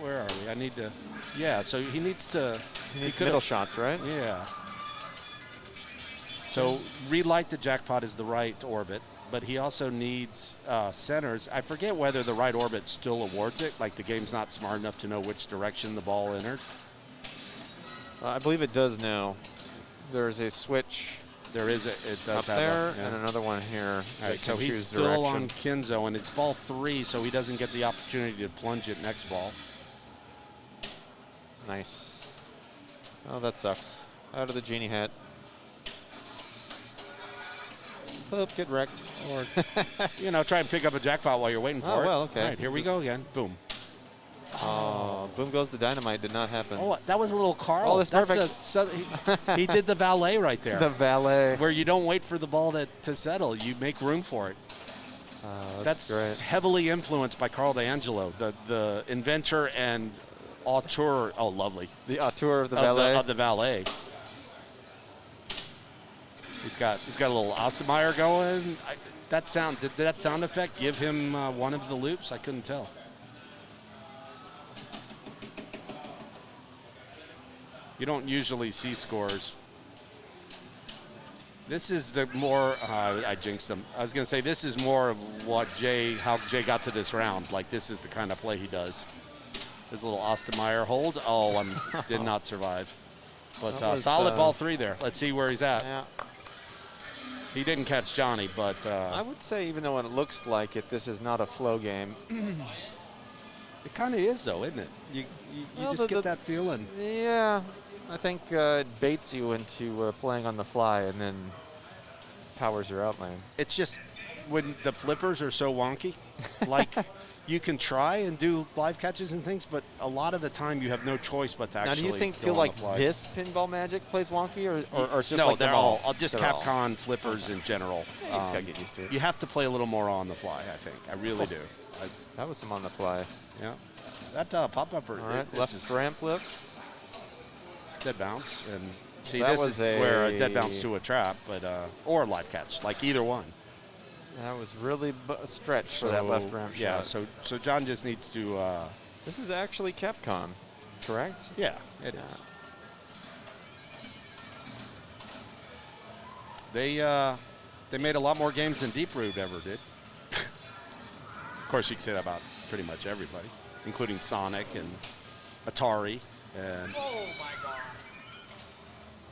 Where are we? I need to. Yeah. So he needs to. He needs middle shots, right? Yeah. So relight the jackpot is the right orbit, but he also needs centers. I forget whether the right orbit still awards it. Like the game's not smart enough to know which direction the ball entered. I believe it does now. There's a switch. There is it does up have there, yeah. and another one here. All right, so he's still on Kenzo, and it's ball 3, so he doesn't get the opportunity to plunge it next ball. Nice. Oh, that sucks. Out of the genie hat. Flip, get wrecked. Or, try and pick up a jackpot while you're waiting for it. Oh, well, okay. All right, here we go again. Boom. Oh, boom goes the dynamite. Did not happen. Oh, that was a little Carl. Oh, that's perfect. He did the valet right there. The valet. Where you don't wait for the ball to settle. You make room for it. That's great. Heavily influenced by Carl D'Angelo, the inventor and auteur. Oh, lovely. The auteur of the valet. Of the valet. He's got a little Ostermeyer going. Did that sound effect give him one of the loops? I couldn't tell. You don't usually see scores. This is the more, I jinxed him. I was going to say this is more of how Jay got to this round. Like this is the kind of play he does. His little Ostermeyer hold. Oh, did not survive. But solid ball 3 there. Let's see where he's at. Yeah. He didn't catch Johnny, but. I would say even though it looks like it, this is not a flow game. It kind of is though, isn't it? You just get that feeling. Yeah. I think it baits you into playing on the fly and then powers your outlane. It's just when the flippers are so wonky, like you can try and do live catches and things, but a lot of the time you have no choice but to actually. Now, do you feel like this Pinball Magic plays wonky, or it's just no? like They're all just they're Capcom flippers in general. Yeah, you just gotta get used to it. You have to play a little more on the fly. I think I really do. That was some on the fly. Yeah, that pop up. All right, left ramp flip. Dead bounce, and see that this was is where a dead bounce to a trap, but or live catch, like either one. That was really a stretch for that left ramp shot. Yeah, so John just needs to. This is actually Capcom, correct? Yeah, it is. They made a lot more games than Deep Root ever did. Of course, you can say that about pretty much everybody, including Sonic and Atari. And oh my God.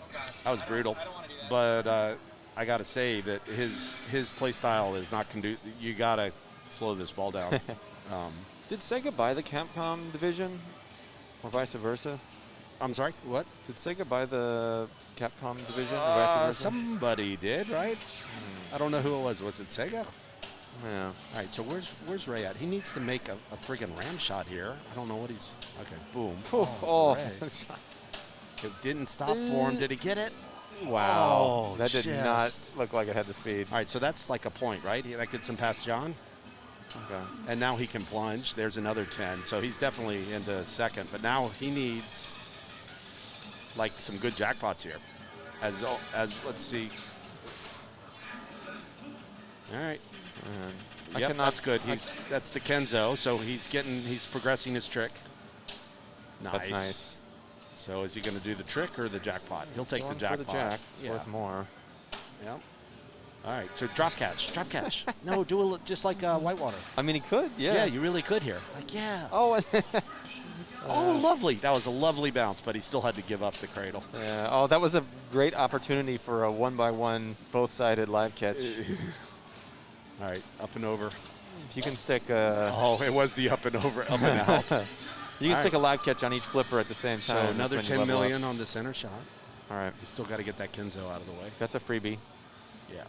Oh God. That was brutal. But I got to say that his play style is not conducive. You got to slow this ball down. Did Sega buy the Capcom division, or vice versa? I'm sorry, what? Did Sega buy the Capcom division, or vice versa? Somebody did, right? I don't know who it was. Was it Sega? Yeah. All right, so where's Ray at? He needs to make a friggin' ram shot here. I don't know what he's. Okay, boom. It didn't stop for him. Did he get it? Wow. Oh, that did not look like it had the speed. All right, so that's like a point, right? That gets him past John. Okay. And now he can plunge. There's another 10. So he's definitely into second. But now he needs like some good jackpots here. As let's see. All right. Yep, that's good. That's the Kenzo. So he's progressing his trick. Nice. That's nice. So is he going to do the trick or the jackpot? He'll take the Going jackpot. for the jacks. It's worth more. Yep. All right. So drop catch. Drop catch. No, do it just like Whitewater. I mean, he could. Yeah. Yeah, you really could here. Like, yeah. Oh. Oh, lovely. That was a lovely bounce, but he still had to give up the cradle. Yeah. Oh, that was a great opportunity for a 1x1 both-sided live catch. All right, up and over. If you can stick oh, it was the up and over, up and out. You can stick a live catch on each flipper at the same time. So another 10 million on the center shot. All right. You still got to get that Kenzo out of the way. That's a freebie. Yeah.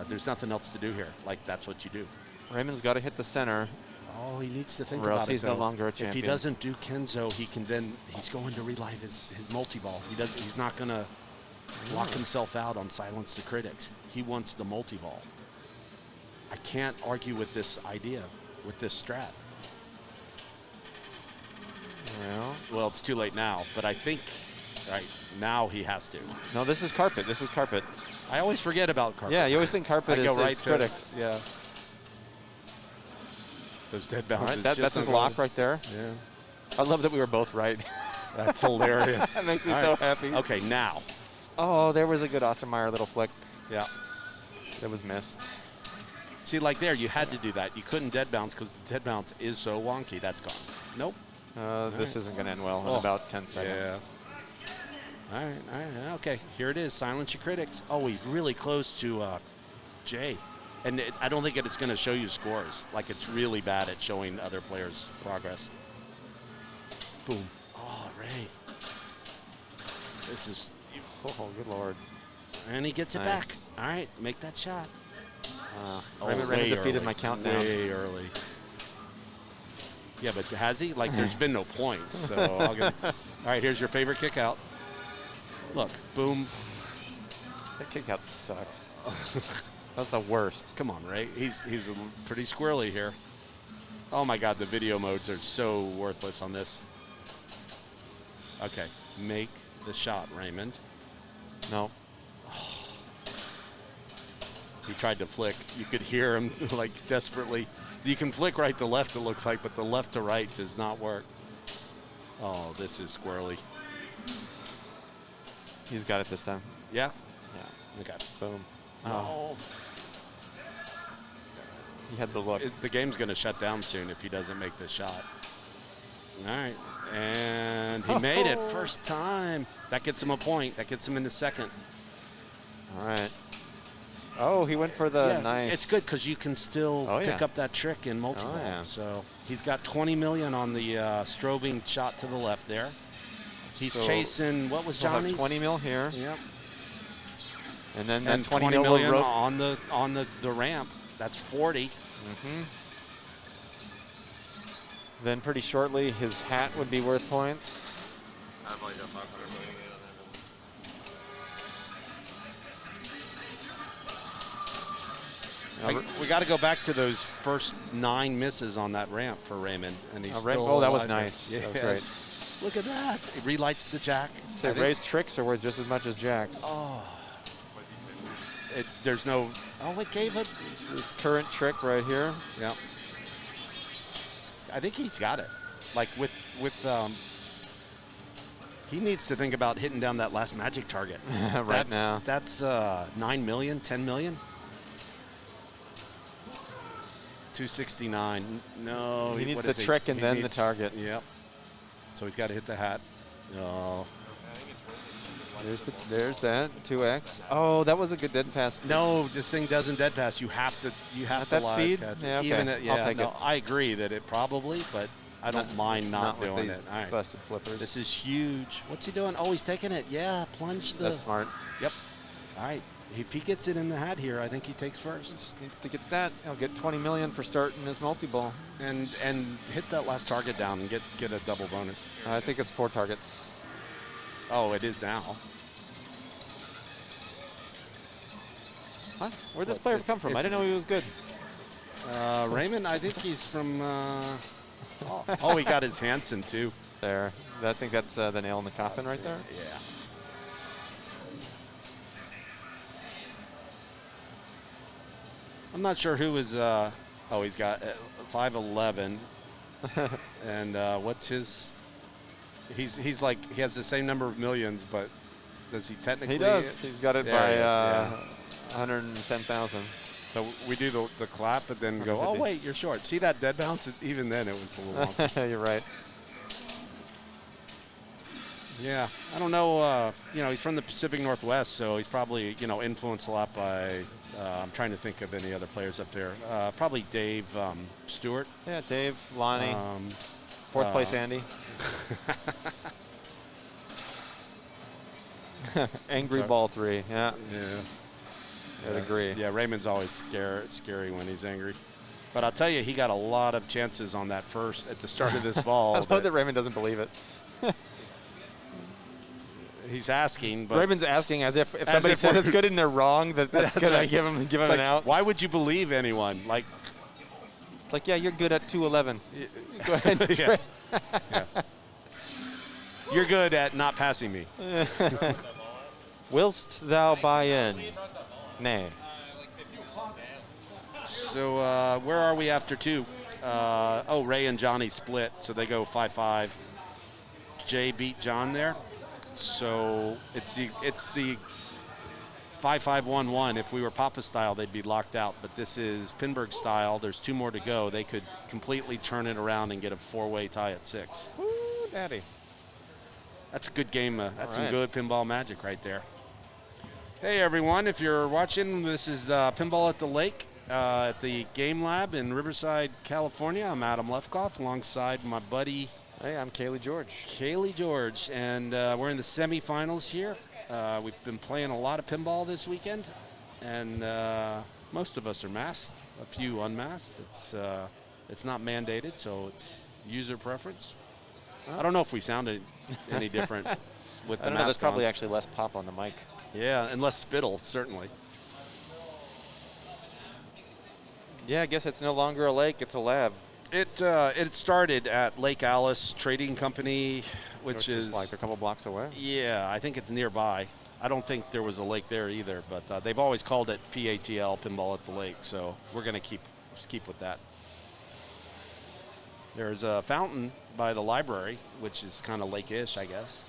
There's nothing else to do here. Like, that's what you do. Raymond's got to hit the center. Oh, he needs to think or about else it. He's no longer a If champion. he doesn't do Kenzo, he's going to relight his multi-ball. He's not going to lock himself out on silence to critics. He wants the multi-ball. I can't argue with this idea, with this strat. Well, it's too late now, but I think now he has to. No, this is carpet. This is carpet. I always forget about carpet. Yeah, you always think carpet is critics. Yeah. Those dead bounces. Right, that's his lock right there. Yeah. I love that we were both right. That's hilarious. That makes me so happy. Okay, now. Oh, there was a good Ostermeyer little flick. Yeah. That was missed. See, like there, you had to do that. You couldn't dead bounce because the dead bounce is so wonky. That's gone. Nope. This isn't going to end well in about 10 seconds. Yeah. All right. Okay, here it is. Silence your critics. Oh, he's really close to Jay. And I don't think it's going to show you scores. Like, it's really bad at showing other players' progress. Boom. Oh, Ray. This is... Oh, good Lord. And he gets it back. All right, make that shot. Raymond defeated my countdown. Way early. Yeah, but has he? Like, there's been no points. So all right, here's your favorite kick out. Look, boom. That kick out sucks. That's the worst. Come on, Ray. He's pretty squirrely here. Oh my God, the video modes are so worthless on this. Okay, make the shot, Raymond. No. He tried to flick. You could hear him like desperately. You can flick right to left, it looks like, but the left to right does not work. Oh, this is squirrely. He's got it this time. Yeah? Yeah. Okay. Boom. Oh. He had the look. The game's going to shut down soon if he doesn't make this shot. All right. And he made it first time. That gets him a point. That gets him in the second. All right. Oh, he went for the nice. It's good because you can still pick up that trick in multi-ball. Oh, yeah. So he's got 20 million on the strobing shot to the left there. He's chasing, what was Johnny's? 20 mil here. Yep. And then and 20 million rope. on the ramp. That's 40. Mm-hmm. Then pretty shortly, his hat would be worth points. I've only got 500 million on that. We got to go back to those first 9 misses on that ramp for Raymond, and he's still Oh, that was alive. nice. Yes. That was great. Look at that. It relights the jack. So Ray's tricks are worth just as much as Jack's. Oh. There's no. Oh, it gave it. This current trick right here. Yeah. I think he's got it. Like with he needs to think about hitting down that last magic target. Now. That's 9 million, 10 million. 269. No. He needs the trick and then the target. Yep. So he's got to hit the hat. No. There's that 2x. Oh, that was a good dead pass. No, this thing doesn't dead pass. You have to At that live speed? catch it. Yeah, okay. Even I'll take it. I agree that it probably, but I don't mind not with doing these it. All right. busted flippers. This is huge. What's he doing? Oh, he's taking it. Yeah, plunge the. That's smart. Yep. All right. If he gets it in the hat here, I think he takes first. Just needs to get that. He'll get 20 million for starting his multi-ball. And hit that last target down and get a double bonus. I think it's 4 targets. Oh, it is now. Huh? Where'd this player come from? I didn't know he was good. Raymond, I think he's from. Oh, he got his Hansen too. There. I think that's the nail in the coffin right there. Yeah. I'm not sure who is. He's got 5'11", and what's his? He's like, he has the same number of millions, but does he technically? He does. He's got it by 110,000. So we do the clap, but then go, oh, wait, you're short. See that dead bounce? Even then, it was a little wonky. You're right. Yeah, I don't know. He's from the Pacific Northwest, so he's probably, influenced a lot by, I'm trying to think of any other players up there. Probably Dave Stewart. Yeah, Dave, Lonnie, fourth place Andy. Angry Ball 3, yeah. I'd agree. Yeah, Raymond's always scary when he's angry. But I'll tell you, he got a lot of chances on that first at the start of this ball. I love that Raymond doesn't believe it. He's asking, but Raymond's asking as if somebody says it's good and they're wrong, that's going to give him an out. Why would you believe anyone? It's like, yeah, you're good at 211. Go ahead. Yeah. You're good at not passing me. Whilst thou buy in? Nay. So where are we after 2? Ray and Johnny split, so they go 5-5. Jay beat John there. So it's the 5-5-1-1. If we were Papa style, they'd be locked out. But this is Pinburg style. There's 2 more to go. They could completely turn it around and get a 4-way tie at 6. Woo, daddy. That's a good game. That's some good pinball magic right there. Hey, everyone. If you're watching, this is Pinball at the Lake at the Game Lab in Riverside, California. I'm Adam Lefkoff alongside my buddy. Hey, I'm Kaylee George, and we're in the semifinals here. We've been playing a lot of pinball this weekend, and most of us are masked, a few unmasked. It's not mandated, so it's user preference. I don't know if we sounded any different with the mask There's probably on. actually less pop on the mic. Yeah, and less spittle, certainly. Yeah, I guess it's no longer a lake, it's a lab. It started at Lake Alice Trading Company, which is like a couple blocks away. Yeah, I think it's nearby. I don't think there was a lake there either, but they've always called it PATL, Pinball at the Lake, so we're going to keep with that. There's a fountain by the library, which is kind of lake-ish, I guess.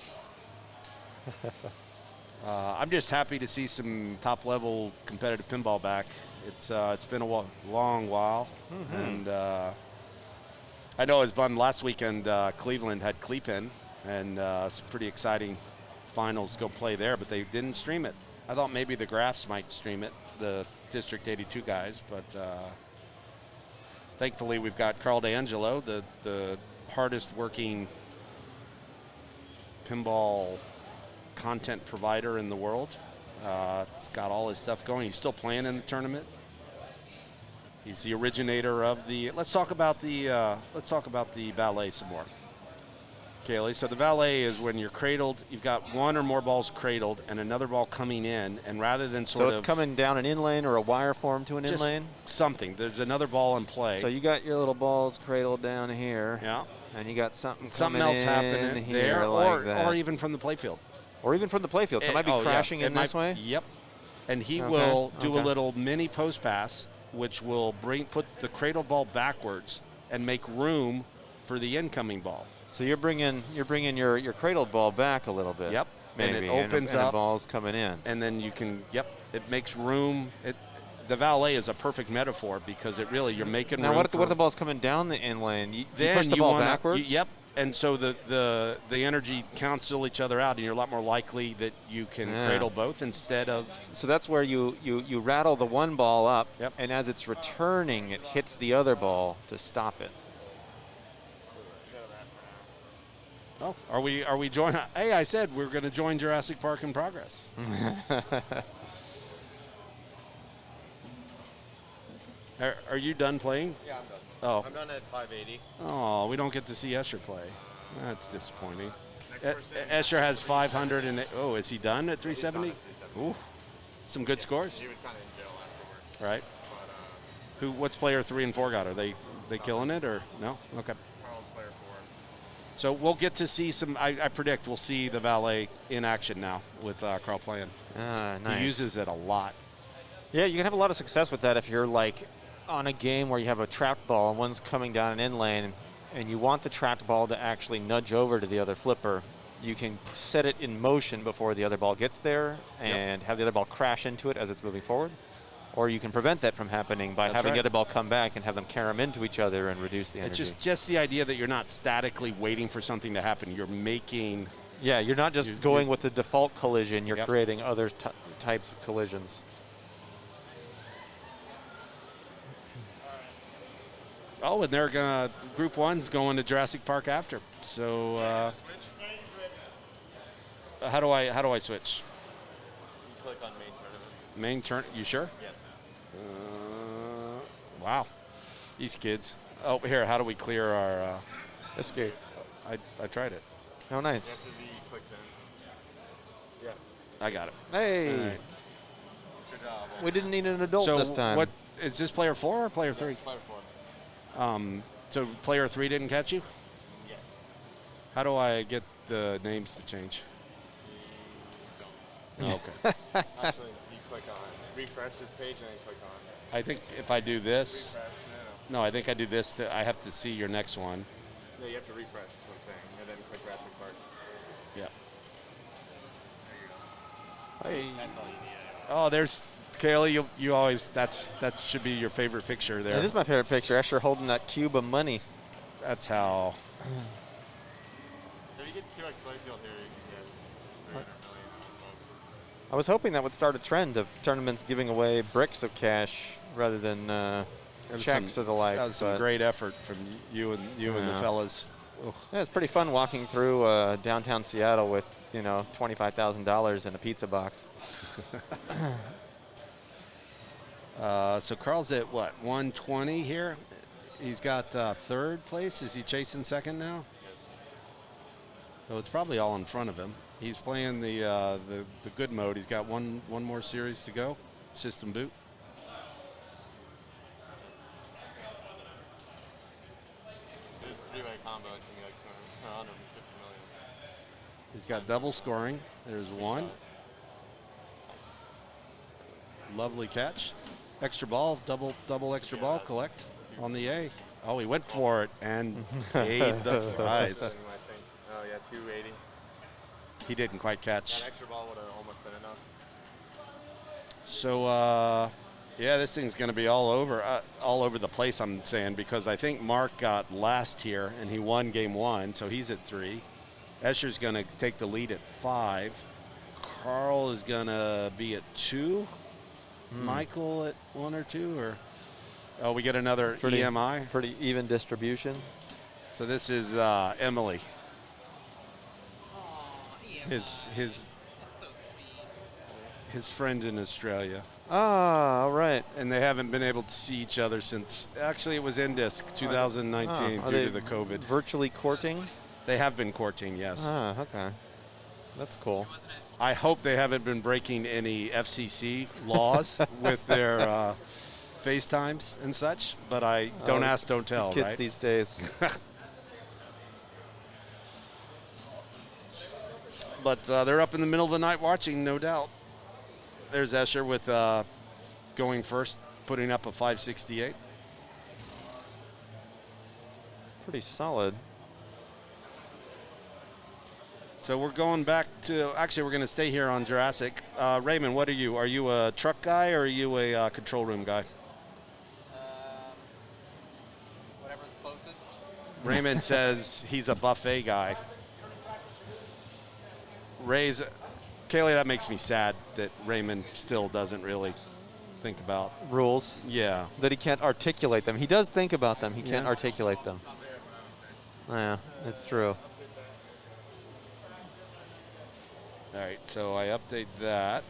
I'm just happy to see some top-level competitive pinball back. It's been a long while, and I know it was fun. Last weekend, Cleveland had Cleepin, and it's pretty exciting finals go play there, but they didn't stream it. I thought maybe the Graphs might stream it, the District 82 guys, but thankfully we've got Carl D'Angelo, the hardest working pinball content provider in the world. It's got all his stuff going. He's still playing in the tournament. He's the originator of the. Let's talk about the valet some more, Kaylee. So the valet is when you're cradled. You've got one or more balls cradled and another ball coming in, and rather than so it's coming down an in lane or a wire form to an in lane. Something. There's another ball in play. So you got your little balls cradled down here. Yeah. And you got something else happening here there, like that. or even from the playfield. Or even from the playfield. So it might be crashing in this way. Yep. And he will do a little mini post pass, which will put the cradle ball backwards and make room for the incoming ball. So you're bringing your cradled ball back a little bit. Yep. Maybe. And it opens and up. the ball's coming in. And then you can. Yep. It makes room. The valet is a perfect metaphor because it really you're making room. Now what if the ball's coming down the in lane? You push the ball backwards. Yep. And so the energy cancel each other out, and you're a lot more likely that you can cradle both instead of. So that's where you rattle the one ball up, yep. And as it's returning, it hits the other ball to stop it. Oh, are we joining? Hey, I said we're going to join Jurassic Park in progress. Are you done playing? Yeah, I'm done. Oh. I'm done at 580. Oh, we don't get to see Escher play. That's disappointing. Escher has 500 and is he done at 370? Ooh, some good scores. He was kind of in jail afterwards. Right. But, What's player 3 and 4 got? Are they killing it or no? Okay. Carl's player 4. So we'll get to see some. I predict we'll see the valet in action now with Carl playing. Nice. He uses it a lot. Yeah, you can have a lot of success with that if you're like on a game where you have a trapped ball and one's coming down an in lane and you want the tracked ball to actually nudge over to the other flipper, you can set it in motion before the other ball gets there and have the other ball crash into it as it's moving forward. Or you can prevent that from happening by having the other ball come back and have them carom into each other and reduce the energy. It's just the idea that you're not statically waiting for something to happen. You're making... Yeah, you're not just going with the default collision. You're creating other types of collisions. Oh, and they're gonna Group 1's going to Jurassic Park after. So how do I switch? You click on main tournament. Main turn? You sure? Yes. Wow, these kids. Oh, here. How do we clear our? Escape. I tried it. Oh, nice. Yeah. I got it. Hey. All right. Good job. We didn't need an adult this time. What is this, player 4 or player 3? Yes, player 4. So player 3 didn't catch you? Yes. How do I get the names to change? Oh, okay. Actually, you click on refresh this page and then click on. I think if I do this, Refresh, no, I think I do this. I have to see your next one. No, you have to refresh, is what I'm saying, and then click Jurassic Park. Yeah. There you go. Hey. That's all you need. Oh, there's Kaylee. You always that should be your favorite picture there. It is my favorite picture. Asher holding that cube of money. That's how. If you get 2x playfield here, you can get 300 million. I was hoping that would start a trend of tournaments giving away bricks of cash rather than checks or the like. That was some great effort from you and the fellas. Yeah, it's pretty fun walking through downtown Seattle with $25,000 in a pizza box. So Carl's at what, 120 here? He's got third place. Is he chasing second now? So it's probably all in front of him. He's playing the good mode. He's got one more series to go. System boot. There's a three-way combo. It's going to be like 150 million. He's got double scoring. There's one. Lovely catch. Extra ball, double extra ball collect on the A. Oh, he went for it and paid the prize. Oh, yeah, 280. He didn't quite catch. That extra ball would have almost been enough. So, yeah, this thing's going to be all over the place, I'm saying, because I think Mark got last here, and he won game 1, so he's at 3. Escher's going to take the lead at 5. Carl is going to be at 2. Michael at 1 or 2, or oh, we get another EMI. Pretty even distribution. So this is Emily. His friend in Australia. Ah, all right. And they haven't been able to see each other since, actually it was NDISC 2019 due to the COVID. Virtually courting? They have been courting, yes. Ah, okay. That's cool. I hope they haven't been breaking any FCC laws with their FaceTimes and such, but I don't ask, don't tell, kids right? these days. But they're up in the middle of the night watching, no doubt. There's Escher with going first, putting up a 568. Pretty solid. So we're going back to, actually we're going to stay here on Jurassic. Raymond, what are you? Are you a truck guy or are you a control room guy? Whatever's closest. Raymond says he's a buffet guy. Kaylee, that makes me sad that Raymond still doesn't really think about rules. Yeah. That he can't articulate them. He does think about them. He can't articulate them. Yeah, it's true. All right, so I update that.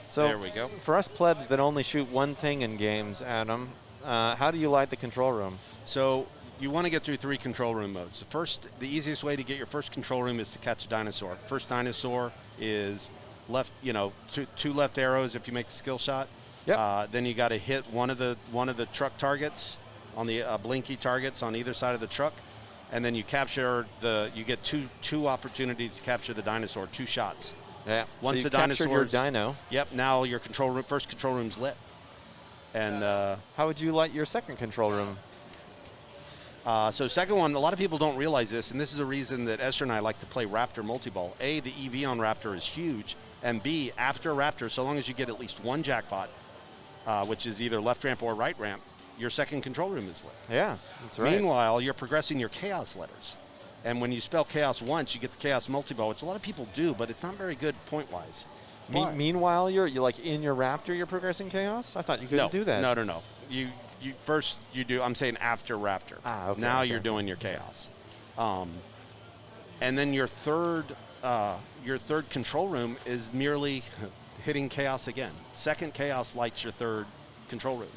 So there we go. For us plebs that only shoot one thing in games, Adam, how do you light the control room? So you want to get through 3 control room modes. The easiest way to get your first control room is to catch a dinosaur. First dinosaur is left, two left arrows if you make the skill shot. Yep. Then you got to hit one of the truck targets on the blinky targets on either side of the truck, and then you get two opportunities to capture the dinosaur, 2 shots. Yeah. Once so you the captured your dinosaur's dino. Yep. Now your first control room's lit. And how would you light your second control room? So second one, a lot of people don't realize this, and this is a reason that Esther and I like to play Raptor multi-ball. A, the EV on Raptor is huge, and B, after Raptor, so long as you get at least one jackpot, which is either left ramp or right ramp, your second control room is lit. Yeah, that's right. Meanwhile, you're progressing your chaos letters. And when you spell chaos once, you get the chaos multi-ball, which a lot of people do, but it's not very good point-wise. Meanwhile, you're like in your Raptor, you're progressing chaos? I thought you couldn't do that. No. You first you do. I'm saying after Raptor. Okay. Now you're doing your chaos, and then your third control room is merely hitting chaos again. Second chaos lights your third control room.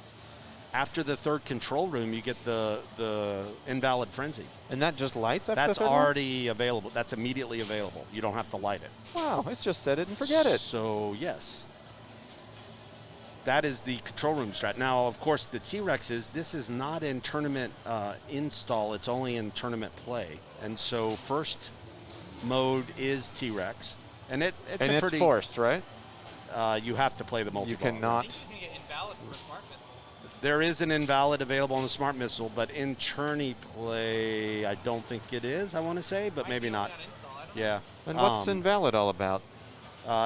After the third control room, you get the invalid frenzy. And that just lights up? That's already available. That's immediately available. You don't have to light it. Wow, it's just set it and forget it. So yes. That is the control room strat. Now, of course, the T-Rexes, this is not in tournament install. It's only in tournament play. And so first mode is T-Rex. And it's forced, right? You have to play the multi-ball. You cannot. You can get invalid for a smart missile. There is an invalid available on the smart missile, but in tourney play, I don't think it is, I want to say, but maybe not. Yeah. And what's invalid all about?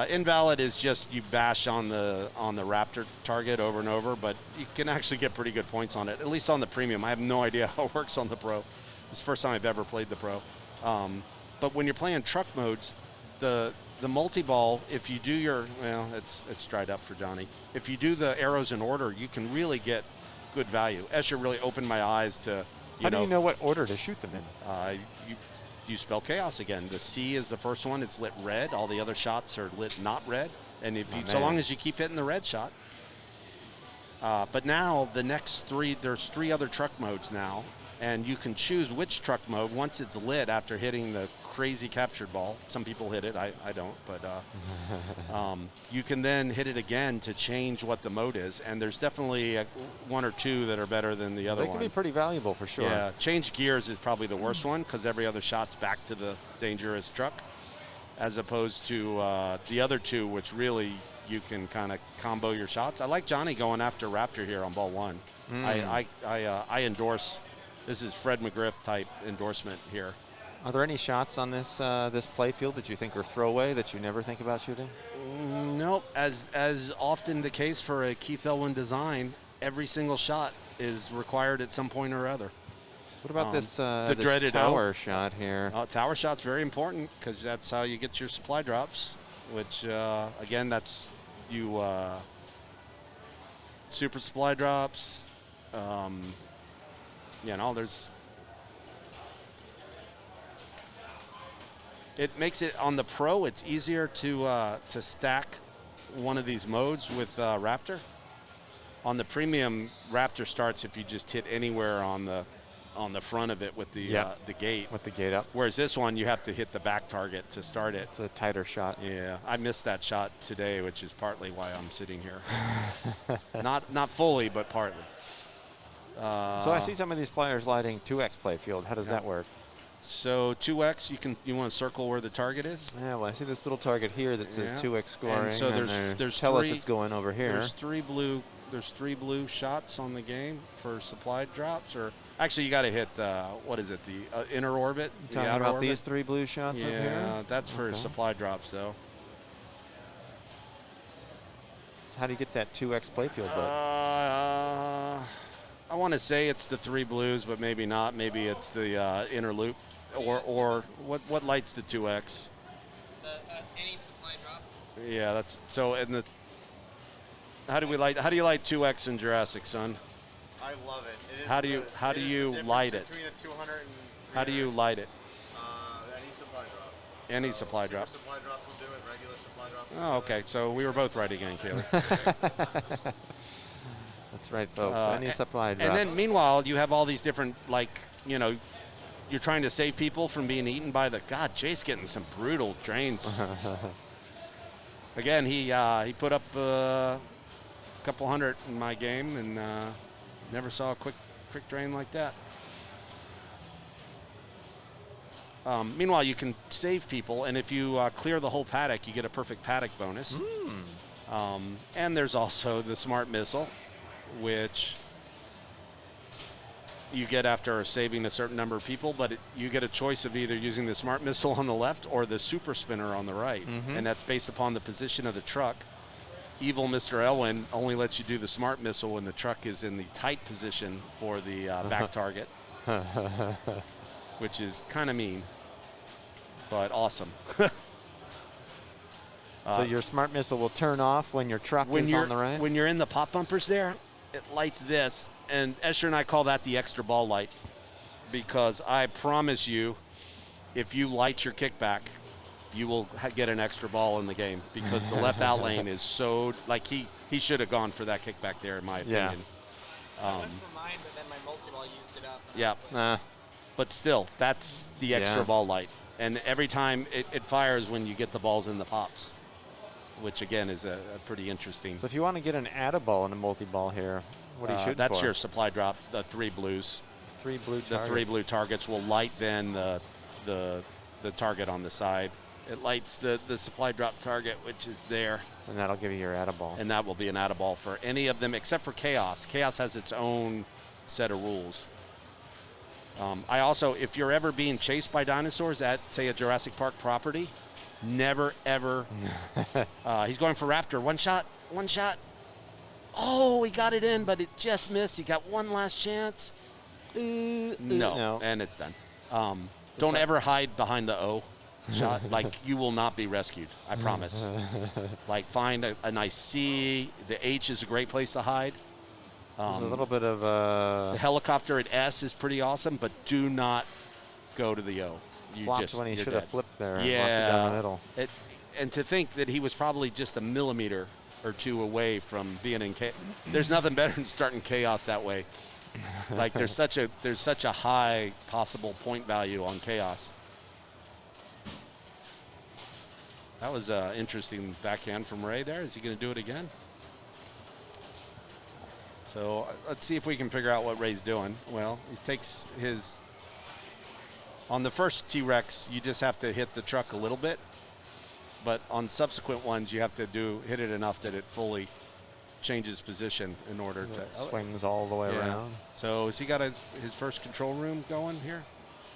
Invalid is just you bash on the Raptor target over and over, but you can actually get pretty good points on it, at least on the premium. I have no idea how it works on the pro. It's the first time I've ever played the pro. But when you're playing truck modes, the multi-ball, if you do it's dried up for Johnny. If you do the arrows in order, you can really get good value. Escher really opened my eyes to, How do you know what order to shoot them in? You spell chaos again. The C is the first one. It's lit red. All the other shots are lit not red. And so long as you keep hitting the red shot. But now the next there's three other truck modes now, and you can choose which truck mode once it's lit after hitting the crazy captured ball. Some people hit it. I don't. But you can then hit it again to change what the mode is. And there's definitely one or two that are better than the other one. They can be pretty valuable for sure. Yeah, change gears is probably the worst one because every other shot's back to the dangerous truck, as opposed to the other two, which really you can kind of combo your shots. I like Johnny going after Raptor here on ball one. I endorse. This is Fred McGriff type endorsement here. Are there any shots on this this play field that you think are throwaway that you never think about shooting? Nope. As often the case for a Keith Elwin design, every single shot is required at some point or other. What about this dreaded tower shot here? Tower shot's very important because that's how you get your supply drops, which, again, that's you super supply drops. There's... It makes it, on the Pro, it's easier to stack one of these modes with Raptor. On the Premium, Raptor starts if you just hit anywhere on the front of it with the gate. With the gate up. Whereas this one, you have to hit the back target to start it. It's a tighter shot. Yeah, I missed that shot today, which is partly why I'm sitting here. Not fully, but partly. So I see some of these players lighting 2x playfield. How does that work? So 2x, you want to circle where the target is? Yeah, well, I see this little target here that says 2x scoring. And so there's tell us it's going over here. There's three blue shots on the game for supply drops, or actually you got to hit what is it, the inner orbit? You talking outer about orbit? these three blue shots up here? Yeah, that's for supply drops though. So how do you get that 2x playfield look? I want to say it's the three blues, but maybe not. Maybe it's the inner loop, or what lights the 2x? Any supply drop. Yeah, that's so. And how do you light 2x in Jurassic, son? I love it. How do you light it? Between a 200 and how do you light it? Any supply drop. Any supply drop. Supply drops will do it. Regular supply drops. Oh, okay. So we were both right again, Kaylee. That's right, folks. Any supply drop. And then, meanwhile, you have all these different, you're trying to save people from being eaten by the... God, Jay's getting some brutal drains. Again, he put up a couple hundred in my game, and never saw a quick drain like that. Meanwhile, you can save people, and if you clear the whole paddock, you get a perfect paddock bonus. And there's also the smart missile, which you get after saving a certain number of people, but you get a choice of either using the smart missile on the left or the super spinner on the right. And that's based upon the position of the truck. Evil Mr. Elwin only lets you do the smart missile when the truck is in the tight position for the back target, which is kind of mean, but awesome. So your smart missile will turn off when your truck is on the right? When you're in the pop bumpers there, it lights this. And Escher and I call that the extra ball light, because I promise you, if you light your kickback, you will get an extra ball in the game, because the left out lane is so, like he should have gone for that kickback there, in my opinion. I went for mine, but then my multi-ball used it up. Yeah. But still, that's the extra ball light. And every time it fires when you get the balls in the pops, which again is a pretty interesting. So if you want to get an add-a-ball and a multi-ball here, what are you shooting for? That's your supply drop, the 3 blues. 3 blue targets. The 3 blue targets will light then the target on the side. It lights the supply drop target, which is there. And that'll give you your add-a-ball. And that will be an add-a-ball for any of them except for Chaos. Chaos has its own set of rules. I also, if you're ever being chased by dinosaurs at, say, a Jurassic Park property, never, ever. He's going for Raptor. One shot. Oh, he got it in, but it just missed. He got one last chance. No, and it's done. Don't ever hide behind the O shot. Like, you will not be rescued, I promise. Like, find a nice C. The H is a great place to hide. There's a little bit of the helicopter at S is pretty awesome, but do not go to the O. Flopped when he should have flipped there. Yeah, and lost it down the middle. And to think that he was probably just a millimeter or two away from being in chaos. There's nothing better than starting chaos that way. Like, there's such a high possible point value on chaos. That was an interesting backhand from Ray there. Is he going to do it again? So let's see if we can figure out what Ray's doing. Well, he takes his, on the first T-Rex, you just have to hit the truck a little bit. But on subsequent ones, you have to hit it enough that it fully changes position in order to. Swings all the way around. So has he got his first control room going here?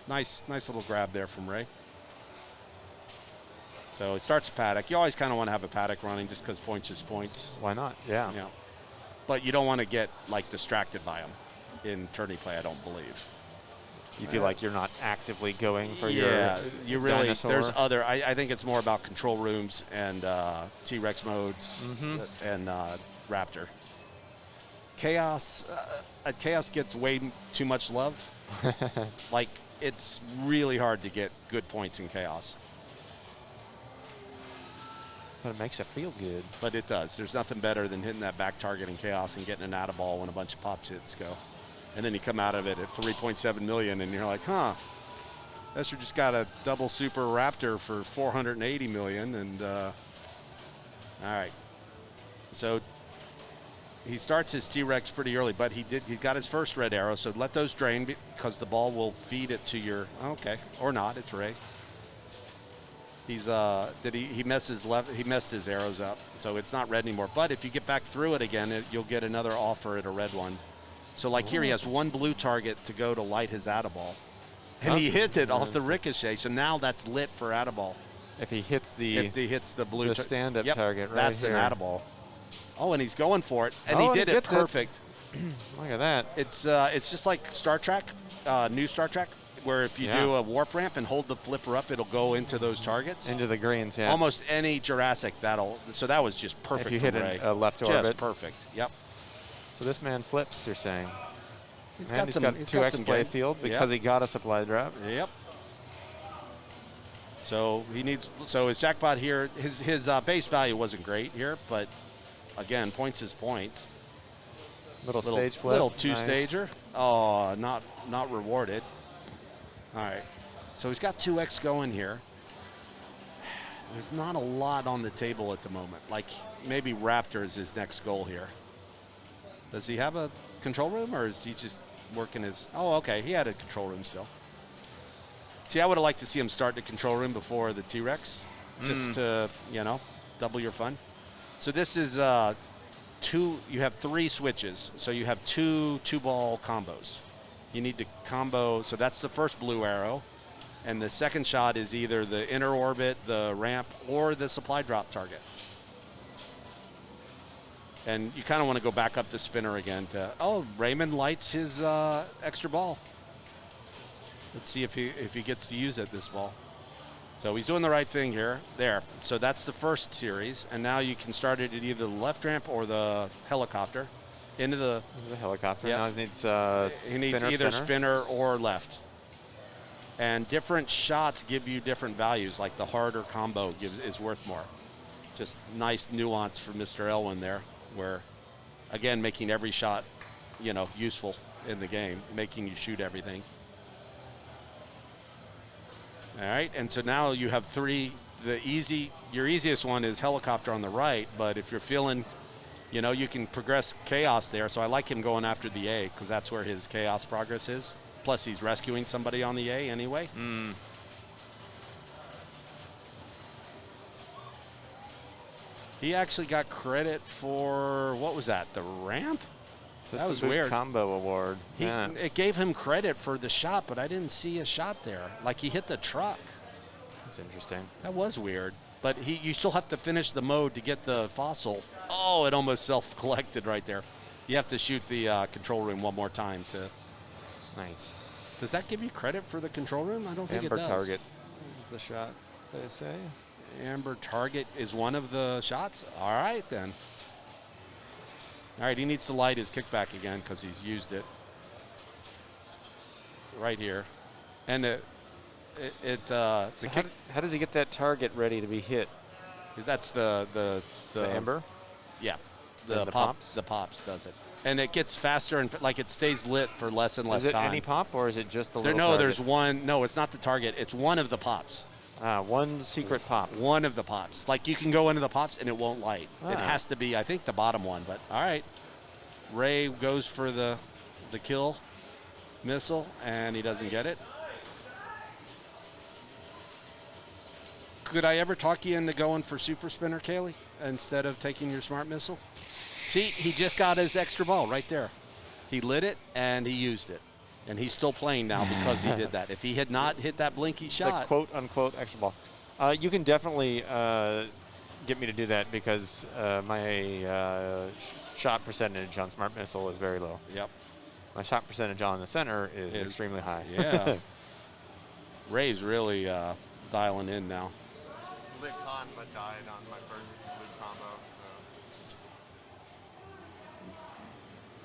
Nice little grab there from Ray. So it starts a paddock. You always kind of want to have a paddock running just because points is points. Why not? Yeah. But you don't want to get like distracted by them in tourney play, I don't believe. You feel like you're not actively going for your you really dinosaur? There's other. I think it's more about control rooms and T-Rex modes and Raptor. Chaos gets way too much love. Like, it's really hard to get good points in Chaos. But it makes it feel good. But it does. There's nothing better than hitting that back target in Chaos and getting an atta-ball when a bunch of pops hits go. And then you come out of it at 3.7 million, and you're like, huh, Esther just got a double super Raptor for 480 million. And all right. So he starts his T-Rex pretty early, but he got his first red arrow. So let those drain because the ball will feed it to your, okay, or not, it's Ray. He's he messed his arrows up, so it's not red anymore. But if you get back through it again, you'll get another offer at a red one. So like here, he has one blue target to go to light his atta-ball, and he hit it off the ricochet. So now that's lit for atta-ball. If he hits the blue stand-up target right that's here. an atta-ball. Oh, and he's going for it, and he did it perfect. Look at that. It's just like Star Trek, new Star Trek, where if you do a warp ramp and hold the flipper up, it'll go into those targets. Into the greens, yeah. Almost any Jurassic, so that was just perfect. If you from hit Ray. a left orbit. Just perfect, yep. So this man flips, you're saying? He's got 2x play field because he got a supply drop. Yep. So his jackpot here, his base value wasn't great here, but again, points is points. Little stage flip. Little two-stager. Nice. Oh, not rewarded. All right. So he's got 2x going here. There's not a lot on the table at the moment. Like, maybe Raptor is his next goal here. Does he have a control room, or is he just working his... Oh, okay. He had a control room still. See, I would have liked to see him start the control room before the T-Rex, just to, double your fun. So this is you have 3 switches. So you have two ball combos. You need to combo, so that's the first blue arrow. And the second shot is either the inner orbit, the ramp, or the supply drop target. And you kind of want to go back up to spinner again to, oh, Raymond lights his extra ball. Let's see if he gets to use it, this ball. So he's doing the right thing here. There. So that's the first series. And now you can start it at either the left ramp or the helicopter. Into the helicopter. Yep. Now he needs he needs either spinner or left. And different shots give you different values. Like the harder combo is worth more. Just nice nuance for Mr. Elwin there, where, again, making every shot, useful in the game, making you shoot everything. All right, and so now you have three. Your easiest one is helicopter on the right, but if you're feeling, you can progress chaos there. So I like him going after the A because that's where his chaos progress is. Plus he's rescuing somebody on the A anyway. He actually got credit for, what was that, the ramp? That was weird. Combo award. It gave him credit for the shot, but I didn't see a shot there. Like he hit the truck. That's interesting. That was weird. But you still have to finish the mode to get the fossil. Oh, it almost self-collected right there. You have to shoot the control room one more time to. Nice. Does that give you credit for the control room? I don't think it does. Amber target is the shot, they say. Amber target is one of the shots? All right, then. All right, he needs to light his kickback again because he's used it. Right here. And how does he get that target ready to be hit? That's the amber? Yeah. The pops? The pops does it. And it gets faster and it stays lit for less and less time. Is it any pop or is it just the little No, target? there's one. No, it's not the target. It's one of the pops. One secret pop. One of the pops. Like you can go into the pops and it won't light. It Ah. has to be, I think, the bottom one. But all right. Ray goes for the kill missile and he doesn't get it. Could I ever talk you into going for super spinner, Kaylee, instead of taking your smart missile? See, he just got his extra ball right there. He lit it and he used it. And he's still playing now because he did that. If he had not hit that blinky shot. The quote-unquote extra ball. You can definitely get me to do that because my shot percentage on Smart Missile is very low. Yep. My shot percentage on the center is extremely high. Yeah. Ray's really dialing in now. Lit con, but died on my first loop combo, so.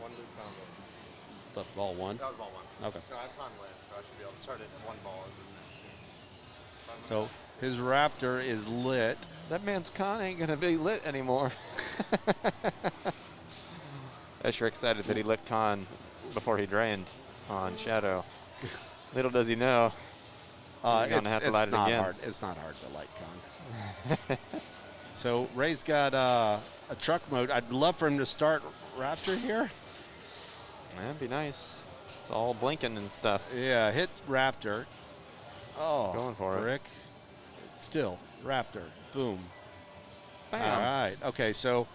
One loop combo. That's ball one? That was ball one. Okay. So I have con lit, so I should be able to start at one ball. So his Raptor is lit. That man's con ain't going to be lit anymore. I'm sure excited that he lit con before he drained on Shadow. Little does he know. He's going to have to light it again. Hard. It's not hard to light con. So Ray's got a truck mode. I'd love for him to start Raptor here. That'd be nice. It's all blinking and stuff. Yeah, hit Raptor. Oh, going for Rick. Still, Raptor. Boom. Bam. All right. Okay, so,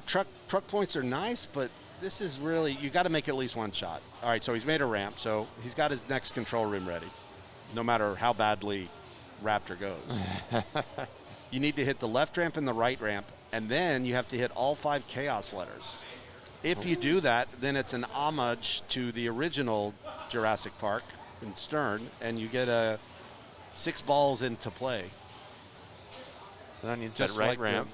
truck points are nice, but this is really, you got to make at least one shot. All right, so he's made a ramp, so he's got his next control room ready, no matter how badly Raptor goes. You need to hit the left ramp and the right ramp, and then you have to hit all 5 chaos letters. If you do that, then it's an homage to the original Jurassic Park in Stern, and you get 6 balls into play. So now he needs Just that right like ramp.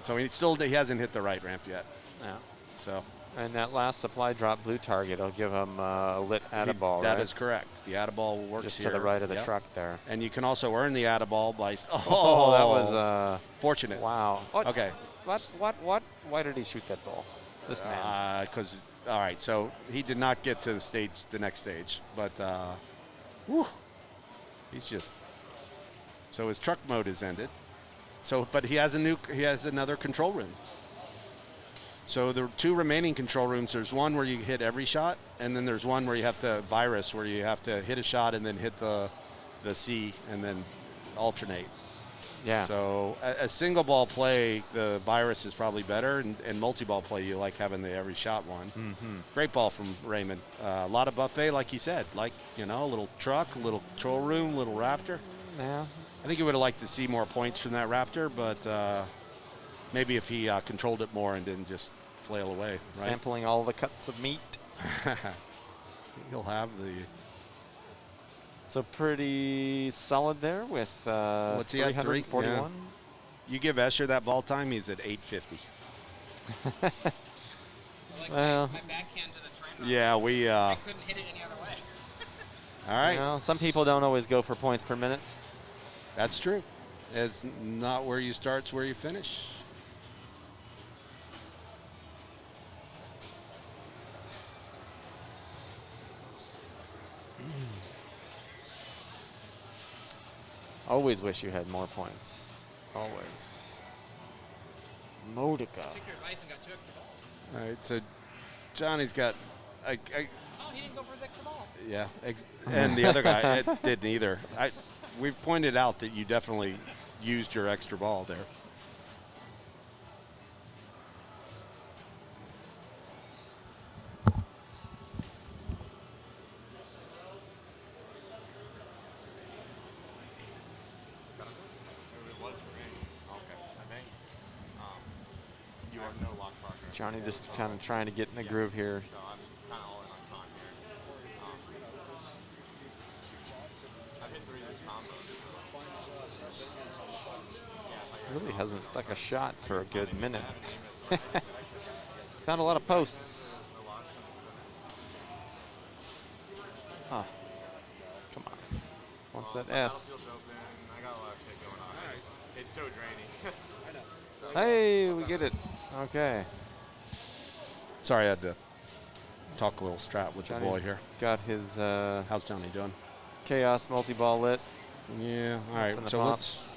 So he hasn't hit the right ramp yet. Yeah. So. And that last supply drop blue target will give him a lit Add-a-ball, That right? is correct. The Add-a-ball works Just here. to the right of the Yep. truck there. And you can also earn the Add-a-ball by. Oh, that was fortunate. Wow. What? Okay. What? Why did he shoot that ball? This man. Because all right, so he did not get to the next stage, but he's just. So his truck mode is ended. So, but he has another control room. So the 2 remaining control rooms, there's one where you hit every shot, and then there's one where you have to virus, where you have to hit a shot and then hit the C and then alternate. Yeah. So a single ball play, the virus is probably better, and multi-ball play, you like having the every shot one. Mm-hmm. Great ball from Raymond. A lot of buffet, like he said, like, you know, a little truck, a little control room, little Raptor. Yeah. I think he would have liked to see more points from that Raptor, but maybe if he controlled it more and didn't just flail away. Right? Sampling all the cuts of meat. He'll have the. So pretty solid there with What's he at? 341. Yeah. You give Escher that ball time, he's at 850. Well, my backhand to the train. Yeah, we. I couldn't hit it any other way. All right. you know, some people don't always go for points per minute. That's true. It's not where you start, it's where you finish. Always wish you had more points. Always. Modica. I took your advice and got 2 extra balls. All right, so Johnny's got. Oh, he didn't go for his extra ball. Yeah, and the other guy didn't either. We've pointed out that you definitely used your extra ball there. You are no lock progress. Johnny just kind of trying to get in the groove here. So I'm kind of all in on con here. I've hit 3 loose combos. Really hasn't stuck a shot for a good minute. He's found a lot of posts. Oh, come on. Wants that S. Battlefield's open. I got a lot of shit going on. It's so draining. Hey, we get it. Okay. Sorry, I had to talk a little strat with Johnny's the boy here. got his How's Johnny doing? Chaos multi-ball lit. Yeah, all right. Up in the So pops.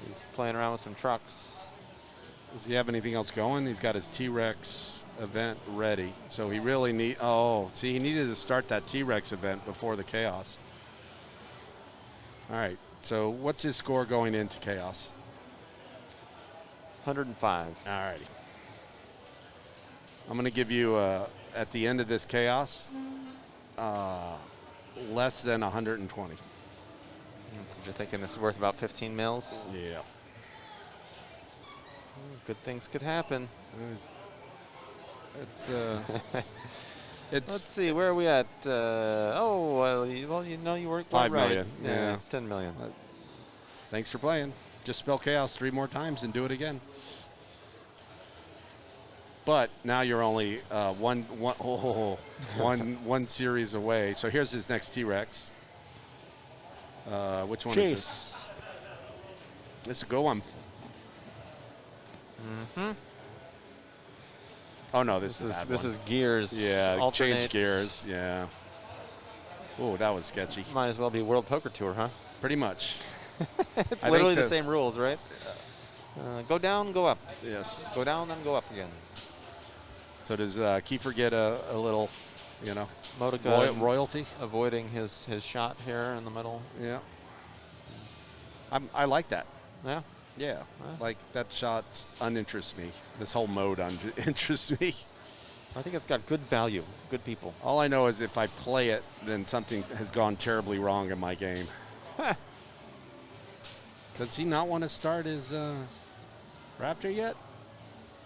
He's playing around with some trucks. does he have anything else going? He's got his T-Rex event ready. So he really need. Oh, see, he needed to start that T-Rex event before the Chaos. All right. So what's his score going into Chaos? 105. All righty. I'm going to give you, at the end of this Chaos, less than 120. So you're thinking this is worth about 15 mils? Yeah. Good things could happen. It's Let's see, where are we at? Well, you know, you weren't quite 5 right. million. Yeah. 10 million. Thanks for playing. Just spell Chaos 3 more times and do it again. But now you're only one series away. So here's his next T-Rex. Which one is this? This is a good one. Mm-hmm. Oh no, this is This is gears. yeah, change alternates. gears. Yeah. Oh, that was sketchy. Might as well be World Poker Tour, huh? Pretty much. It's I literally think the same rules, right? Go down, go up. Yes. Go down, then go up again. So does Kiefer get a little, you know, Modica royalty? avoiding his shot here in the middle. Yeah. I like that. Yeah. Yeah. Like that shot uninterests me. This whole mode interests me. I think it's got good value, good people. All I know is if I play it, then something has gone terribly wrong in my game. Does he not want to start his Raptor yet?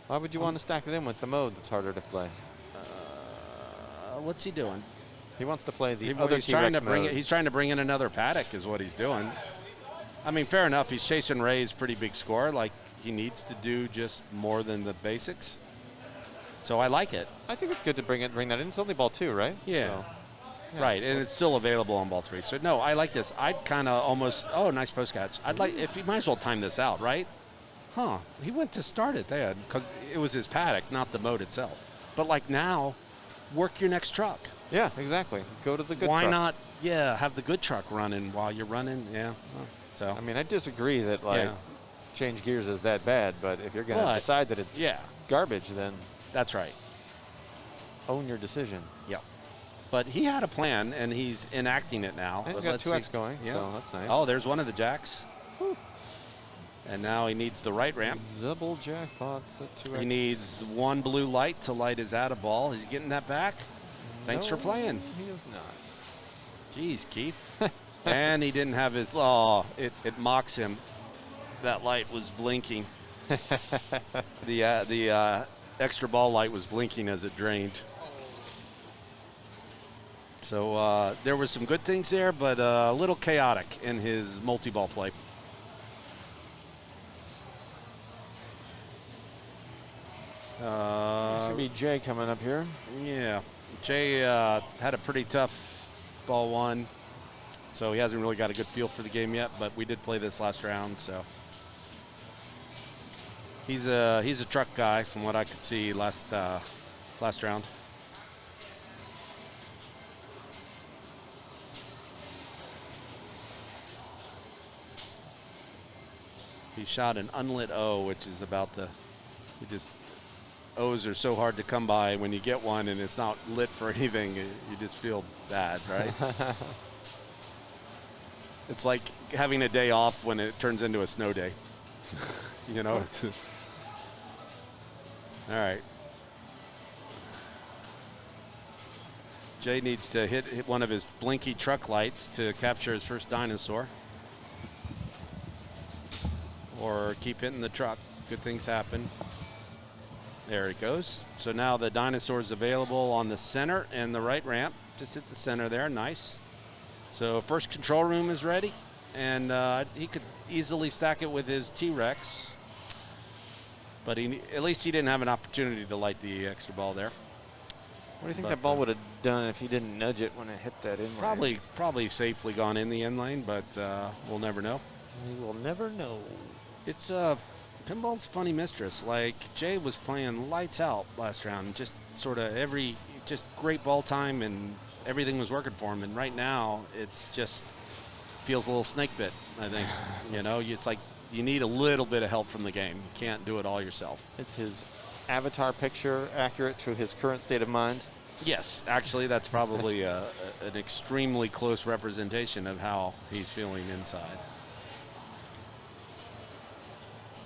Why would you want to stack it in with the mode that's harder to play? What's he doing? He wants to play the other he's trying to T-Rex bring mode. it. He's trying to bring in another paddock, is what he's doing. I mean, fair enough. He's chasing Ray's pretty big score. Like he needs to do just more than the basics. So I like it. I think it's good to bring that in. It's only ball 2, right? Yeah. So, yeah, Right, so and it's still available on ball 3. So no, I like this. I'd kind of almost. Oh, nice post catch. I'd like if he might as well time this out, right? Huh? He went to start it then because it was his paddock, not the mode itself. But like now, work your next truck. Yeah, exactly. Go to the good Why truck. not? Yeah, have the good truck running while you're running. Yeah. So I mean, I disagree that like change gears is that bad, but if you're going to decide that it's garbage, then that's right. Own your decision. Yep. But he had a plan, and he's enacting it now. And he's But got let's 2X see. going, so that's nice. Oh, there's one of the jacks. And now he needs the right ramp. Double jackpots at 2x. He needs one blue light to light his out of ball. Is he getting that back? Thanks for playing. He is not. Jeez, Keith. And he didn't have his, oh, it mocks him. That light was blinking. The extra ball light was blinking as it drained. So there were some good things there, but a little chaotic in his multi-ball play. This should be Jay coming up here. Yeah, Jay had a pretty tough ball one, so he hasn't really got a good feel for the game yet, but we did play this last round, so. He's a truck guy from what I could see last round. He shot an unlit O, which is about O's are so hard to come by when you get one and it's not lit for anything. You just feel bad, right? It's like having a day off when it turns into a snow day. You know? All right. Jay needs to hit one of his blinky truck lights to capture his first dinosaur. Or keep hitting the truck. Good things happen. There it goes. So now the dinosaur's available on the center and the right ramp. Just hit the center there. Nice. So first control room is ready. And he could easily stack it with his T-Rex. But at least he didn't have an opportunity to light the extra ball there. What do you think that ball would have done if he didn't nudge it when it hit that in lane? Probably safely gone in the in lane, but we'll never know. We will never know. It's pinball's a funny mistress. Like Jay was playing lights out last round, just sort of just great ball time and everything was working for him. And right now, it's just feels a little snake bit. I think it's like you need a little bit of help from the game. You can't do it all yourself. Is his avatar picture accurate to his current state of mind? Yes, actually, that's probably an extremely close representation of how he's feeling inside.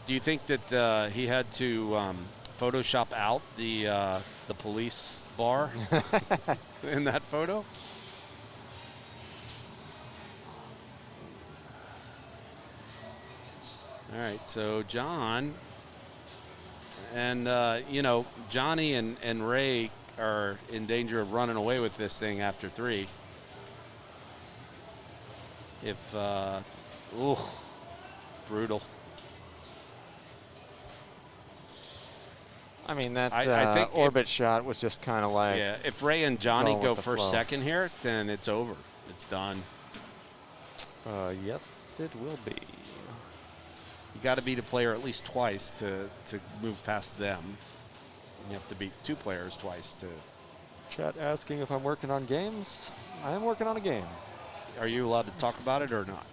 Do you think that he had to Photoshop out the police bar in that photo? All right, so John and Johnny and Ray are in danger of running away with this thing after 3. Brutal. I mean, that I think orbit shot was just kind of like... Yeah, if Ray and Johnny go first second here, then it's over. It's done. Yes, it will be. You got to beat a player at least twice to move past them. You have to beat 2 players twice to... Chat asking if I'm working on games. I am working on a game. Are you allowed to talk about it or not?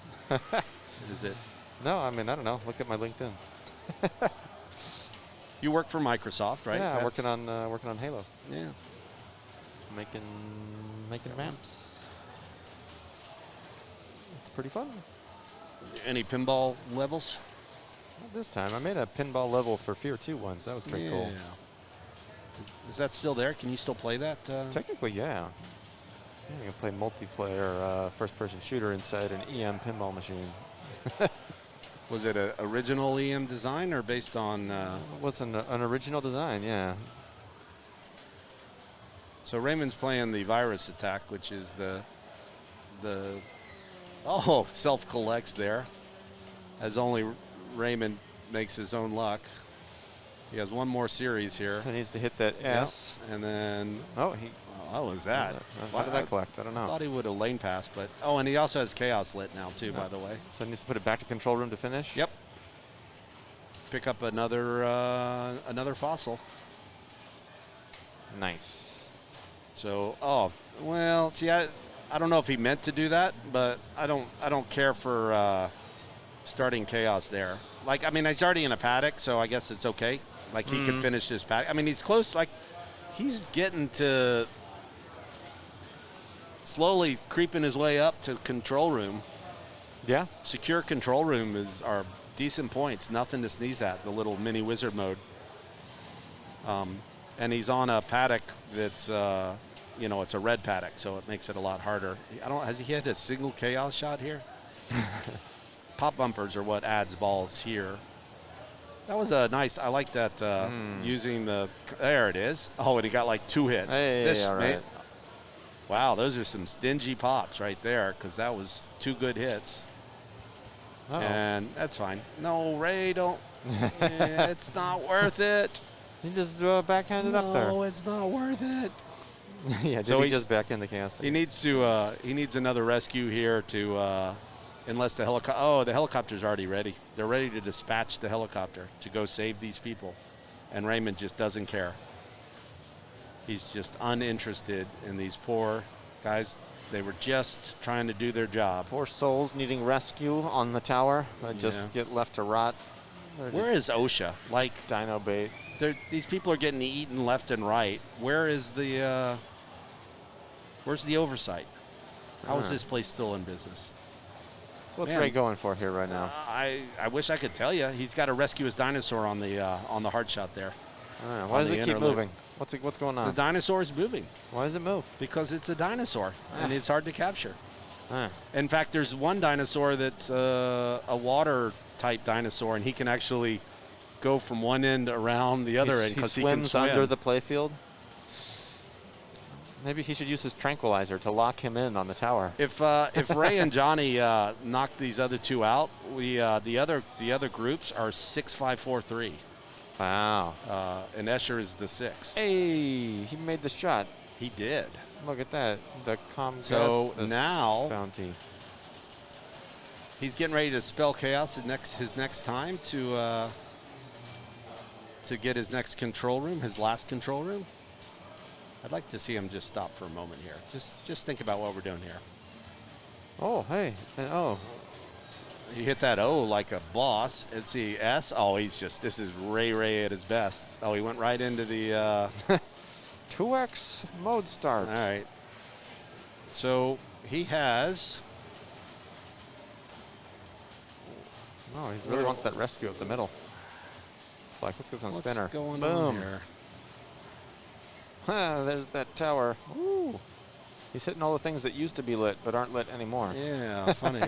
Is it? No, I mean, I don't know. Look at my LinkedIn. You work for Microsoft, right? Yeah, I'm working on Halo. Yeah. Making ramps. It's pretty fun. Any pinball levels? Not this time. I made a pinball level for Fear 2 once. That was pretty cool. Is that still there? Can you still play that? Technically, yeah. You can play multiplayer first-person shooter inside an EM pinball machine. Was it an original EM design or based on... It was an original design, yeah. So Raymond's playing the virus attack, which is the self-collects there, as only Raymond makes his own luck. He has one more series here. So he needs to hit that S. Yep. And then... Oh, how was that? Why did that collect? I don't know. I thought he would have lane passed, but... Oh, and he also has Chaos lit now, too, by the way. So he needs to put it back to control room to finish? Yep. Pick up another fossil. Nice. So, see, I don't know if he meant to do that, but I don't care for starting Chaos there. Like, I mean, he's already in a paddock, so I guess it's okay. Like, he could finish his paddock. I mean, he's close. Like, he's getting to slowly creeping his way up to control room. Yeah. Secure control room are decent points. Nothing to sneeze at, the little mini wizard mode. And he's on a paddock that's, it's a red paddock, so it makes it a lot harder. Has he hit a single chaos shot here? Pop bumpers are what adds balls here. That was a nice, I like that using there it is. Oh, and he got like 2 hits. Hey, all right. Wow, those are some stingy pops right there, because that was 2 good hits. Uh-oh. And that's fine. No, Ray, don't. It's not worth it. He just backhanded up there. No, it's not worth it. Yeah, did So he just back in the cast? He needs to. He needs another rescue here to, unless the helicopter. Oh, the helicopter's already ready. They're ready to dispatch the helicopter to go save these people, and Raymond just doesn't care. He's just uninterested in these poor guys. They were just trying to do their job. Poor souls needing rescue on the tower. Just get left to rot. Where is OSHA? Like dino bait. These people are getting eaten left and right. Where is the? Where's the oversight? How is this place still in business? So what's Ray going for here right now? I wish I could tell you. He's got to rescue his dinosaur on the hard shot there. Why does it keep moving? What's going on? The dinosaur is moving. Why does it move? Because it's a dinosaur and it's hard to capture. In fact, there's one dinosaur that's a water type dinosaur, and he can actually go from one end around the other end because he can swim under the playfield. Maybe he should use his tranquilizer to lock him in on the tower. If Ray and Johnny knock these other 2 out, the other groups are 6, 5, 4, 3. Wow. And Escher is the 6. Hey, he made the shot. He did. Look at that. The Comcast. So now bounty. He's getting ready to spell chaos his next time to get his next control room, his last control room. I'd like to see him just stop for a moment here. Just think about what we're doing here. Oh, hey. He hit that O like a boss. Let's see, S. Oh, this is Ray at his best. Oh, he went right into the 2X mode start. All right. So he has. Oh, he really wants that rescue up the middle. It's like, let's get some spinner. What's going Boom. on here? There's that tower. Ooh. He's hitting all the things that used to be lit but aren't lit anymore. Yeah, funny.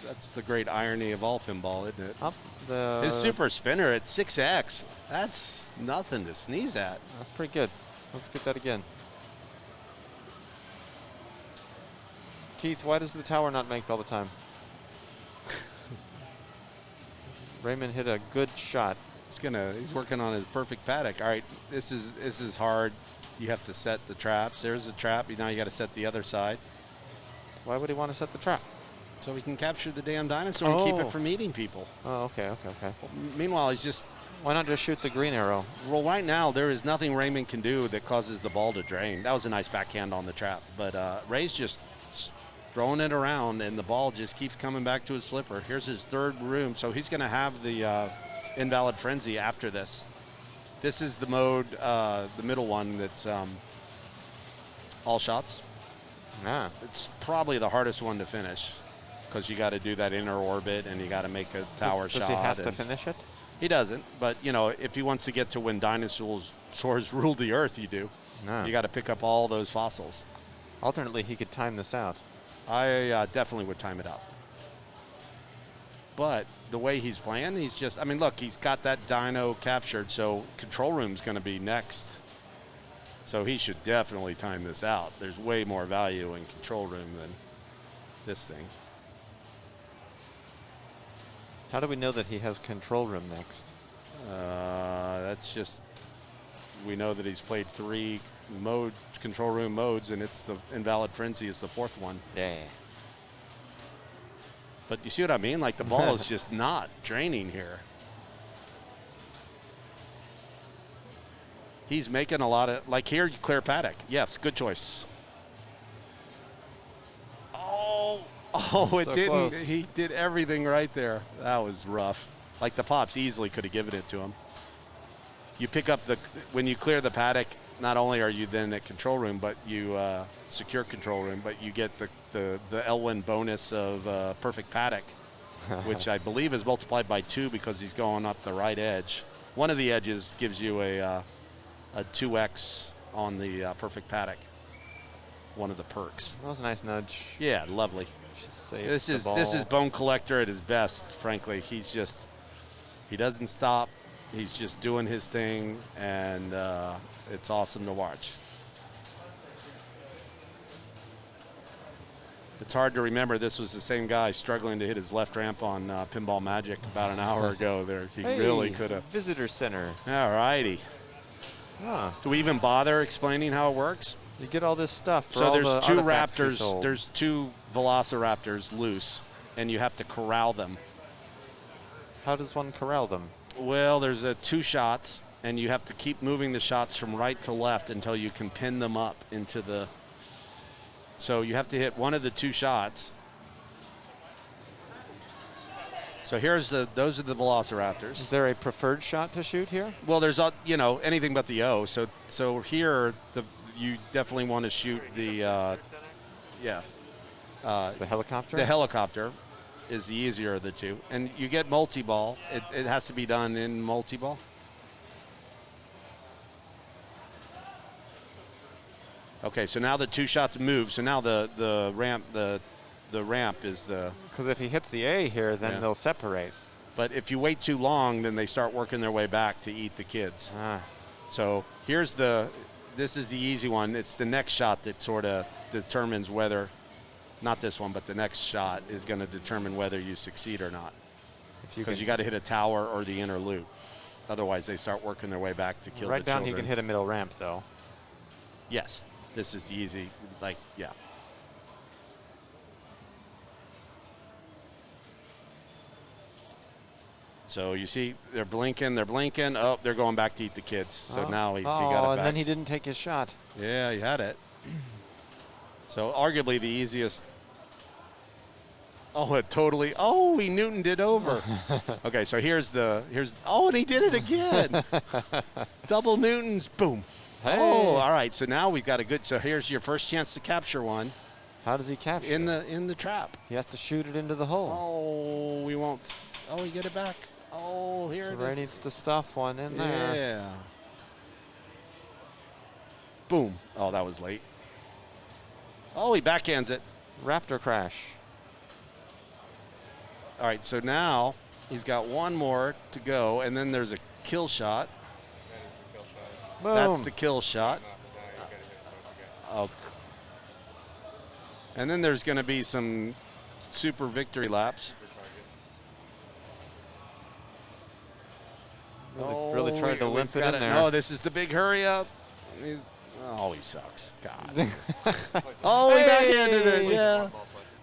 That's the great irony of all pinball, isn't it? Up the His super spinner at 6X. That's nothing to sneeze at. That's pretty good. Let's get that again. Keith, why does the tower not make all the time? Raymond hit a good shot. He's working on his perfect paddock. All right, this is hard. You have to set the traps. There's the trap. Now you got to set the other side. Why would he want to set the trap? So he can capture the damn dinosaur and keep it from eating people. Oh, okay. Well, meanwhile, he's just. Why not just shoot the green arrow? Well, right now there is nothing Raymond can do that causes the ball to drain. That was a nice backhand on the trap, but Ray's just throwing it around, and the ball just keeps coming back to his flipper. Here's his 3rd room, so he's going to have the Invalid Frenzy after this. This is the mode, the middle one that's all shots. Yeah. It's probably the hardest one to finish because you got to do that inner orbit and you got to make a tower shot. Does he have to finish it? He doesn't, but if he wants to get to when dinosaurs ruled the earth, you do. No. You got to pick up all those fossils. Alternately, he could time this out. I definitely would time it out. But the way he's playing, look, he's got that dino captured, so control room's going to be next. So he should definitely time this out. There's way more value in control room than this thing. How do we know that he has control room next? That's just, we know that he's played 3 control room modes, and it's the Invalid Frenzy is the 4th one. Yeah. But you see what I mean? Like the ball is just not draining here. He's making a lot of, like here, you clear paddock. Yes, good choice. Oh, it So didn't. close. He did everything right there. That was rough. Like the Pops easily could have given it to him. You pick up when you clear the paddock, not only are you then at control room, but you secure control room, but you get the Elwyn bonus of perfect paddock. which I believe is multiplied by 2 because he's going up the right edge. One of the edges gives you a 2x on the perfect paddock. One of the perks. That was a nice nudge. Yeah, lovely. This is Bone Collector at his best, frankly. He doesn't stop. He's just doing his thing, and it's awesome to watch. It's hard to remember this was the same guy struggling to hit his left ramp on Pinball Magic about an hour ago. There, he really could have. Visitor Center. All righty. Huh. Do we even bother explaining how it works? You get all this stuff. For So all there's the 2 artifacts you raptors. sold. There's 2 velociraptors loose, and you have to corral them. How does one corral them? Well, there's 2 shots, and you have to keep moving the shots from right to left until you can pin them up into the. So you have to hit one of the 2 shots. So those are the velociraptors. Is there a preferred shot to shoot here? Well, there's anything but the O. So here you definitely want to shoot the The helicopter? The helicopter is the easier of the 2. And you get multi-ball. It has to be done in multi-ball. Okay, so now the 2 shots move. So now the ramp is the. Because if he hits the A here, then they'll separate. But if you wait too long, then they start working their way back to eat the kids. So this is the easy one. It's the next shot that sort of determines whether, not this one, but the next shot is going to determine whether you succeed or not. Because you got to hit a tower or the inner loop. Otherwise, they start working their way back to kill the children. Right down, you can hit a middle ramp, though. Yes. This is the easy, yeah. So you see, they're blinking. Oh, they're going back to eat the kids. So now he got it back. And then he didn't take his shot. Yeah, he had it. So arguably the easiest. Oh, he Newtoned it over. Okay, so and he did it again. Double Newtons, boom. Hey. Oh, all right. So now we've got so here's your first chance to capture one. How does he capture in the trap? He has to shoot it into the hole. Oh, we won't. Oh, you get it back. Oh, here it is. Ray needs to stuff one in there. Yeah. Boom. Oh, that was late. Oh, he backhands it. Raptor crash. All right, so now he's got one more to go, and then there's a kill shot. Boom. That's the kill shot. Oh. And then there's going to be some super victory laps. Really tried to limp it in there. No, this is the big hurry up. He sucks. God. Oh, he backhanded it. Yeah.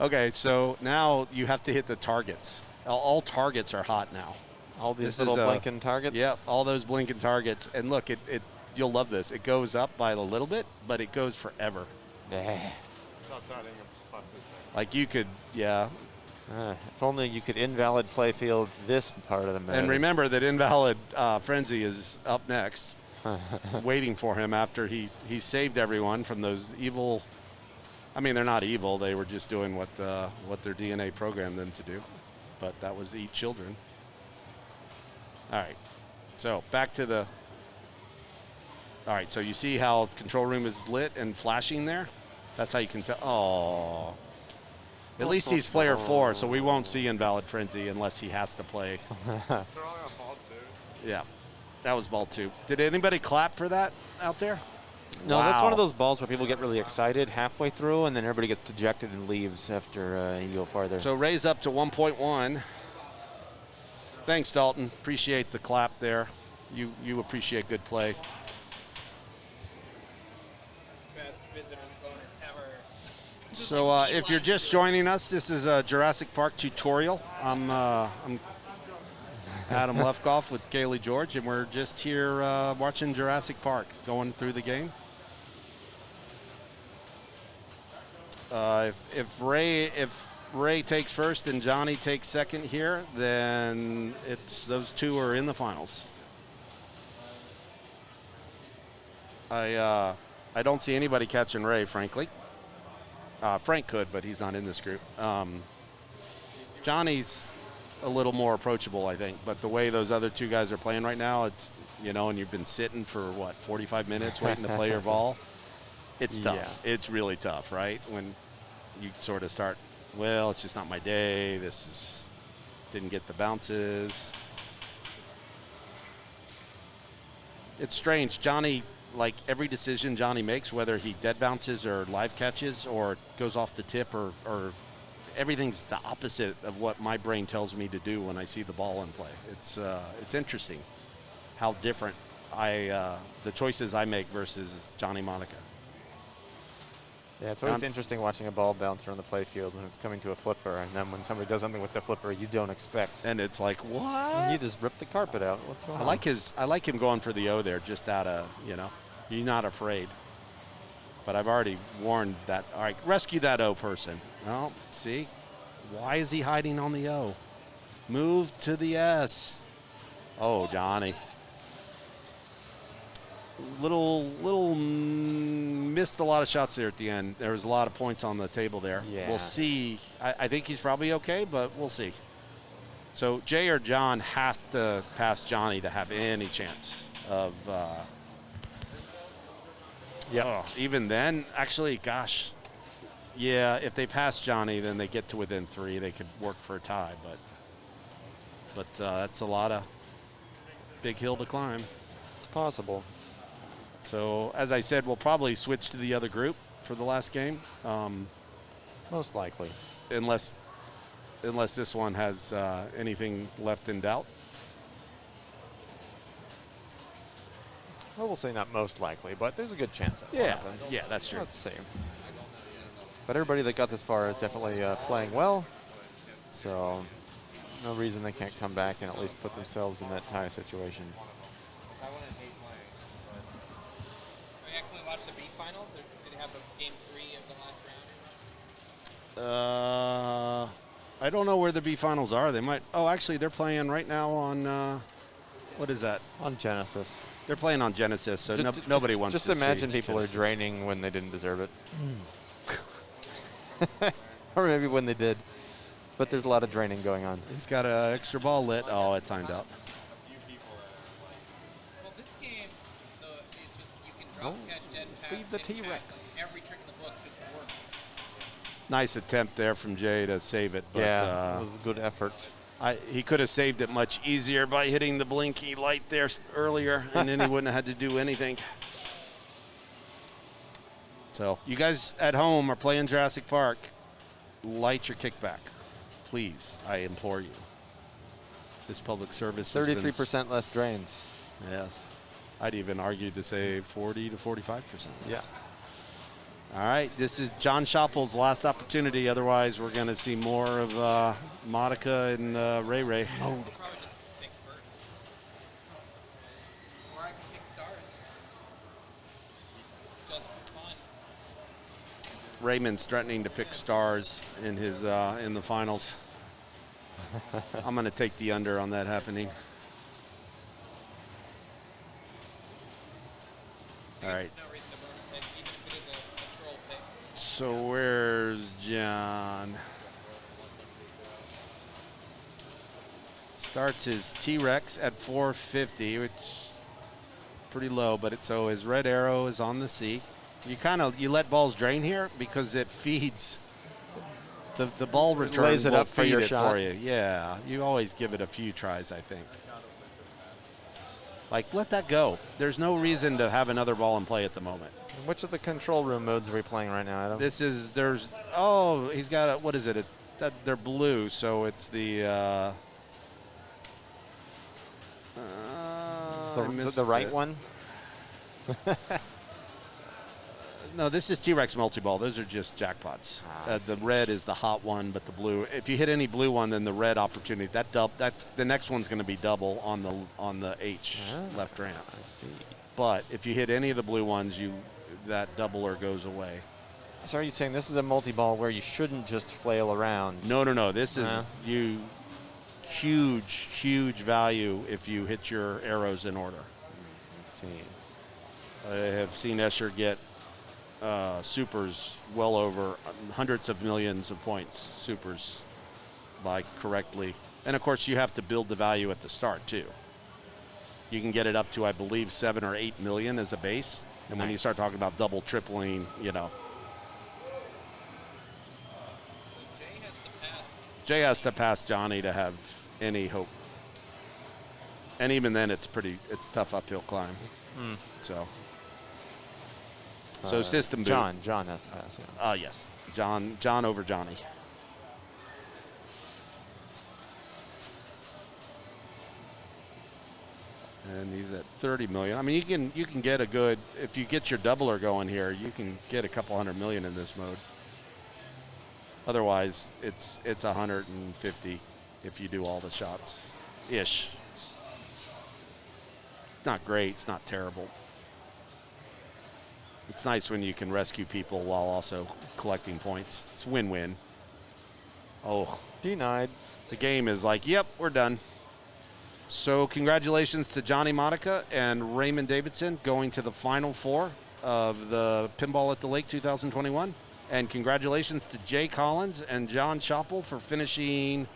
Okay, so now you have to hit the targets. All targets are hot now. All these little blinking targets? Yep, all those blinking targets. And look, you'll love this. It goes up by a little bit, but it goes forever. Like you could, if only you could invalid playfield this part of the map. And remember that Invalid Frenzy is up next, waiting for him after he saved everyone from those evil. I mean, they're not evil. They were just doing what their DNA programmed them to do. But that was eat children. All right. So back to the. All right. So you see how control room is lit and flashing there? That's how you can tell. Oh. At least he's player 4, so we won't see Invalid Frenzy unless he has to play. Yeah. That was ball 2. Did anybody clap for that out there? No, Wow. That's one of those balls where people get really excited halfway through, and then everybody gets dejected and leaves after you go farther. So Ray's up to 1.1. Thanks, Dalton. Appreciate the clap there. You appreciate good play. Best visitors bonus ever. So if you're just joining us, this is a Jurassic Park tutorial. I'm Adam Lefkoff with Kaylee George, and we're just here watching Jurassic Park, going through the game. If Ray takes first and Johnny takes second here, then those two are in the finals. I don't see anybody catching Ray, frankly. Frank could, but he's not in this group. Johnny's a little more approachable, I think. But the way those other two guys are playing right now, it's, and you've been sitting for, 45 minutes waiting to play your ball? It's tough. Yeah. It's really tough, right? When you sort of start, well, it's just not my day. Didn't get the bounces. It's strange. Johnny, like every decision Johnny makes, whether he dead bounces or live catches or goes off the tip or everything's the opposite of what my brain tells me to do when I see the ball in play. It's interesting how different the choices I make versus Johnny Monica. Yeah, it's always interesting watching a ball bounce around the playfield when it's coming to a flipper, and then when somebody does something with the flipper you don't expect. And it's like, what? And you just rip the carpet out. What's going on? I like him going for the O there, just out of, you're not afraid. But I've already warned that, all right, rescue that O person. Well, see? Why is he hiding on the O? Move to the S. Oh, Johnny. Little missed a lot of shots there at the end. There was a lot of points on the table there. Yeah. We'll see. I think he's probably okay, but we'll see. So Jay or John has to pass Johnny to have any chance of. Even then, actually, gosh. Yeah, if they pass Johnny, then they get to within 3. They could work for a tie, but that's a lot of big hill to climb. It's possible. So, as I said, we'll probably switch to the other group for the last game. Most likely. Unless this one has anything left in doubt. Well, we'll say not most likely, but there's a good chance that will Yeah, happen. yeah, that's true. Let's see. But everybody that got this far is definitely playing well, so no reason they can't come back and at least put themselves in that tie situation. Can we watch the B finals, or did they have a game 3 of the last round? I don't know where the B finals are. They might. Oh, actually, they're playing right now on. What is that? On Genesis. They're playing on Genesis, so nobody wants to see. Just imagine people Genesis. are draining when they didn't deserve it. Or maybe when they did. But there's a lot of draining going on. He's got an extra ball lit. Oh, it timed out. Well, this game, is just you can drop, catch, dead, pass, feed the hit, T-Rex. pass, and every trick in the book just works. Nice attempt there from Jay to save it. But, yeah, it was a good effort. He could have saved it much easier by hitting the blinky light there earlier, and then he wouldn't have had to do anything. So you guys at home are playing Jurassic Park. Light your kickback, please. I implore you. This public service has been 33% less drains. Yes. I'd even argue to say 40 to 45%. Yeah. All right, this is John Schoppel's last opportunity. Otherwise, we're going to see more of Monica and Ray Ray. I'll probably just pick first. Or I can pick stars. Just for fun. Raymond's threatening to pick stars in his in the finals. I'm going to take the under on that happening. All right. There's no reason to burn a pick, even if it is a troll pick. So where's John? Starts his T-Rex at 450, which pretty low, but so his red arrow is on the C. You let balls drain here because it feeds the ball return. Lays it will up for feed your it shot. for you. Yeah, you always give it a few tries, I think. Like, let that go. There's no reason to have another ball in play at the moment. Which of the control room modes are we playing right now, Adam? He's got what is it? They're blue, so it's the the right one? No, this is T-Rex multi-ball. Those are just jackpots. The red is the hot one, but the blue. If you hit any blue one, then the red opportunity. That's the next one's going to be double on the H left ramp. I see. But if you hit any of the blue ones, that doubler goes away. So are you saying this is a multi-ball where you shouldn't just flail around? No. This is huge value if you hit your arrows in order. Let's see. I have seen Escher get supers well over hundreds of millions of points, supers, by correctly And of course, you have to build the value at the start too. You can get it up to, I believe, 7 or 8 million as a base. And when you start talking about double, tripling, you know. Jay has to pass Johnny to have any hope. And even then, it's tough uphill climb. So system boot. John has to pass. Yeah. Yes, John over Johnny. And he's at 30 million. I mean, you can get a good, if you get your doubler going here, you can get a couple $100 million in this mode. Otherwise, it's 150 if you do all the shots ish. It's not great. It's not terrible. It's nice when you can rescue people while also collecting points. It's win-win. Oh, denied. The game is like, yep, we're done. So congratulations to Johnny Monica and Raymond Davidson going to the Final Four of the Pinball at the Lake 2021. And congratulations to Jay Collins and John Schoppel for finishing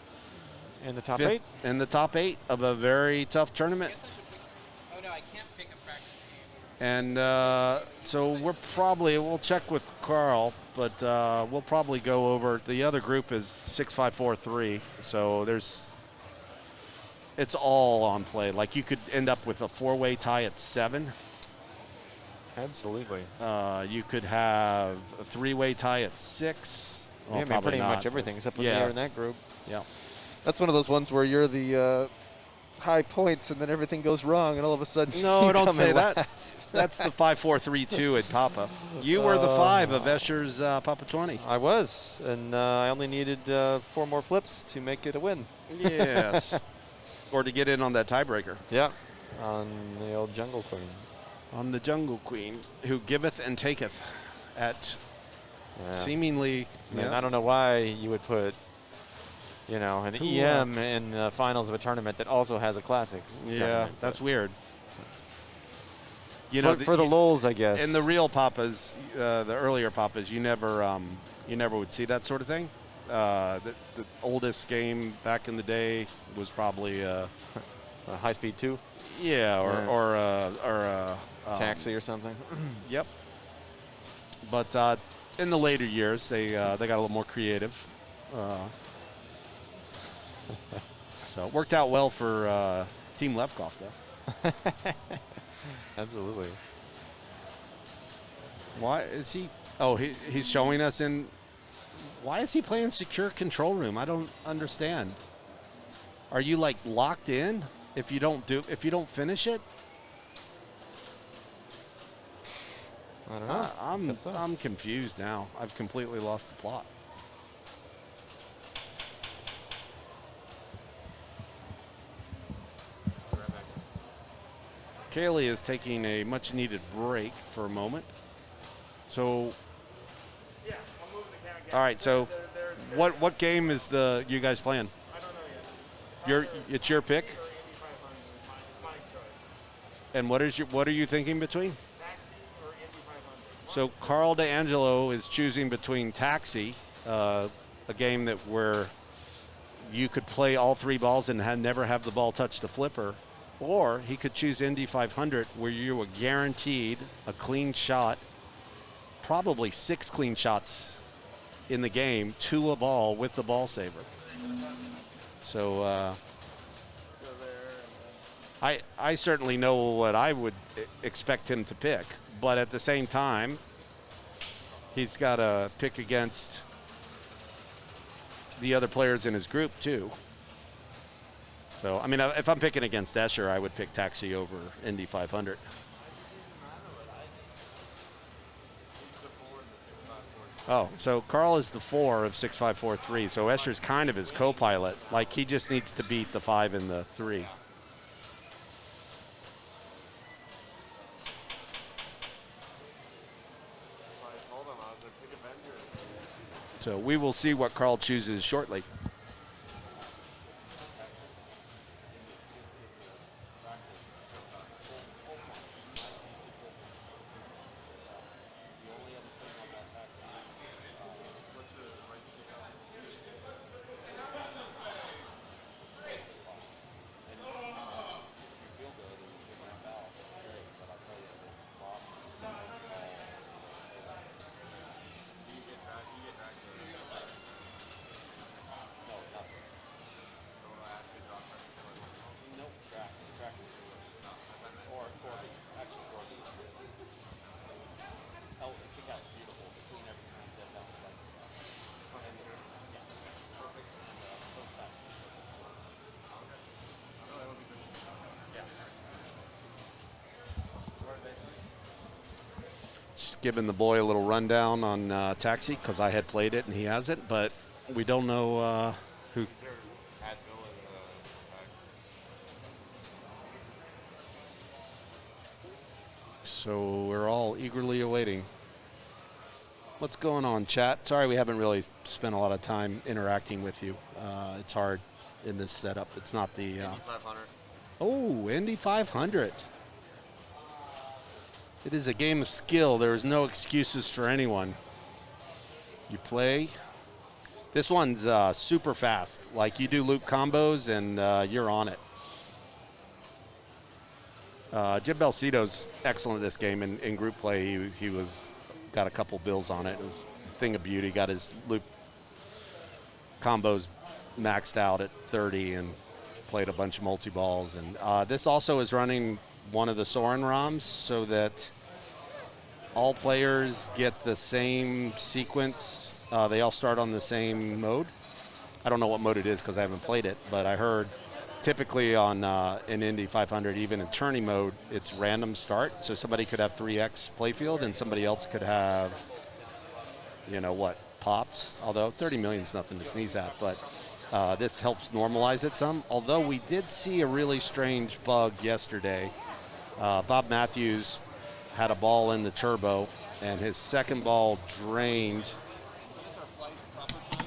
in the top 8. In the top 8 of a very tough tournament. Oh no, I can't pick a practice game. And so we'll check with Carl, but we'll probably go over, the other group is 6-5-4-3. So it's all on play. Like you could end up with a 4-way tie at 7. Absolutely. You could have a 3-way tie at 6. Well, I mean, pretty much everything except when they're in that group. Yeah. That's one of those ones where you're the high points and then everything goes wrong and all of a sudden No, you don't come say in that. last. That's the 5-4-3-2 at Papa. You were the 5 of Escher's Papa 20. I was, and I only needed 4 more flips to make it a win. Yes. Or to get in on that tiebreaker. Yeah, on the old Jungle Queen. On the Jungle Queen, who giveth and taketh at seemingly. I don't know why you would put, an EM in the finals of a tournament that also has a classics. Yeah, that's weird. For the lulz, I guess. In the real Papas, the earlier Papas, you never would see that sort of thing. The oldest game back in the day was probably a High Speed 2. Yeah, or Taxi or something. Yep. But in the later years, they got a little more creative. So it worked out well for Team Lefkoff, though. Absolutely. Why is he? Oh, he's showing us in. Why is he playing secure control room? I don't understand. Are you like locked in if you don't finish it? I don't know. I'm confused now. I've completely lost the plot. Kaylee is taking a much-needed break for a moment. So, all right. So, what game is you guys playing? I don't know yet. It's your pick. And what are you thinking between? Taxi or Indy 500. So Carl DeAngelo is choosing between Taxi, a game where you could play all 3 balls and never have the ball touch the flipper, or he could choose Indy 500, where you were guaranteed a clean shot, probably 6 clean shots in the game to a ball with the ball saver. So I certainly know what I would expect him to pick, but at the same time, he's got to pick against the other players in his group too. So, I mean, if I'm picking against Escher, I would pick Taxi over Indy 500. Oh, so Carl is the 4 of 6-5-4-3. So Escher's kind of his co-pilot. Like, he just needs to beat the 5 and the 3. So we will see what Carl chooses shortly. giving the boy a little rundown on Taxi because I had played it and he hasn't, but we don't know who. So we're all eagerly awaiting. What's going on, chat? Sorry we haven't really spent a lot of time interacting with you. It's hard in this setup. It's not the... Indy 500. Oh, Indy 500. It is a game of skill. There is no excuses for anyone. You play. This one's super fast. Like you do loop combos and you're on it. Jim Belcito's excellent at this game in group play. He was got a couple bills on it. It was a thing of beauty. Got his loop combos maxed out at 30 and played a bunch of multi-balls. And this also is running one of the Soren ROMs so that all players get the same sequence. They all start on the same mode. I don't know what mode it is because I haven't played it, but I heard typically on in Indy 500, even in tourney mode, it's random start. So somebody could have 3x playfield and somebody else could have, you know what, pops. Although 30 million is nothing to sneeze at, but this helps normalize it some. Although we did see a really strange bug yesterday. Bob Matthews had a ball in the turbo and his second ball drained,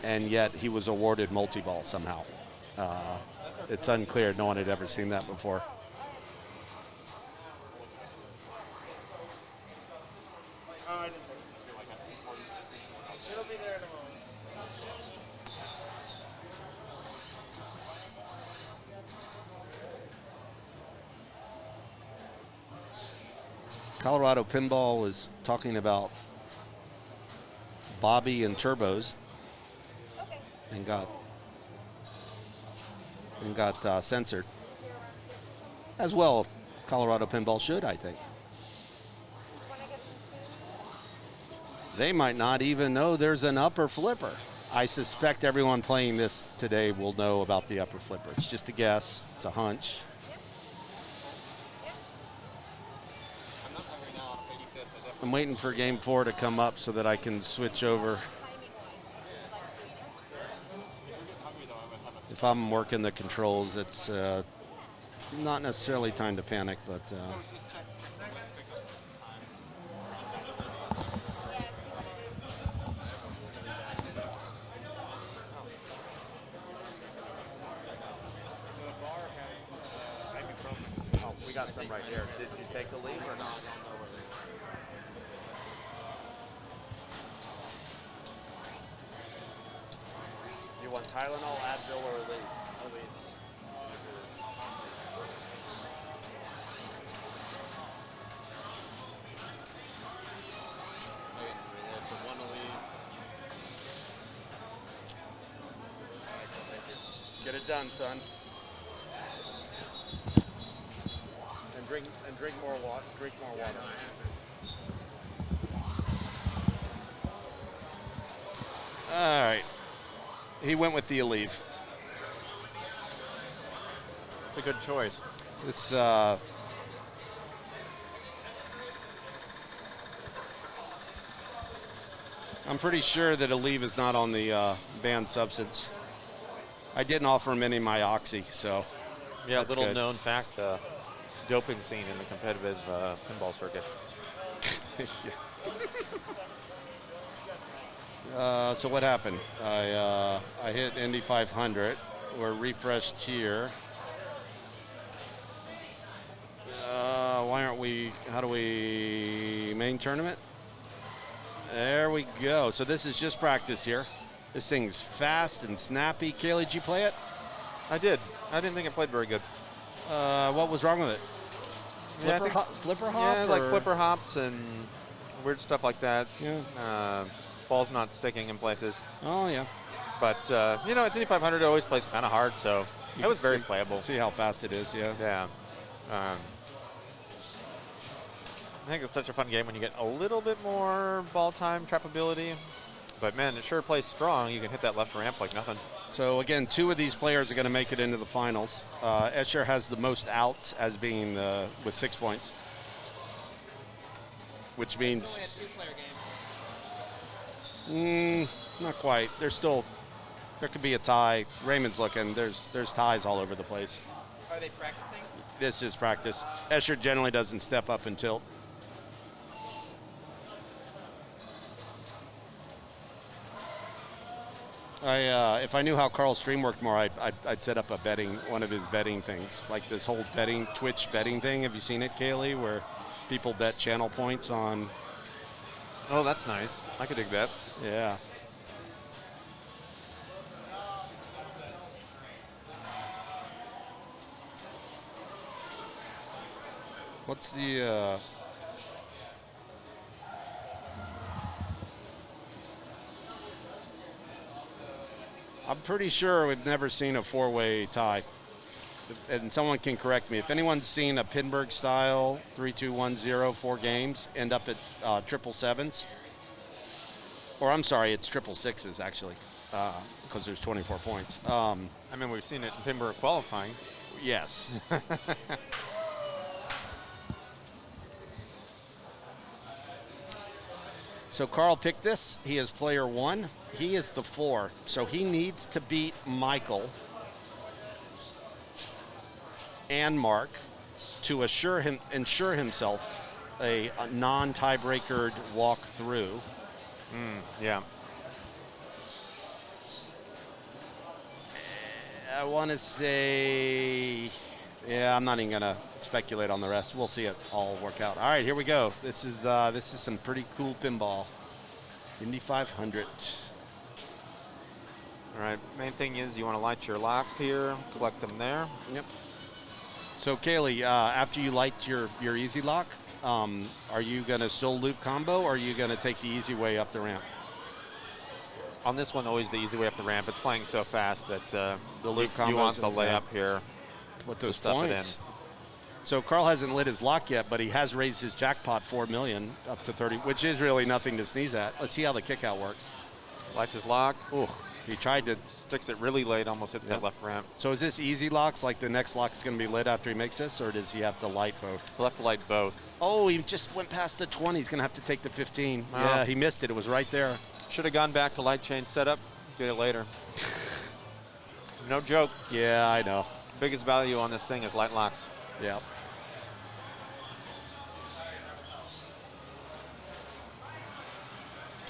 and yet he was awarded multi-ball somehow. It's unclear. No one had ever seen that before. It'll be there in a moment. Colorado Pinball was talking about Bobby and turbos and got censored. As well, Colorado Pinball should, I think. They might not even know there's an upper flipper. I suspect everyone playing this today will know about the upper flipper. It's just a guess. It's a hunch. I'm waiting for Game 4 to come up so that I can switch over. If I'm working the controls, it's not necessarily time to panic, but Oh, we got some right here. Did you take the lead or not? You want Tylenol, Advil, or Aleve? Get it done, son. And drink more water. Drink more water. all right. He went with the Aleve. It's a good choice. It's I'm pretty sure that Aleve is not on the banned substance. I didn't offer him any of my Oxy, so Yeah, that's little good. known fact, doping scene in the competitive pinball circuit. So what happened? I hit Indy 500. We're refreshed here. Why aren't we? How do we main tournament? There we go. So this is just practice here. This thing's fast and snappy. Kaylee, did you play it? I did. I didn't think it played very good. What was wrong with it? Yeah, I Flipper, think- flipper hop? Yeah, like or- flipper hops and weird stuff like that. Yeah. Ball's not sticking in places. Oh, yeah. But, you know, it's Indy 500. It always plays kind of hard, so it was very playable. See how fast it is, yeah. Yeah. I think it's such a fun game when you get a little bit more ball time trappability. But, man, it sure plays strong. You can hit that left ramp like nothing. So, again, two of these players are going to make it into the finals. Escher has the most outs as being with 6 points. which means It's only a two-player game. not quite. There's still, there could be a tie. Raymond's looking. There's ties all over the place. Are they practicing? This is practice. Escher generally doesn't step up and tilt. If I knew how Carl's stream worked more, I'd set up one of his betting things, like this whole Twitch betting thing. Have you seen it, Kaylee, where people bet channel points on? Oh, that's nice. I could dig that. Yeah. What's the? I'm pretty sure we've never seen a four-way tie. And someone can correct me. If anyone's seen a Pinburg style 3-2-1-0 4 games end up at triple sevens, or I'm sorry, it's triple sixes actually, because there's 24 points. I mean, we've seen it in Pinburg qualifying. Yes. So Carl picked this. He is player 1. He is the 4. So he needs to beat Michael and Mark to ensure himself a non-tiebreakered walk through. Yeah. I want to say, yeah, I'm not even gonna speculate on the rest. We'll see it all work out. All right, here we go. This is some pretty cool pinball. Indy 500. All right. Main thing is you want to light your locks here, collect them there. Yep. So Kaylee, after you light your easy lock, are you gonna still loop combo, or are you gonna take the easy way up the ramp? On this one, always the easy way up the ramp. It's playing so fast that the loop combos, you want the layup here. With to those stuff points. it in. So Carl hasn't lit his lock yet, but he has raised his jackpot 4 million up to 30, which is really nothing to sneeze at. Let's see how the kick out works. Lights his lock. Ooh, he tried to. Sticks it really late, almost hits that left ramp. So is this easy locks, like the next lock's going to be lit after he makes this, or does he have to light both? He'll have to light both. Oh, he just went past the 20. He's going to have to take the 15. Wow. Yeah, he missed it. It was right there. Should have gone back to light chain setup. Get it later. No joke. Yeah, I know. Biggest value on this thing is light locks. Yeah.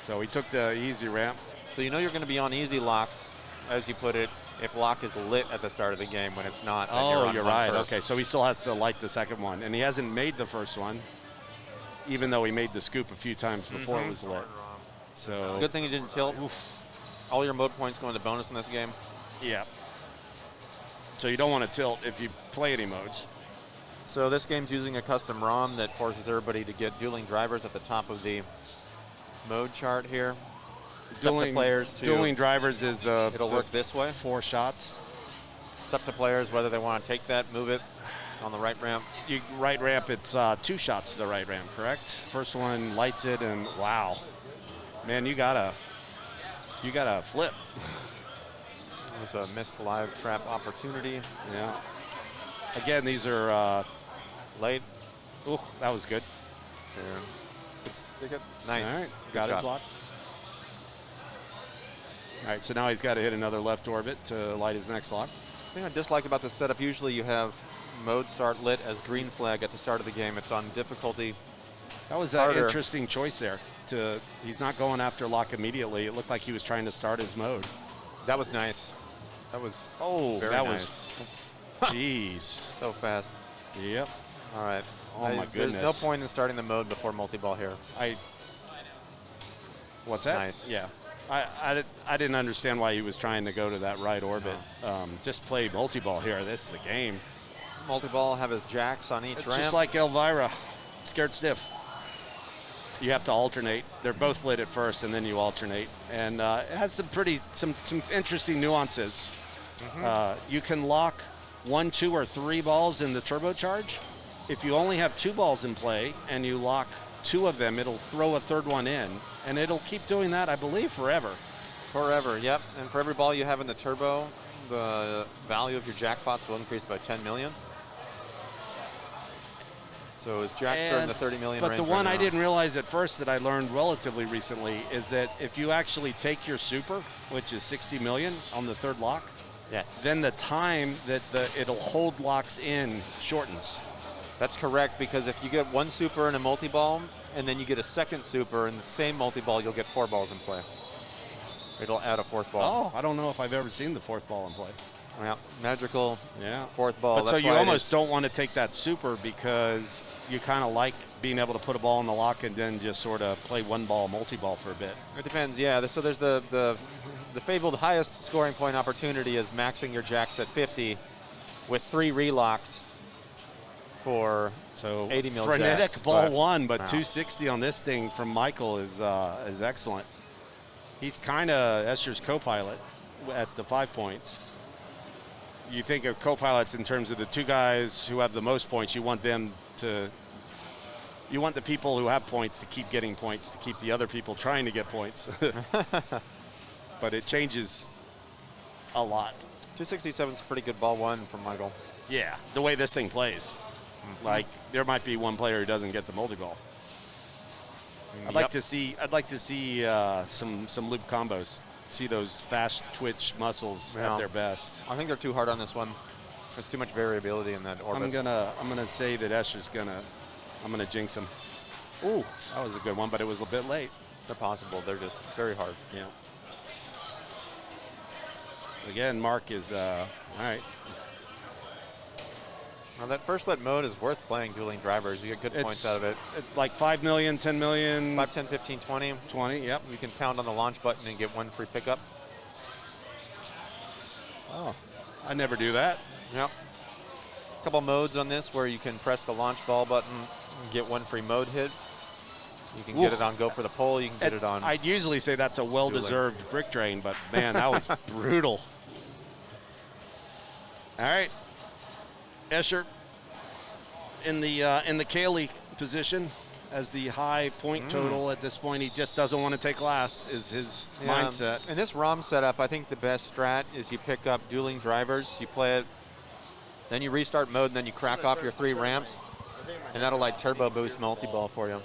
So he took the easy ramp. So you know you're going to be on easy locks, as you put it, if lock is lit at the start of the game. When it's not, then Oh, you're right. curve. Okay, so he still has to light the second one, and he hasn't made the first one, even though he made the scoop a few times before it was lit. So It's a good thing he didn't tilt. All your mode points go into bonus in this game. Yeah. So you don't want to tilt if you play any modes. So this game's using a custom ROM that forces everybody to get dueling drivers at the top of the mode chart here. It's up to players to Dueling drivers is the. It'll work this way. 4 shots. It's up to players whether they want to take that, move it on the right ramp. You right ramp. It's 2 shots to the right ramp, correct? First one lights it, and wow, man, you gotta flip. It was a missed live trap opportunity. Yeah. Again, these are late. Ooh, that was good. They got nice. All right, Good got his shot. lock. All right, so now he's got to hit another left orbit to light his next lock. The thing I dislike about this setup, usually you have mode start lit as green flag at the start of the game. It's on difficulty. That was an interesting choice there. He's not going after lock immediately. It looked like he was trying to start his mode. That was nice. That was very that nice. was jeez. So fast. Yep. All right. Oh my goodness. There's no point in starting the mode before multi-ball here. What's that? Nice. Yeah. I didn't understand why he was trying to go to that right orbit. Just play multi-ball here. This is the game. Multi-ball have his jacks on each It's ramp. just like Elvira, scared stiff. You have to alternate. They're both lit at first, and then you alternate. And it has some interesting nuances. You can lock 1, 2, or 3 balls in the turbocharge. If you only have 2 balls in play and you lock 2 of them, it'll throw a third one in. And it'll keep doing that, I believe, forever. Forever, yep. And for every ball you have in the turbo, the value of your jackpots will increase by 10 million. So his jacks are in the 30 million But range the one right I now. didn't realize at first that I learned relatively recently is that if you actually take your super, which is 60 million on the third lock, yes, then the time that it'll hold locks in shortens. That's correct, because if you get one super and a multi-ball, and then you get a second super and the same multi-ball, you'll get 4 balls in play. It'll add a 4th ball. Oh, I don't know if I've ever seen the 4th ball in play. Yeah, magical. Yeah. 4th ball. But so That's you why it almost is- don't want to take that super because you kind of like being able to put a ball in the lock and then just sort of play one ball, multi-ball for a bit. It depends, yeah. So there's the fabled highest scoring point opportunity is maxing your jacks at 50 with 3 relocked for So 80 mil frenetic jacks, ball but- one, but Wow. 260 on this thing from Michael is excellent. He's kind of Escher's co-pilot at the 5 points. You think of co-pilots in terms of the 2 guys who have the most points. You want them to. You want the people who have points to keep getting points, to keep the other people trying to get points. But it changes a lot. 267 is a pretty good ball one from Michael. Yeah, the way this thing plays. Like there might be one player who doesn't get the multi-ball. I'd like to see some loop combos. See those fast twitch muscles at their best. I think they're too hard on this one. There's too much variability in that orbit. I'm gonna say that Escher's I'm gonna jinx him. Ooh, that was a good one, but it was a bit late. They're possible. They're just very hard. Yeah. Again, Mark is all right. Well, that first let mode is worth playing dueling drivers. You get good points out of it. It's like 5 million, 10 million. 5, 10, 15, 20. 20, yep. You can pound on the launch button and get 1 free pickup. Oh, I never do that. Yep. A couple modes on this where you can press the launch ball button and get 1 free mode hit. You can get it on go for the pole. You can get it on. I'd usually say that's a well-deserved brick drain, but man, that was brutal. All right, Escher in the Cayley position as the high point total at this point. He just doesn't want to take last is his mindset. In this ROM setup, I think the best strat is you pick up dueling drivers, you play it, then you restart mode, and then you crack off your 3 ramps, and that'll like turbo boost multi-ball for you.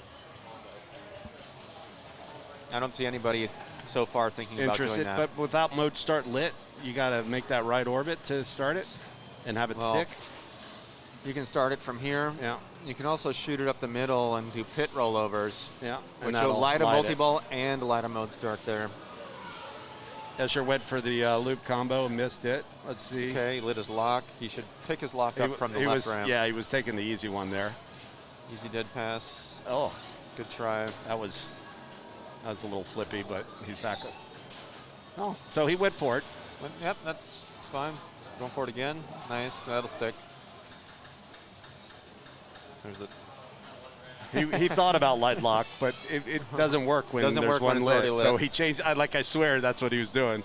I don't see anybody so far thinking about doing that. But without mode start lit, you got to make that right orbit to start it and have it stick. You can start it from here. Yeah. You can also shoot it up the middle and do pit rollovers. Yeah. Which will light a multi-ball and light a mode start there. Escher went for the loop combo, missed it. Let's see. Okay, he lit his lock. He should pick his lock up from the left ramp. Yeah, he was taking the easy one there. Easy dead pass. Oh. Good try. That was a little flippy, but he's back up. Oh, so he went for it. Yep, that's fine. Going for it again. Nice. That'll stick. There's it. He thought about light lock, but it doesn't work when there's one lit. So he changed. I swear that's what he was doing.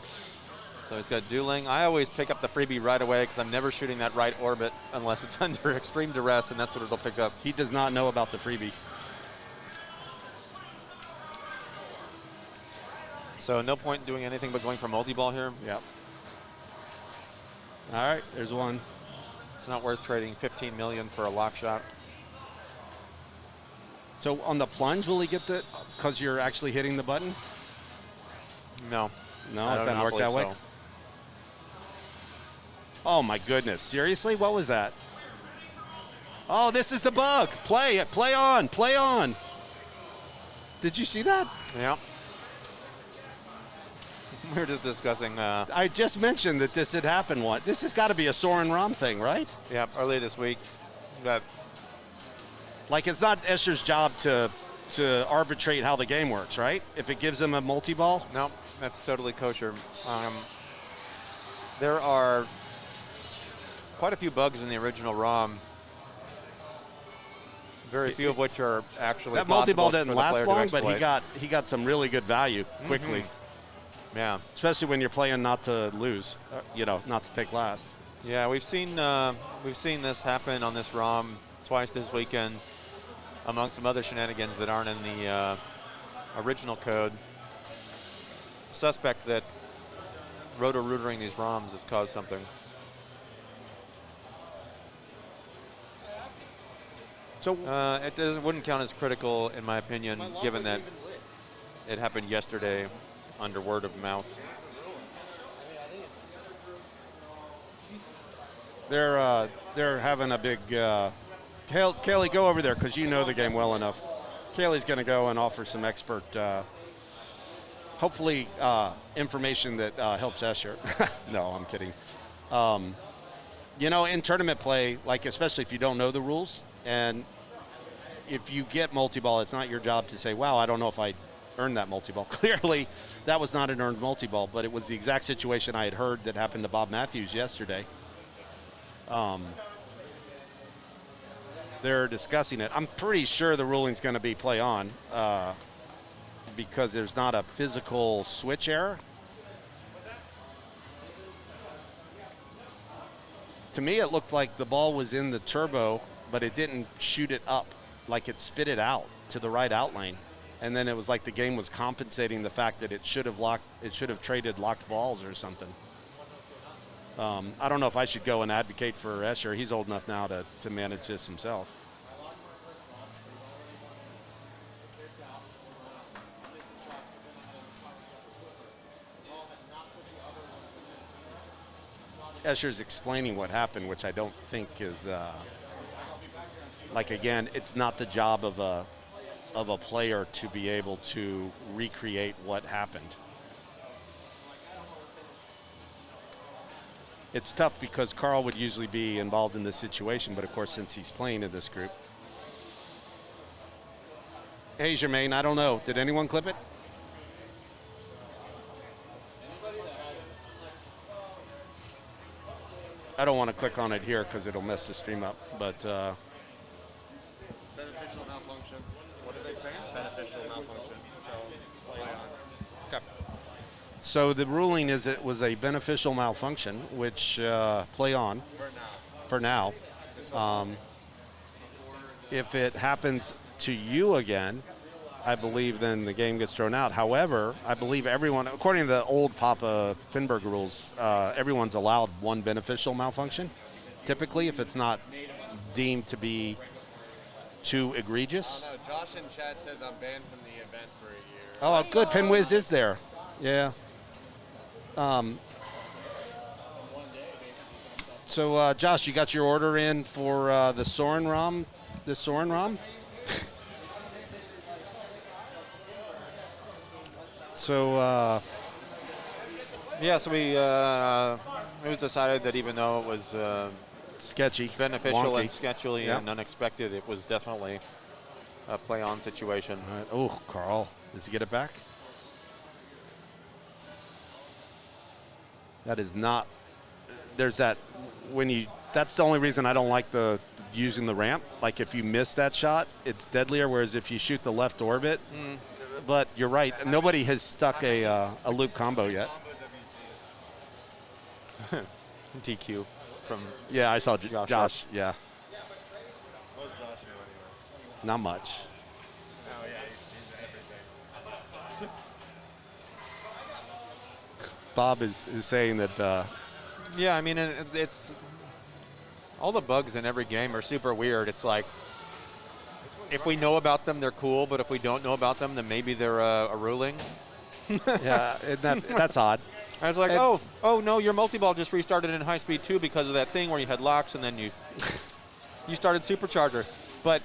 So he's got dueling. I always pick up the freebie right away because I'm never shooting that right orbit unless it's under extreme duress, and that's what it'll pick up. He does not know about the freebie. So no point in doing anything but going for multi-ball here. Yep. All right, there's one. It's not worth trading 15 million for a lock shot. So on the plunge, will he get the, because you're actually hitting the button? No. No, it doesn't work that way. So. Oh my goodness, seriously? What was that? Oh, this is the bug. Play it, play on, play on. Did you see that? Yeah. We were just discussing. I just mentioned that this had happened. This has got to be a Soren Rom thing, right? Yeah, early this week. Got. Like, it's not Escher's job to arbitrate how the game works, right? If it gives him a multi-ball? No, that's totally kosher. There are quite a few bugs in the original ROM. Very few of which are actually that multi-ball didn't for the player last to long, exploit. but he got some really good value quickly. Yeah. Especially when you're playing not to lose, not to take last. Yeah, we've seen this happen on this ROM twice this weekend, among some other shenanigans that aren't in the original code. Suspect that roto-rootering these ROMs has caused something. So wouldn't count as critical, in my opinion, given that it happened yesterday under word of mouth. They're having a big. Kaylee, go over there because you know the game well enough. Kaylee's going to go and offer some expert, hopefully, information that helps Escher. No, I'm kidding. In tournament play, like especially if you don't know the rules, and if you get multi-ball, it's not your job to say, wow, I don't know if I earned that multi-ball. Clearly, that was not an earned multi-ball, but it was the exact situation I had heard that happened to Bob Matthews yesterday. They're discussing it. I'm pretty sure the ruling's going to be play on because there's not a physical switch error. To me, it looked like the ball was in the turbo, but it didn't shoot it up, like it spit it out to the right out lane. And then it was like the game was compensating the fact that it should have traded locked balls or something. I don't know if I should go and advocate for Escher. He's old enough now to manage this himself. Escher's explaining what happened, which I don't think is again, it's not the job of a player to be able to recreate what happened. It's tough because Carl would usually be involved in this situation, but of course, since he's playing in this group. Hey, Jermaine, I don't know. Did anyone clip it? I don't want to click on it here because it'll mess the stream up, but... Beneficial malfunction. What did they say? Beneficial malfunction. So, play on. Okay. So the ruling is it was a beneficial malfunction, which play on for now. If it happens to you again, I believe then the game gets thrown out. However, I believe everyone, according to the old Papa Finberg rules, everyone's allowed one beneficial malfunction. Typically, if it's not deemed to be too egregious. Oh, no. Josh in chat says I'm banned from the event for a year. Oh, good. Pinwiz is there. Yeah. So, Josh, you got your order in for the Soren ROM? The Soren ROM? So, so it was decided that even though it was sketchy, beneficial, wonky, and sketchy and unexpected, it was definitely a play-on situation. All right. Oh, Carl, does he get it back? That is not. There's that when you. That's the only reason I don't like using the ramp. Like if you miss that shot, it's deadlier. Whereas if you shoot the left orbit. But you're right. Nobody has stuck a loop combo yet. DQ from. Yeah, I saw Josh. Yeah. What was Josh do anyway? Not much. Oh yeah, he's everything. Bob is saying that. Yeah, I mean, it's all the bugs in every game are super weird. It's like if we know about them, they're cool, but if we don't know about them, then maybe they're a ruling. Yeah, that's odd. I was like, oh no, your multi-ball just restarted in high speed 2 because of that thing where you had locks and then you started supercharger. But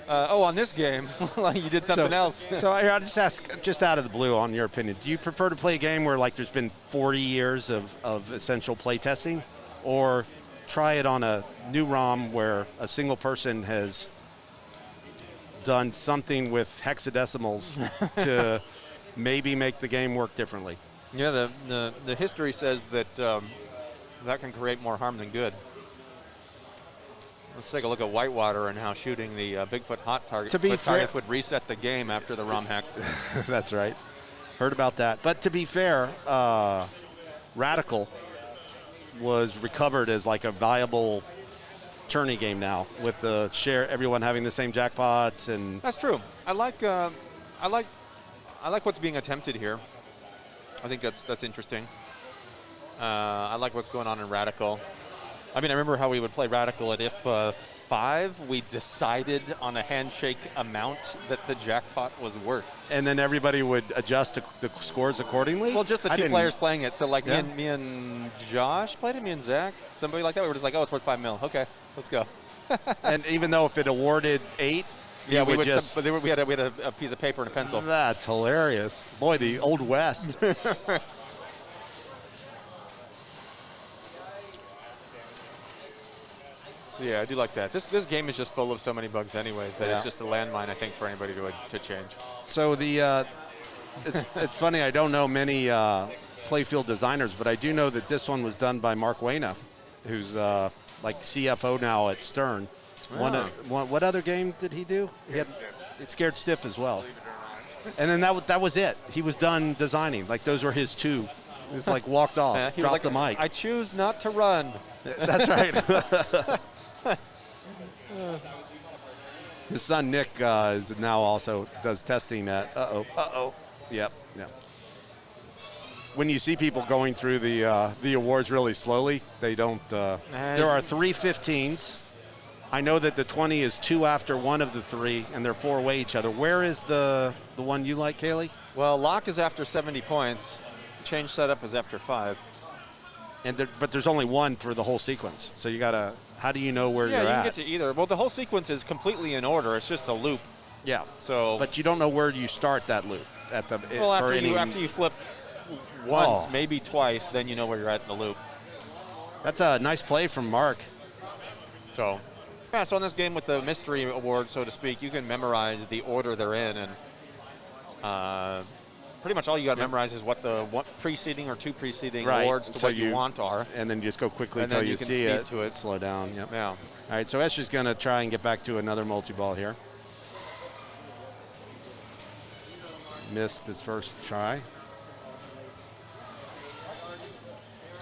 on this game, you did something else. So I'll just ask, just out of the blue, on your opinion, do you prefer to play a game where like there's been 40 years of essential play testing, or try it on a new ROM where a single person has done something with hexadecimals to maybe make the game work differently? Yeah, the history says that that can create more harm than good. Let's take a look at Whitewater and how shooting the Bigfoot hot targets would reset the game after the ROM hack. That's right. Heard about that. But to be fair, Radical was recovered as like a viable tourney game now with the everyone having the same jackpots and. That's true. I like what's being attempted here. I think that's interesting. I like what's going on in Radical. I mean, I remember how we would play Radical at IFPA 5, we decided on a handshake amount that the jackpot was worth. And then everybody would adjust the scores accordingly? Well, just the I two didn't- players playing it. So like Yeah. me and Josh played it, me and Zach, somebody like that. We were just like, oh, it's worth $5 million. Okay, let's go. And even though if it awarded 8, Yeah, you we would would just. but we had a piece of paper and a pencil. That's hilarious. Boy, the Old West. So yeah, I do like that. This game is just full of so many bugs anyways that Yeah. it's just a landmine, I think, for anybody to change. So it's funny, I don't know many playfield designers, but I do know that this one was done by Mark Wayna, who's like CFO now at Stern. What other game did he do? He had Scared Stiff as well. And then that was it. He was done designing. Like those were his two. It's like walked off, He was dropped like, the mic. I choose not to run. That's right. His son Nick is now also does testing at. Yep. When you see people going through the awards really slowly, they don't. There are 3 15s. I know that the 20 is 2 after one of the 3, and they're 4 away each other. Where is the one you like, Kaylee? Well, lock is after 70 points. Change setup is after 5. But there's only one for the whole sequence. So you gotta. How do you know where Yeah, you're you at? can get to either. Well, the whole sequence is completely in order. It's just a loop. Yeah. So. But you don't know where you start that loop at the. Well, for after you flip once, maybe twice, then you know where you're at in the loop. That's a nice play from Mark. So. Yeah, so in this game with the mystery award, so to speak, you can memorize the order they're in, and pretty much all you got to memorize is what the preceding or 2 preceding awards to So what you want are. And then you just go quickly And until then you you can see speed it. to it. Slow down. Yep. Yeah. All right, so Esther's going to try and get back to another multi-ball here. Missed his first try.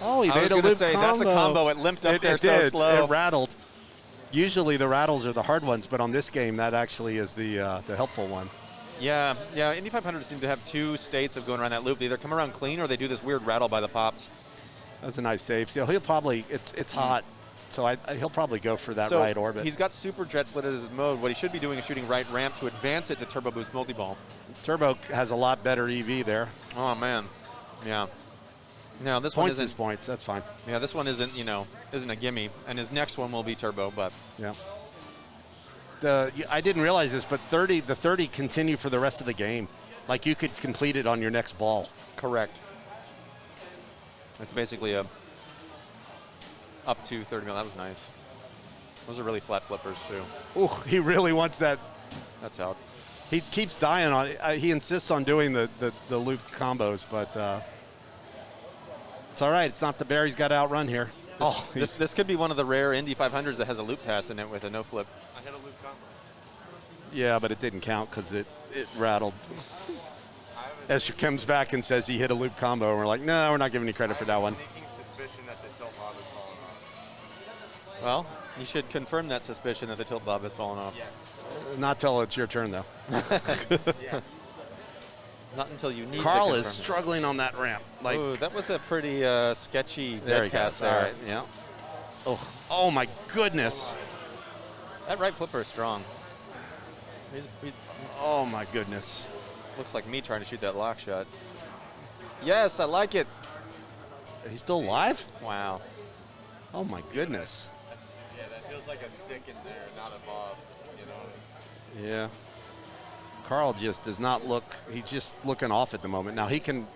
Oh, he I made was a gonna loop say, combo. that's a combo. It limped up there it so did. slow. It rattled. Usually the rattles are the hard ones, but on this game, that actually is the helpful one. Yeah. Indy 500 seem to have 2 states of going around that loop. They either come around clean or they do this weird rattle by the pops. That was a nice save. So he'll probably, it's hot, so he'll probably go for that right orbit. He's got super jet sled as his mode. What he should be doing is shooting right ramp to advance it to turbo boost multi-ball. Turbo has a lot better EV there. Oh, man. Yeah. No, this Points one is isn't. points. That's fine. Yeah, this one isn't, isn't a gimme. And his next one will be turbo, but. Yeah. I didn't realize this, but the 30 continue for the rest of the game. Like you could complete it on your next ball. Correct. It's basically a up to 30 mil. That was nice. Those are really flat flippers too. Ooh, he really wants that. That's out. He keeps dying on it. He insists on doing the loop combos, but it's all right. It's not the bear he's got to outrun here. This could be one of the rare Indy 500s that has a loop pass in it with a no flip. I hit a loop combo. Yeah, but it didn't count because it rattled. Escher comes back and says he hit a loop combo, and we're like, no, we're not giving you credit for that one. Sneaking suspicion that the tilt bob is falling off. Well, you should confirm that suspicion that the tilt bob has fallen off. Yes. Not till it's your turn, though. Yeah. Not until you need Carl to is confirm. struggling on that ramp. Like, Ooh, that was a pretty sketchy there dead he pass goes. there. All right, yeah. Oh my goodness. That right flipper is strong. He's Oh my goodness. looks like me trying to shoot that lock shot. Yes, I like it. He's still alive? Wow. Oh my goodness. Yeah, that feels like a stick in there, not a bob. It's, Yeah. Carl just does not look. He's just looking off at the moment. Now he can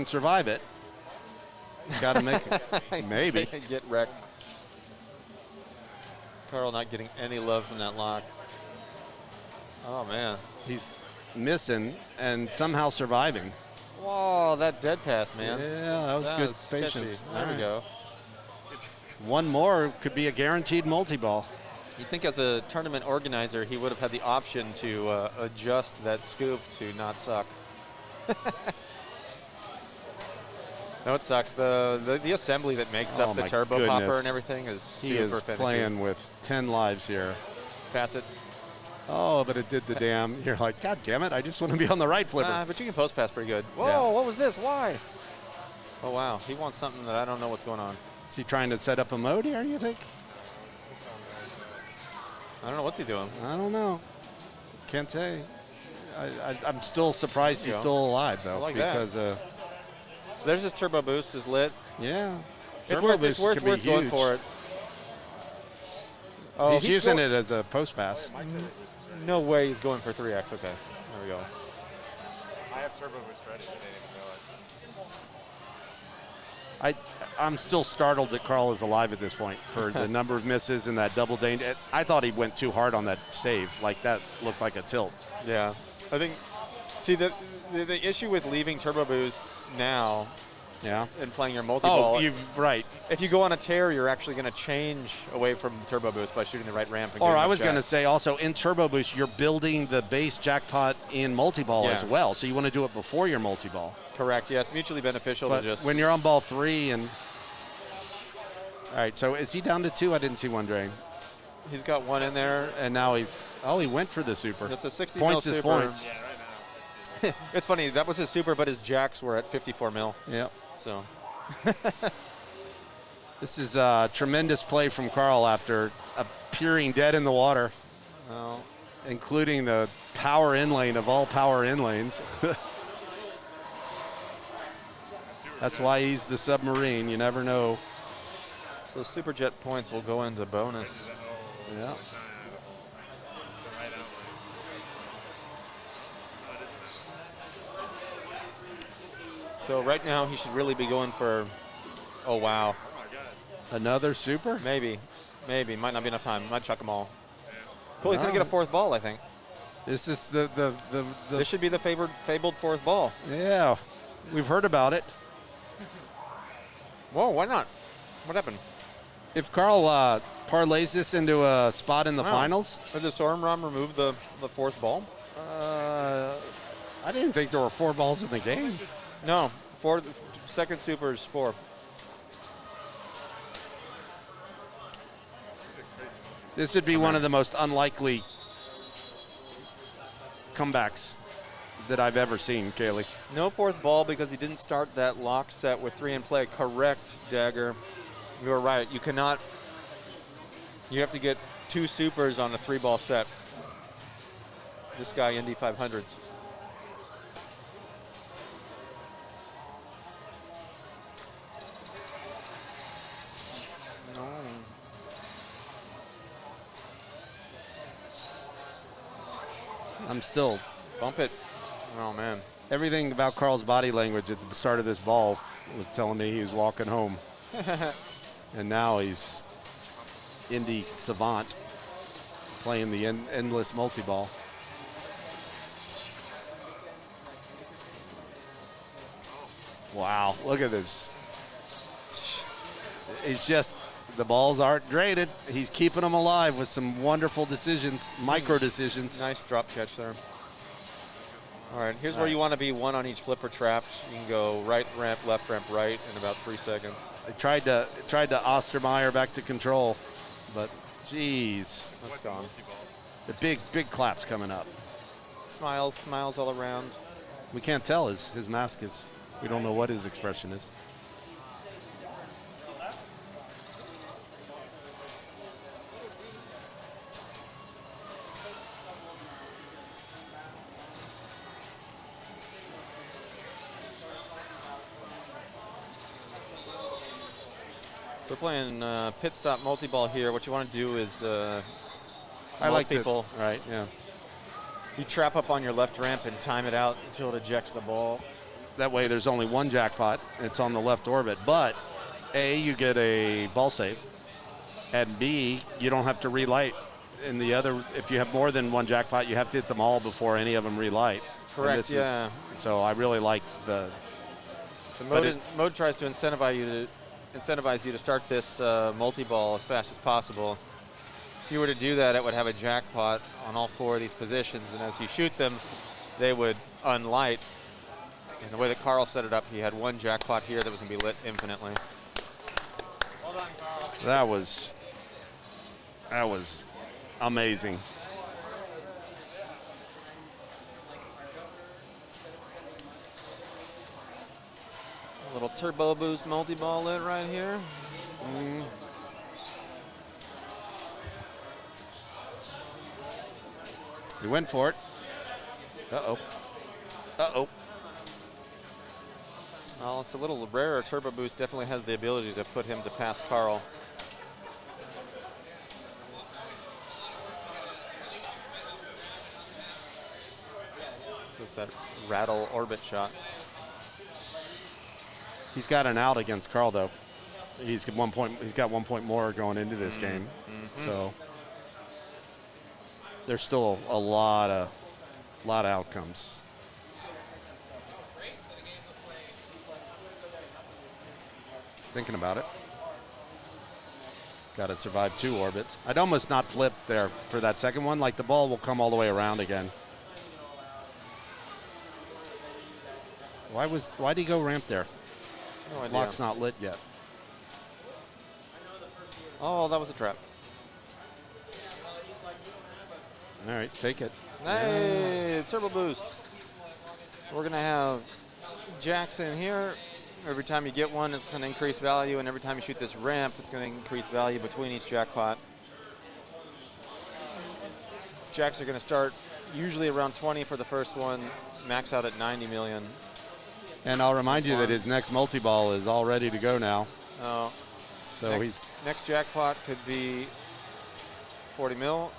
survive it. Got to make it. Maybe. Get wrecked. Carl not getting any love from that lock. Oh man. He's missing and somehow surviving. Whoa, that dead pass, man. Yeah, that was good sketchy. patience. There we go. One more could be a guaranteed multi-ball. You'd think as a tournament organizer, he would have had the option to adjust that scoop to not suck. No, it sucks. The assembly that makes Oh up the my turbo popper goodness. and everything is He super is finicky. playing with 10 lives here. Pass it. Oh, but it did the damn. You're like, God damn it, I just want to be on the right flipper. But you can post pass pretty good. Whoa, Yeah. what was this? Why? Oh, wow. He wants something that I don't know what's going on. Is he trying to set up a mode here, you think? I don't know what's he doing. I don't know. Can't say. I'm still surprised he's still alive, though. I like because, that. So there's his turbo boost, is lit. Yeah. It's Turbo worth boost can be going huge. for it. Oh, he's using it as a post pass. No way he's going for 3x. Okay, there we go. I have turbo boost ready. I didn't even realize. I'm still startled that Carl is alive at this point for the number of misses and that double danger. I thought he went too hard on that save. Like, that looked like a tilt. Yeah, I think. See, the issue with leaving turbo boosts now. Yeah. And playing your multi-ball. Oh, right. If you go on a tear, you're actually going to change away from turbo boost by shooting the right ramp. And Or getting I the was jack. going to say also in turbo boost, you're building the base jackpot in multi-ball as well. So you want to do it before your multi-ball. Correct. Yeah, it's mutually beneficial But to just. when you're on ball 3 and. All right, so is he down to 2? I didn't see one drain. He's got one in there. And now he's. Oh, he went for the super. It's a 60 points mil is super. points. Yeah, right now. 60. It's funny. That was his super, but his jacks were at 54 mil. Yep. So. This is a tremendous play from Carl after appearing dead in the water, Well, including the power in lane of all power in lanes. That's why he's the submarine. You never know. so super jet points will go into bonus. Yeah. So right now he should really be going for. Oh wow. Another super? Maybe. Might not be enough time. Might chuck them all. Cool. He's gonna get a fourth ball, I think. This is the This should be the fabled fourth ball. Yeah. We've heard about it. Whoa, why not? What happened? If Carl parlays this into a spot in the finals. Did the Storm Rom remove the fourth ball? I didn't think there were 4 balls in the game. No. Second super is 4. This would be one of the most unlikely comebacks that I've ever seen, Kaylee. No fourth ball because he didn't start that lock set with 3 in play. Correct, Dagger. You were right. You cannot. You have to get 2 supers on a 3-ball set. This guy, Indy 500s. No. I'm still. Bump it. Oh, man. Everything about Carl's body language at the start of this ball was telling me he was walking home. And now he's Indy savant playing the endless multi-ball. Wow, look at this. It's just, the balls aren't graded. He's keeping them alive with some wonderful decisions, micro decisions. Nice drop catch there. All right, here's where you want to be, 1 on each flipper trapped. You can go right ramp, left ramp, right in about 3 seconds. I tried to Ostermeyer back to control, but geez. That's gone. The big claps coming up. Smiles all around. We can't tell his mask is, we don't know what his expression is. We're playing pit stop multi-ball here. What you want to do is, I like people, right? Yeah. You trap up on your left ramp and time it out until it ejects the ball. That way, there's only one jackpot. It's on the left orbit, but A, you get a ball save, and B, you don't have to relight. In the other, if you have more than one jackpot, you have to hit them all before any of them relight. Correct. Yeah. So I really like the. The mode tries to incentivize you to start this multi-ball as fast as possible. If you were to do that, it would have a jackpot on all 4 of these positions, and as you shoot them, they would unlight. And the way that Carl set it up, he had 1 jackpot here that was going to be lit infinitely. Well done, Carl. That was amazing. A little turbo boost multi-ball lit right here. He went for it. Uh-oh. Uh-oh. Well, it's a little rarer. Turbo Boost definitely has the ability to put him to pass Carl. Just that rattle orbit shot. He's got an out against Carl, though. He's got 1 point. He's got 1 point more going into this game, so there's still a lot of outcomes. He's thinking about it. Got to survive 2 orbits. I'd almost not flip there for that second one. Like the ball will come all the way around again. Why'd he go ramp there? No idea. Lock's not lit yet. Oh, that was a trap. All right, take it. Hey, Turbo Boost. We're going to have Jackson here. Every time you get one, it's going to increase value, and every time you shoot this ramp, it's going to increase value between each jackpot. Jacks are going to start usually around 20 for the first one, max out at 90 million. And I'll remind you that his next multi-ball is all ready to go now. Oh, so next jackpot could be 40 mil.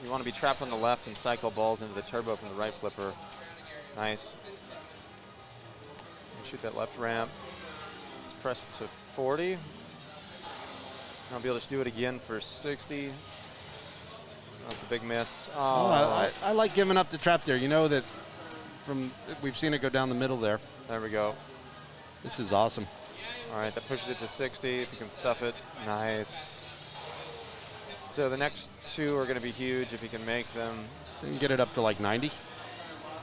You want to be trapped on the left and cycle balls into the turbo from the right flipper. Nice. Shoot that left ramp. Let's press to 40. I'll be able to do it again for 60. That's a big miss. Oh, I like giving up the trap there. You know that we've seen it go down the middle there. There we go. This is awesome. All right, that pushes it to 60. If you can stuff it, nice. So the next 2 are going to be huge if you can make them. You can get it up to like 90.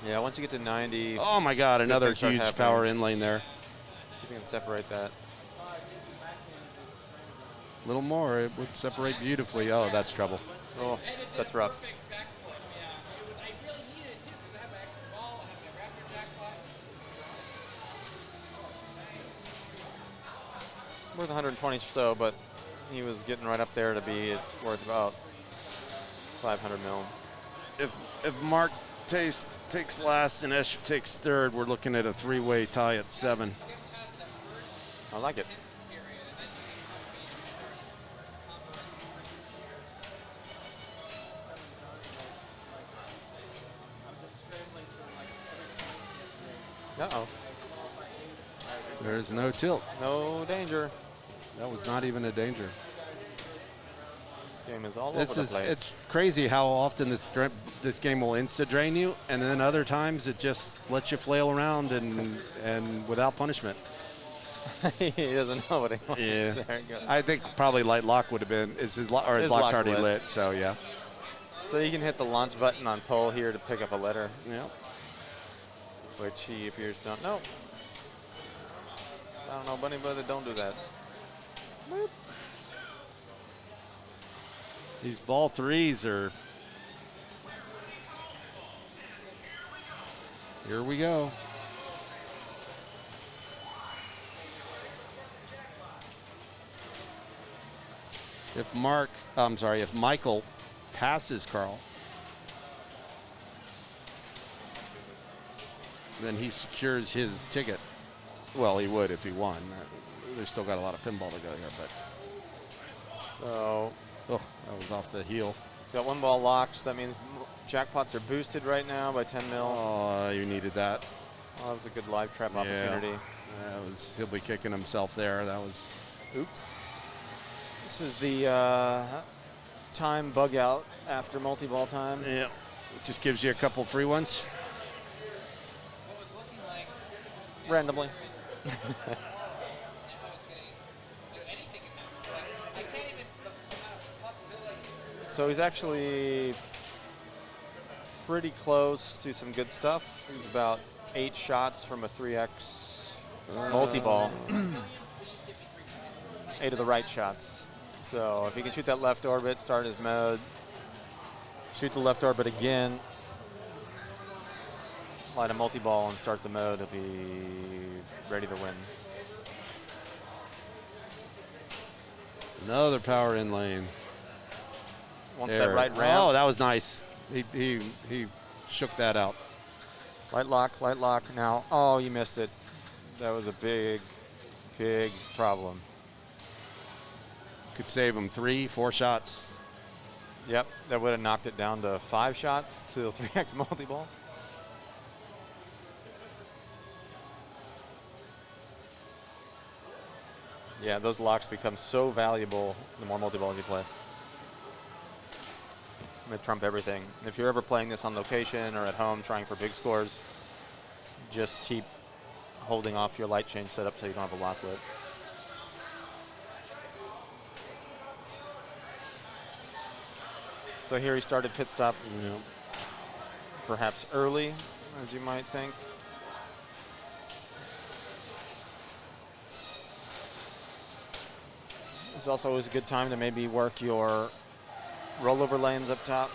Yeah, once you get to 90. Oh my God, another huge power in lane there. See if you can separate that. A little more, it would separate beautifully. Oh, that's trouble. Oh, that's rough. Worth 120 or so, but he was getting right up there to be worth about 500 mil. If Mark takes last and Escher takes third, we're looking at a 3-way tie at 7. I like it. Uh-oh. There's no tilt. No danger. That was not even a danger. This game is all over the place. It's crazy how often this game will insta-drain you, and then other times it just lets you flail around and without punishment. He doesn't know what he wants. Yeah. There you go. I think probably light lock would have been, his lock's already lit, so yeah. So you can hit the launch button on pull here to pick up a letter. Yeah. Which he appears to don't know. I don't know about anybody that don't do that. Boop. These ball 3s are. Here we go. If Michael passes Carl, then he secures his ticket. Well, he would if he won. There's still got a lot of pinball to go here, but. So. Oh, that was off the heel. He's got 1 ball locked, so that means jackpots are boosted right now by 10 mil. Oh, you needed that. Oh, that was a good live trap opportunity. He'll be kicking himself there. That was. Oops. This is the time bug out after multi-ball time. Yeah. It just gives you a couple free ones. Randomly. So he's actually pretty close to some good stuff. He's about 8 shots from a 3x multi-ball. 8 of the right shots. So if he can shoot that left orbit, start his mode, shoot the left orbit again, light a multi-ball and start the mode, he'll be ready to win. Another power in lane. Once that right ramp. Oh, that was nice. He shook that out. Light lock now. Oh, you missed it. That was a big problem. Could save him 3-4 shots. Yep, that would have knocked it down to 5 shots to 3x multi-ball. Yeah, those locks become so valuable the more multi-balls you play. They trump everything. If you're ever playing this on location or at home trying for big scores, just keep holding off your light chain setup so you don't have a lock lit. So here he started pit stop, perhaps early, as you might think. This is also always a good time to maybe work your rollover lanes up top.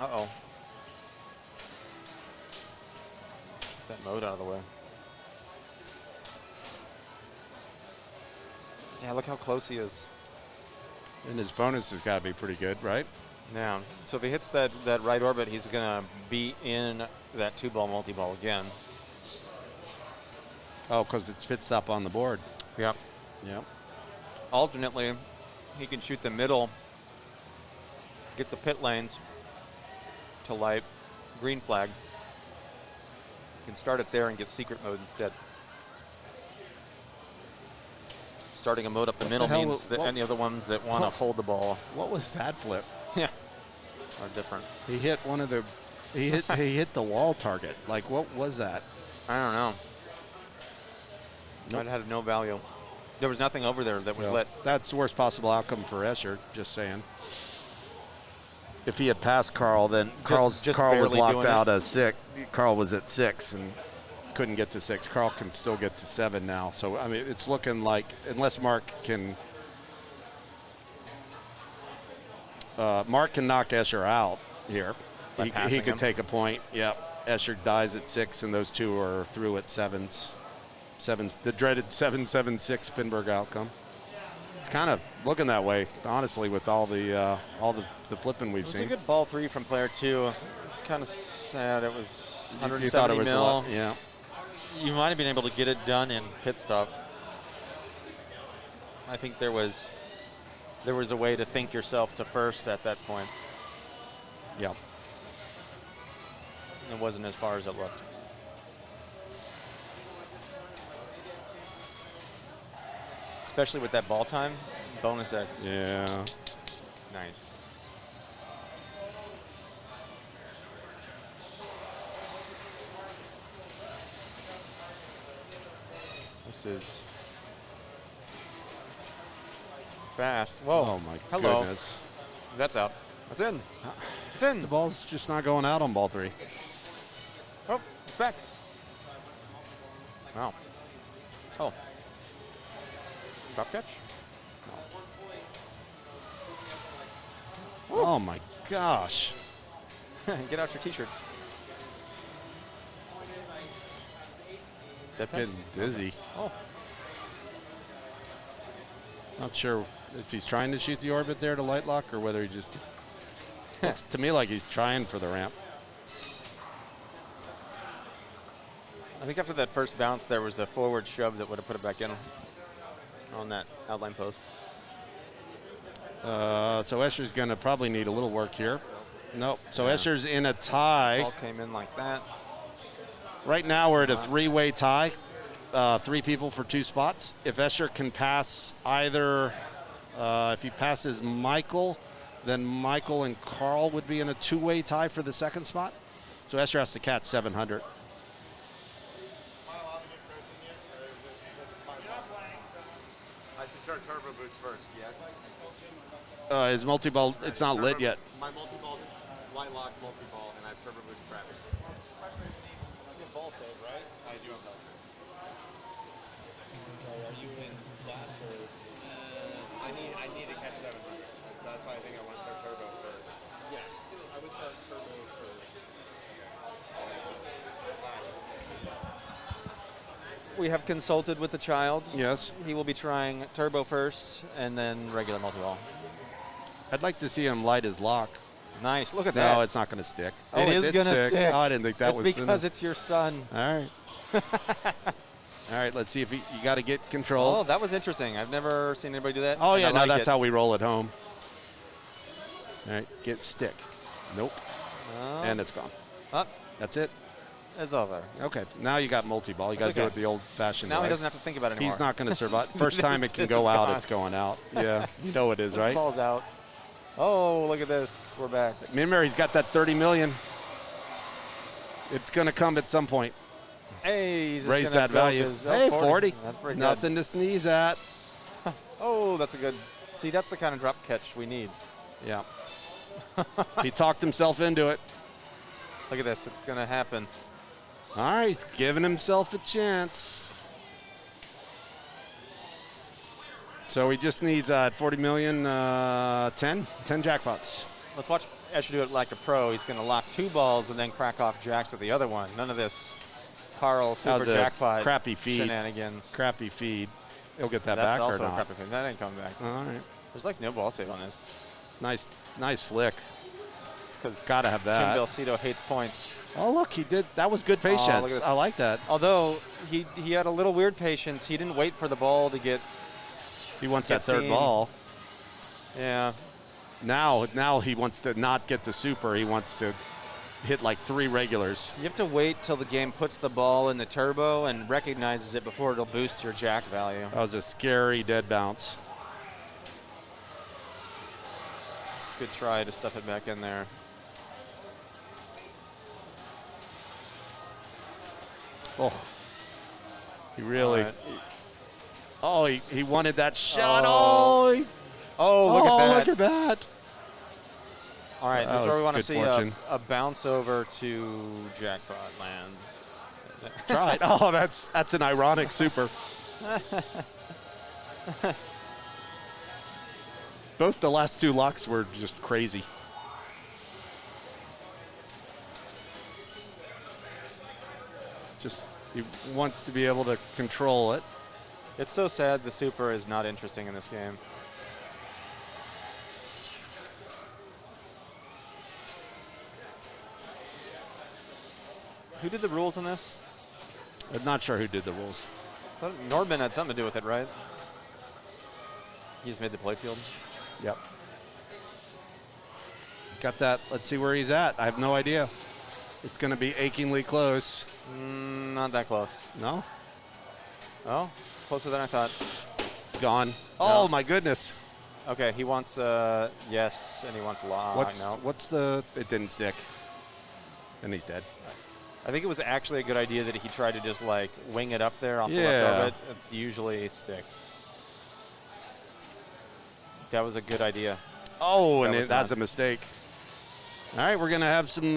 Uh-oh. Get that mode out of the way. Yeah, look how close he is. And his bonus has got to be pretty good, right? Yeah. So if he hits that right orbit, he's going to be in that 2-ball multi-ball again. Oh, because it's pit stop on the board. Yep. Yep. Alternately, he can shoot the middle, get the pit lanes to light, green flag. You can start it there and get secret mode instead. Starting a mode up the middle means that any of the ones that want to hold the ball. What was that flip? Yeah, are different. He hit one of the, he hit the wall target. Like, what was that? I don't know. Nope. It had no value. There was nothing over there that was lit. That's the worst possible outcome for Escher, just saying. If he had passed Carl, then Carl was locked out as 6. Carl was at 6 and couldn't get to 6. Carl can still get to 7 now. So, I mean, it's looking like, unless Mark can knock Escher out here. He could take a point. Yep. Escher dies at 6, and those two are through at 7s. The dreaded 7-7-6 Pinburg outcome. It's kind of looking that way, honestly, with all the flipping we've seen. It was a good ball 3 from player 2. It's kind of sad. It was 170 you thought it was mil. A lot, yeah. You might have been able to get it done in pit stop. I think there was a way to think yourself to first at that point. Yeah. It wasn't as far as it looked. Especially with that ball time, bonus X. Yeah. Nice. This is fast. Whoa. Oh, my Hello. goodness. That's out. That's in. It's in. The ball's just not going out on ball 3. Oh, it's back. Wow. Oh. Drop catch? No. Oh, my gosh. Get out your T-shirts. Getting dizzy. Oh. Not sure if he's trying to shoot the orbit there to light lock or whether he just looks to me like he's trying for the ramp. I think after that first bounce, there was a forward shove that would have put it back in on that outline post. So Escher's going to probably need a little work here. Nope. So Escher's in a tie. Ball came in like that. Right now we're at a 3-way tie. 3 people for 2 spots. If Escher can pass either, if he passes Michael, then Michael and Carl would be in a 2-way tie for the 2nd spot. So Escher has to catch 700. I should start turbo boost first, yes? His multi-ball, it's not lit yet. My multi-ball's light lock multi-ball, and I have turbo boost prepped. You have ball save, right? I do have ball save. Are you in last or? I need to catch 700, so that's why I think I want to start turbo first. Yes, I would start turbo first. we have consulted with the child. Yes. He will be trying turbo first and then regular multi-ball. I'd like to see him light his lock. Nice. Look at that. No, it's not going to stick. Oh, It is going to stick. Oh, I didn't think that it's was. because it's your son. All right. All right, let's see if you got to get control. Oh, that was interesting. I've never seen anybody do that. Oh, and yeah, I no, like that's it. how we roll at home. All right, get stick. Nope. And it's gone. Up. That's it. It's over. Okay, now you got multi-ball. You got to That's do okay. it the old-fashioned way. Now he doesn't have to think about it anymore. He's not going to survive. First time it can This go is out, gone. it's going out. Yeah, you know it is, This right? ball's out. Oh, look at this. We're back. Remember, he's got that 30 million. It's going to come at some point. Hey, he's just Raise gonna that build value. his- Hey, 40. That's pretty Nothing to sneeze at. good. Oh, that's a good. See, that's the kind of drop catch we need. Yeah. He talked himself into it. Look at this. It's going to happen. All right, he's giving himself a chance. So he just needs 40 million, 10 jackpots. Let's watch Escher do it like a pro. He's going to lock 2 balls and then crack off jacks with the other one. None of this Carl That super was a jackpot crappy feed. shenanigans. Crappy feed. He'll get that That's back or also a not. crappy feed. That ain't coming back. All right. There's like no ball save on this. Nice flick. It's because Gotta have that. Jim Belcito hates points. Oh, look, he did. That was good Oh, look at patience. this. I like that. Although he had a little weird patience. He didn't wait for the ball to get. He wants Get that third seen. ball. Yeah. Now he wants to not get the super. He wants to hit like 3 regulars. You have to wait till the game puts the ball in the turbo and recognizes it before it'll boost your jack value. That was a scary dead bounce. It's a good try to stuff it back in there. Oh, he really. All right. Oh, he wanted that shot. Oh. Oh, Look at that. Look at that. All right, That this is where was we want to good see fortune. a bounce over to jackpot land. Try it. Oh, that's an ironic super. Both the last 2 locks were just crazy. Just he wants to be able to control it. It's so sad the super is not interesting in this game. Who did the rules on this? I'm not sure who did the rules. Nordman had something to do with it, right? He just made the playfield. Yep. Got that. Let's see where he's at. I have no idea. It's going to be achingly close. Not that close. No? Oh, closer than I thought. Gone. No. Oh, my goodness. Okay, he wants yes, and he wants lock. No. What's the, it didn't stick. And he's dead. I think it was actually a good idea that he tried to just like wing it up there off the Yeah. left orbit. It's usually sticks. That was a good idea. Oh, That and was that's not. a mistake. All right, we're gonna have some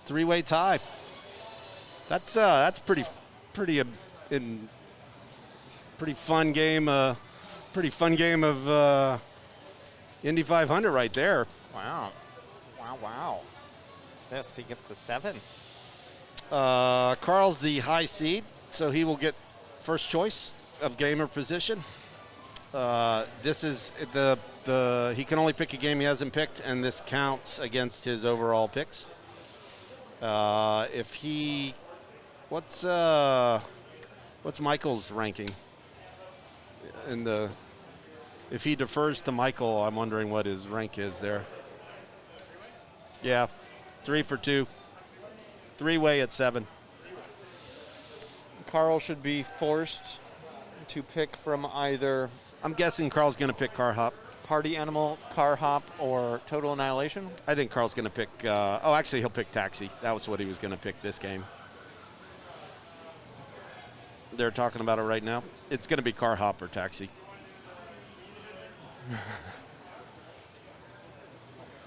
3-way tie. That's pretty fun game. Pretty fun game of Indy 500 right there. Wow. Wow. Yes, he gets a 7. Carl's the high seed, so he will get first choice of game or position. This is he can only pick a game he hasn't picked, and this counts against his overall picks. What's Michael's ranking? If he defers to Michael, I'm wondering what his rank is there. Yeah, 3 for 2. 3-way at 7. Carl should be forced to pick from either I'm guessing Carl's going to pick Car Hop. Party Animal, Car Hop, or Total Annihilation. I think Carl's going to pick. Actually, he'll pick Taxi. That was what he was going to pick this game. They're talking about it right now. It's going to be Car Hop or Taxi.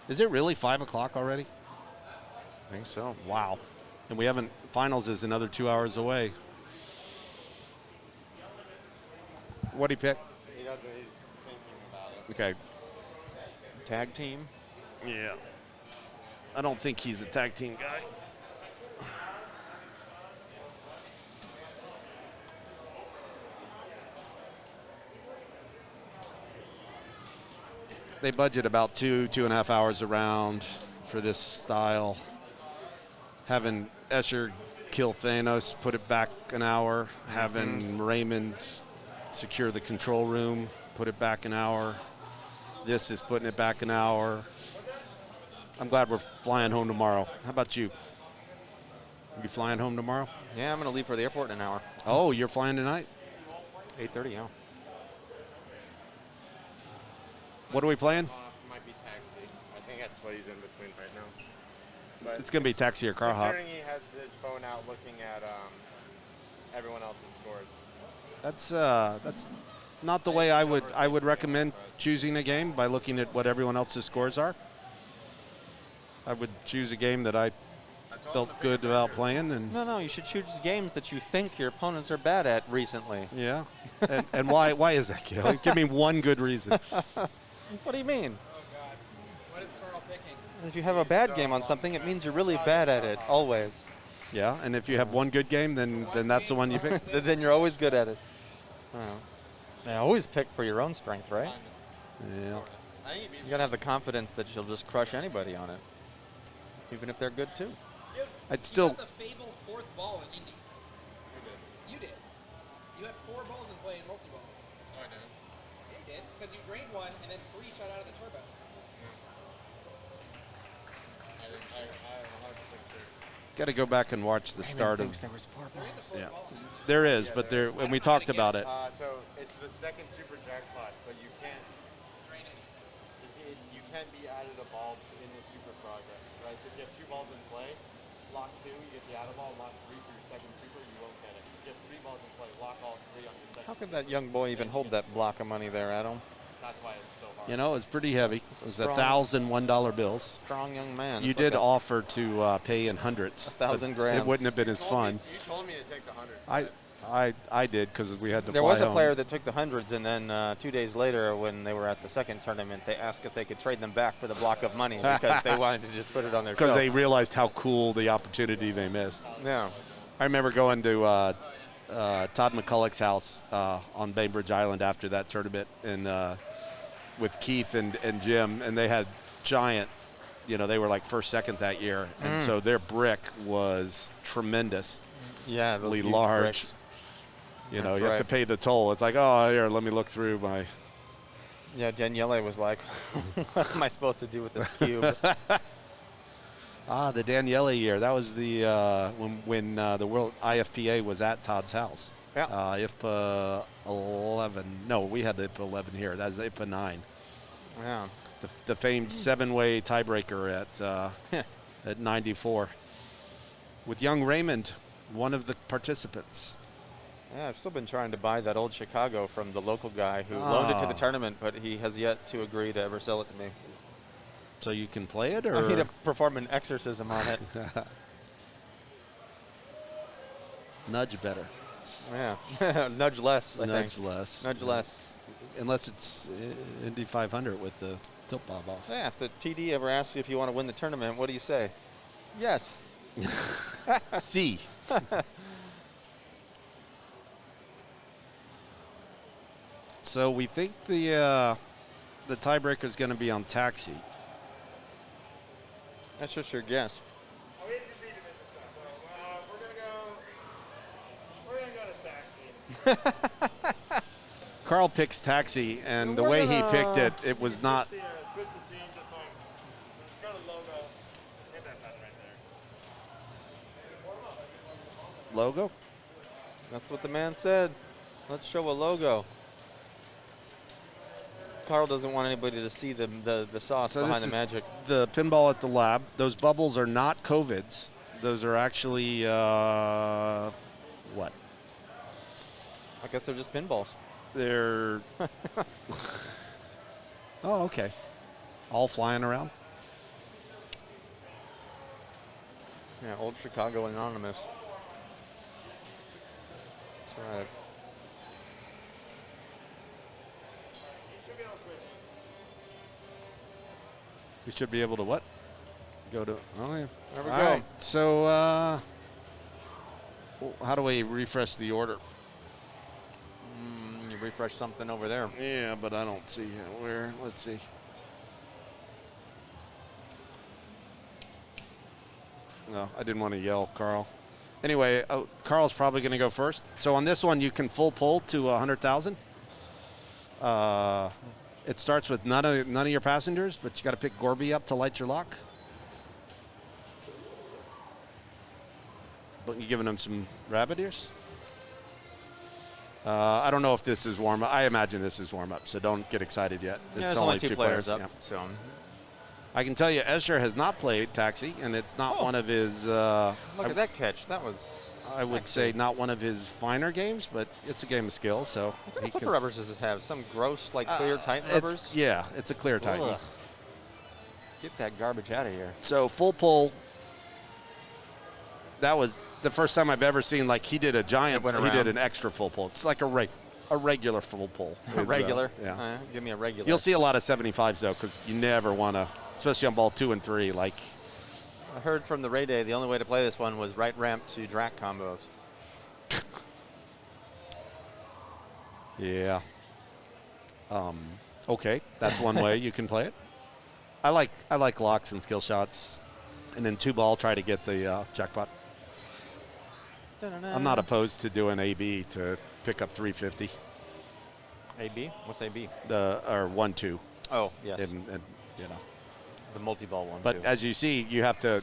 Is it really 5 o'clock already? I think so. Wow. And we haven't. Finals is another 2 hours away. What'd he pick? He doesn't. He's thinking about it. Okay. Tag team. Yeah. I don't think he's a tag team guy. they budget about 2.5 hours a round for this style. Having Escher kill Thanos, put it back an hour. Having Raymond secure the control room, put it back an hour. This is putting it back an hour. I'm glad we're flying home tomorrow. How about you? You flying home tomorrow? Yeah, I'm going to leave for the airport in an hour. Oh, you're flying tonight? 8:30, yeah. What are we playing? Might be Taxi. I think that's what he's in between right now. But It's going to be Taxi or Car Hop. considering he has his phone out looking at everyone else's scores. That's not the way I would recommend choosing a game, by looking at what everyone else's scores are. I would choose a game that I felt good about playing, and No, you should choose games that you think your opponents are bad at recently. yeah. and why is that, Gil? Give me one good reason. What do you mean? Oh, God. What is Carl picking? If you have a bad game on something, it means you're really bad at it, always. Yeah, and if you have one good game, then that's the one you pick. Then you're always good at it. I always pick for your own strength, right? Yeah. You gotta have the confidence that you'll just crush anybody on it, even if they're good too. Dude, I'd still. you got the fabled 4th ball in Indy. You did. You had 4 balls in play in multi-ball. Oh, I know. Yeah, you did, because you drained one and then 3 shot out of the turbo. I'm 100% sure. Got to go back and watch the start of. There was 4 balls. Yeah, there is, but there. And we talked about it. So it's the second super jackpot, but you can't Drain it. you can't be added a ball in the super progress, right? So if you have 2 balls in play, lock 2, you get the added ball. Lock 3 for your second super, you won't get it. If you have 3 balls in play, lock all 3 on your second. How could that young boy even hold that block of money there, Adam? That's why it's so hard. You know, it's pretty heavy. It was strong- $1,001 bills. Strong young man. You It's did like offer to pay in hundreds. 1,000 but grams. It wouldn't have been as fun. You told me to take the hundreds. I did, because we had to There fly was a home. player that took the hundreds, and then 2 days later, when they were at the second tournament, they asked if they could trade them back for the block of money because they wanted to just put it on their Because shelf. they realized how cool the opportunity they missed. Yeah. I remember going to Todd McCulloch's house on Bainbridge Island after that tournament, and with Keith and Jim, and they had giant, they were like first, second that year, and so their brick was tremendous. Yeah, those Really huge large. bricks. You have to pay the toll. It's like, oh, here, let me look through my. Yeah, Daniele was like, what am I supposed to do with this cube? The Daniele year. That was the when the World IFPA was at Todd's house. Yeah. IFPA 11. No, we had the IFPA 11 here. That was the IFPA 9. Yeah. The famed 7-way tiebreaker at 94. With young Raymond, one of the participants. Yeah, I've still been trying to buy that old Chicago from the local guy who loaned it to the tournament, but he has yet to agree to ever sell it to me. So you can play it, or I need to perform an exorcism on it. Nudge better. Yeah, nudge less. I Nudge think. less. Nudge less. Unless it's Indy 500 with the tilt bob off. Yeah, if the TD ever asks you if you want to win the tournament, what do you say? Yes. C. So we think the tiebreaker is going to be on Taxi. That's just your guess. We had defeated it this time, so we're gonna go to Taxi. Carl picks Taxi, and the way he picked it, it was not. Switch the scene just like, go to logo. Just hit that button right there. Logo? That's what the man said. Let's show a logo. Carl doesn't want anybody to see the sauce So behind this the is magic. the pinball at the lab. Those bubbles are not COVIDs. Those are actually, what? I guess they're just pinballs. They're, oh, okay. All flying around? Yeah, old Chicago Anonymous. That's right. We should be able to what? Go to, oh yeah. There we All go. right, so how do we refresh the order? You refresh something over there. Yeah, but I don't see where. Let's see. No, I didn't want to yell, Carl. Anyway, Carl's probably going to go first. So on this one, you can full pull to 100,000. It starts with none of your passengers, but you got to pick Gorby up to light your lock. But you giving him some rabbit ears? I don't know if this is warm up. I imagine this is warm up, so don't get excited yet. Yeah, it's only two players up. Yeah. So I can tell you, Escher has not played Taxi, and it's not one of his. look at that catch. That was. I would say not one of his finer games, but it's a game of skill. So what kind of flipper rubbers does it have? Some gross, like clear Titan rubbers? Yeah, it's a clear Titan. Ugh. Get that garbage out of here. So full pull. That was the first time I've ever seen, like, he did a giant, he did an extra full pull. It's like a regular full pull. A regular? Yeah. Give me a regular. You'll see a lot of 75s, though, because you never want to, especially on ball 2 and 3, like. I heard from the Ray Day the only way to play this one was right ramp to Drac combos. Yeah. Okay, that's one way you can play it. I like locks and skill shots, and then 2-ball, try to get the jackpot. I'm not opposed to doing AB to pick up 350. AB? What's AB? Or 1-2. Oh, yes. And the multi-ball one. But as you see, you have to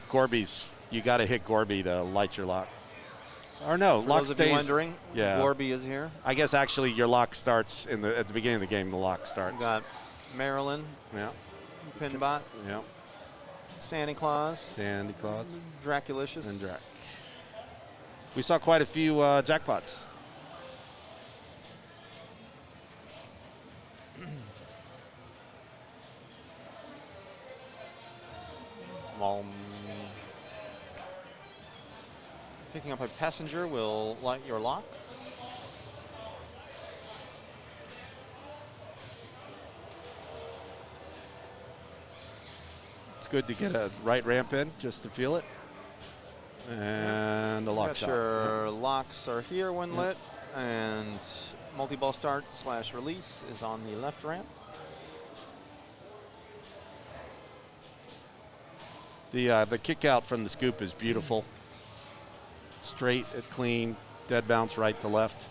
you got to hit Gorby to light your lock. Or no, For lock those stays. of you wondering, yeah. Gorby is here. I guess actually your lock starts at the beginning of the game. The lock starts. We got Marilyn. Yeah. Pinbot. Yeah. Santa Claus. Sandy Claus. Draculicious. And Drac. We saw quite a few jackpots. Picking up a passenger will light your lock. It's good to get a right ramp in just to feel it. And the lock shot. Your locks are here when lit, and multi-ball start / release is on the left ramp. The kick out from the scoop is beautiful. Straight, clean, dead bounce right to left.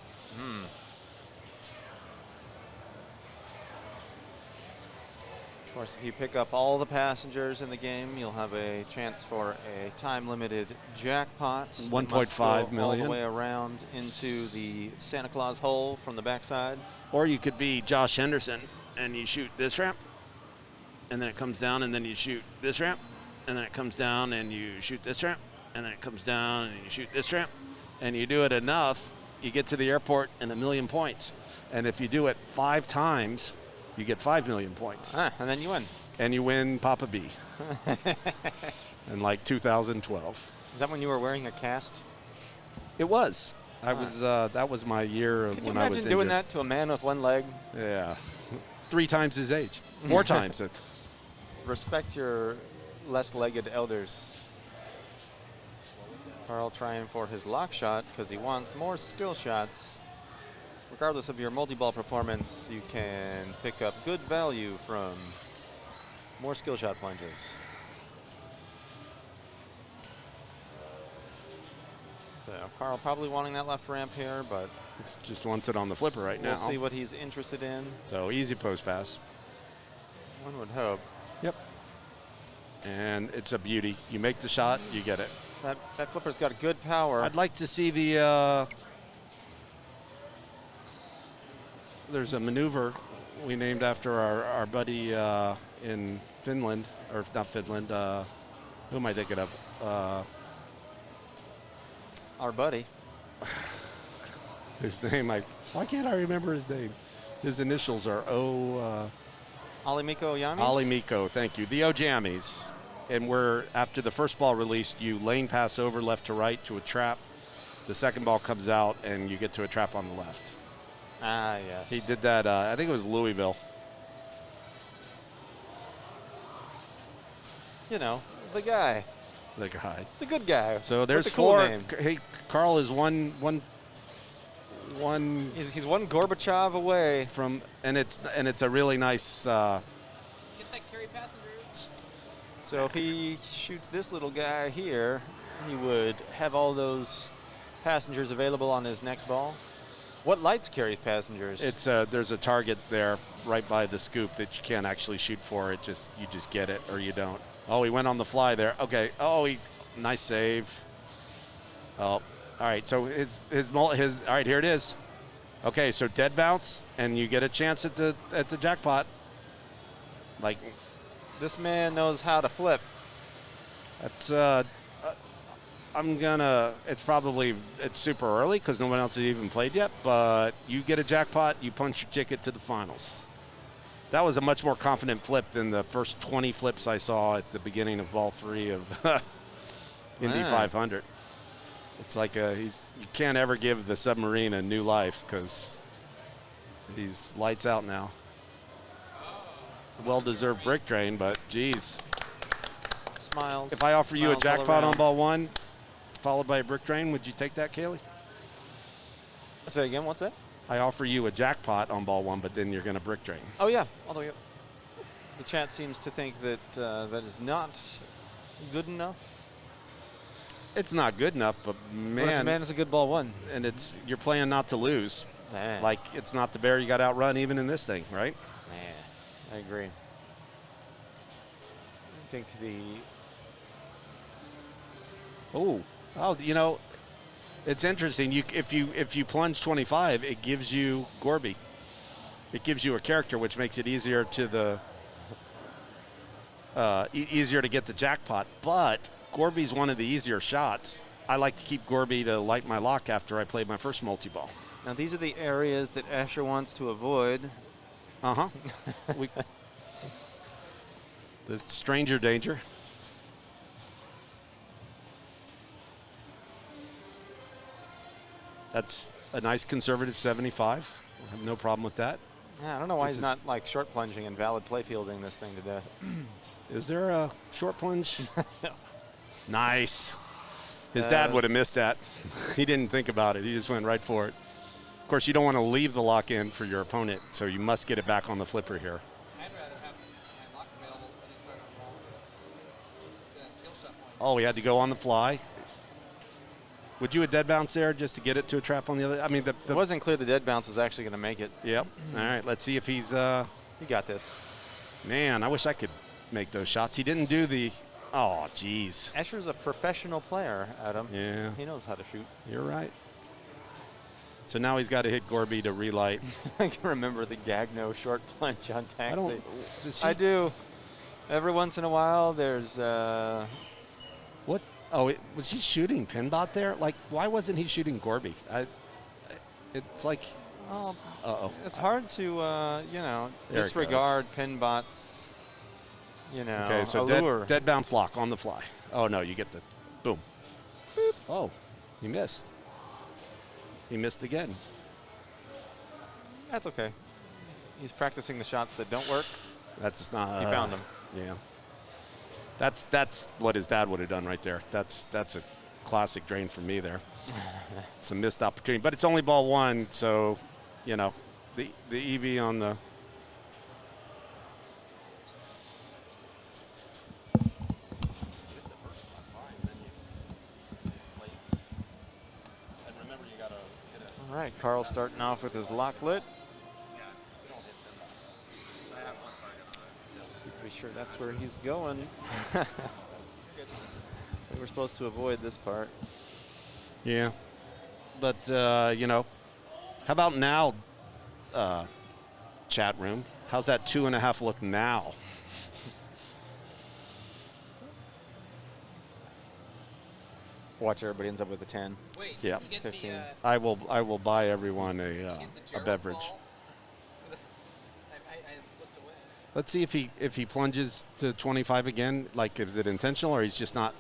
Of course, if you pick up all the passengers in the game, you'll have a chance for a time-limited jackpot. 1.5 million. All the way around into the Santa Claus hole from the backside. Or you could be Josh Henderson, and you shoot this ramp, and then it comes down, and then you shoot this ramp, and then it comes down, and you shoot this ramp, and then it comes down, and you shoot this ramp, and you do it enough, you get to the airport and 1 million points. And if you do it 5 times, you get 5 million points. And then you win. And you win Papa B. In like 2012. Is that when you were wearing a cast? It was. I was. That was my year when I was injured. Could you imagine doing that to a man with one leg? Yeah. 3 times his age. 4 times it. Respect your less-legged elders. Carl trying for his lock shot because he wants more skill shots. Regardless of your multi-ball performance, you can pick up good value from more skill shot plunges. So Carl probably wanting that left ramp here, but it's just wants it on the flipper right now. We'll see what he's interested in. So easy post pass. One would hope. Yep. And it's a beauty. You make the shot, you get it. That flipper's got good power. I'd like to see the. There's a maneuver we named after our buddy in Finland, or not Finland. Who am I thinking of? Our buddy. His name, why can't I remember his name? His initials are Alimiko Yamis? Alimiko, thank you. The Ojamis. And after the first ball released, you lane pass over left to right to a trap. The second ball comes out, and you get to a trap on the left. Ah, yes. He did that, I think it was Louisville. You know, the guy. The guy. The good guy. So there's the cool 4. Name. Hey, Carl is one. He's one Gorbachev away from, and it's a really nice. Get that carry passengers. So if he shoots this little guy here, he would have all those passengers available on his next ball. What lights carry passengers? It's there's a target there right by the scoop that you can't actually shoot for. You just get it or you don't. Oh, he went on the fly there. Okay. Oh, nice save. Oh, all right. So his all right, here it is. Okay, so dead bounce and you get a chance at the jackpot. Like, this man knows how to flip. That's it's super early because no one else has even played yet, but you get a jackpot, you punch your ticket to the finals. That was a much more confident flip than the first 20 flips I saw at the beginning of ball 3 of Indy 500. It's like you can't ever give the submarine a new life because he's lights out now. Well-deserved brick drain, but geez. Smiles. If I offer you a Smiles all jackpot on around. ball 1, followed by a brick drain, would you take that, Kaylee? Say again, what's that? I offer you a jackpot on ball 1, but then you're going to brick drain. Oh, yeah, all the way up. The chat seems to think that that is not good enough. It's not good enough, but man, It's a good ball 1. And you're playing not to lose. Like, it's not the bear you got to outrun even in this thing, right? I agree. I think you know, it's interesting. If you plunge 25, it gives you Gorby. It gives you a character, which makes it easier to easier to get the jackpot. But Gorby's one of the easier shots. I like to keep Gorby to light my lock after I play my first multi-ball. Now, these are the areas that Asher wants to avoid. Uh-huh. The stranger danger. That's a nice conservative 75. I have no problem with that. Yeah, I don't know why he's not like short plunging and valid play fielding this thing to death. Is there a short plunge? Nice. His dad would have missed that. He didn't think about it. He just went right for it. Of course, you don't want to leave the lock in for your opponent, so you must get it back on the flipper here. I'd rather have my lock available when they start on ball. Yeah, skill shot point. Oh, he had to go on the fly. Would you a dead bounce there just to get it to a trap on the other? I mean, it wasn't clear the dead bounce was actually going to make it. Yep. All right, let's see if he's. He got this. Man, I wish I could make those shots. He didn't do the. Oh, geez. Asher's a professional player, Adam. Yeah. He knows how to shoot. You're right. So now he's got to hit Gorby to relight. I can remember the Gagno short plunge on Taxi. I do. Every once in a while, there's. What? Oh, was he shooting Pinbot there? Like, why wasn't he shooting Gorby? It's like. Oh, uh-oh. It's hard to, disregard Pinbot's, Okay, so allure. dead bounce lock on the fly. Oh, no, you get the boom. Boop. Oh, he missed. He missed again. That's okay. He's practicing the shots that don't work. That's not. He found them. Yeah. That's what his dad would have done right there. That's a classic drain for me there. It's a missed opportunity, but it's only ball 1, so the EV on the. All right, Carl starting off with his lock lit. Pretty sure that's where he's going. We were supposed to avoid this part. Yeah, but how about now, chat room? How's that 2.5 look now? Watch everybody ends up with a 10. Wait, Yeah, you get 15. I will buy everyone a beverage. I looked away. Let's see if he plunges to 25 again. Like, is it intentional or he's just not?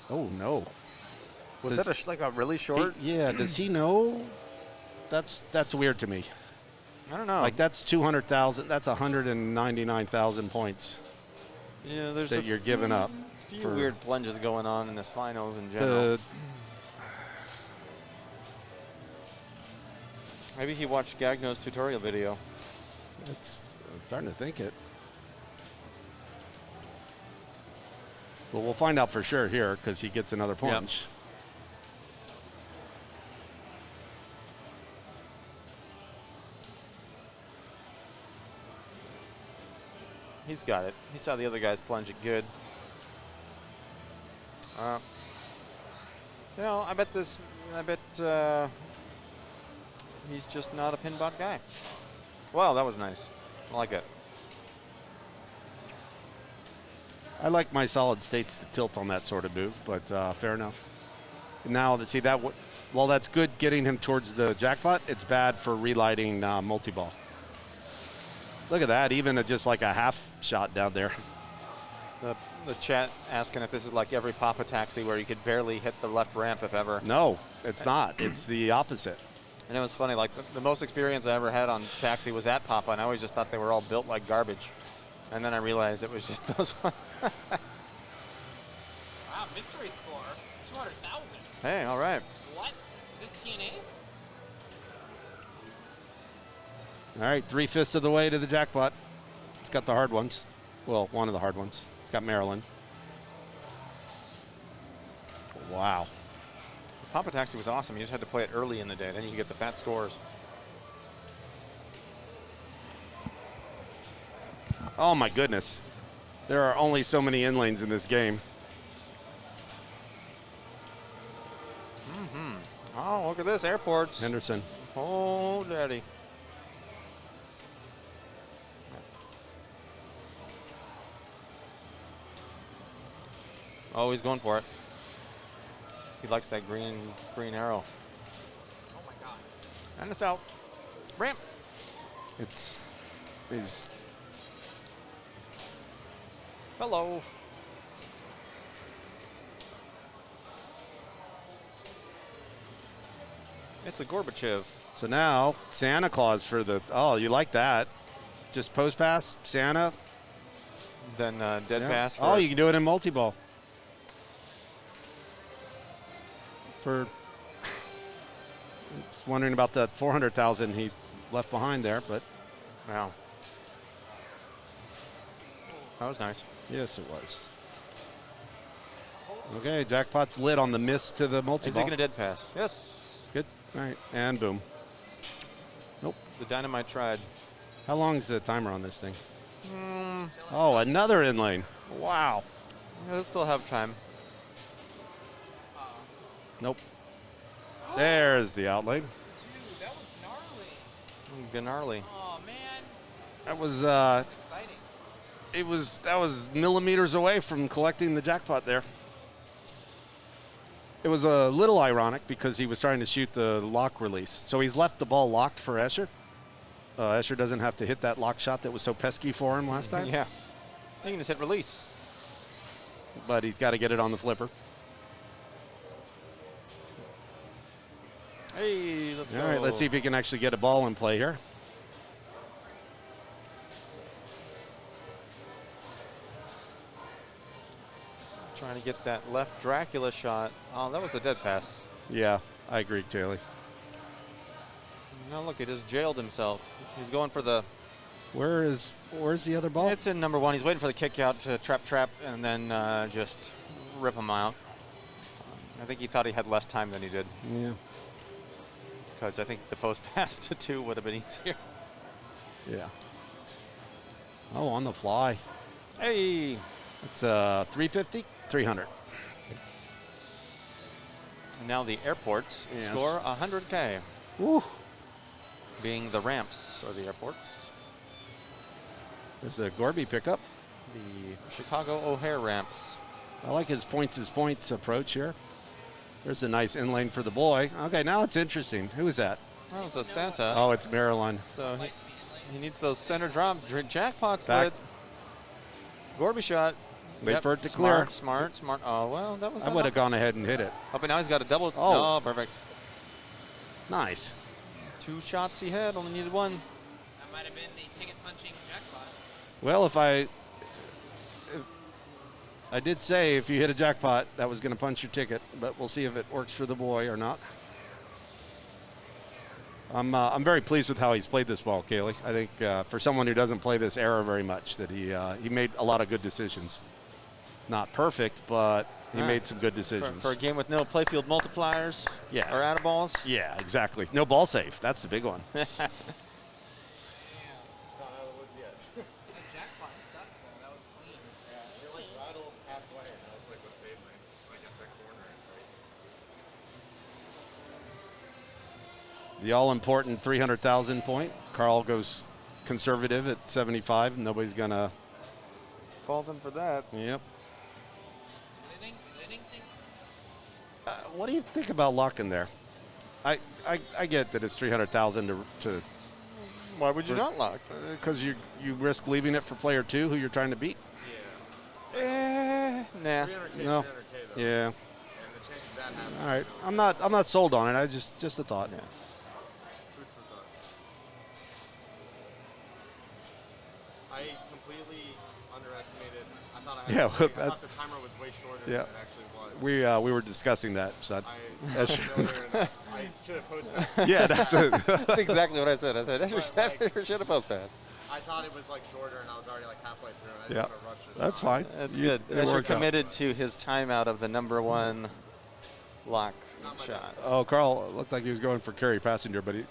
Oh no. Was that like a really short? Yeah. Does he know? That's weird to me. I don't know. Like, that's 200,000. That's 199,000 points. Yeah, there's that you're giving up. Few weird plunges going on in this finals in general. Maybe he watched Gagno's tutorial video. I'm starting to think it. Well, we'll find out for sure here because he gets another punch. He's got it. He saw the other guys plunge it good. You know, I bet he's just not a pinball guy. Wow, that was nice. I like it. I like my solid states to tilt on that sort of move, but fair enough. Now, see that, while that's good getting him towards the jackpot, it's bad for relighting multi-ball. Look at that, even just like a half shot down there. The chat asking if this is like every Papa Taxi where you could barely hit the left ramp if ever. No, it's not. It's the opposite. And it was funny, like the most experience I ever had on Taxi was at Papa, and I always just thought they were all built like garbage. And then I realized it was just those ones. Wow, mystery score, 200,000. Hey, all right. What? Is this TNA? All right, 3/5 of the way to the jackpot. It's got the hard ones. Well, one of the hard ones. It's got Maryland. Wow. Papa Taxi was awesome. You just had to play it early in the day. Then you could get the fat scores. Oh, my goodness. There are only so many in-lanes in this game. Oh, look at this. Airports. Henderson. Oh, daddy. Oh, he's going for it. He likes that green arrow. Oh my god. And it's out. Ramp. He's Hello. It's a Gorbachev. So now Santa Claus for the, oh, you like that. Just post pass, Santa. Then dead pass. Oh, you can do it in multi-ball. For wondering about the 400,000 he left behind there, but wow. That was nice. Yes, it was. Okay, jackpot's lit on the miss to the multi-ball. Is he going to dead pass? Yes. Good. All right, and boom. Nope. The dynamite tried. How long is the timer on this thing? Oh, another in lane. Wow. We'll still have time. Nope. There's the out lane. Dude, that was gnarly. Gnarly. Oh man. That was That's exciting. that was millimeters away from collecting the jackpot there. It was a little ironic because he was trying to shoot the lock release. So he's left the ball locked for Escher. Escher doesn't have to hit that lock shot that was so pesky for him last time. Yeah. He can just hit release. But he's got to get it on the flipper. Hey, let's go. All right, let's see if he can actually get a ball in play here. Trying to get that left Dracula shot. Oh, that was a dead pass. Yeah, I agree, Taylor. Now look, he just jailed himself. He's going for the... Where's the other ball? It's in number one. He's waiting for the kick out to trap, and then just rip him out. I think he thought he had less time than he did. Yeah. Because I think the post pass to 2 would have been easier. Yeah. Oh, on the fly. Hey. It's 350, 300. And now the airports score 100K. Woo. Being the ramps or the airports. There's a Gorby pickup. The Chicago O'Hare ramps. I like his points approach here. There's a nice in lane for the boy. Okay, now it's interesting. Who is that? That was a Santa. Oh, it's Maryland. So he needs those center drop jackpots. Back. Gorby shot. Wait for it to clear. Smart. Oh, well, that was... I would have gone ahead and hit it. Oh, but now he's got a double. Oh. Oh, perfect. Nice. 2 shots he had, only needed 1. That might have been the ticket punching jackpot. Well, if I did say if you hit a jackpot, that was going to punch your ticket, but we'll see if it works for the boy or not. I'm very pleased with how he's played this ball, Kaylee. I think for someone who doesn't play this era very much, that he made a lot of good decisions. Not perfect, but he Right. made some good decisions. For a game with no playfield multipliers Yeah. or out of balls. Yeah, exactly. No ball save. That's the big one. Not out of the woods yet. The jackpot stuck though. That was clean. Yeah, it like rattled halfway, and that's like what saved me. I got that corner in, right? The all-important 300,000 point. Carl goes conservative at 75. Nobody's going to Fault them for that. Yep. Ding. What do you think about locking there? I get that it's 300,000 to. Why would you not lock? Because you risk leaving it for player 2 who you're trying to beat. Nah. 300K, No. 300K though. Yeah. And the chances that happen. All right. I'm not sold on it. I just a thought. Yeah. Food for thought. I completely underestimated. I thought I Yeah, had well, I thought the timer was way shorter Yeah. than it actually was. We were discussing that, son. I should have posted. Yeah, that's it. That's exactly what I said. I said, But, like, should have post passed. I thought it was like shorter, and I was already like halfway through. I Yeah. didn't want to rush it. That's fine. That's You- good. it As you're worked out. committed to his timeout of the number 1 lock Not my shot. Oh, Carl looked like he was going for carry passenger, but he.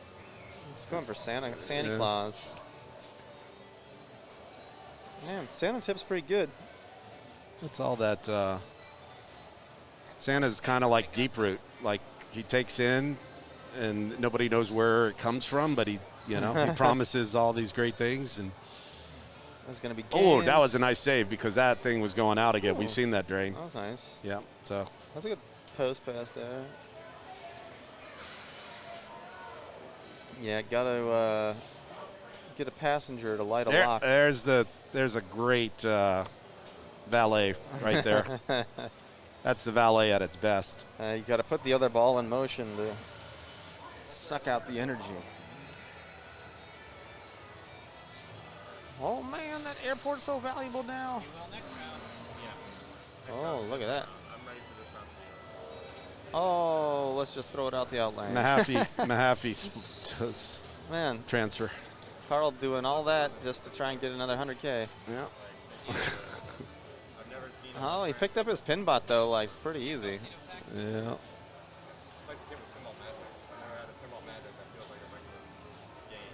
He's going for Santa Yeah. Claus. Man, Santa tip's pretty good. It's all that. Santa's kind of like Deep Root. Like he takes in, and nobody knows where it comes from, but he promises all these great things. And There's going to be oh, that games. was a nice save because that thing was going out again. We've Ooh. seen that drain. That was nice. Yeah. So That's a good post pass there. Yeah, got to get a passenger to light a lock. there's a great valet right there. That's the valet at its best. You got to put the other ball in motion to suck out the energy. Oh man, that airport's so valuable now. Oh, look at that. I'm ready for this round. Oh, let's just throw it out the outline. Mahaffey Man, transfer. Carl doing all that just to try and get another 100K. Yeah. I've never seen. Oh, he picked up his pin bot though, like pretty easy. Yeah. It's like the same with Pinball Magic. I've never had a Pinball Magic that feels like a regular game.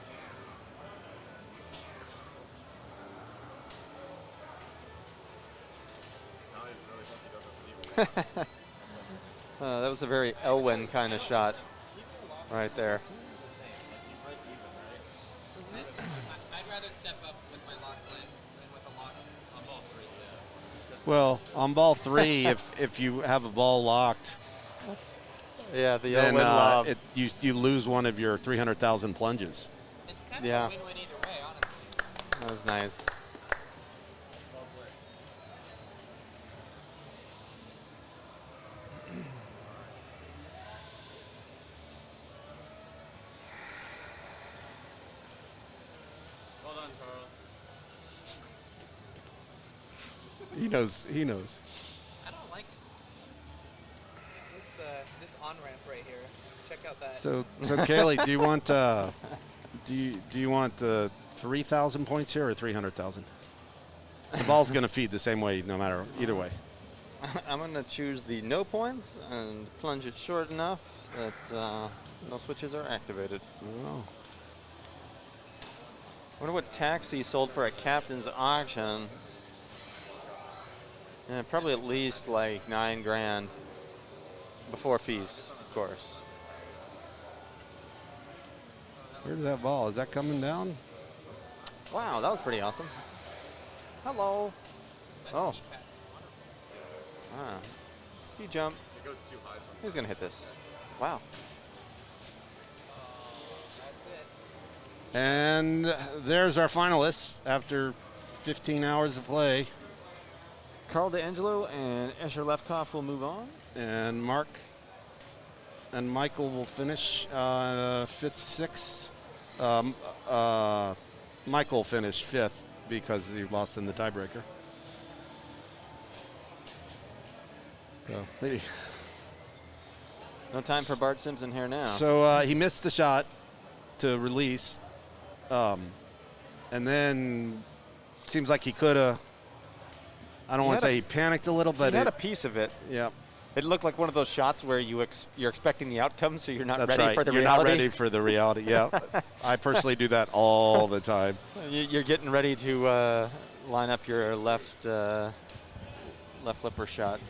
Now he's really hope he doesn't leave. That was a very Elwin kind of shot right there. I'd rather step up with my lock play than with a lock on ball 3. Well, on ball 3, if you have a ball locked, Yeah, the then Elwin lob. you lose one of your 300,000 plunges. It's kind Yeah. of a win-win either way, honestly. That was nice. Well done, Carl. He knows. I don't like This on ramp right here. Check out that. So Kaylee, do you want do you want 3,000 points here or 300,000? The ball's going to feed the same way, no matter either way. I'm going to choose the no points and plunge it short enough that no switches are activated. Oh. Wonder what taxi sold for at Captain's auction. Yeah, probably at least like $9 grand before fees, of course. Where's that ball? Is that coming down? Wow, that was pretty awesome. Hello. Oh. Ah. Ski jump. It goes too high sometimes. He's gonna hit this. Wow. That's it. And there's our finalists after 15 hours of play. Carl DeAngelo and Escher Lefkoff will move on. And Mark and Michael will finish 5th, 6th. Michael finished 5th because he lost in the tiebreaker. So, No time for Bart Simpson here now. so he missed the shot to release. And then seems like he could have I don't want to say he panicked a little, but he had a piece of it. Yeah. It looked like one of those shots where you're expecting the outcome, so you're not That's ready right. for the You're reality. not ready for the reality. Yeah. I personally do that all the time. You're getting ready to line up your left flipper shot.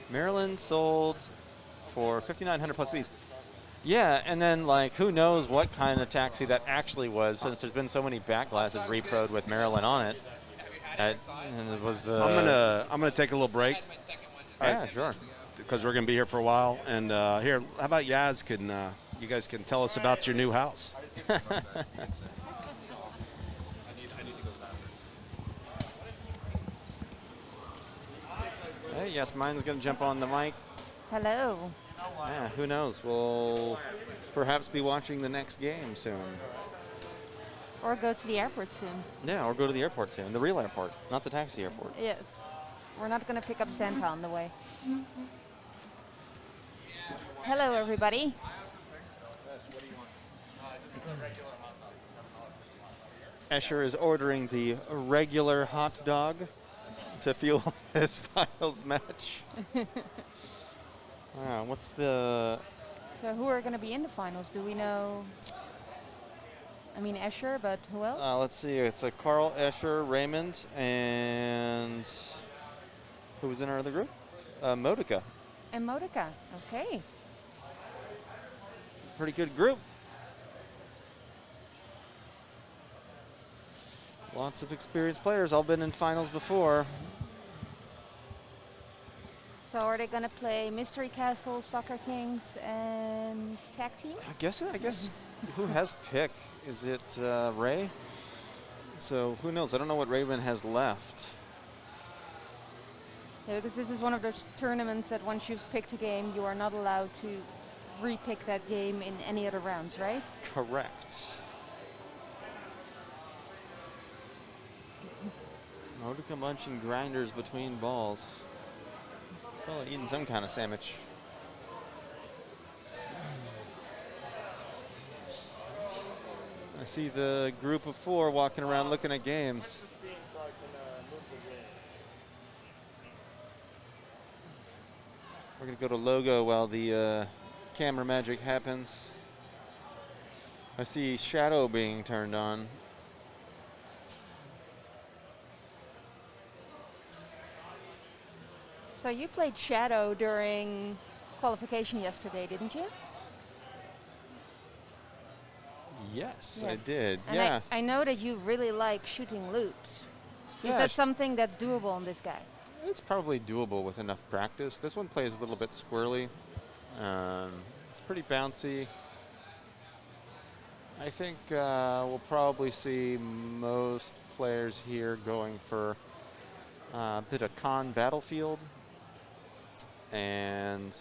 Maryland sold for $5,900 plus fees. Yeah, and then like who knows what kind of taxi that actually was, since there's been so many back glasses reproed with Maryland on it. And it was the. I'm gonna take a little break. Yeah, sure. Because we're gonna be here for a while. And here, how about Yaz? You guys can tell us about your new house? Hey, yes, mine's gonna jump on the mic. Hello. Yeah, who knows? We'll perhaps be watching the next game soon. Or go to the airport soon. Yeah, or go to the airport soon. The real airport, not the taxi airport. Yes. We're not going to pick up Santa on the way. Hello, everybody. Escher is ordering the regular hot dog to fuel his finals match. What's the... So who are going to be in the finals? Do we know? I mean, Escher, but who else? Let's see. It's a Carl, Escher, Raymond, and who was in our other group? Modica. And Modica. Okay. Pretty good group. Lots of experienced players. All been in finals before. So are they going to play Mystery Castle, Soccer Kings, and Tag Team? I guess who has pick? Is it Ray? So who knows? I don't know what Raven has left. Yeah, because this is one of those tournaments that once you've picked a game, you are not allowed to repick that game in any other rounds, right? Correct. Modica munching grinders between balls. Probably eating some kind of sandwich. I see the group of four walking around looking at games. We're going to go to logo while the camera magic happens. I see shadow being turned on. So you played Shadow during qualification yesterday, didn't you? Yes, I did. And yeah. I know that you really like shooting loops. Is Yeah, that something that's doable on this guy? It's probably doable with enough practice. This one plays a little bit squirrely. It's pretty bouncy. I think we'll probably see most players here going for a bit of con battlefield and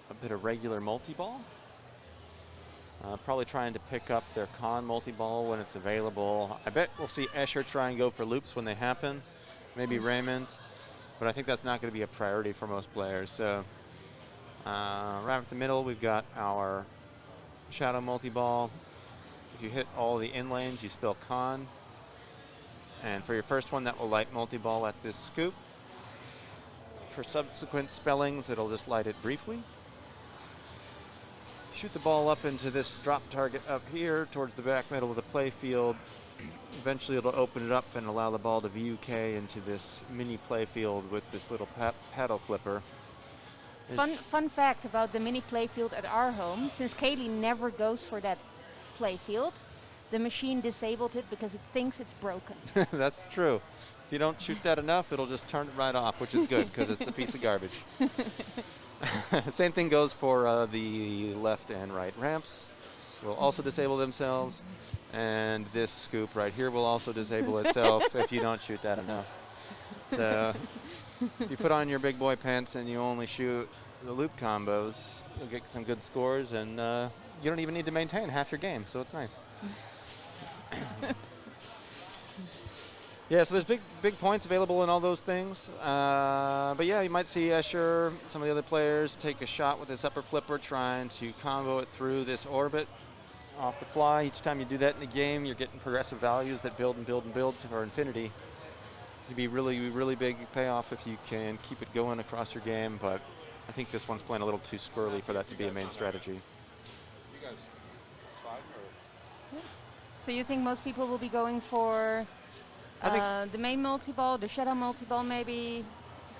a bit of regular multi-ball. Probably trying to pick up their con multi-ball when it's available. I bet we'll see Escher try and go for loops when they happen. Maybe Raymond. But I think that's not going to be a priority for most players. So right at the middle, we've got our Shadow multi-ball. If you hit all the in lanes, you spell con. And for your first one, that will light multi-ball at this scoop. For subsequent spellings, it'll just light it briefly. Shoot the ball up into this drop target up here towards the back middle of the play field. Eventually it'll open it up and allow the ball to VUK into this mini play field with this little paddle flipper. Fun fact about the mini playfield at our home, since Kaylee never goes for that playfield, the machine disabled it because it thinks it's broken. That's true. If you don't shoot that enough, it'll just turn it right off, which is good because it's a piece of garbage. Same thing goes for the left and right ramps. Will also disable themselves. And this scoop right here will also disable itself if you don't shoot that enough. So if you put on your big boy pants and you only shoot the loop combos, you'll get some good scores, and you don't even need to maintain half your game, so it's nice. Yeah, so there's big points available in all those things. But yeah, you might see Escher, some of the other players, take a shot with this upper flipper, trying to combo it through this orbit. off the fly. Each time you do that in a game, you're getting progressive values that build and build and build for infinity. It'd be really big payoff if you can keep it going across your game, but I think this one's playing a little too squirrely for that to be a main strategy. You guys tried or? So you think most people will be going for the main multi-ball, the shadow multi-ball maybe,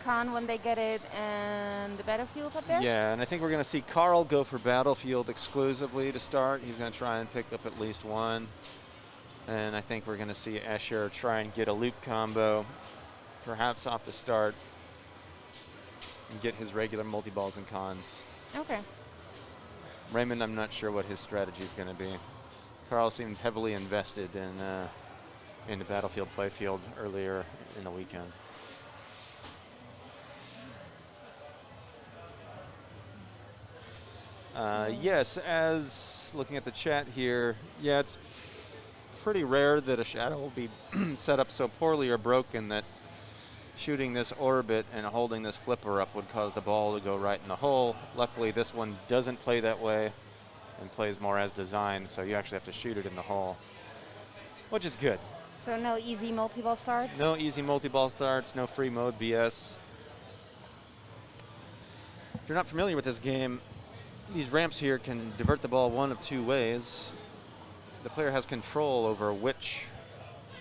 Khan when they get it, and the battlefield up there? Yeah, and I think we're going to see Carl go for battlefield exclusively to start. He's going to try and pick up at least one. And I think we're going to see Escher try and get a loop combo, perhaps off the start, and get his regular multi-balls and cons. Okay. Raymond, I'm not sure what his strategy is going to be. Carl seemed heavily invested in the battlefield playfield earlier in the weekend. Yes, as looking at the chat here, yeah, it's pretty rare that a shadow will be set up so poorly or broken that shooting this orbit and holding this flipper up would cause the ball to go right in the hole. Luckily, this one doesn't play that way and plays more as designed, so you actually have to shoot it in the hole, which is good. So no easy multi-ball starts? No easy multi-ball starts, no free mode BS. If you're not familiar with this game, these ramps here can divert the ball one of two ways. The player has control over which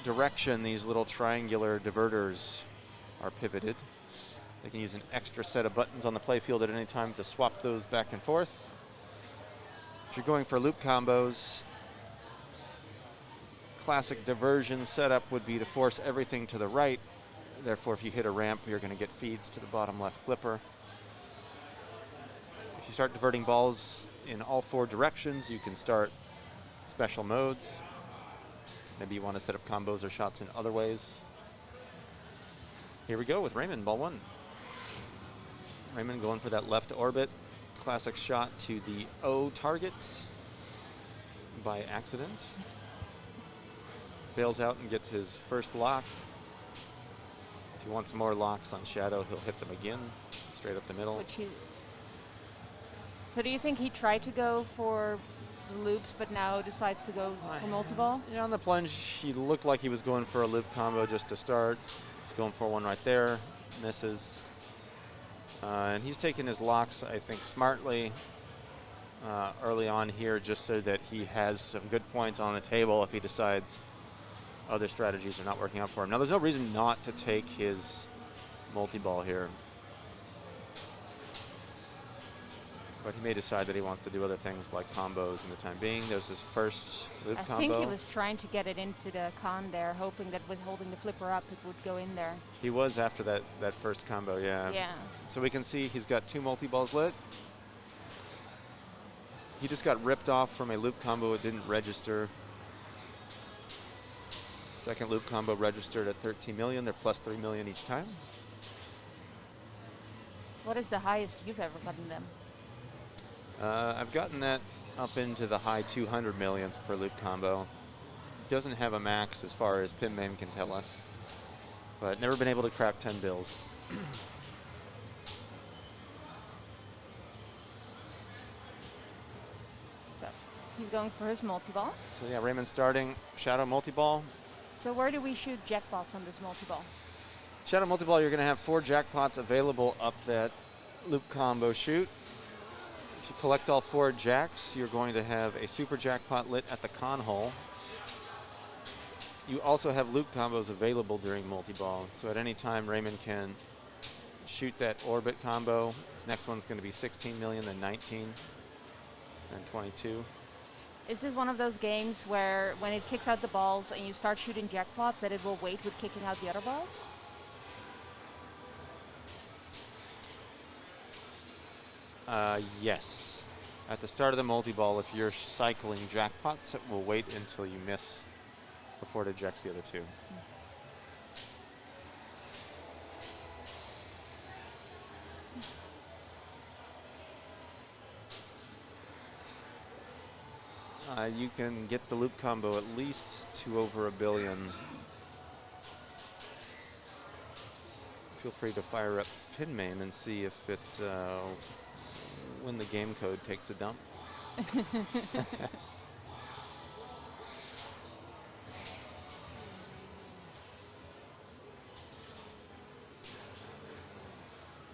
direction these little triangular diverters are pivoted. They can use an extra set of buttons on the playfield at any time to swap those back and forth. If you're going for loop combos, classic diversion setup would be to force everything to the right. Therefore, if you hit a ramp, you're going to get feeds to the bottom left flipper. If you start diverting balls in all four directions, you can start special modes. Maybe you want to set up combos or shots in other ways. Here we go with Raymond, ball one. Raymond going for that left orbit. Classic shot to the O target by accident. Bails out and gets his first lock. If he wants more locks on Shadow, he'll hit them again, straight up the middle. So do you think he tried to go for the loops, but now decides to go for multi-ball? Yeah, on the plunge, he looked like he was going for a loop combo just to start. He's going for one right there, misses. And he's taking his locks, I think, smartly early on here, just so that he has some good points on the table if he decides other strategies are not working out for him. Now, there's no reason not to take his multi-ball here. But he may decide that he wants to do other things like combos in the time being. There's his first loop combo. I think he was trying to get it into the con there, hoping that with holding the flipper up, it would go in there. He was after that first combo, yeah. Yeah. So we can see he's got two multi-balls lit. He just got ripped off from a loop combo. It didn't register. Second loop combo registered at 13 million. They're plus 3 million each time. So what is the highest you've ever gotten them? I've gotten that up into the high 200 millions per loop combo. Doesn't have a max as far as Pinball can tell us, but never been able to crack 10 bills. So he's going for his multi-ball. So yeah, Raymond starting Shadow multi-ball. So where do we shoot jackpots on this multi-ball? Shadow multi-ball, you're going to have 4 jackpots available up that loop combo shoot. If you collect all 4 jacks, you're going to have a super jackpot lit at the con hole. You also have loop combos available during multi-ball. So at any time, Raymond can shoot that orbit combo. His next one's going to be 16 million, then 19, then 22. Is this one of those games where when it kicks out the balls and you start shooting jackpots, that it will wait with kicking out the other balls? Yes. At the start of the multi-ball, if you're cycling jackpots, it will wait until you miss before it ejects the other 2. You can get the loop combo at least to over $1 billion. Feel free to fire up Pinmain and see if it, when the game code takes a dump.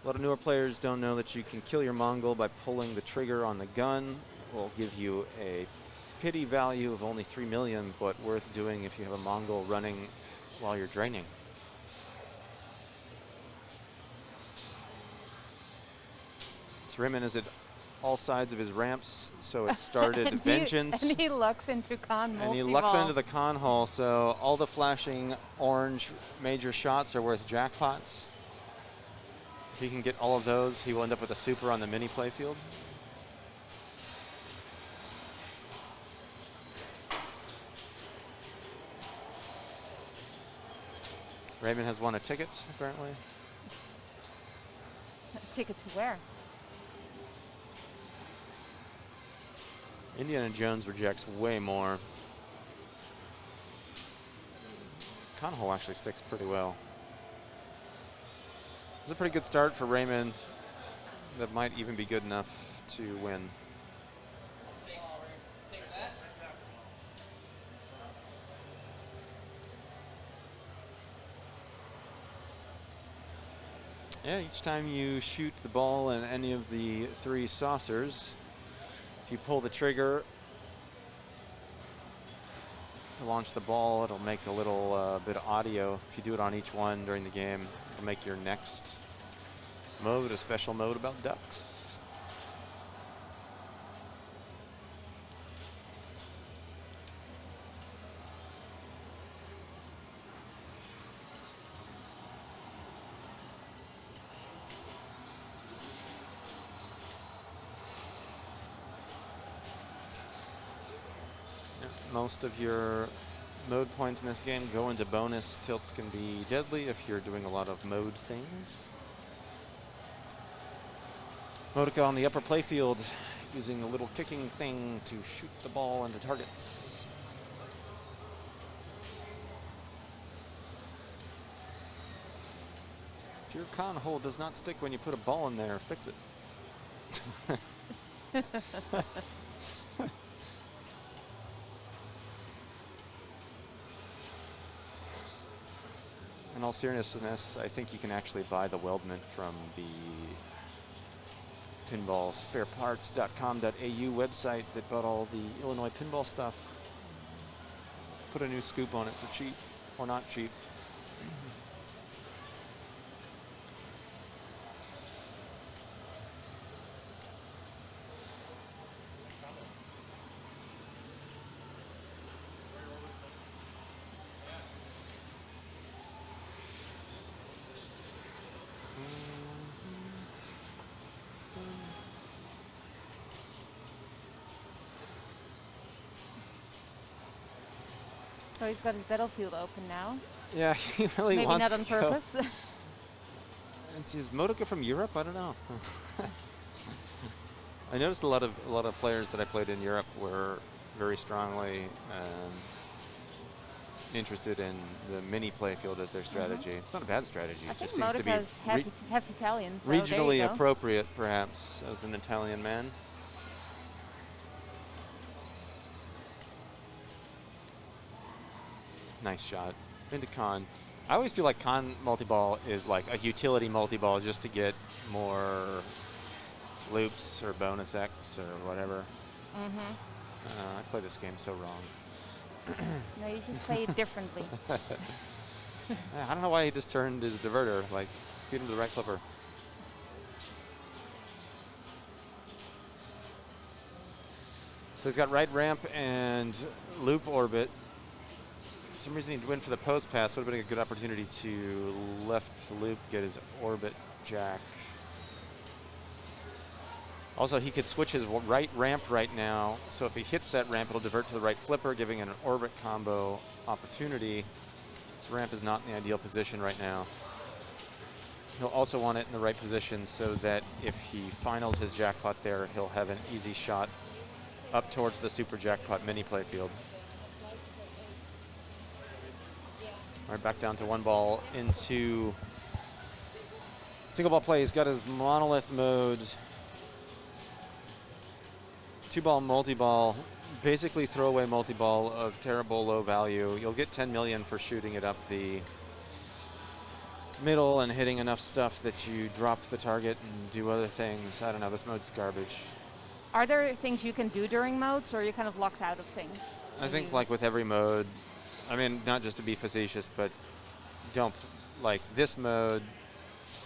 lot of newer players don't know that you can kill your Mongol by pulling the trigger on the gun. Will give you a pity value of only 3 million, but worth doing if you have a Mongol running while you're draining. So Raymond is at all sides of his ramps, so it started Vengeance. And he lucks into con And he multi-ball. lucks into the con hole, so all the flashing orange major shots are worth jackpots. If he can get all of those, he will end up with a super on the mini playfield. Raymond has won a ticket, apparently. A ticket to where? Indiana Jones rejects way more. Con hole actually sticks pretty well. It's a pretty good start for Raymond. That might even be good enough to win. Yeah, each time you shoot the ball in any of the 3 saucers, if you pull the trigger to launch the ball, it'll make a little bit of audio. If you do it on each one during the game, it'll make your next mode a special mode about ducks. Most of your mode points in this game go into bonus. Tilts can be deadly if you're doing a lot of mode things. Modica on the upper playfield using the little kicking thing to shoot the ball into targets. If your con hole does not stick when you put a ball in there, fix it. In all seriousness, I think you can actually buy the weldment from the pinballspareparts.com.au website that bought all the Illinois pinball stuff. Put a new scoop on it for cheap, or not cheap. So he's got his battlefield open now. Yeah, he really Maybe wants not on to go. purpose. Is Modica from Europe? I don't know. I noticed a lot of players that I played in Europe were very strongly interested in the mini playfield as their strategy. It's not a bad strategy. I It just think seems to be Modica's half Italian. So there you regionally go. appropriate, perhaps, as an Italian man. Nice shot into con. I always feel like con multi-ball is like a utility multi-ball just to get more loops or bonus X or whatever. I play this game so wrong. No, you just play it differently. I don't know why he just turned his diverter, like feed him to the right flipper. So he's got right ramp and loop orbit. For some reason he went for the post pass. Would have been a good opportunity to left loop, get his orbit jack. Also, he could switch his right ramp right now. So if he hits that ramp, it'll divert to the right flipper, giving an orbit combo opportunity. His ramp is not in the ideal position right now. He'll also want it in the right position so that if he finals his jackpot there, he'll have an easy shot up towards the super jackpot mini playfield. All right, back down to one ball into single ball play. He's got his monolith mode. Two ball multi-ball, basically throwaway multi-ball of terrible low value. You'll get 10 million for shooting it up the middle and hitting enough stuff that you drop the target and do other things. I don't know, this mode's garbage. Are there things you can do during modes, or are you kind of locked out of things? I think like with every mode, I mean, not just to be facetious, but don't, like this mode,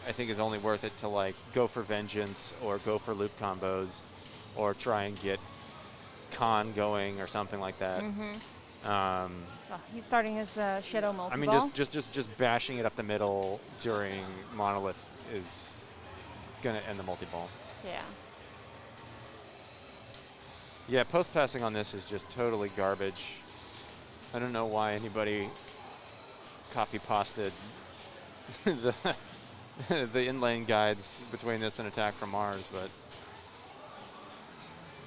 I think is only worth it to like go for Vengeance or go for loop combos or try and get Con going or something like that. He's starting his Shadow multi-ball. I mean, just bashing it up the middle during Monolith is going to end the multi-ball. Yeah. Yeah, post-passing on this is just totally garbage. I don't know why anybody copy-pasted the inlane guides between this and Attack from Mars, but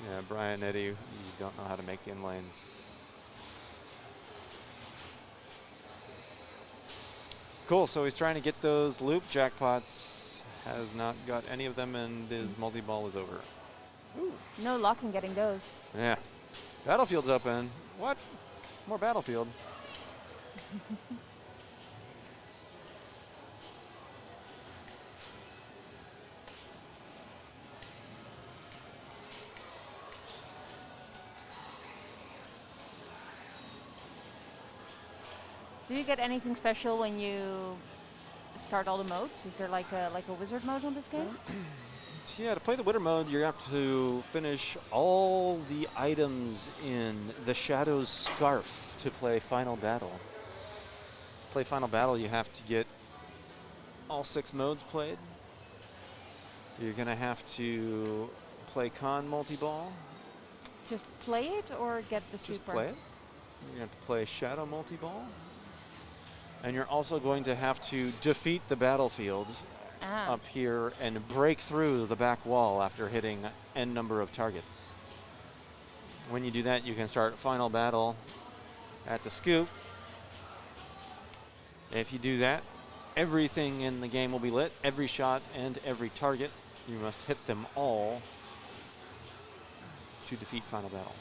yeah, Brian, Eddie, you don't know how to make inlanes. Cool, so he's trying to get those loop jackpots, has not got any of them, and his multi-ball is over. Ooh, no luck in getting those. Yeah. Battlefield's open. What? More Battlefield. Do you get anything special when you start all the modes? Is there like a wizard mode on this game? Yeah, to play the winter mode, you have to finish all the items in the Shadow's Scarf to play Final Battle. To play Final Battle, you have to get all 6 modes played. You're going to have to play Con multi-ball. Just play it or get the super? Just play it. You're going to have to play Shadow multi-ball. And you're also going to have to defeat the battlefield up here and break through the back wall after hitting n number of targets. When you do that, you can start Final Battle at the scoop. If you do that, everything in the game will be lit, every shot and every target. You must hit them all to defeat Final Battle.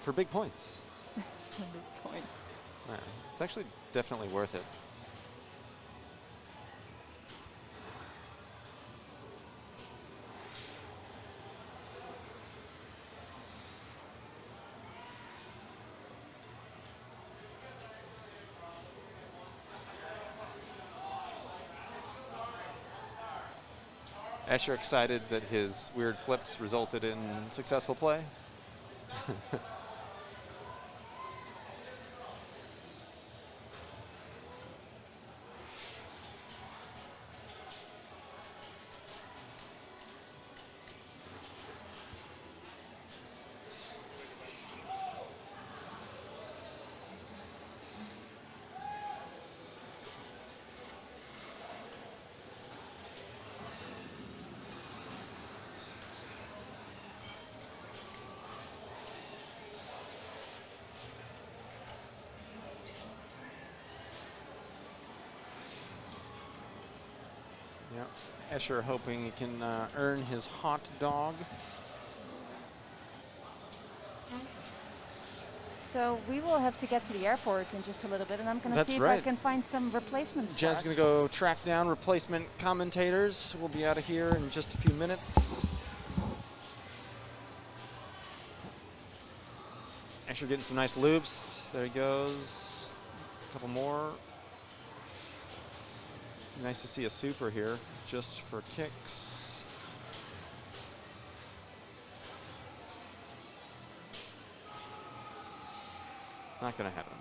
For big points. For big points. Yeah, it's actually definitely worth it. Escher excited that his weird flips resulted in successful play. Escher hoping he can earn his hot dog. So we will have to get to the airport in just a little bit, and I'm going to see if I can find some replacements. Jen's going to go track down replacement commentators. We'll be out of here in just a few minutes. Escher getting some nice loops. There he goes. A couple more. Nice to see a super here, just for kicks. Not going to happen.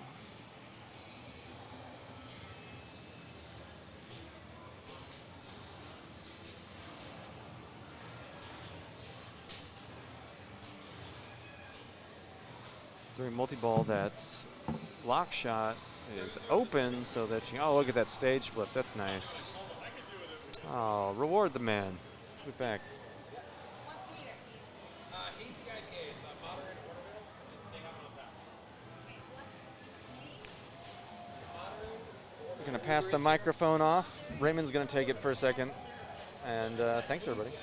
During multi-ball, that lock shot is open so that you, oh, look at that stage flip. That's nice. Oh, reward the man. Get back. We're going to pass the microphone off. Raymond's going to take it for a second. And thanks, everybody.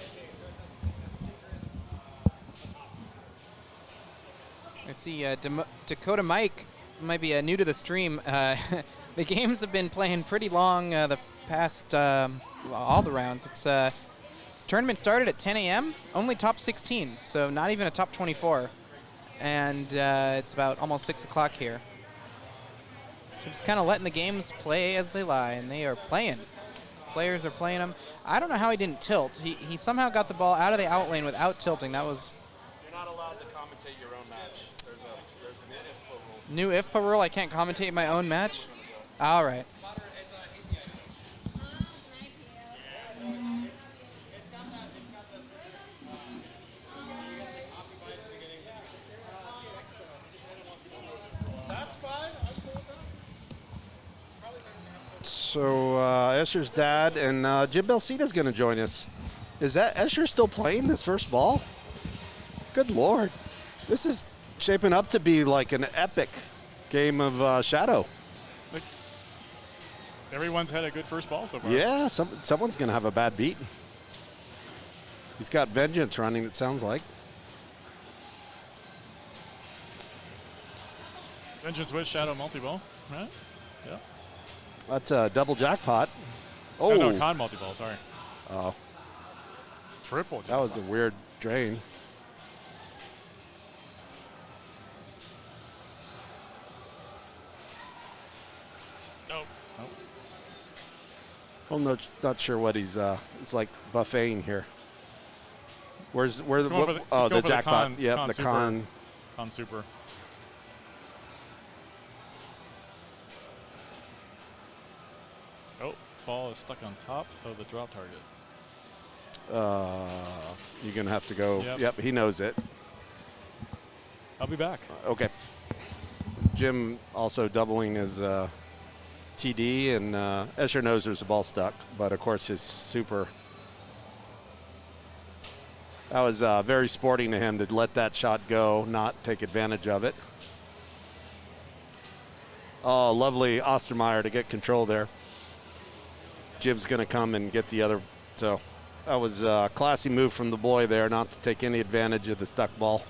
I see Dakota Mike might be new to the stream, the games have been playing pretty long the past all the rounds. This tournament started at 10 a.m., only top 16, so not even a top 24. And it's about almost 6 o'clock here. So just kind of letting the games play as they lie, and they are playing. Players are playing them. I don't know how he didn't tilt. He somehow got the ball out of the out lane without tilting. That was... You're not allowed to commentate your own match. There's an IFPA rule. New IFPA rule, I can't commentate my own match? All right. So Escher's dad and Jim Belcita's going to join us. Is that Escher still playing this first ball? Good Lord. This is shaping up to be like an epic game of Shadow. Everyone's had a good first ball so far. Yeah, someone's going to have a bad beat. He's got Vengeance running, it sounds like. Vengeance with Shadow multi-ball, right? Yeah. That's a double jackpot. Oh, no, con multi-ball, sorry. Oh. Triple jackpot. That was a weird drain. Nope. I'm not sure what he's. It's like buffeting here. Where the the jackpot? Con, Yep, con the super. con. Con super. Oh, ball is stuck on top of the drop target. You're gonna have to go. Yep. He knows it. I'll be back. Okay. Jim also doubling his TD, and Escher knows there's a ball stuck, but of course his super. That was very sporting to him to let that shot go, not take advantage of it. Oh, lovely Ostermeyer to get control there. Jim's going to come and get the other. So that was a classy move from the boy there, not to take any advantage of the stuck ball.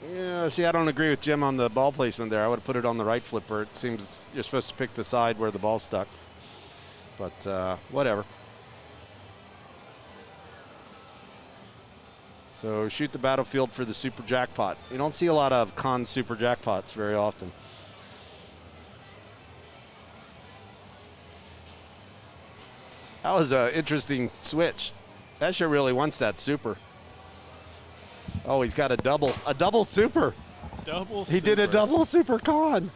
Yeah, see, I don't agree with Jim on the ball placement there. I would have put it on the right flipper. It seems you're supposed to pick the side where the ball's stuck. But whatever. So shoot the battlefield for the super jackpot. You don't see a lot of con super jackpots very often. That was an interesting switch. Escher really wants that super. Oh, he's got a double super. He did a double super con.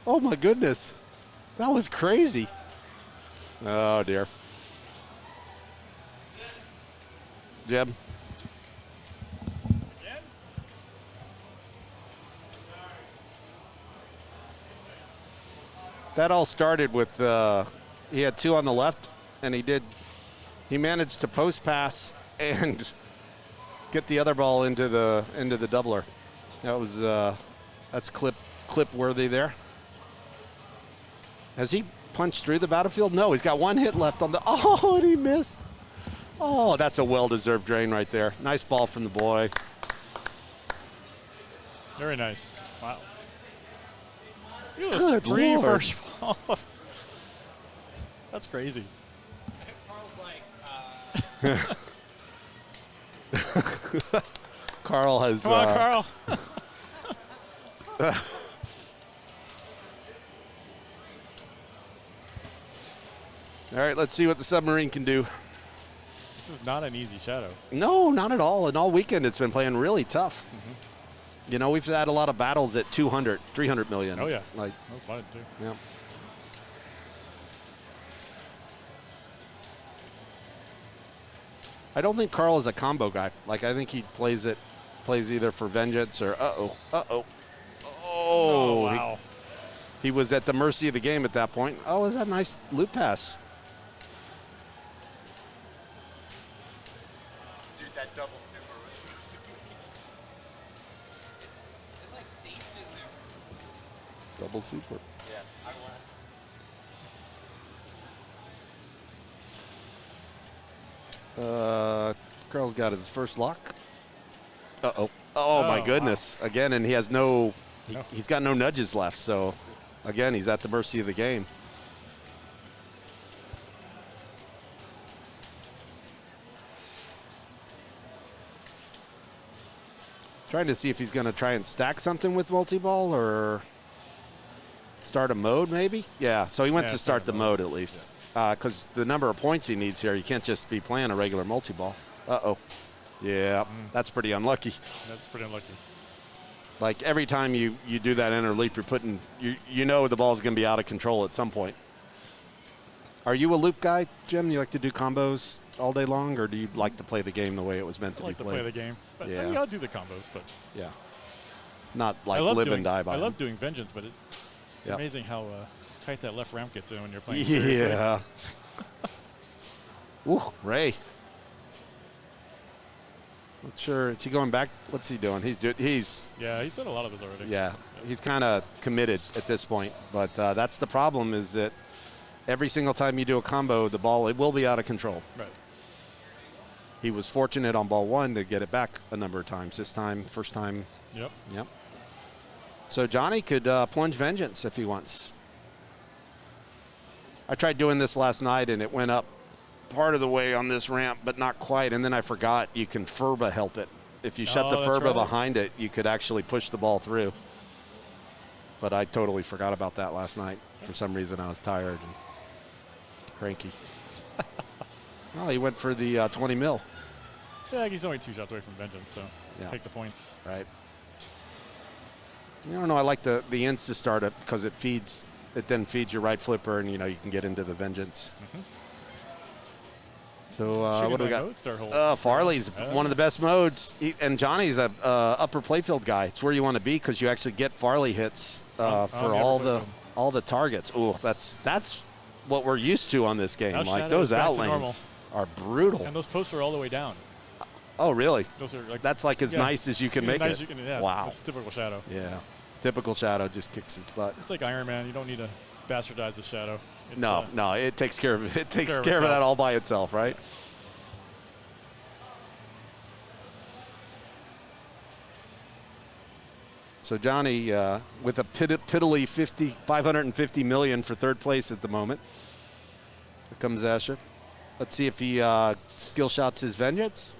Oh my goodness. That was crazy. Oh dear. Jim. That all started with he had two on the left, and he managed to post pass and get the other ball into the doubler. That was that's clip worthy there. Has he punched through the battlefield? No, he's got one hit left on the. Oh, and he missed. Oh, that's a well-deserved drain right there. Nice ball from the boy. Very nice. Wow. Good three Lord. first balls. That's crazy. Carl's like, Carl has. Come on, Carl. All right, let's see what the submarine can do. This is not an easy shadow. No, not at all. And all weekend it's been playing really tough. You know, we've had a lot of battles at 200, 300 million. Oh, yeah. Like, that was fun, too. Yeah. I don't think Carl is a combo guy. Like, I think he plays either for vengeance or oh, wow. He was at the mercy of the game at that point. Oh, is that a nice loop pass? That double super was so sweet. They like staged in there. Double super. Yeah, I won. Carl's got his first lock. Uh-oh. Oh, my goodness. Wow. Again, and he has he's got no nudges left, so again, he's at the mercy of the game. Trying to see if he's going to try and stack something with multi-ball or start a mode maybe. Yeah, so he went to start the mode at least. Because the number of points he needs here, you can't just be playing a regular multi-ball. Uh-oh. Yeah, that's pretty unlucky. That's pretty unlucky. Like every time you do that inner leap, you're putting, you know the ball's going to be out of control at some point. Are you a loop guy, Jim? You like to do combos all day long, or do you like to play the game the way it was meant to be played? I like to play the game. But yeah. I mean, I'll do the combos, but. Yeah. Not like live and die by I them. love doing Vengeance, but it's amazing how tight that left ramp gets in when you're playing. Yeah. Ooh, Ray. Not sure. Is he going back? What's he doing? He's yeah, he's done a lot of this already. Yeah, he's kind of committed at this point. But that's the problem, is that every single time you do a combo, the ball, it will be out of control. Right. He was fortunate on ball one to get it back a number of times. This time, first time. Yep. Yep. So Johnny could plunge Vengeance if he wants. I tried doing this last night, and it went up part of the way on this ramp, but not quite. And then I forgot you can FURBA help it. If you shut the FURBA behind it, you could actually push the ball through. But I totally forgot about that last night. For some reason, I was tired and cranky. Oh, he went for the 20 mil. Yeah, he's only 2 shots away from Vengeance, so take the points. Right. I don't know. I like the insta startup because it then feeds your right flipper, and you can get into the Vengeance. Mm-hmm. So what do we got? Farley's one of the best modes, and Johnny's a upper playfield guy. It's where you want to be because you actually get Farley hits for all the targets. Ooh, that's what we're used to on this game. Like those out lanes are brutal. And those posts are all the way down. Oh, really? Those are like, that's like as nice as you can make it. Wow. It's typical Shadow. Yeah. Typical Shadow just kicks its butt. It's like Iron Man. You don't need to bastardize the Shadow. No, it takes care of it. It takes care of that all by itself, right? So Johnny with a piddly 550 million for third place at the moment. Here comes Asher. Let's see if he skill shots his Vengeance.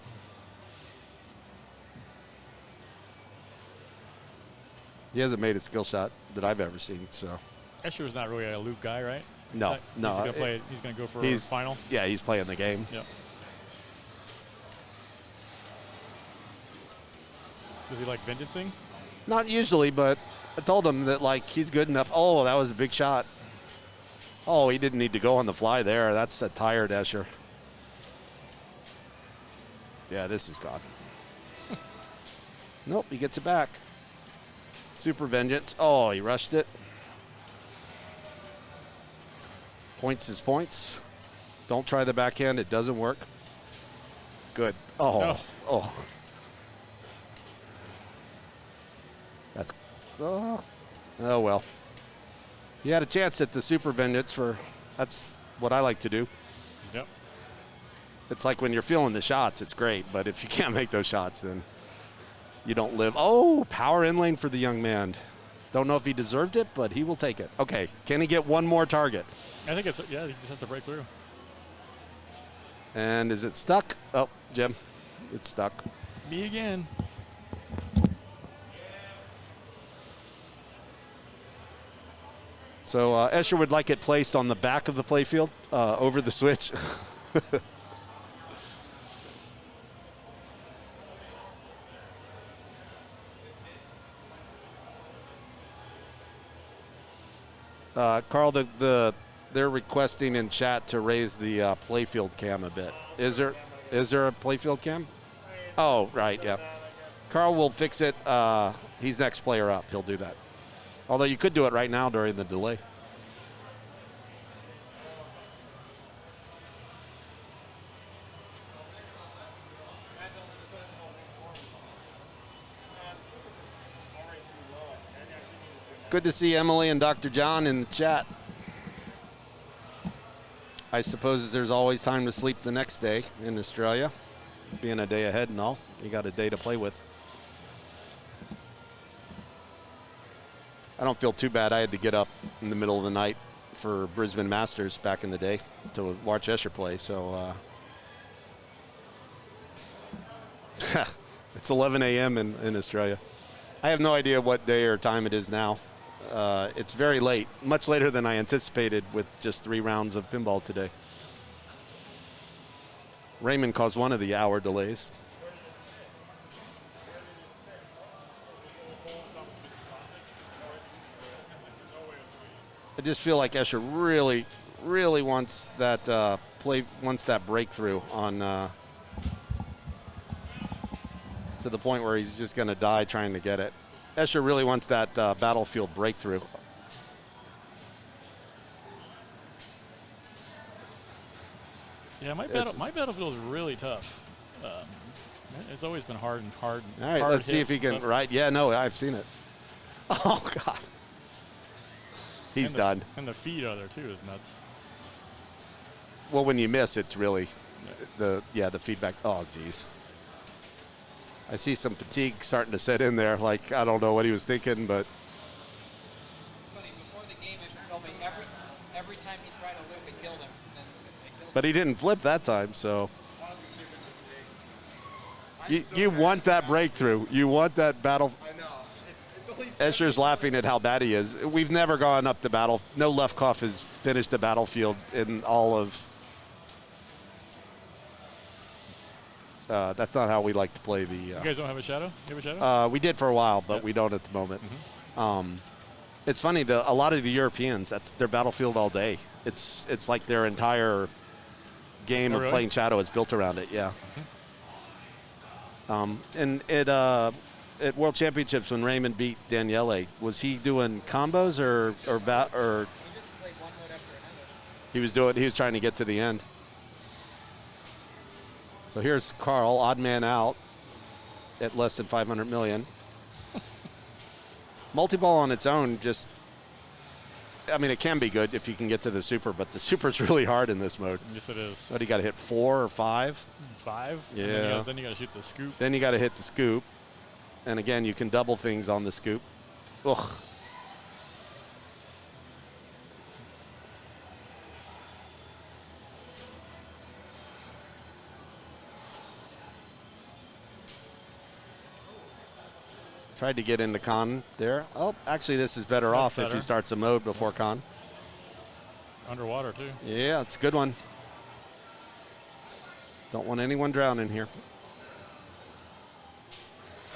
He hasn't made a skill shot that I've ever seen. So Asher is not really a loop guy, right? No. He's going to go for his final. Yeah, he's playing the game. Yep. Does he like vengeancing? Not usually, but I told him that he's good enough. Oh, that was a big shot. Oh, he didn't need to go on the fly there. That's a tired Escher. Yeah, this is gone. Nope, he gets it back. Super Vengeance. Oh, he rushed it. Points is points. Don't try the backhand. It doesn't work. Good. Oh. That's. Oh well. He had a chance at the Super Vengeance that's what I like to do. Yep. It's like when you're feeling the shots, it's great. But if you can't make those shots, then you don't live. Oh, power in lane for the young man. Don't know if he deserved it, but he will take it. Okay, can he get one more target? I think he just has to break through. And is it stuck? Oh, Jim, it's stuck. Me again. So Escher would like it placed on the back of the playfield over the switch. Carl, they're requesting in chat to raise the playfield cam a bit. Is there a playfield cam? Oh, right, yeah. Carl will fix it. He's next player up. He'll do that. Although you could do it right now during the delay. Good to see Emily and Dr. John in the chat. I suppose there's always time to sleep the next day in Australia. Being a day ahead and all, you got a day to play with. I don't feel too bad. I had to get up in the middle of the night for Brisbane Masters back in the day to watch Escher play, so it's 11 a.m. in Australia. I have no idea what day or time it is now. It's very late, much later than I anticipated with just 3 rounds of pinball today. Raymond caused one of the hour delays. I just feel like Escher really, really wants that wants that breakthrough on to the point where he's just going to die trying to get it. Escher really wants that battlefield breakthrough. Yeah, my battlefield is really tough. It's always been hard. All right, let's see if he can. Right? Yeah, no, I've seen it. Oh God, he's done. And the feed out there too is nuts. Well, when you miss, it's really the feedback. Oh, geez. I see some fatigue starting to set in there. Like, I don't know what he was thinking, but. Funny, before the game, Escher told me every time he tried to loop, it killed him. But he didn't flip that time, so. You want that breakthrough. You want that battle. I know. Escher's laughing at how bad he is. We've never gone up the battle. No Lefkoff has finished a battlefield in all of. That's not how we like to play the. You guys don't have a shadow? You have a shadow? We did for a while, but we don't at the moment. Mm-hmm. It's funny. A lot of the Europeans, that's their battlefield all day. It's like their entire game of playing shadow is built around it. Yeah. And at World Championships when Raymond beat Daniele, was he doing combos or? He just played one mode after another. He was trying to get to the end. So here's Carl, odd man out at less than 500 million. Multi-ball on its own it can be good if you can get to the super, but the super's really hard in this mode. Yes, it is. What, you got to hit 4 or 5? 5? Yeah. Then you got to shoot the scoop. Then you got to hit the scoop. And again, you can double things on the scoop. Ugh. Tried to get into con there. Oh, actually, this is better off if he starts a mode before con. Underwater, too. Yeah, it's a good one. Don't want anyone drowning here.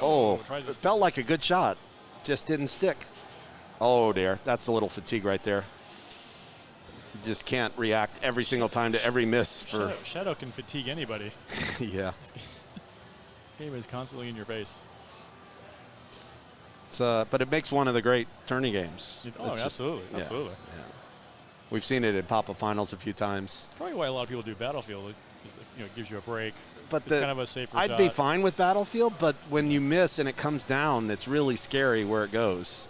Oh, it felt like a good shot. Just didn't stick. Oh, dear. That's a little fatigue right there. You just can't react every single time to every miss. Shadow can fatigue anybody. Yeah. Game is constantly in your face. But it makes one of the great tourney games. Absolutely. Yeah, absolutely. Yeah. We've seen it in Papa Finals a few times. Probably why a lot of people do Battlefield. It gives you a break. But it's kind of a safer I'd shot. be fine with Battlefield, but when you miss and it comes down, it's really scary where it goes.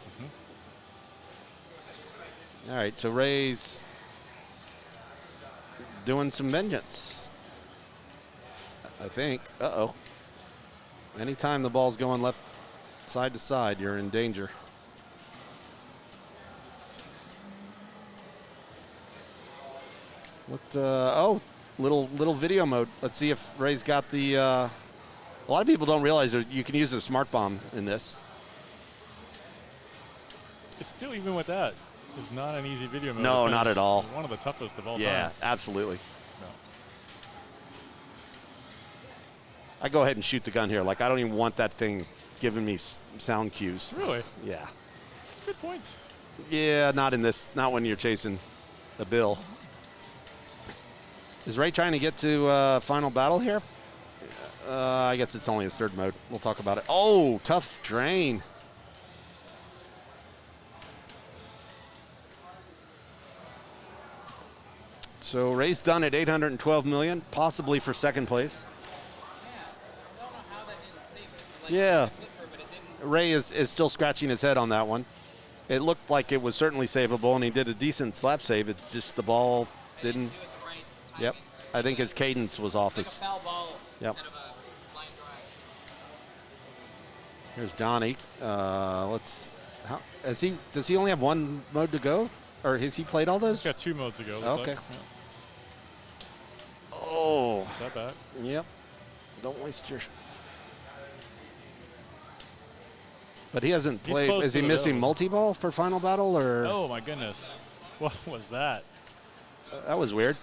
Mm-hmm. All right, so Ray's doing some vengeance, I think. Uh-oh. Anytime the ball's going left side to side, you're in danger. Little video mode. Let's see if Ray's got the. A lot of people don't realize that you can use a smart bomb in this. It's still, even with that, it's not an easy video mode. No, not at all. It's one of the toughest of all time. Yeah, absolutely. No. I go ahead and shoot the gun here. Like, I don't even want that thing giving me sound cues. Really? Yeah. Good points. Yeah, not in this. Not when you're chasing the bill. Is Ray trying to get to final battle here? I guess it's only his third mode. We'll talk about it. Oh, tough drain. So Ray's done at 812 million, possibly for second place. Yeah. Ray is still scratching his head on that one. It looked like it was certainly savable, and he did a decent slap save. It's just the ball didn't. Yep. I think his cadence was off. Like a foul ball Yep. instead of a line drive. Here's Johnny. Does he only have one mode to go? Or has he played all those? He's got 2 modes to go. Okay. Like. Yeah. Oh. That bad? Yep. Don't waste your. But he hasn't He's played. close Is to he the missing middle. multi-ball for final battle, or? Oh my goodness. What was that? That was weird.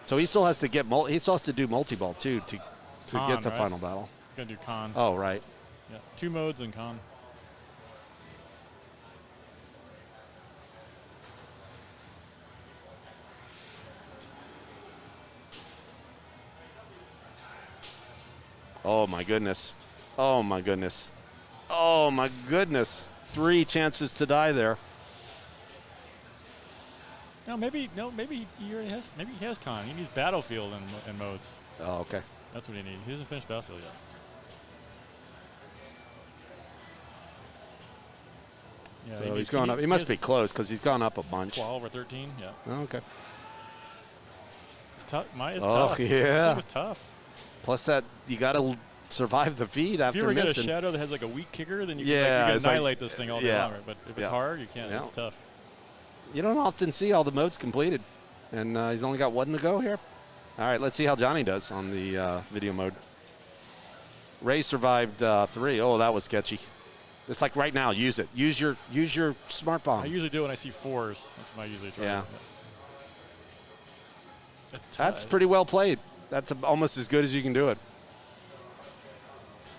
So he still has to get he still has to do multi-ball too to Con, get to right? final battle. Gonna do con. Oh right. Yeah. 2 modes and con. Oh my goodness. Oh my goodness. Oh my goodness. 3 chances to die there. Maybe he already has. Maybe he has con. He needs battlefield and modes. Oh, okay. That's what he needs. He hasn't finished battlefield yet. Yeah, So he's gone up. He must be close because he's gone up a bunch. 12 or 13. Yeah. Oh, okay. It's tough. It's Oh tough. yeah. It was tough. Plus that you got to survive the feed after If you ever get a missing. shadow that has like a weak kicker, then you Yeah, can it's like- annihilate this thing all day yeah. long. But if Yeah. it's hard, you can't. Yeah. It's tough. You don't often see all the modes completed, and he's only got 1 to go here. All right, let's see how Johnny does on the video mode. Ray survived 3. Oh, that was sketchy. It's like right now, use it. Use your smart bomb. I usually do when I see 4s. That's what I usually try. Yeah. That's pretty well played. That's almost as good as you can do it.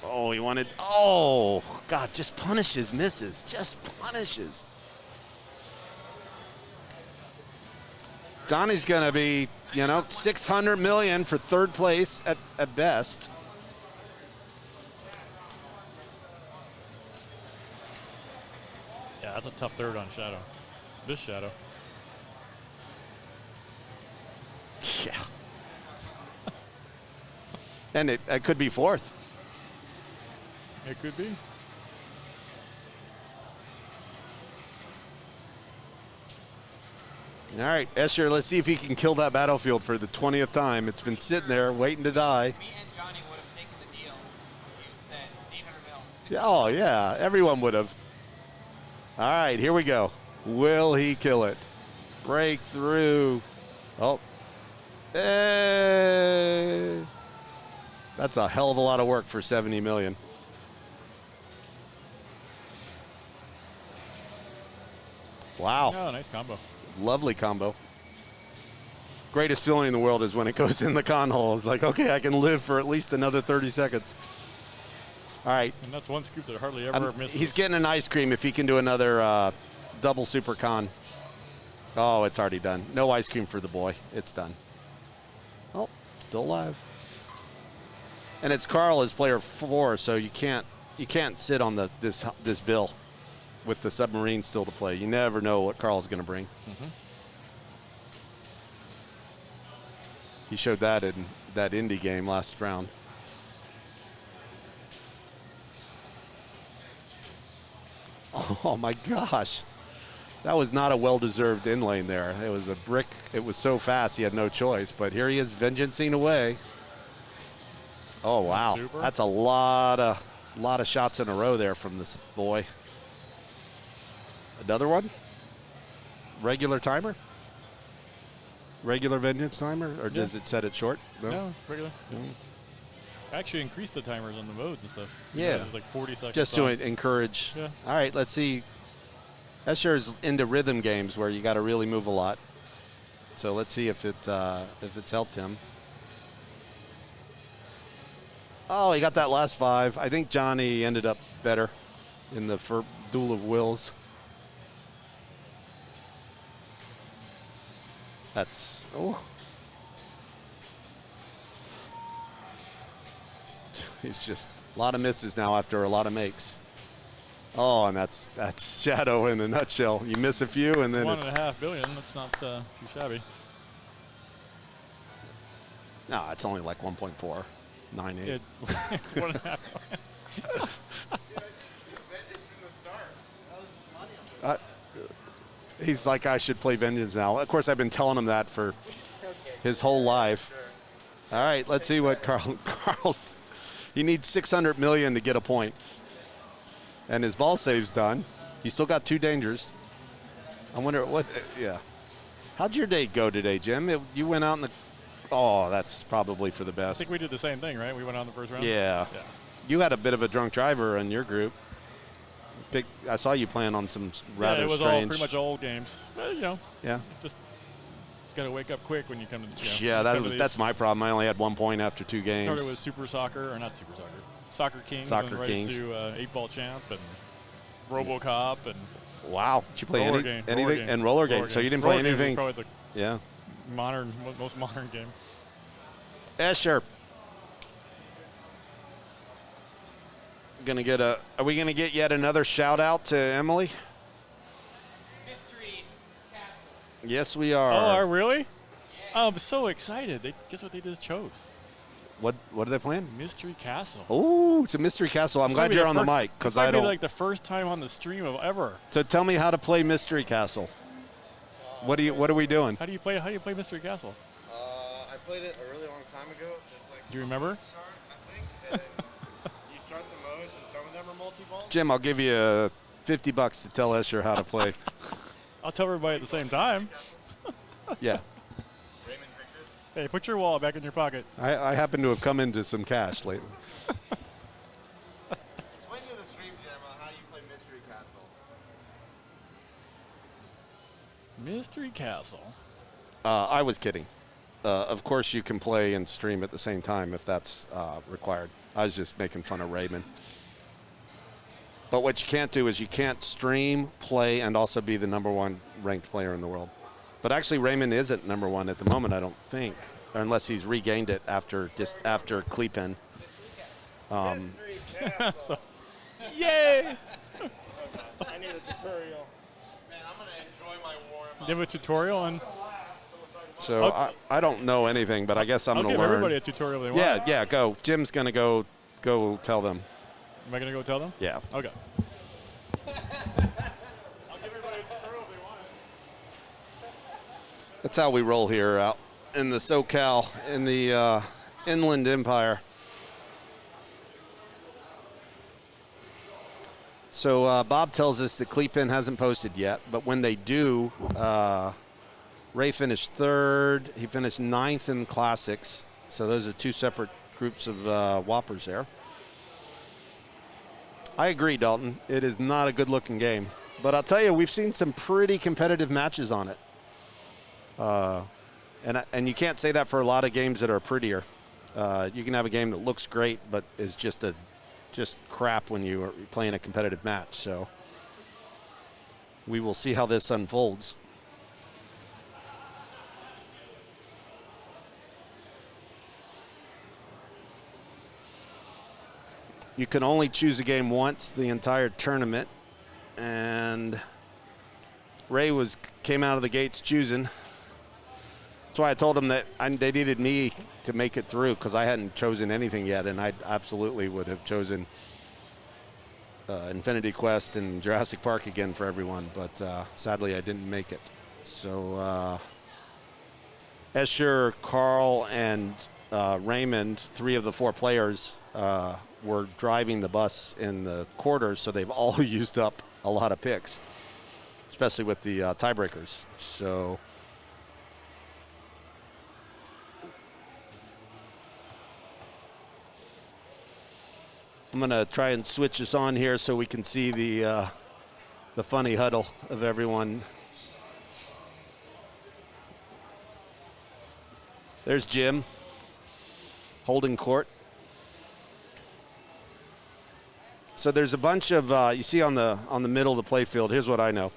Oh, he wanted. Oh, God, just punishes misses. Just punishes. Johnny's going to be, $600 million for 3rd place at best. Yeah, that's a tough 3rd on shadow. This shadow. Yeah. And it could be 4th. It could be. All right, Escher, let's see if he can kill that battlefield for the 20th time. It's been sitting there waiting to die. Me and Johnny would have taken the deal if you said 800 mil. Yeah, oh, yeah, everyone would have. All right, here we go. Will he kill it? Breakthrough. Oh. Hey. That's a hell of a lot of work for 70 million. Wow. Oh, nice combo. Lovely combo. Greatest feeling in the world is when it goes in the con hole. It's like, okay, I can live for at least another 30 seconds. All right. And that's one scoop that hardly ever misses. He's getting an ice cream if he can do another double super con. Oh, it's already done. No ice cream for the boy. It's done. Oh, still alive. And it's Carl as player 4, so you can't sit on this bill with the submarine still to play. You never know what Carl's going to bring. Mm-hmm. He showed that in that Indy game last round. Oh my gosh. That was not a well-deserved in lane there. It was a brick. It was so fast he had no choice. But here he is vengeancing away. Oh wow. Super. That's a lot of shots in a row there from this boy. Another one? Regular timer? Regular vengeance timer? Or does it set it short? No, regular. No. I actually increased the timers on the modes and stuff. Yeah. It was like 40 seconds. Just to encourage. Yeah. All right, let's see. Escher's into rhythm games where you got to really move a lot. So let's see if it's helped him. Oh, he got that last 5. I think Johnny ended up better in the duel of wills. That's He's just a lot of misses now after a lot of makes. Oh, and that's Shadow in a nutshell. You miss a few, and then $1.5 billion. That's not too shabby. No, it's only like 1.498. It's 1.5. He's like, I should play Vengeance now. Of course, I've been telling him that for his whole life. All right, let's see what Carl's. He needs 600 million to get a point. And his ball save's done. He's still got 2 dangers. I wonder what, yeah. How'd your day go today, Jim? You went out in the, oh, that's probably for the I best. think we did the same thing, right? We went on the first round? Yeah. You had a bit of a drunk driver in your group. I saw you playing on some rather it was strange. all pretty much old games. But, you know, yeah. Just got to wake up quick when you come to. Yeah, that's my problem. I only had 1 point after 2 games. Started with Super Soccer, or not Super Soccer, Soccer Kings, Soccer and right Kings. to 8-Ball Champ and RoboCop and. Wow, did you play anything? And roller game. So you didn't play anything. Probably the yeah. Most modern game. Escher. Are we gonna get yet another shout out to Emily? Mystery Castle. Yes, we are. Oh, really? Yeah. I'm so excited. Guess what they just chose? What are they playing? Mystery Castle. Oh, it's a Mystery Castle. I'm glad you're on the mic because I don't. Be like the first time on the stream of ever. So tell me how to play Mystery Castle. What are we doing? How do you play Mystery Castle? I played it a really long time ago. Do you remember? I think. You start the modes, and some of them are multi-ball. Jim, I'll give you $50 to tell Escher how to play. I'll tell everybody at the same time. Yeah. Hey, put your wallet back in your pocket. I happen to have come into some cash lately. Explain to the stream, Jim, how you play Mystery Castle. Mystery Castle. I was kidding. Of course, you can play and stream at the same time if that's required. I was just making fun of Raymond. But what you can't do is you can't stream, play, and also be the #1 ranked player in the world. But actually, Raymond isn't #1 at the moment, I don't think, or unless he's regained it after Kleepen. So, yay! I need a tutorial. Man, I'm gonna enjoy my warm-up. Give a tutorial on. So I don't know anything, but I guess I'm I'll going to give learn. everybody a tutorial they want. Yeah, go. Jim's going to go tell them. Am I going to go tell them? Yeah. Okay. That's how we roll here out in the SoCal, in the Inland Empire. So Bob tells us that Kleepen hasn't posted yet, but when they do, Ray finished 3rd. He finished 9th in Classics. So those are 2 separate groups of Whoppers there. I agree, Dalton. It is not a good-looking game. But I'll tell you, we've seen some pretty competitive matches on it. And you can't say that for a lot of games that are prettier. You can have a game that looks great, but is just crap when you are playing a competitive match. So we will see how this unfolds. You can only choose a game once the entire tournament, and Ray came out of the gates choosing. That's why I told him that they needed me to make it through because I hadn't chosen anything yet, and I absolutely would have chosen Infinity Quest and Jurassic Park again for everyone, but sadly I didn't make it. So Escher, Carl, and Raymond, 3 of the 4 players, were driving the bus in the quarters, so they've all used up a lot of picks, especially with the tiebreakers. So I'm going to try and switch us on here so we can see the funny huddle of everyone. There's Jim holding court. So there's a bunch of, you see on the middle of the play field, here's what I know.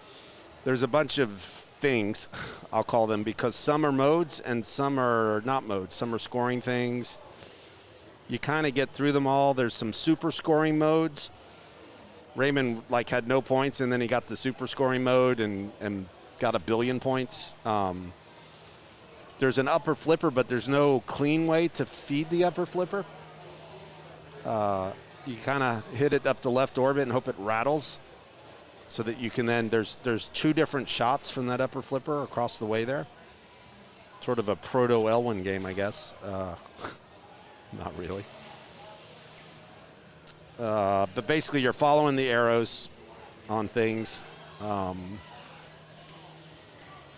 There's a bunch of things, I'll call them, because some are modes and some are not modes. Some are scoring things. You kind of get through them all. There's some super scoring modes. Raymond had no points, and then he got the super scoring mode and got 1 billion points. There's an upper flipper, but there's no clean way to feed the upper flipper. You kind of hit it up the left orbit and hope it rattles. so that you can then, there's 2 different shots from that upper flipper across the way there. Sort of a proto-Elwyn game, I guess. Not really. But basically, you're following the arrows on things.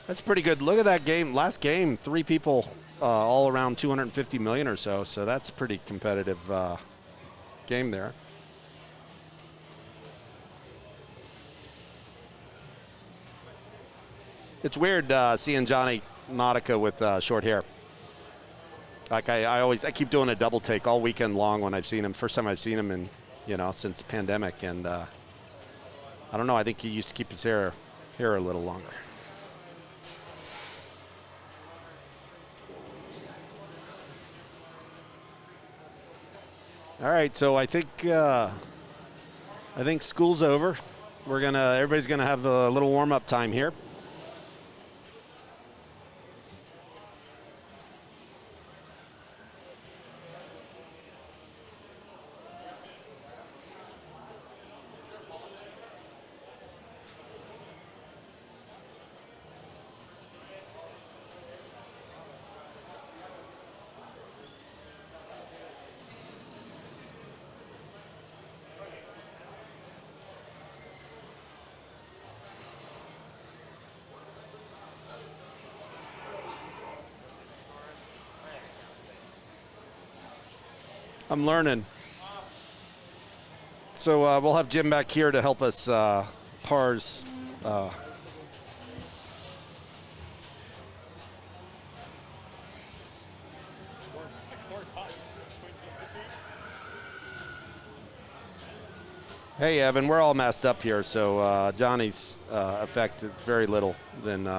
That's pretty good. Look at that game. Last game, 3 people, all around 250 million or so. So that's a pretty competitive game there. It's weird seeing Johnny Nautica with short hair. Like I keep doing a double take all weekend long when I've seen him. First time I've seen him in, since the pandemic, and I don't know. I think he used to keep his hair a little longer. All right, so I think school's over. Everybody's gonna have a little warm-up time here. I'm learning. So we'll have Jim back here to help us parse. Hey, Evan, we're all messed up here, so Johnny's affected very little than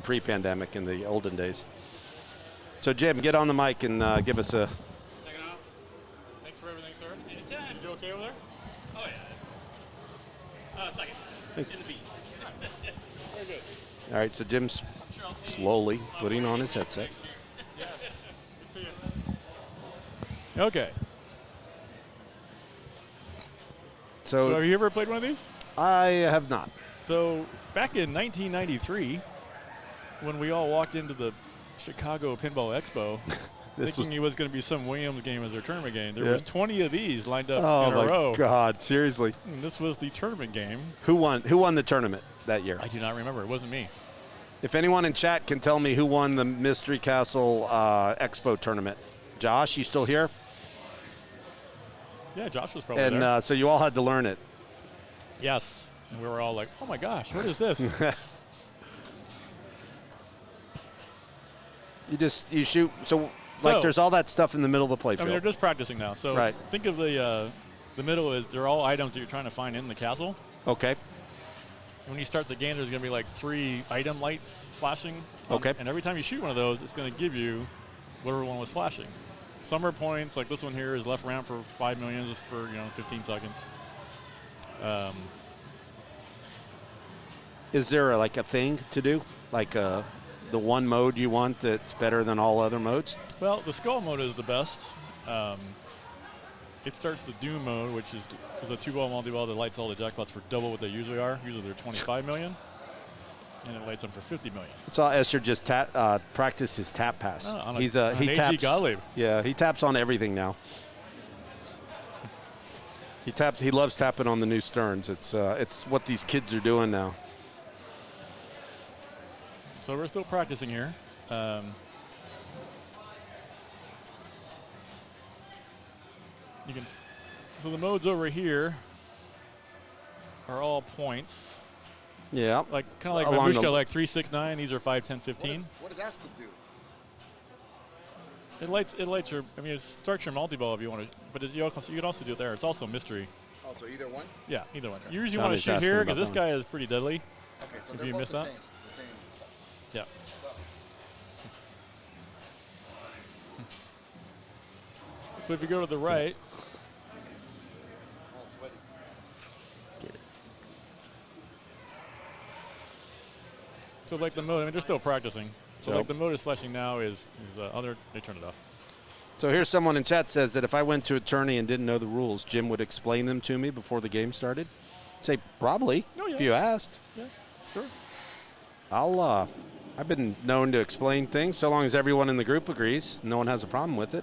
pre-pandemic in the olden days. So, Jim, get on the mic and give us a... Okay over there? Oh, yeah. Second. In the beats. All right, so Jim's slowly putting on his headset. Okay. So have you ever played one of these? I have not. So back in 1993, when we all walked into the Chicago Pinball Expo, thinking it was going to be some Williams game as their tournament game. There was 20 of these lined up in a row. Oh, my God, seriously. And this was the tournament game. Who won the tournament that year? I do not remember. It wasn't me. If anyone in chat can tell me who won the Mystery Castle Expo tournament. Josh, you still here? Yeah, Josh was probably there. And so you all had to learn it. Yes. And we were all like, oh, my gosh, what is this? You shoot. So there's all that stuff in the middle of the playfield. I mean, they're just practicing now. So think of the middle is they're all items that you're trying to find in the castle. Okay. When you start the game, there's going to be like 3 item lights flashing. Okay. And every time you shoot one of those, it's going to give you whatever one was flashing. Some are points, like this one here is left round for 5 million, just for 15 seconds. Is there a thing to do, the one mode you want that's better than all other modes? Well, the skull mode is the best. It starts the Doom mode, which is a 2-ball multi-ball that lights all the jackpots for double what they usually are. Usually they're 25 million, and it lights them for 50 million. So Esther just practice his tap pass. He taps. Gottlieb. Yeah, he taps on everything now. He loves tapping on the new Sterns. It's what these kids are doing now. So we're still practicing here. So the modes over here are all points. Yeah. Kind of like Babushka, like 3, 6, 9. These are 5, 10, 15. What does ASCII do? It lights your. I mean, it starts your multi-ball if you want to, but you can also do it there. It's also mystery. Oh, so either one? Yeah, either one. You usually want to shoot here because this guy is pretty deadly. Okay, so if they're you both miss the that. same. The same. Yeah. So if you go to the right. So like the mode, I mean, they're still practicing. So like the mode is flashing now is they turn it off. So here's someone in chat says that if I went to attorney and didn't know the rules, Jim would explain them to me before the game started. Say probably, Oh, yeah. if you asked. Yeah, sure. I've been known to explain things so long as everyone in the group agrees. No one has a problem with it.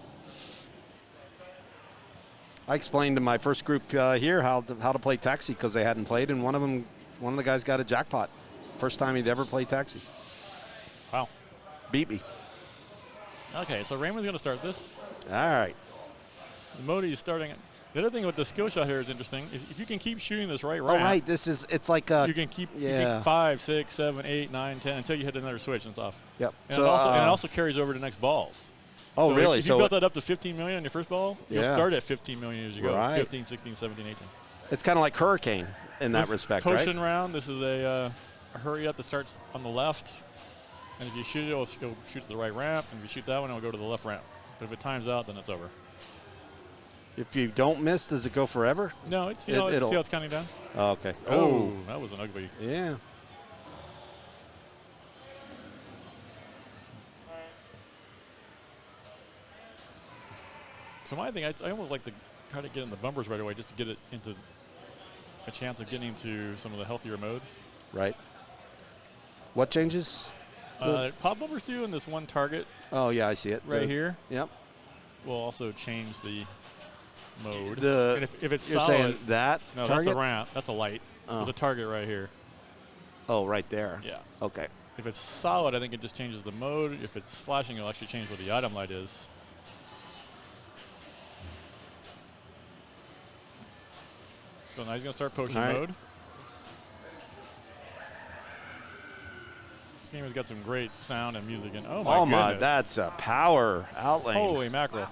I explained to my first group here how to play Taxi because they hadn't played, and one of the guys got a jackpot. First time he'd ever played Taxi. Wow. Beat me. Okay, so Raymond's going to start this. All right. Modi is starting. The other thing with the skill shot here is interesting. If you can keep shooting this right Oh, ramp, right. It's like you can keep you yeah. can 5, 6, 7, 8, 9, 10 until you hit another switch and it's off. Yep. And, So, it also carries over to next balls. Oh, so really? If you So built that up to 15 million on your first ball, you'll Yeah. start at 15 million as you go. Right. 15, 16, 17, 18. It's kind of like Hurricane in that This respect, potion right? round. This is a hurry up that starts on the left, and if you shoot it, it'll shoot to the right ramp, and if you shoot that one, it'll go to the left ramp. But if it times out, then it's over. If you don't miss, does it go forever? No, see how it's counting down? Oh, okay. Oh, that was an ugly. Yeah. So my thing, I almost like to try to get in the bumpers right away just to get it into a chance of getting to some of the healthier modes. Right. What changes? Pop bumpers do in this one target. Oh, yeah, I see it. Right here. Yep. Will also change the mode. And if it's you're solid, saying that no, target? that's a ramp. That's a light. Oh. There's a target right here. Oh, right there. Yeah. Okay. If it's solid, I think it just changes the mode. If it's flashing, it'll actually change what the item light is. So now he's going to start potion mode. This game has got some great sound and music. And oh my goodness. That's a power outlane. Holy mackerel.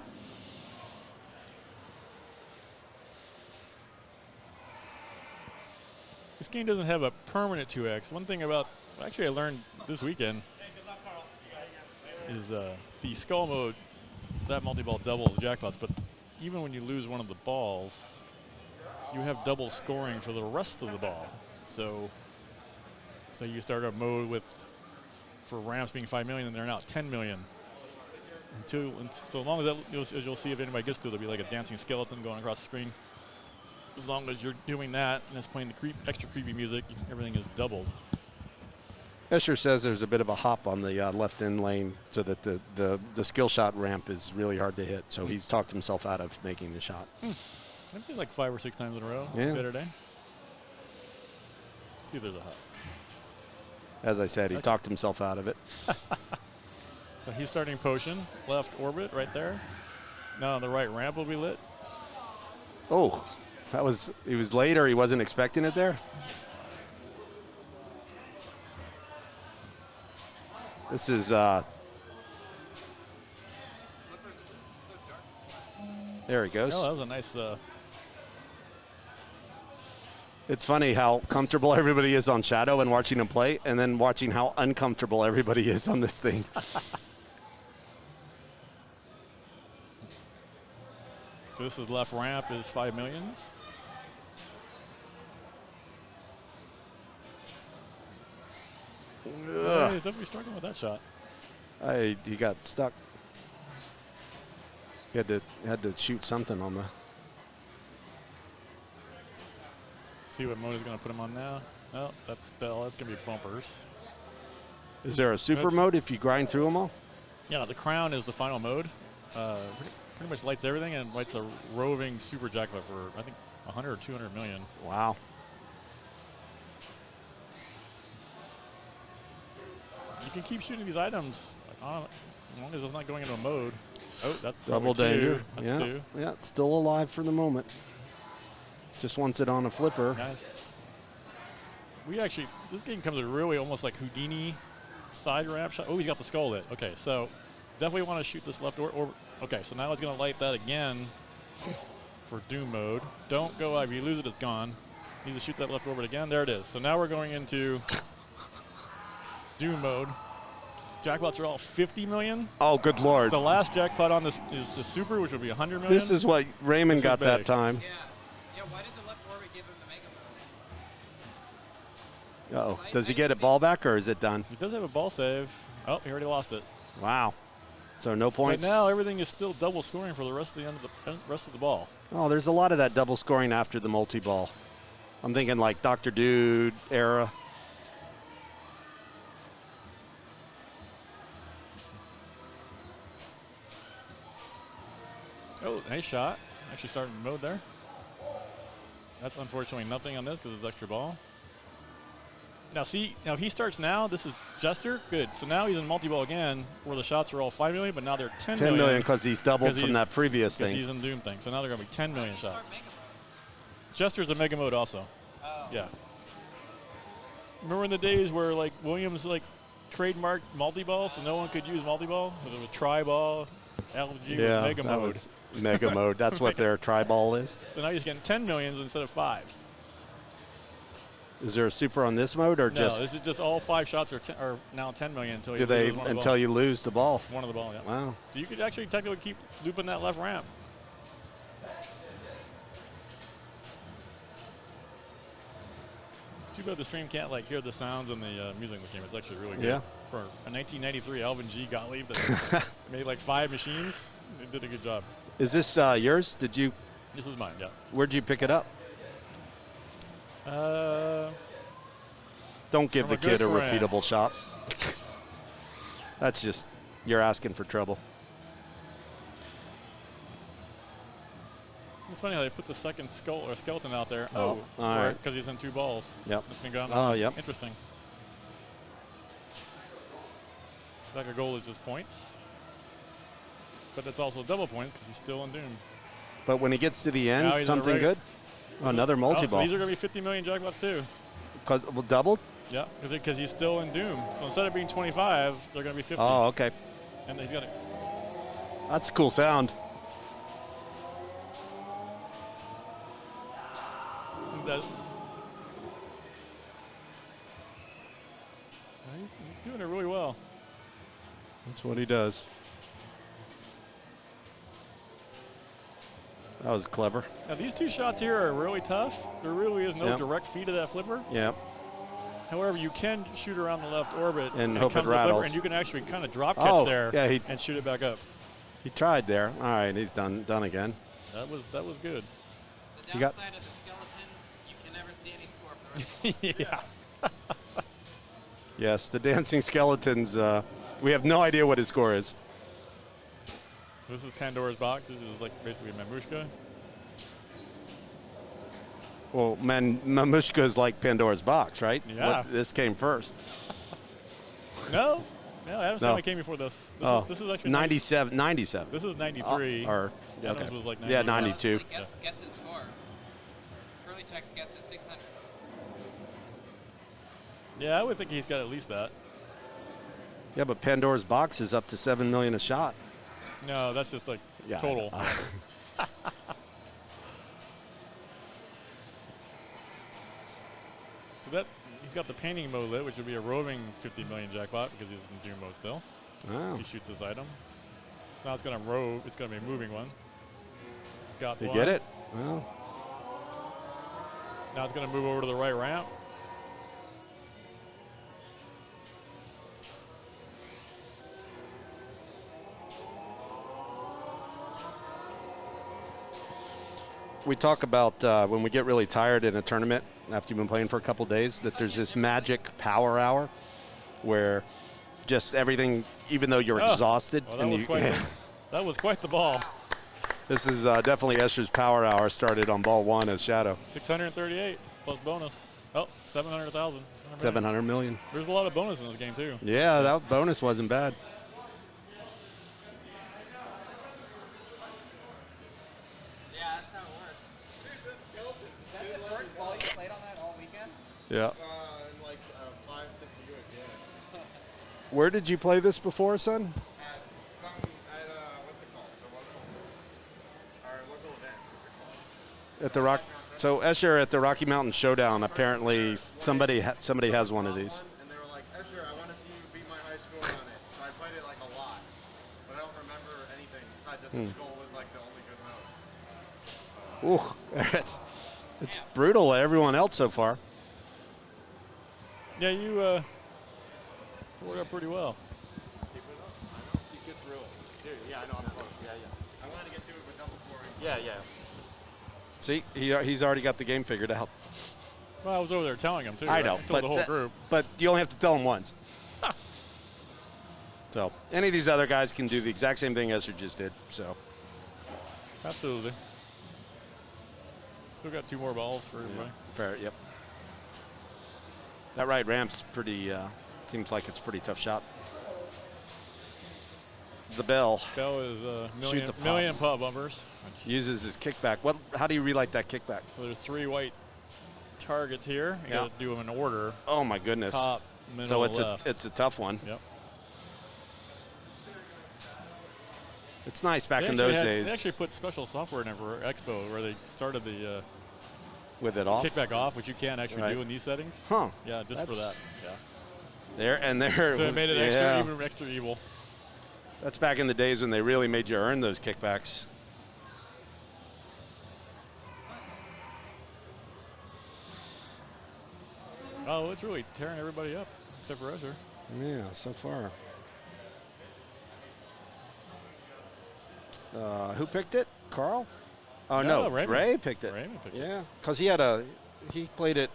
This game doesn't have a permanent 2x. One thing about, actually I learned this weekend, is the skull mode, that multi-ball doubles jackpots, but even when you lose one of the balls, you have double scoring for the rest of the ball. So you start a mode with, for ramps being 5 million, and they're now 10 million. And so long as that, you'll see if anybody gets to it, there'll be like a dancing skeleton going across the screen. As long as you're doing that and it's playing the extra creepy music, everything is doubled. Escher says there's a bit of a hop on the left end lane so that the skill shot ramp is really hard to hit. So he's talked himself out of making the shot. That'd be like 5 or 6 times in a row. Yeah. Better day. See if there's a hop. As I said, he talked himself out of it. So he's starting potion, left orbit right there. Now the right ramp will be lit. Oh, he was late or he wasn't expecting it there? This is there he goes. Oh, that was a nice It's funny how comfortable everybody is on Shadow and watching him play, and then watching how uncomfortable everybody is on this thing. So this is left ramp is 5 millions. He's definitely struggling with that shot. He got stuck. He had to shoot something on the. See what mode is going to put him on now. Oh, that's Bell. That's going to be bumpers. Is there a super mode if you grind through them all? Yeah, the crown is the final mode. Pretty much lights everything and lights a roving super jackpot for, I think, 100 or 200 million. Wow. You can keep shooting these items as long as it's not going into a mode. Oh, that's Double probably danger. two. That's yeah. two. Yeah, it's still alive for the moment. Just wants it on a flipper. Nice. This game comes with really almost like Houdini side ramp shot. Oh, he's got the skull lit. Okay, so definitely want to shoot this left orbit. Okay, so now it's going to light that again for Doom mode. Don't go out. If you lose it, it's gone. Need to shoot that left orbit again. There it is. So now we're going into Doom mode. Jackpots are all 50 million. Oh, good Lord. The last jackpot on this is the super, which would be 100 million. This is what Raymond got that time. Yeah, why did the left orbit give him the mega mode? Uh-oh. Does he get a ball back or is it done? He does have a ball save. Oh, he already lost it. Wow. So no points. But now everything is still double scoring for the rest of the ball. Oh, there's a lot of that double scoring after the multi-ball. I'm thinking like Dr. Dude era. Oh, nice shot. Actually starting mode there. That's unfortunately nothing on this because it's extra ball. Now see, now if he starts now, this is Jester, good. So now he's in multi-ball again, where the shots are all 5 million, but now they're 10 million. 10 million because he's doubled from that previous thing. Because he's in Doom thing. So now they're going to be 10 million shots. Jester's a mega mode also. Oh. Yeah. Remember in the days where like Williams like trademarked multi-ball, so no one could use multi-ball? So there was tri-ball, LG was mega that mode. was mega mode. That's what their tri-ball is. So now he's getting 10 millions instead of 5s. Is there a super on this mode or No, just? this is just all 5 shots are now 10 million until Do you they lose one of the until ball. you lose the ball? One of the ball, yeah. Wow. So you could actually technically keep looping that left ramp. Too bad the stream can't like hear the sounds and the music in this game. It's actually really good. Yeah. For a 1993 Alvin G. Gottlieb that made like 5 machines, it did a good job. Is this yours? Did you? This is mine, yeah. Where'd you pick it up? Don't give From the a kid good a friend. repeatable shot. That's just, you're asking for trouble. It's funny how they put the second skull or skeleton out there. Oh, all right. Because he's in 2 balls. Yep. It's been gone. Oh, yep. Interesting. Like a goal is just points. But it's also double points because he's still in Doom. But when he gets to the Now end, he's something good? Another Oh, so multi-ball. these are going to be 50 million jackpots too. Well, doubled? Yeah, because he's still in Doom. So instead of being 25, they're going to be 50. Oh, okay. And he's got it. That's a cool sound. That, he's doing it really well. That's what he does. That was clever. Now these 2 shots here are really tough. There really is no Yep. direct feed of that flipper. Yep. However, you can shoot around the left orbit And when hope it comes to the flipper, rattles. and you can actually kind of drop catch Oh, there yeah, and shoot it back up. He tried there. All right, he's done again. That was good. The You got- downside of the skeletons, you can never see any score for the rest of the Yeah. Yes, the dancing skeletons. We have no idea what his score is. This is Pandora's box. This is like basically Mamushka. Well, Mamushka is like Pandora's box, right? Yeah. This came first. No, Adam's No. family came before this. This is actually 97. 97. This is 93. Or Adams okay. was like Yeah, 92. 92. Guess his score. Curly Tech guesses 600. Yeah, I would think he's got at least that. Yeah, but Pandora's box is up to 7 million a shot. No, that's just like Yeah, I total. know. So that he's got the painting mode lit, which would be a roving 50 million jackpot because he's in Doom mode still. Wow. He shoots this item. Now it's gonna rove. It's gonna be a moving one. It's got You one. get it? Well, Now it's gonna move over to the right ramp. we talk about when we get really tired in a tournament after you've been playing for a couple days that there's this magic power hour where just everything, even though you're exhausted. Well, that, and was that was quite the ball. This is definitely Escher's power hour. Started on ball 1 as Shadow. 638 plus bonus. Oh, 700,000. 700 million. There's a lot of bonus in this game too. Yeah, that bonus wasn't bad. Yeah, that's how it works. Dude, this skeletons. Is that the first ball you played on that all weekend? Yeah. In like 5, 6 years, yeah. Where did you play this before, son? At what's it called? The local, our local event. What's it called? At the Rock. So Escher at the Rocky Mountain Showdown. Apparently, somebody has one of these. And they were like, Escher, I want to see you beat my high score on it. So I played it like a lot, but I don't remember anything besides that the skull was like the only good mode. Ooh, it's brutal. Everyone else so far. Yeah, you worked out pretty well. Keep it up. I know. You get through it. Dude, yeah, I know. I'm close. Yeah, yeah. I wanted to get through it with double scoring. Yeah, yeah. See, he's already got the game figured out. Well, I was over there telling him, too. I know, told but the whole group. But you only have to tell them once. So any of these other guys can do the exact same thing Esther just did. So Absolutely. Still got 2 more balls for everybody. Fair, yep. That right ramp's pretty, seems like it's a pretty tough shot. The bell. Bell is Shoot the million pops. pop bumpers. Uses his kickback. How do you relight that kickback? So there's 3 white targets here. You got to do them in order. Oh my goodness. Top, middle, so it's left. it's a tough one. Yep. It's nice back They in those actually days. They actually put special software in there for Expo where they started the with it off. kickback off, which you can actually do in these settings. Huh. Yeah, just for that. Yeah. There. So it made it extra evil. That's back in the days when they really made you earn those kickbacks. Oh, it's really tearing everybody up, except for Usher. Yeah, so far. Who picked it? Carl? Oh no, Raymond. Ray picked it. Raymond picked it. Because he's played it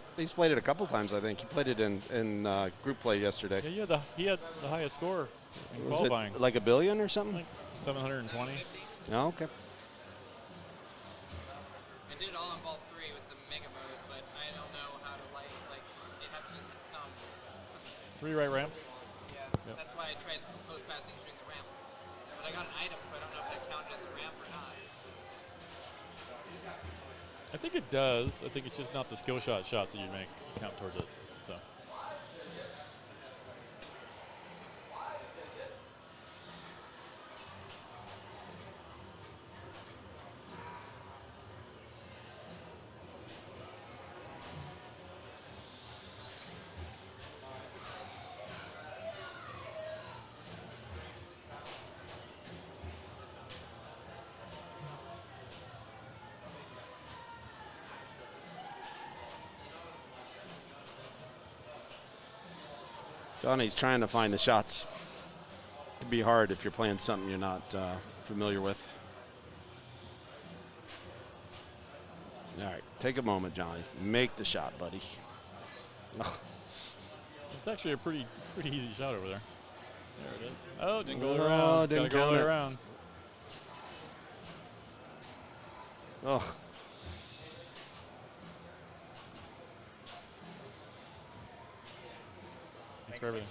a couple times. I think he played it in group play yesterday. Yeah, he had the highest score in Was qualifying. it like a billion or something? Like 720. Oh, okay. I did it all on ball 3 with the mega mode, but I don't know how to like it has to just come. 3 right ramps. Yeah, that's why I tried post passing shooting the ramp. But I got an item, so I don't know if that counted as a ramp or not. I think it does. I think it's just not the skill shots that you make count towards it. So. Johnny's trying to find the shots. It can be hard if you're playing something you're not familiar with. All right, take a moment, Johnny. Make the shot, buddy. It's actually a pretty easy shot over there. There it is. Oh, didn't go Oh, around. It's didn't gotta go all the way count it. around. Oh. Thanks for everything.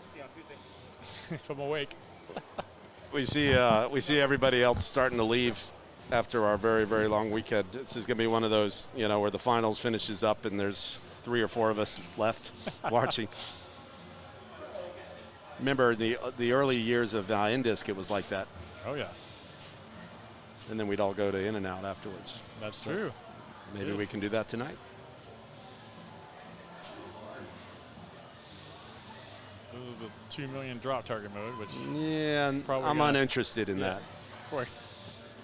See you on Tuesday. If I'm awake. We see everybody else starting to leave after our very, very long weekend. This is going to be one of those, where the finals finishes up and there's 3 or 4 of us left watching. Remember the early years of Indisc, it was like that. Oh yeah. And then we'd all go to In-N-Out afterwards. That's true. Maybe Yeah. we can do that tonight. So this is the 2 million drop target mode, which Yeah, probably I'm gonna- uninterested in that. Boy.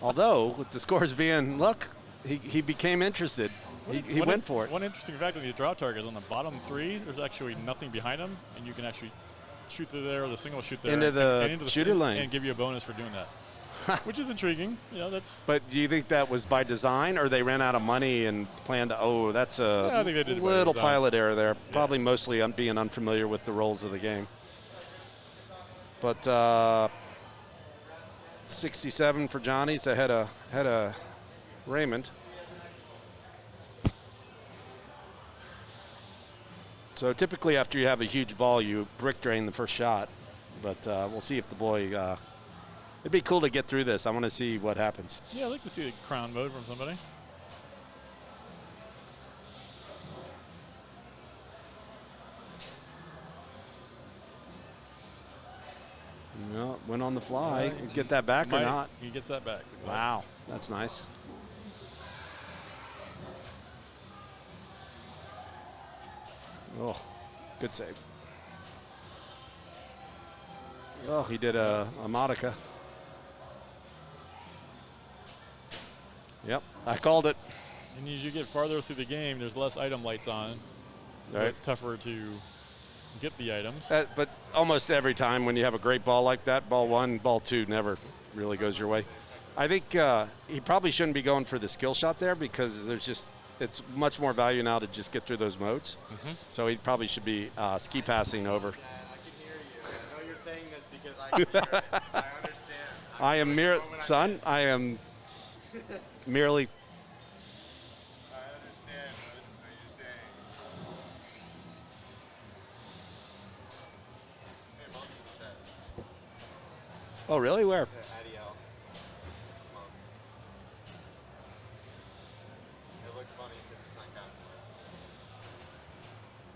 Although, with the scores being, look, he became interested. He went for it. One interesting fact of these drop targets, on the bottom 3, there's actually nothing behind them, and you can actually shoot through there or the single shoot there. Into the and into the shooter thing lane. And give you a bonus for doing that. Which is intriguing. That's. But do you think that was by design, or they ran out of money and planned to, that's a Yeah, I think they did it by little design. pilot error there. Probably mostly being unfamiliar with the roles of the game. But 67 for Johnny's ahead of Raymond. So typically after you have a huge ball, you brick drain the first shot. But we'll see if the boy, it'd be cool to get through this. I want to see what happens. Yeah, I'd like to see the crown mode from somebody. No, went on the fly. Get that back or not? He gets that back. Wow, that's nice. Oh, good save. Oh, he did a Modica. Yep, I called it. And as you get farther through the game, there's less item lights on. So Right. it's tougher to get the items. But almost every time when you have a great ball like that, ball 1, ball 2 never really goes your way. I think he probably shouldn't be going for the skill shot there because there's just it's much more value now to just get through those modes. So he probably should be ski passing over. I can hear you. I know you're saying this because I can hear it. I understand. Son, I am merely. I understand what you're saying. Hey, Mom's dead. Oh, really? Where? Addie L. It's Mom. It looks funny because it's not capitalized.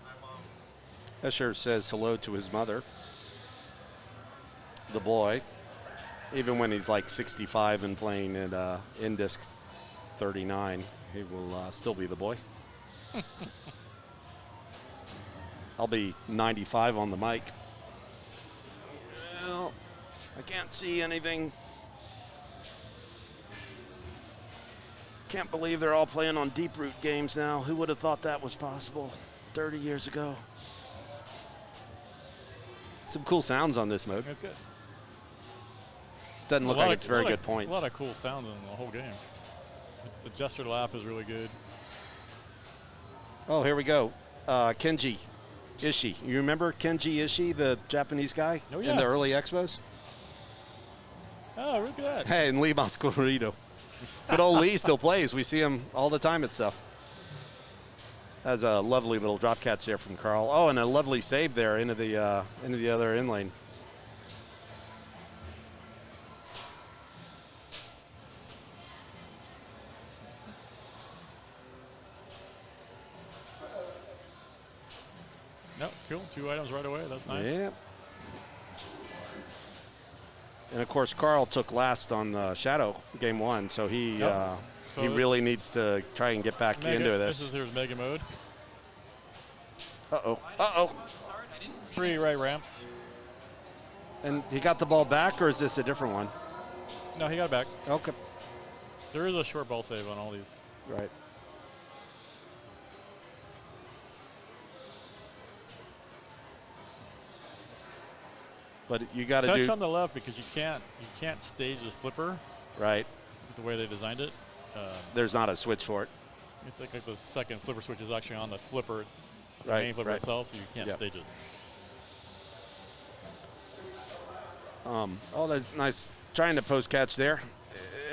Hi, Mom. That sure says hello to his mother. The boy. Even when he's like 65 and playing at Indisc 39, he will still be the boy. I'll be 95 on the mic. Well, I can't see anything. Can't believe they're all playing on deep root games now. Who would have thought that was possible 30 years ago? Some cool sounds on this mode. That's good. Doesn't look like it's very good points. A lot of cool sounds in the whole game. The gesture laugh is really good. Oh, here we go. Kenji Ishii. You remember Kenji Ishii, the Japanese guy in the early Expos? Oh, look at that. Hey, and Lee Masquerido. Good old Lee still plays. We see him all the time at stuff. That's a lovely little drop catch there from Carl. Oh, and a lovely save there into the other in lane. No, cool. 2 items right away. That's nice. Yeah. And of course, Carl took last on the Shadow game 1, so he he really needs to try and get back into this. This is his mega mode. Uh-oh. Uh-oh. 3 right ramps. And he got the ball back, or is this a different one? No, he got it back. Okay. There is a short ball save on all these. Right. But you got to touch do on the left because you can't stage this flipper. Right. The way they designed it. There's not a switch for it. I think like the second flipper switch is actually on the flipper, the Right, main flipper right. itself, so you can't stage it. Oh, that's nice. Trying to post catch there.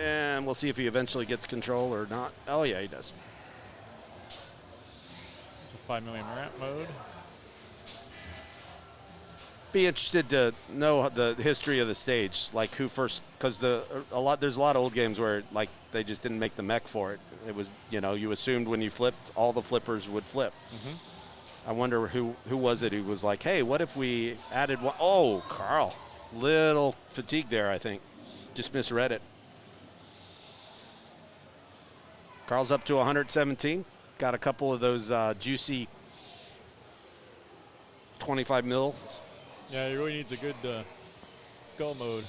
And we'll see if he eventually gets control or not. Oh, yeah, he does. It's a 5 million ramp mode. Be interested to know the history of the stage, like who first, because there's a lot of old games where like they just didn't make the mech for it. It was, you assumed when you flipped, all the flippers would flip. I wonder who was it who was like, hey, what if we added one? Oh, Carl, little fatigue there, I think. Just misread it. Carl's up to 117. Got a couple of those juicy 25 mils. Yeah, he really needs a good skull mode.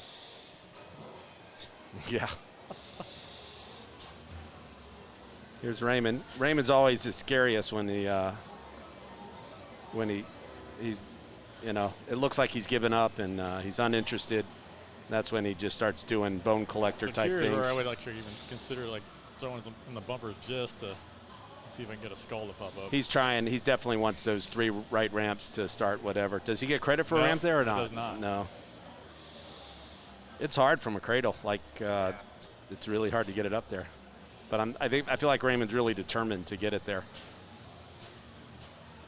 Yeah. Here's Raymond. Raymond's always the scariest when he's it looks like he's given up and he's uninterested. That's when he just starts doing bone collector type Here's things. where I would actually even consider like throwing some in the bumpers just to see if I can get a skull to pop up. He's trying. He definitely wants those 3 right ramps to start whatever. Does he get credit for a ramp there or not? He does not. No. It's hard from a cradle. Like it's really hard to get it up there. But I feel like Raymond's really determined to get it there,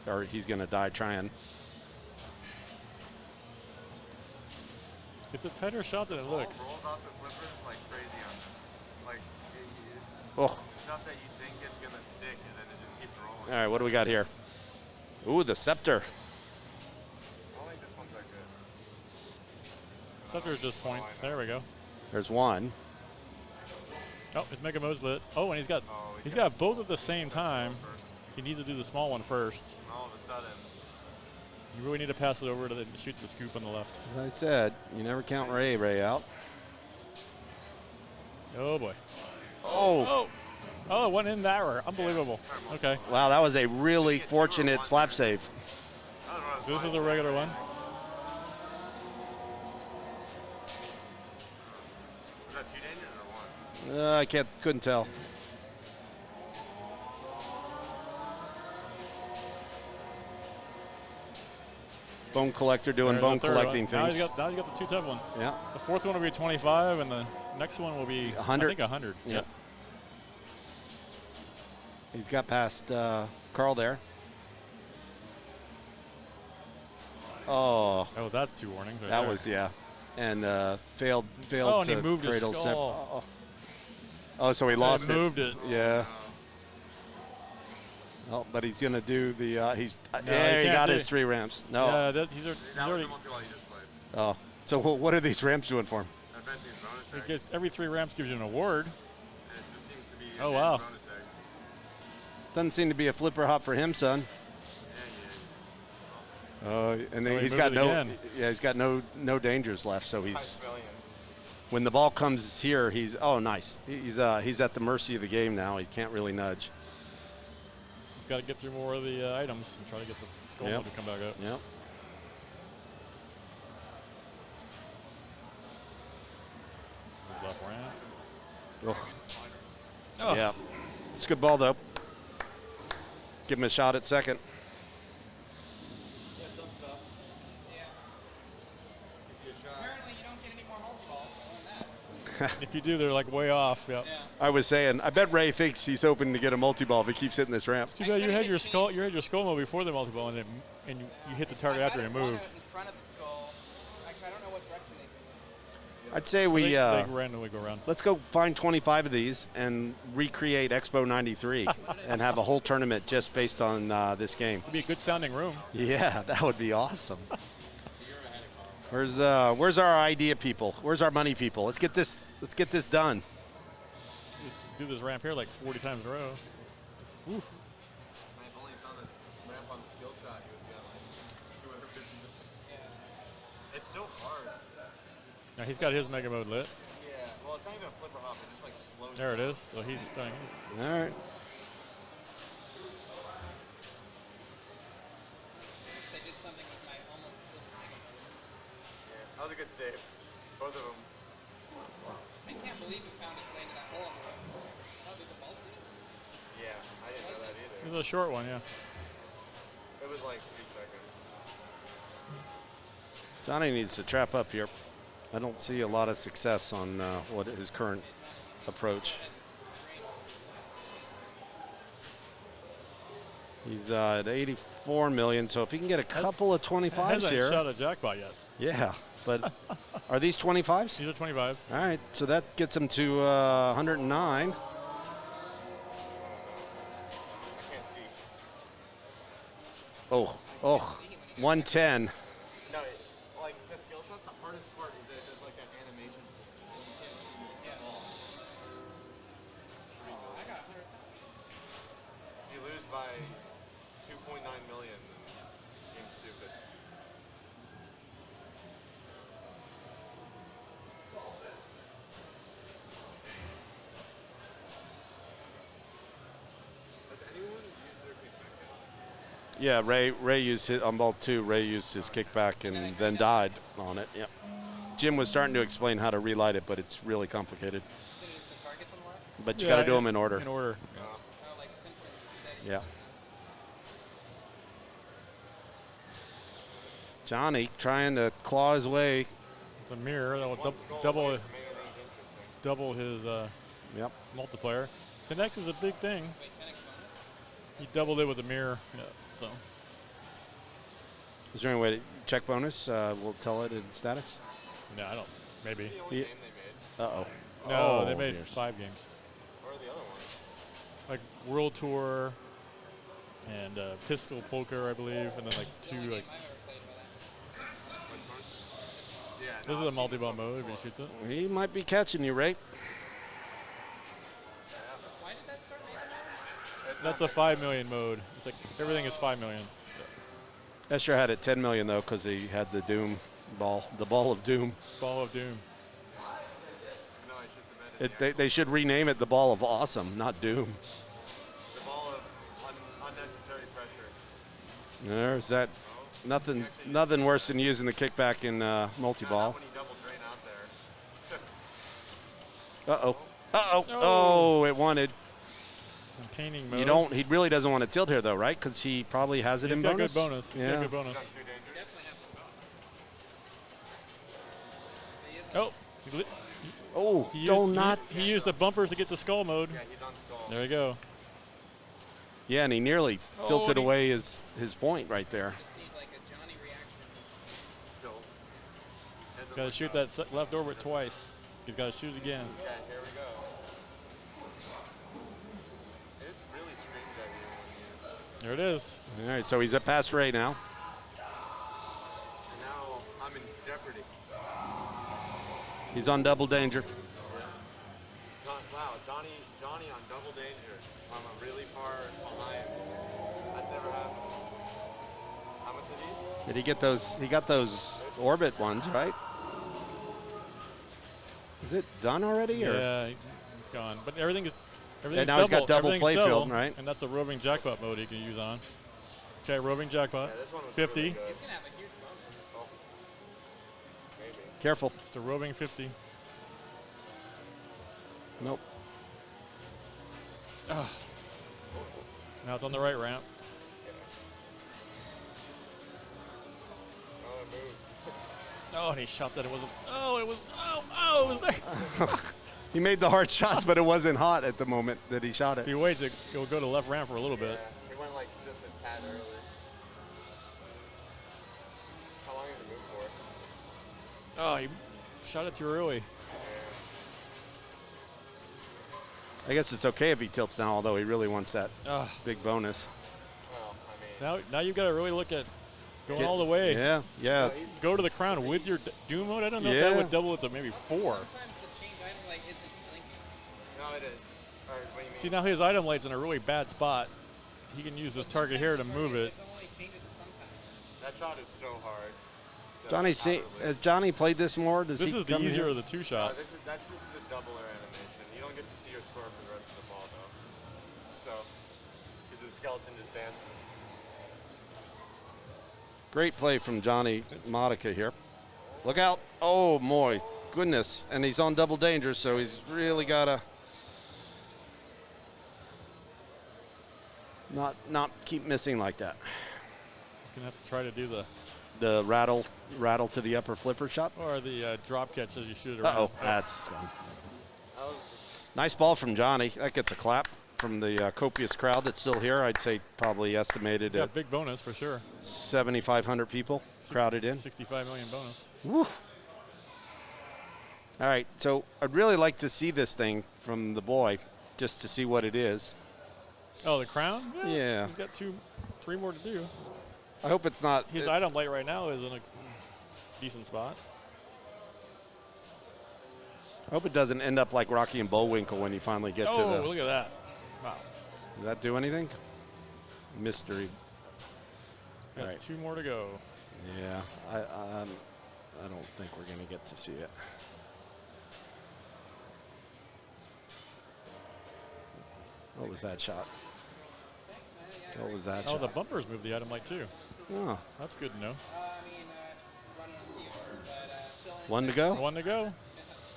or he's going to die trying. It's a tighter shot than it looks. Rolls off the flippers like crazy on this. Like it's stuff that you think it's gonna stick and then it just keeps rolling. All right, what do we got here? Ooh, the scepter. I don't think this one's that good. Scepter is just points. There we go. There's one. Oh, his mega mode's lit. Oh, and he's got both at the same time. He needs to do the small one first. And all of a sudden. You really need to pass it over to shoot the scoop on the left. As I said, you never count Ray out. Oh boy. Oh. Oh, it went in that way. Unbelievable. Okay. Wow, that was a really fortunate slap save. This is the regular one. Was that 2 dangers or 1? I couldn't tell. Bone collector doing There's bone the third collecting one. things. Now he's got the 2 tough one. Yeah. The 4th one will be 25, and the next one will be 100. I think 100. Yeah. Yep. He's got past Carl there. Oh. Oh, that's 2 warnings. Right That there. was, yeah. And failed Oh, and to he moved his cradle skull. Oh, so he lost it. moved it. Yeah. Oh, but he's going to do the, he's, No, yeah, he can't got do his it. 3 ramps. No. Yeah, he's already. Oh, so what are these ramps doing for him? It gets, every 3 ramps gives you an award. And it just seems to be Oh, wow. bonus eggs. Doesn't seem to be a flipper hop for him, son. And then he he's moved got it no, again. yeah, he's got no dangers left. So he's, when the ball comes here, he's, oh, nice. He's at the mercy of the game now. He can't really nudge. He's got to get through more of the items and try to get the skull mode to come back up. Yep. Left ramp. Oh. Yeah. It's a good ball, though. Give him a shot at second. Apparently you don't get any more multi-balls on that. If you do, they're like way off. Yep. I was saying, I bet Ray thinks he's hoping to get a multi-ball if he keeps hitting this ramp. It's too bad you had your skull. You had your skull mode before the multi-ball, and you hit the target after it moved. In front of the skull. Actually, I don't know what direction they go. I'd say we they randomly go around. Let's go find 25 of these and recreate Expo 93 and have a whole tournament just based on this game. It'd be a good sounding room. Yeah, that would be awesome. Where's our idea people? Where's our money people? Let's get this done. Just do this ramp here like 40 times in a row. Oof. I've only found this ramp on the skill track. It would be like 250. Yeah. It's so hard. Now he's got his mega mode lit. Yeah. Well, it's not even a flipper hop. It just like slows. There it down. is. So he's stunning. All right. They did something with my almost tilt mega mode. Yeah. That was a good save. Both of them. I can't believe he found his way into that hole on the roof. Oh, there's a ball seat? Yeah. I didn't know that either. This is a short one, yeah. It was like 3 seconds. Johnny needs to trap up here. I don't see a lot of success on what his current approach. He's at 84 million, so if he can get a couple of 25s Hasn't here. shot a jackpot yet. Yeah, but are these 25s? These are 25s. All right, so that gets him to 109. I can't see. Oh, 110. No, like the skill shot, the hardest part is that it does like that animation. And you can't see the ball. Oh, I got 100,000. If you lose by 2.9 million, then the game's stupid. Has anyone used their kickback yet? Yeah, Ray used it on ball 2. Ray used his kickback and then died on it. Yep. Jim was starting to explain how to relight it, but it's really complicated. Is it just the targets on the left? But you got to do them in order. In order. Oh, like Simpsons. Yeah. Johnny trying to claw his way. It's a mirror that will One skull double away from making things interesting. double his Yep. multiplier. 10x is a big thing. Wait, 10x bonus? He doubled it with a mirror. Yeah, so Is there any way to check bonus? We'll tell it in status. no, I don't. Maybe. It's the only Yeah. game they made. Uh-oh. No, they Oh, made dears. 5 games, What are the other ones? like World Tour and Pistol Poker, I believe, and then like 2 like. Which one? Yeah. This is a multi-ball mode if he shoots it. He might be catching you, Ray. Why did that start mega mode? That's the 5 million mode. It's like everything is 5 million. Escher had it 10 million, though, because he had the Doom ball, the ball of Doom. Ball of Doom. No, I should have bet They should rename it the Ball of Awesome, not Doom. the ball of unnecessary pressure. There's that. Nothing worse than using the kickback in multi-ball. When you double drain out there. Uh-oh. Uh-oh. Oh, it wanted. Some painting mode. You don't. He really doesn't want to tilt here, though, right? Because he probably has it He's in got bonus. good bonus. He's Yeah. got good bonus. Not too dangerous. Definitely have to Oh. Oh, He used the bumpers to get the skull mode. Yeah, he's on skull. There you go. Yeah, and he nearly Oh, tilted and he- away his point right there. Just need like a Johnny reaction. Got to shoot that left orbit twice. He's got to shoot it again. Okay, here we go. It really screams at you when you. There it is. All right, so he's at past Ray now. And now I'm in jeopardy. He's on double danger. Wow, Johnny on double danger. I'm really far behind. That's never happened. How much are these? Did he get those? He got those orbit ones, right? Is it done already? Or? Yeah, it's gone. But everything's Yeah, now he's got double everything's playfield, double, right? And that's a roving jackpot mode he can use on. Okay, roving jackpot. Yeah, this one was 50. really good. He's gonna have a huge bonus. Oh. Maybe. Careful. It's a roving 50. Nope. Ah. Now it's on the right ramp. Oh, it moved. Oh, and he shot that. It wasn't. Oh, it was. Oh, it was there. He made the hard shots, but it wasn't hot at the moment that he shot If it. he waits, it will go to left ramp for a little bit. Yeah, it went like just a tad early. How long did it move for? Oh, he shot it too early. I guess it's okay if he tilts now, although he really wants that Ah. big bonus. Well, I mean. Now you've got to really look at going Get- all the way. Yeah, yeah. Go to the crown with your doom mode. I don't know if that Yeah. would double it to maybe 4. Sometimes the change item light isn't blinking. No, it is. Or what do you mean? See, now his item light's in a really bad spot. He can use this target here to move it. It only changes it sometimes. That shot is so hard. Has Johnny played this more? Does This he is the come easier here? of the two shots. That's just the doubler animation. You don't get to see your score for the rest of the ball, though. So, because the skeleton just dances. Great play from Johnny Modica here. Look out. Oh, my goodness. And he's on double danger, so he's really got to not keep missing like that. You're gonna have to try to do the rattle to the upper flipper shot. or the drop catch as you shoot it around. Uh-oh, that's gone. That was just. Nice ball from Johnny. That gets a clap from the copious crowd that's still here. I'd say probably estimated Yeah, at big bonus for sure. 7,500 people crowded in. 65 million bonus. Woo. All right, so I'd really like to see this thing from the boy, just to see what it is. Oh, the crown? Yeah. He's got 3 more to do. I hope it's not. His item light right now is in a decent spot. I hope it doesn't end up like Rocky and Bullwinkle when you finally get to the. Oh, look at that. Wow. Did that do anything? Mystery. Got All right. 2 more to go. Yeah, I don't think we're gonna get to see it. What was that shot? What was that Oh, shot? the bumpers move the item light too. Oh, That's good to know. Running on fumes, but still in 1 to go? 1 to go.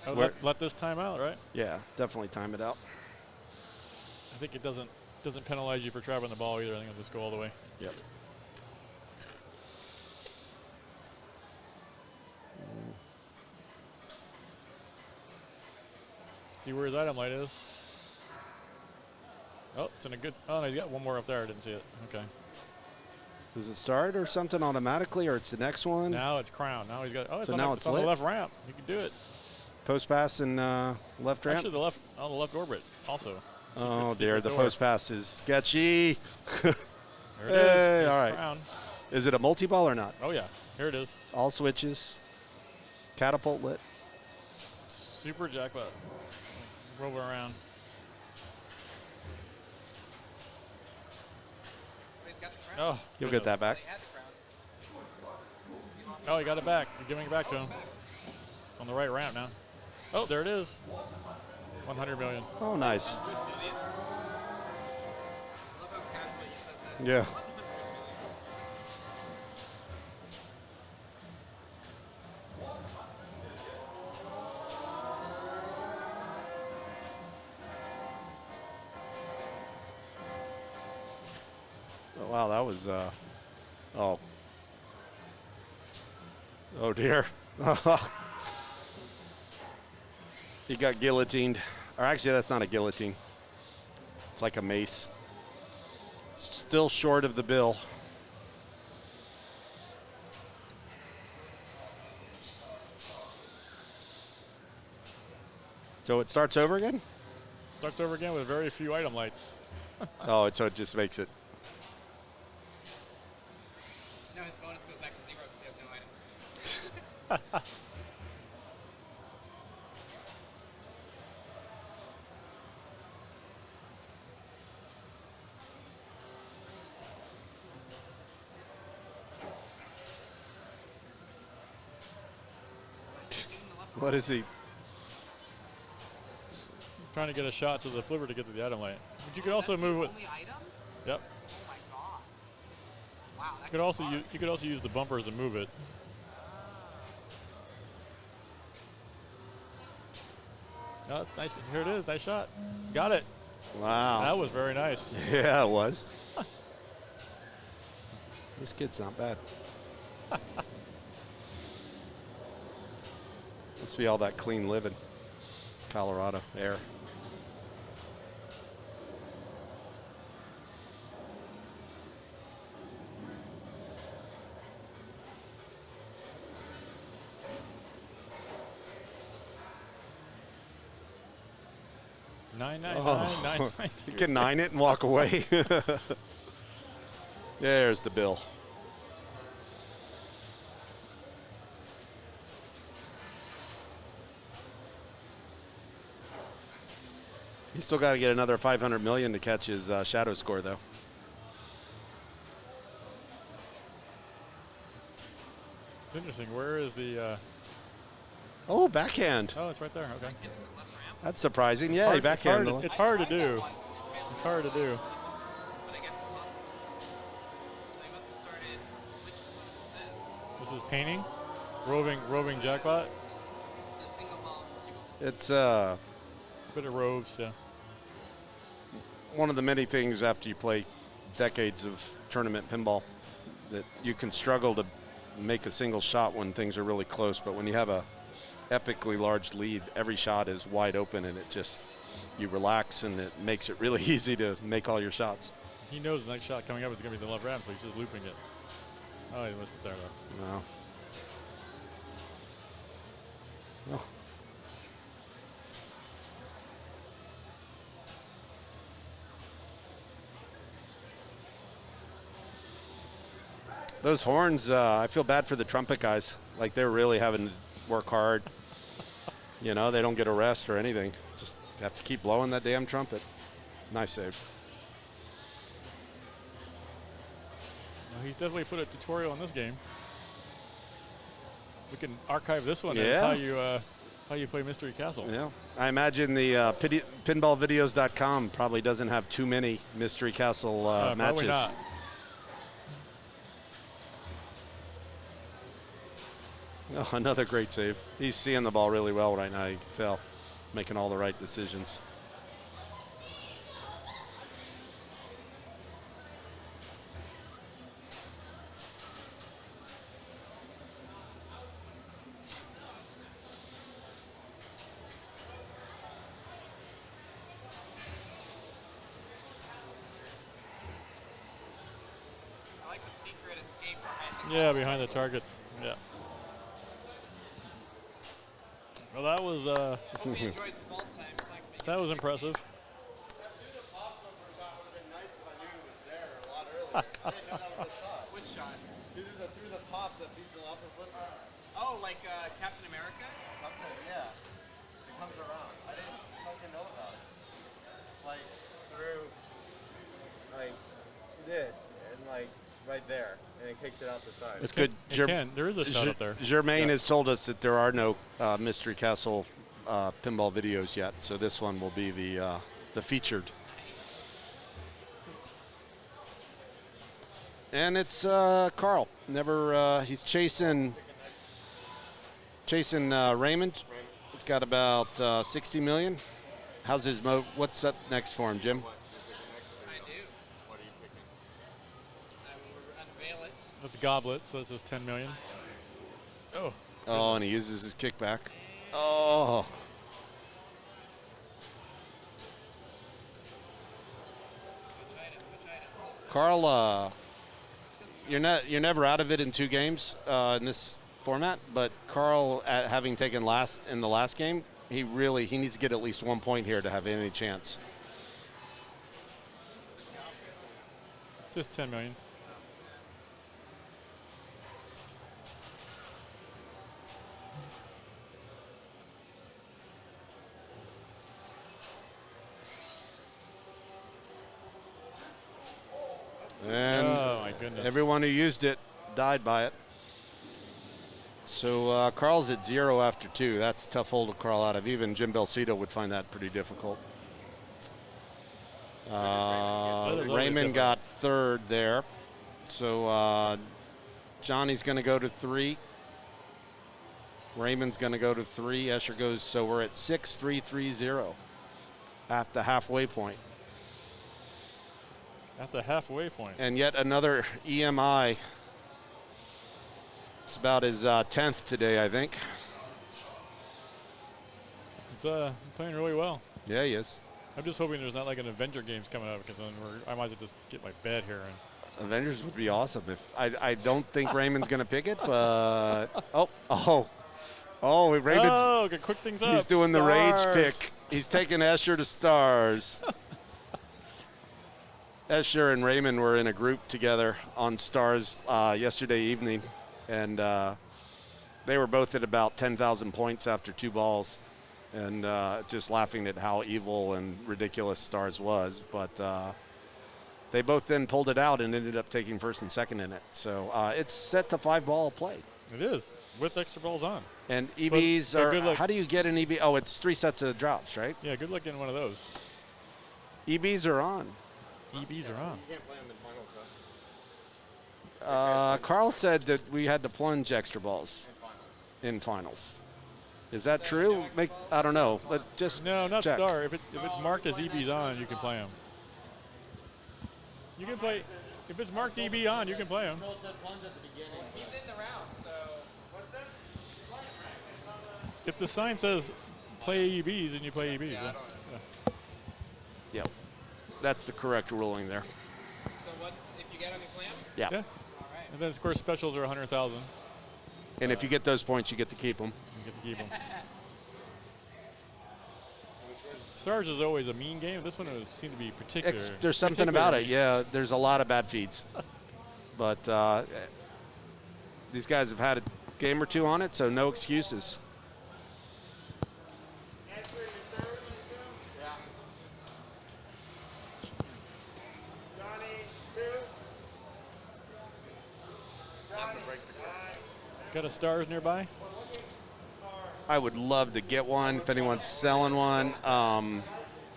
Oh, Where- let this time out, right? Yeah, definitely time it out. I think it doesn't penalize you for traveling the ball either. I think it'll just go all the way. Yep. See where his item light is. Oh, it's in a good. Oh, no, he's got 1 more up there. I didn't see it. Okay. Does it start or something automatically, or it's the next one? Now it's crown. Now he's got. Oh, it's So on, now the, it's on the lit? left ramp. You can do it. Post pass and left ramp. Actually, on the left orbit also. Oh Secret dear, the door. post pass is sketchy. There it is. Hey, There's all right. crown. Is it a multi-ball or not? Oh yeah, here it is. All switches. Catapult lit. Super jackpot. Roll around. But he's got the crown. Oh, You'll get that back. He had the crown. Oh, he got it back. You're giving it back to him. It's on the right ramp now. Oh, there it is. 100 million. Oh, nice. I love how casually he says that. Yeah. Oh, wow, that was, oh. Oh, dear. He got guillotined. Or actually, that's not a guillotine. It's like a mace. Still short of the bill. So it starts over again? Starts over again with very few item lights. Oh, so it just makes it. No, his bonus goes back to 0 because he has no items. What is he? Trying to get a shot to the flipper to get to the item light. But you could also move it. Yep. Oh my god. Wow. You could also use the bumpers to move it. No, that's nice. Here it is. Nice shot. Got it. Wow. That was very nice. Yeah, it was. This kid's not bad. Must be all that clean living. Colorado air. Nine. You can 9 it and walk away. There's the bill. He's still got to get another 500 million to catch his shadow score, though. It's interesting. Where is the? Oh, backhand. Oh, it's right there. Okay. That's surprising. Yeah, he backhand. It's hard to do. It's hard to do. This is painting, roving jackpot. It's bit of roves, yeah. One of the many things after you play decades of tournament pinball that you can struggle to make a single shot when things are really close, but when you have a epically large lead, every shot is wide open and it just, you relax and it makes it really easy to make all your shots. He knows the next shot coming up is going to be the left ram, so he's just looping it. Oh, he missed it there, though. No. Oh. Those horns, I feel bad for the trumpet guys. Like, they're really having to work hard. You know, they don't get a rest or anything. Just have to keep blowing that damn trumpet. Nice save. Well, he's definitely put a tutorial on this game. We can archive this one Yeah. as how you play Mystery Castle. Yeah. I imagine the pinballvideos.com probably doesn't have too many Mystery Castle matches. Probably not. Oh, another great save. He's seeing the ball really well right now, you can tell. Making all the right decisions. I like the secret escape behind the Yeah, behind the targets. Yeah. Well, that was Hope he enjoys his ball time. that was impressive. Which shot? Through the pops that beats the upper flip. Oh, like Captain America? Something, yeah. It comes around. I didn't fucking know about it. Like, through, like, this, and, like, right there. And it kicks it out the side. It's good. There is a shot up there. Germain has told us that there are no Mystery Castle pinball videos yet, so this one will be the featured. And it's Carl. He's chasing Raymond. He's got about 60 million. How's his mode? What's up next for him, Jim? That's Goblet, so this is 10 million. Oh. Oh, and he uses his kickback. Oh. Carl, you're never out of it in 2 games in this format, but Carl, having taken last in the last game, he needs to get at least 1 point here to have any chance. Just 10 million. And oh my goodness! Everyone who used it died by it. So Carl's at 0 after 2. That's a tough hole to crawl out of. Even Jim Belcito would find that pretty difficult. Raymond got 3rd there. So Johnny's going to go to 3. Raymond's going to go to 3. Escher goes, so we're at 6-3-3-0 at the halfway point. At the halfway point. And yet another EMI. It's about his 10th today, I think. It's playing really well. Yeah, he is. I'm just hoping there's not like an Avenger games coming up, because then I might as well just get my bed here. And Avengers would be awesome. If I don't think Raymond's going to pick it, but Raymond's can quick things up. He's doing the rage pick. He's taking Escher to stars. Escher and Raymond were in a group together on stars yesterday evening, and they were both at about 10,000 points after 2 balls, and just laughing at how evil and ridiculous stars was. But they both then pulled it out and ended up taking 1st and 2nd in it. So it's set to 5-ball play. It is, with extra balls on. And EBs are, how do you get an EB? Oh, it's 3 sets of drops, right? Yeah, good luck getting one of those. EBs are on. EBs are on. You can't play them in finals, though. Carl said that we had to plunge extra balls in finals. Is that true? I don't know. But just no, not check. star. If it's marked as EBs on, you can play them. You can play. If it's marked EB on, you can play them. He's in the round, so. If the sign says play EBs, then you play EBs. Yeah. Yep. That's the correct ruling there. So if you get them, you play them? Yeah. All right. And then, of course, specials are 100,000. And if you get those points, you get to keep them. You get to keep them. Stars is always a mean game. This one seemed to be particular. There's something about it. Yeah, there's a lot of bad feeds. But these guys have had a game or 2 on it, so no excuses. Got a stars nearby? I would love to get one if anyone's selling one.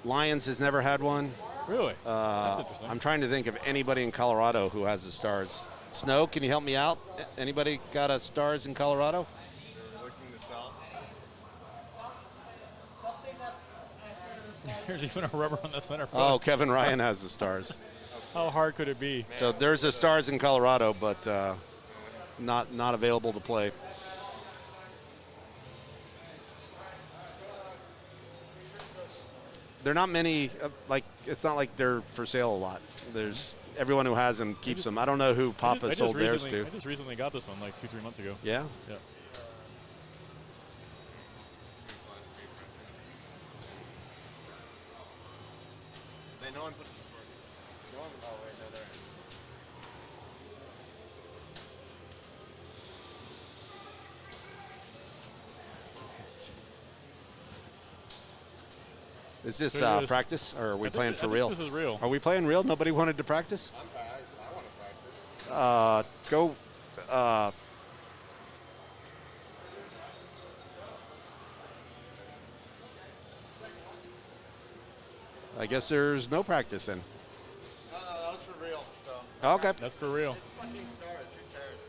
Lions has never had one. Really? That's interesting. I'm trying to think of anybody in Colorado who has the stars. Snow, can you help me out? Anybody got a stars in Colorado? Looking to sell. There's even a rubber on the center post. Oh, Kevin Ryan has the stars. How hard could it be? So there's a stars in Colorado, but not available to play. There are not many, it's not like they're for sale a lot. There's everyone who has them keeps them. I don't know who Papa sold theirs to. I just recently got this one, like 2-3 months ago. Yeah? Yeah. No one put the score. No one. Oh wait, no, they're. Is this There it is. practice, or are we playing for I think real? this is real. Are we playing real? Nobody wanted to practice? I want to practice. Go. I guess there's no practice then. No, that was for real. So. Okay. That's for real. It's fucking stars.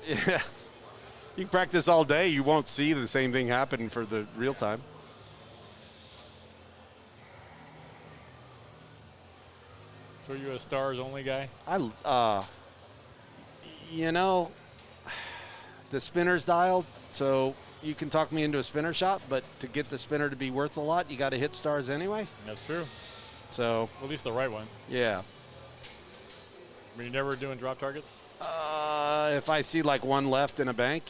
Who cares? Yeah. You can practice all day. You won't see the same thing happen for the real time. So you a stars only guy? The spinner's dialed, so you can talk me into a spinner shot, but to get the spinner to be worth a lot, you got to hit stars anyway. That's true. So At least the right one. yeah. mean, you're never doing drop targets? If I see like one left in a bank,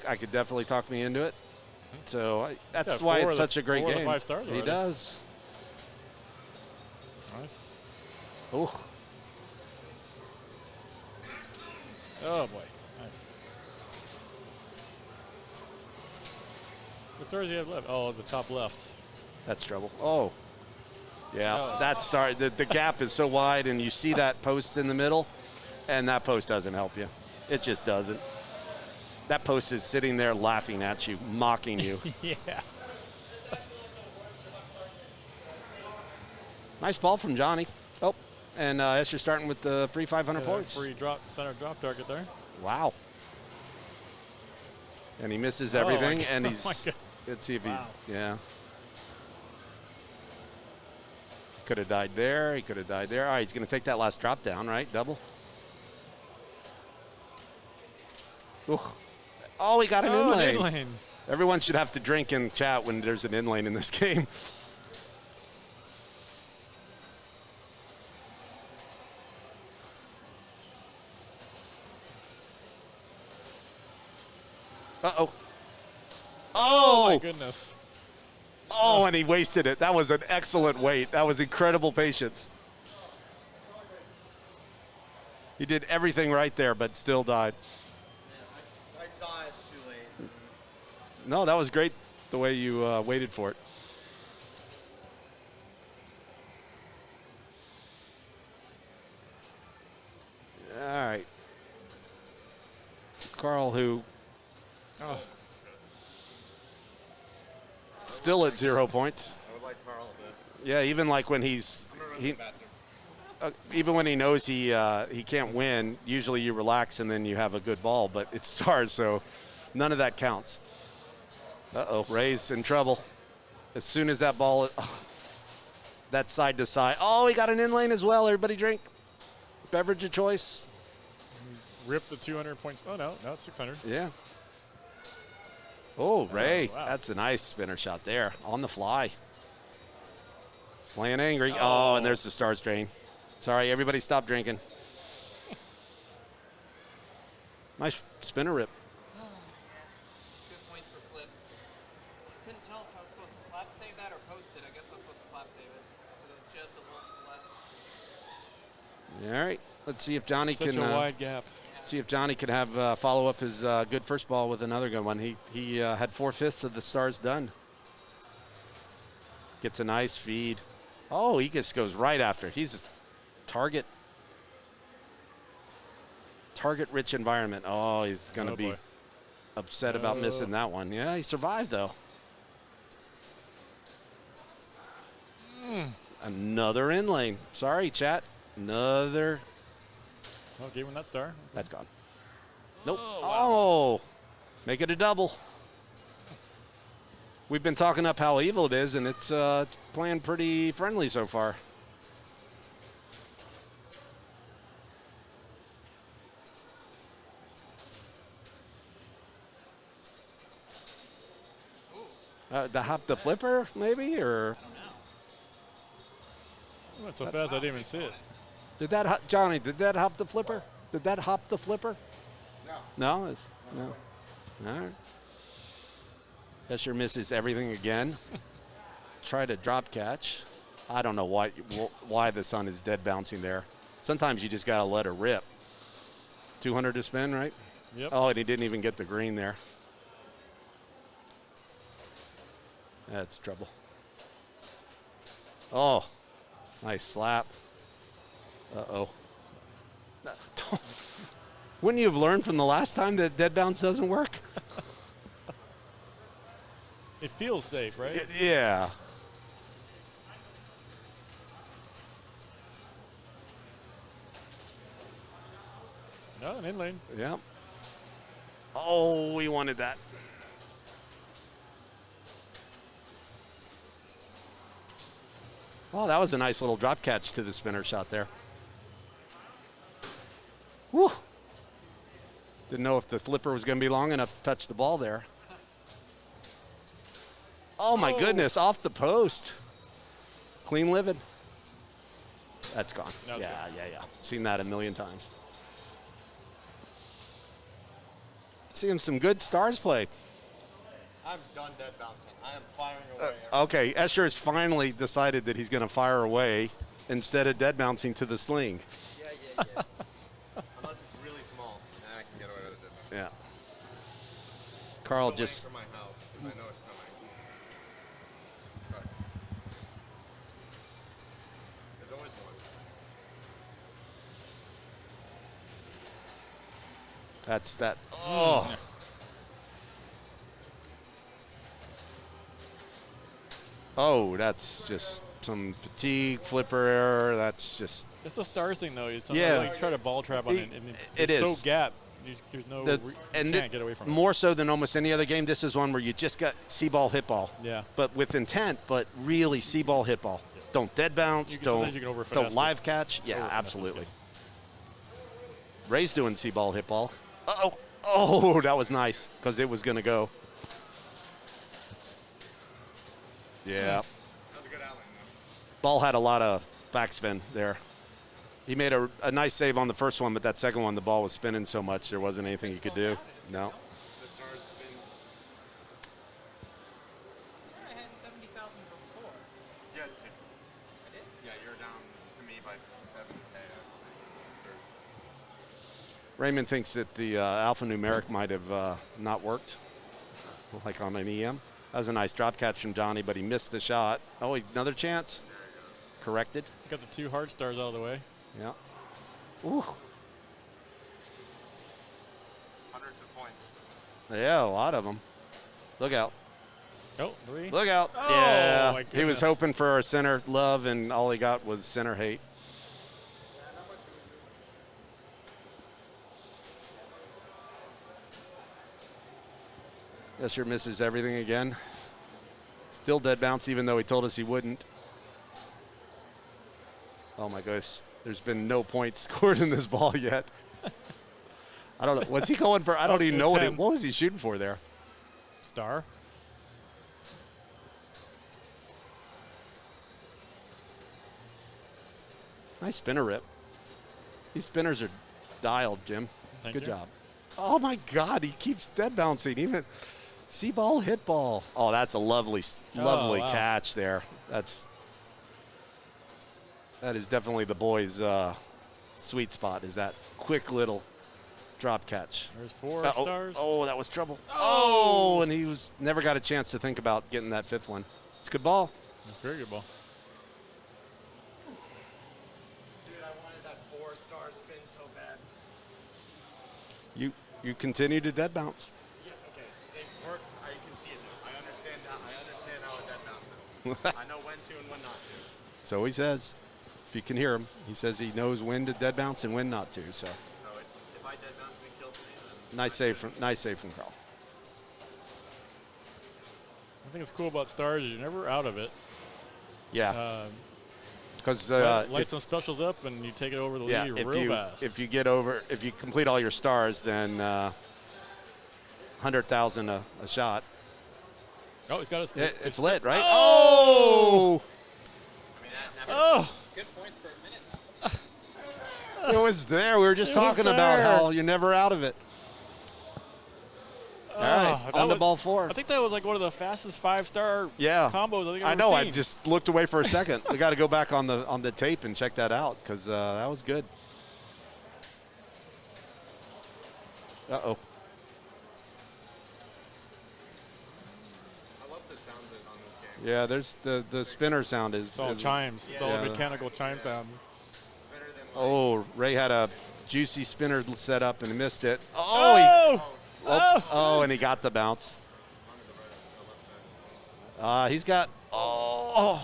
I could definitely talk me into it. So that's why it's such a great game. 5 stars He already. does. Nice. Oh. Oh boy, nice. What stars do you have left? Oh, the top left. That's trouble. Oh. Yeah, Oh. that star. The gap is so wide, and you see that post in the middle, and that post doesn't help you. It just doesn't. That post is sitting there laughing at you, mocking you. Yeah. Nice ball from Johnny. Oh, and Esther's starting with the free 500 points. Free center drop target there. Wow. And he misses Oh, everything, my and God. he's. Oh, my God. Let's see if Wow. he's. Yeah. Could have died there. He could have died there. All right, he's going to take that last drop down, right? Double. Ooh. Oh, he got an in lane. In-lane. Everyone should have to drink in chat when there's an in lane in this game. Uh-oh. Oh, my Oh! goodness. Oh, and he wasted it. That was an excellent wait. That was incredible patience. He did everything right there, but still died. I saw it too late. No, that was great the way you waited for it. All right. Carl, who Oh. still at 0 points. I would like Carl to. Yeah, even like when he's even when he knows he can't win, usually you relax and then you have a good ball, but it's stars, so none of that counts. Uh-oh, Ray's in trouble. As soon as that ball, that side to side. Oh, he got an in lane as well. Everybody drink. Beverage of choice. Rip the 200 points. Oh, no, it's 600. Yeah. Oh, Ray, wow. That's a nice spinner shot there on the fly. He's playing angry. Oh, and there's the stars drain. Sorry, everybody stop drinking. Nice spinner rip. Good points for flip. Couldn't tell if I was supposed to slap save that or post it. I guess I was supposed to slap save it because it was just a little to the left. All right, let's see if Johnny Such can. a wide gap. See if Johnny can have follow up his good first ball with another good one. He had 4/5 of the stars done. Gets a nice feed. Oh, he just goes right after. He's a target rich environment. Oh, he's going to be boy. upset about missing that one. Yeah, he survived though. Another in lane. Sorry, chat. Another. Oh, gave him that star. That's gone. Nope. Oh, make it a double. We've been talking up how evil it is, and it's playing pretty friendly so far. The hop the flipper, maybe, or It went so fast I didn't even see it. did that Johnny? Did that hop the flipper? Did that hop the flipper? No. No. No. All right. Escher misses everything again. Try to drop catch. I don't know why the sun is dead bouncing there. Sometimes you just gotta let her rip. 200 to spin, right? Yep. Oh, and he didn't even get the green there. That's trouble. Oh, nice slap. Uh-oh. Wouldn't you have learned from the last time that dead bounce doesn't work? It feels safe, right? Yeah. No, an in lane. Yep. Oh, we wanted that. Oh, that was a nice little drop catch to the spinner shot there. Whew. Didn't know if the flipper was going to be long enough to touch the ball there. Oh, my goodness, off the post. Clean living. That's gone. That's yeah, gone. yeah, yeah. Seen that a million times. Seeing some good stars play. I'm done dead bouncing. I am firing away. Okay, Escher has finally decided that he's going to fire away instead of dead bouncing to the sling. Yeah. Unless it's really small, then I can get away with it. Yeah. Carl Still just. waiting for my house, 'cause I know it's coming. But there's always one. That's that. Oh. Oh, that's just some fatigue, flipper error. That's just. That's a stars thing, though. It's Yeah. like try to ball trap on it, and It it's is. so gap. There's no. You can't get away from it. More so than almost any other game, this is one where you just got see-ball, hit ball. Yeah. But with intent, but really see-ball, hit ball. Don't dead bounce. Sometimes you can over Don't finesse live it. catch. Yeah, Over finesse is absolutely. Ray's doing see-ball, hit ball. Uh-oh. Oh, that was nice because it was going to go. Yeah. That was a good outline, though. Ball had a lot of backspin there. He made a nice save on the first one, but that second one, the ball was spinning so much there wasn't anything he could do. No. The stars spin. I swear I had 70,000 before. You had 60. I did? Yeah, you're down to me by 7K. Raymond thinks that the alphanumeric might have not worked, like on an EM. That was a nice drop catch from Johnny, but he missed the shot. Oh, another chance. Corrected. Got the 2 hard stars out of the way. Yeah. Ooh. Hundreds of points. Yeah, a lot of them. Look out. Oh, 3. Look out. Oh, yeah. my He was goodness. hoping for a center love, and all he got was center hate. Escher misses everything again. Still dead bounce, even though he told us he wouldn't. Oh my gosh, there's been no points scored in this ball yet. I don't know. What's he going for? I don't even know what was he shooting for there. Star. Nice spinner rip. These spinners are dialed, Jim. Thank Good you. job. Oh my God, he keeps dead bouncing. Even see ball, hit ball. Oh, that's a lovely wow. catch there. That is definitely the boys' sweet spot. Is that quick little drop catch? There's 4 Uh-oh. stars. Oh, that was trouble. Oh, and he never got a chance to think about getting that 5th one. It's a good ball. That's a very good ball. Dude, I wanted that 4-star spin so bad. You continue to dead bounce. Yeah, okay. It works. I can see it now. I understand how a dead bounces. I know when to and when not to. So he says, if you can hear him, he says he knows when to dead bounce and when not to. So So if I dead bounce and it kills me, then nice save from Carl. I think it's cool about stars is you're never out of it. Yeah. Because Because light some specials up and you take it over the yeah, lead if real you fast. if you complete all your stars, then 100,000 a shot. Oh, he's got It's lit, right? Oh! I mean, Oh! Good points for a minute. It was there. We were just It was talking about there. how you're never out of it. All right, that on to was- ball 4. I think that was like one of the fastest 5-star Yeah. combos I think I've I ever know. seen. I just looked away for a second. We got to go back on the tape and check that out because that was good. Uh-oh. I love the sound of it on this game. Yeah, there's the spinner sound is. It's all chimes. It's all Yeah. mechanical chime sound. It's better than Oh, Ray had a juicy spinner set up and missed it. Oh, and he got the bounce. He's got how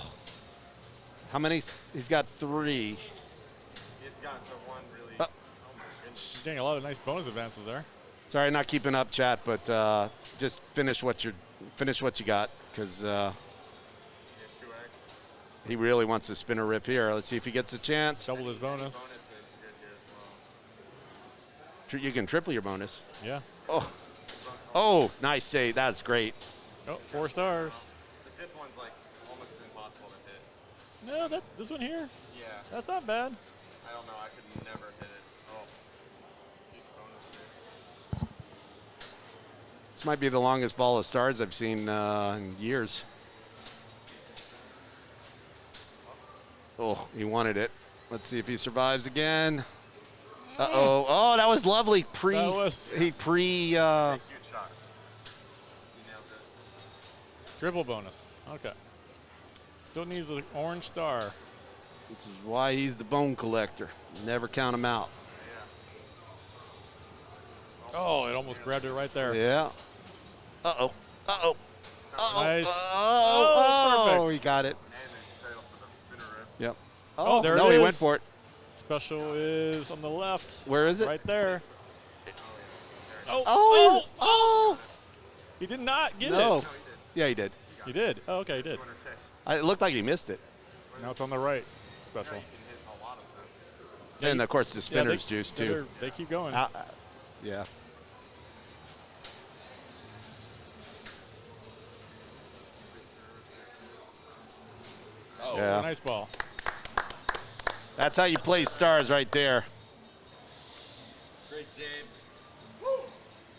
many? He's got 3. He's got the one really. Uh, Oh my goodness. He's getting a lot of nice bonus advances there. Sorry, not keeping up, chat, but just finish what you got because Yeah, 2x. he really wants a spinner rip here. Let's see if he gets a chance. Double his bonus. Bonus is good here as well. You can triple your bonus. Yeah. Oh, nice save. That's great. Oh, 4 stars. The 5th one's like almost impossible to hit. No, this one here. Yeah. That's not bad. I don't know. I could never hit it. Oh. Huge bonus there. This might be the longest ball of stars I've seen in years. Oh, he wanted it. Let's see if he survives again. Uh-oh. Oh, that was lovely. That was He Huge shot. He nailed it. triple bonus. Okay. Still needs an orange star. This is why he's the bone collector. Never count him out. Oh, it almost grabbed it right there. Yeah. Uh-oh. Uh-oh. Uh-oh. Nice. Oh, perfect. he got it. And then cradle for the spinner rip. Yep. Oh, there it no, he is. went for it. Special is on the left. Where is it? Right there. Oh, Oh, oh. He did not get No. it. Yeah, he did. He did. Oh, okay, he did. It looked like he missed it. Now it's on the right. Special. You can hit a lot of them. And, of course, the spinner's juice, Yeah, too. they keep going. Yeah. Oh, Yeah. nice ball. That's how you play stars right there. Great saves.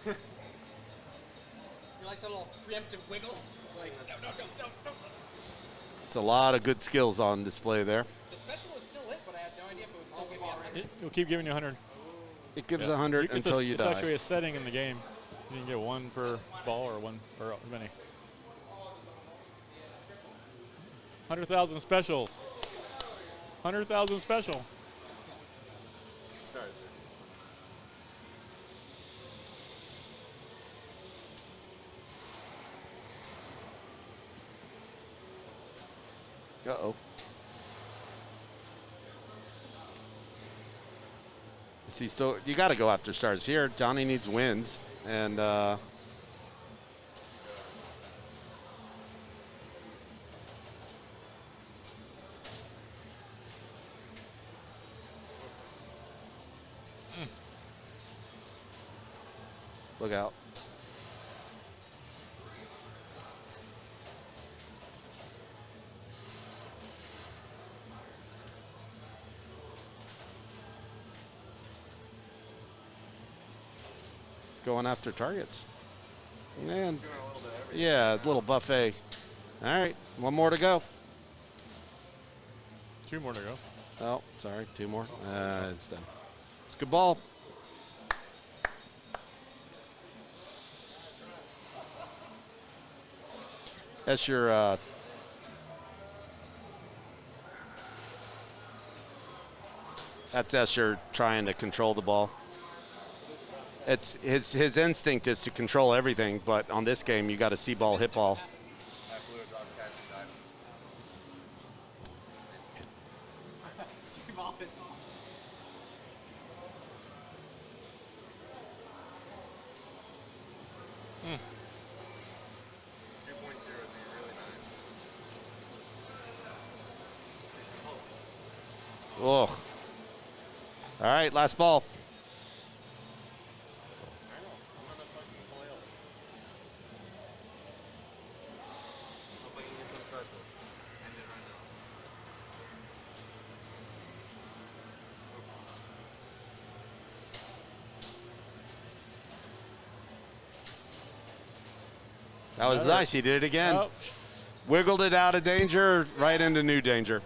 You like the little preemptive wiggle? Like, no. It's a lot of good skills on display there. The special was still lit, but I had no idea if it would still give me 100. It'll keep giving you 100. It gives Yeah. 100 It's until you it's die. actually a setting in the game. You can get one per ball or one or many. 100,000 specials. 100,000 special. Stars. Uh-oh. See, still, you got to go after stars here. Johnny needs wins, and look out. Going after targets. Man. Yeah, a little buffet. All right, one more to go. 2 more to go. Oh, sorry, 2 more. It's done. It's a good ball. That's your that's Escher trying to control the ball. It's his instinct is to control everything, but on this game you got to see ball, hit ball. Hmm. 2.0 would be really nice. Oh. All right, last ball. That was nice. He did it again. Oh. Wiggled it out of danger, right into new danger.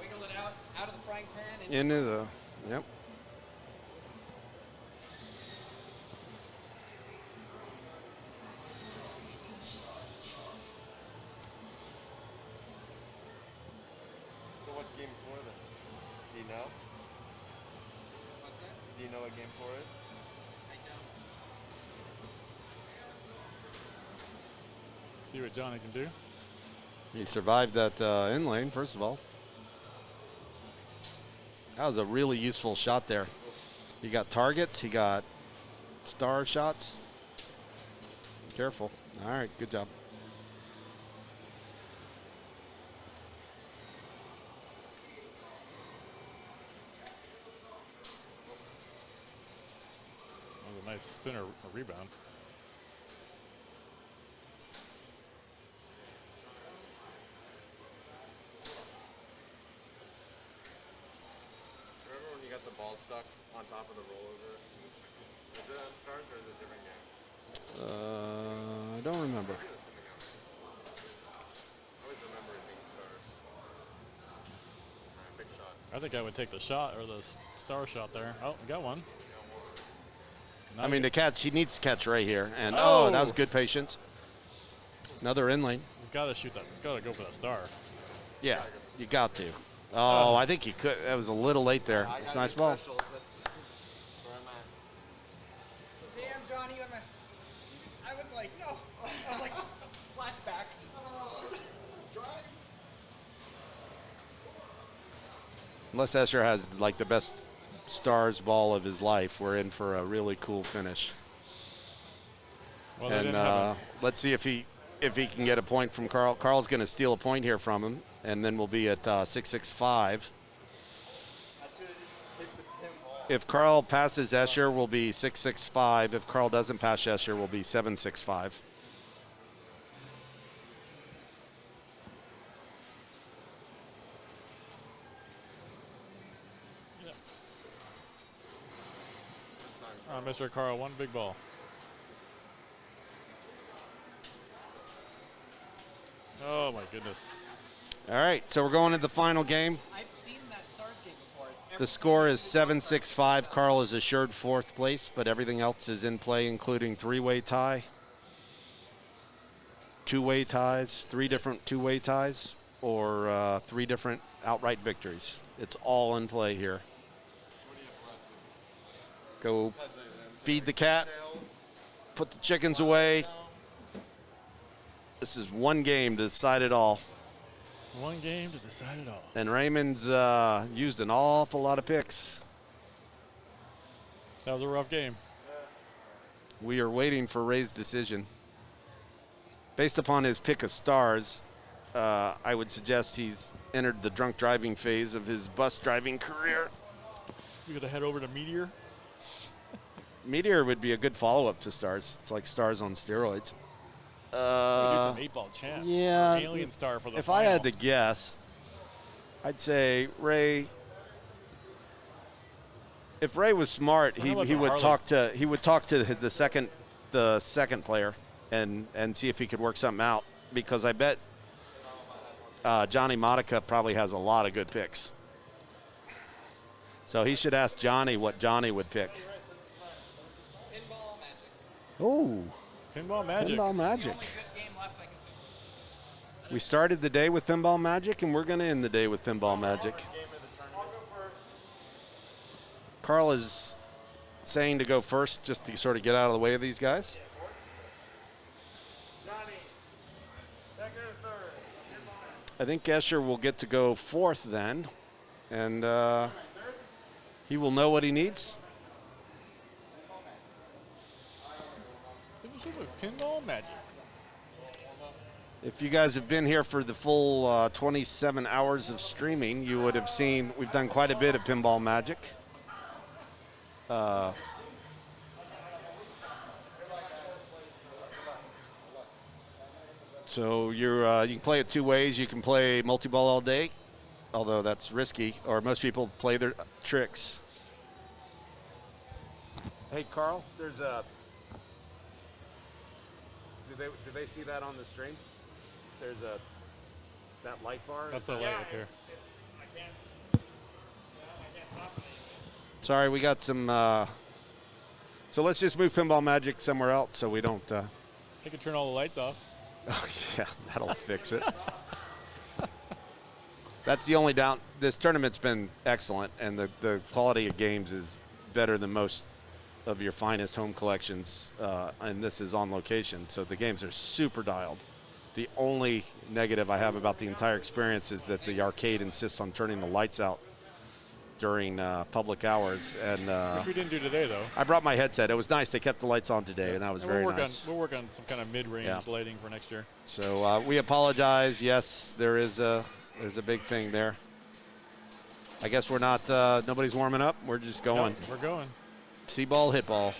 Wiggled it out of the frying pan. Into the, yep. So what's game 4 then? Do you know? What's that? Do you know what game 4 is? I don't. See what Johnny can do. He survived that in lane, first of all. That was a really useful shot there. He got targets, he got star shots. Careful. All right, good job. That was a nice spinner rebound. got the ball stuck on top of the rollover. Is it on Stars or is it a different game? I don't remember. I always remember it being Stars. All right, big shot. I think I would take the shot or the star shot there. Oh, we got one. I mean, the catch, he needs to catch right here. And, oh, that was good patience. Another in lane. He's got to shoot that. He's got to go for that star. Yeah, you got to. Oh, I think he could. That was a little late there. It's a nice ball. That's where I'm at. Damn, Johnny, I was like, no. I was like, flashbacks. Unless Escher has like the best Stars ball of his life, we're in for a really cool finish. Well, and let's see if he can get a point from Carl. Carl's going to steal a point here from him, and then we'll be at 6-6-5. If Carl passes Escher, we'll be 6-6-5. If Carl doesn't pass Escher, we'll be 7-6-5. Mr. Carl, one big ball. Oh my goodness. All right, so we're going to the final game. I've seen that Stars game before. The score is 7-6-5. Carl is assured fourth place, but everything else is in play, including three-way tie, two-way ties, three different two-way ties, or three different outright victories. It's all in play here. Go feed the cat, put the chickens away. This is one game to decide it all. One game to decide it all. And Raymond's used an awful lot of picks. That was a rough game. We are waiting for Ray's decision. Based upon his pick of Stars, I would suggest he's entered the drunk driving phase of his bus driving career. You got to head over to Meteor. Meteor would be a good follow-up to Stars. It's like Stars on steroids. Do some 8-ball champ. Yeah. Alien star for the If final. I had to guess, I'd say Ray. If Ray was smart, he would talk to the second player and see if he could work something out, because I bet Johnny Modica probably has a lot of good picks. So he should ask Johnny what Johnny would pick. Pinball Magic. Oh. Pinball Magic. Pinball Magic. We started the day with Pinball Magic, and we're going to end the day with Pinball Magic. Carl is saying to go first just to sort of get out of the way of these guys. I think Escher will get to go fourth then, and he will know what he needs. Pinball Magic. If you guys have been here for the full 27 hours of streaming, you would have seen we've done quite a bit of Pinball Magic. So you can play it two ways. You can play multi-ball all day, although that's risky, or most people play their tricks. Hey, Carl, there's a... Did they see that on the stream? There's that light bar. That's the light up here. Sorry, we got some. So let's just move Pinball Magic somewhere else so we don't. They could turn all the lights off. Oh yeah, that'll fix it. That's the only down. This tournament's been excellent, and the quality of games is better than most of your finest home collections, and this is on location, so the games are super dialed. The only negative I have about the entire experience is that the arcade insists on turning the lights out during public hours, and which we didn't do today, though. I brought my headset. It was nice. They kept the lights on today, and that was very nice. We'll work on some kind of mid-range lighting for next year. So we apologize. Yes, there's a big thing there. I guess we're not. Nobody's warming up. We're just going. Nope, we're going. See ball, hit ball.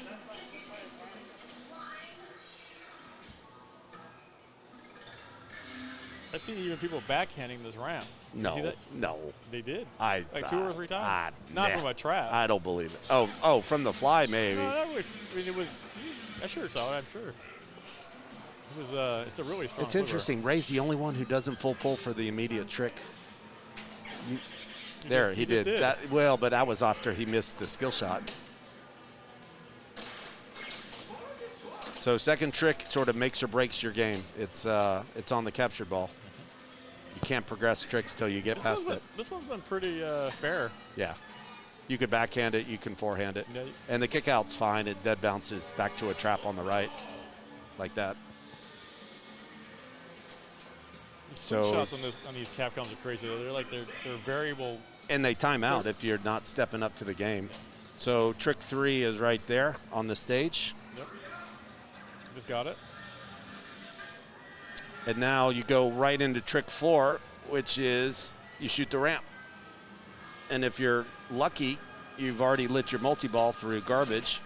I've seen even people backhanding this ramp. You see No, that? no. They did. Like 2 or 3 times. Not nah. from a trap. I don't believe it. Oh, from the fly maybe. No, it was. I sure saw it. I'm sure. It was. It's a really strong. It's flipper. interesting. Ray's the only one who doesn't full pull for the immediate trick. There, he did. That, well, but that was after he missed the skill shot. So second trick sort of makes or breaks your game. It's on the captured ball. You can't progress tricks till you get past it. This one's been pretty fair. Yeah. You could backhand it, you can forehand it. Yeah. And the kick out's fine. It dead bounces back to a trap on the right, like that. The swing shots on these Capcoms are crazy. They're variable. And they time out if you're not stepping up to the game. Yeah. So trick 3 is right there on the stage. Yep. Just got it. And now you go right into trick 4, which is you shoot the ramp. And if you're lucky, you've already lit your multi-ball through garbage.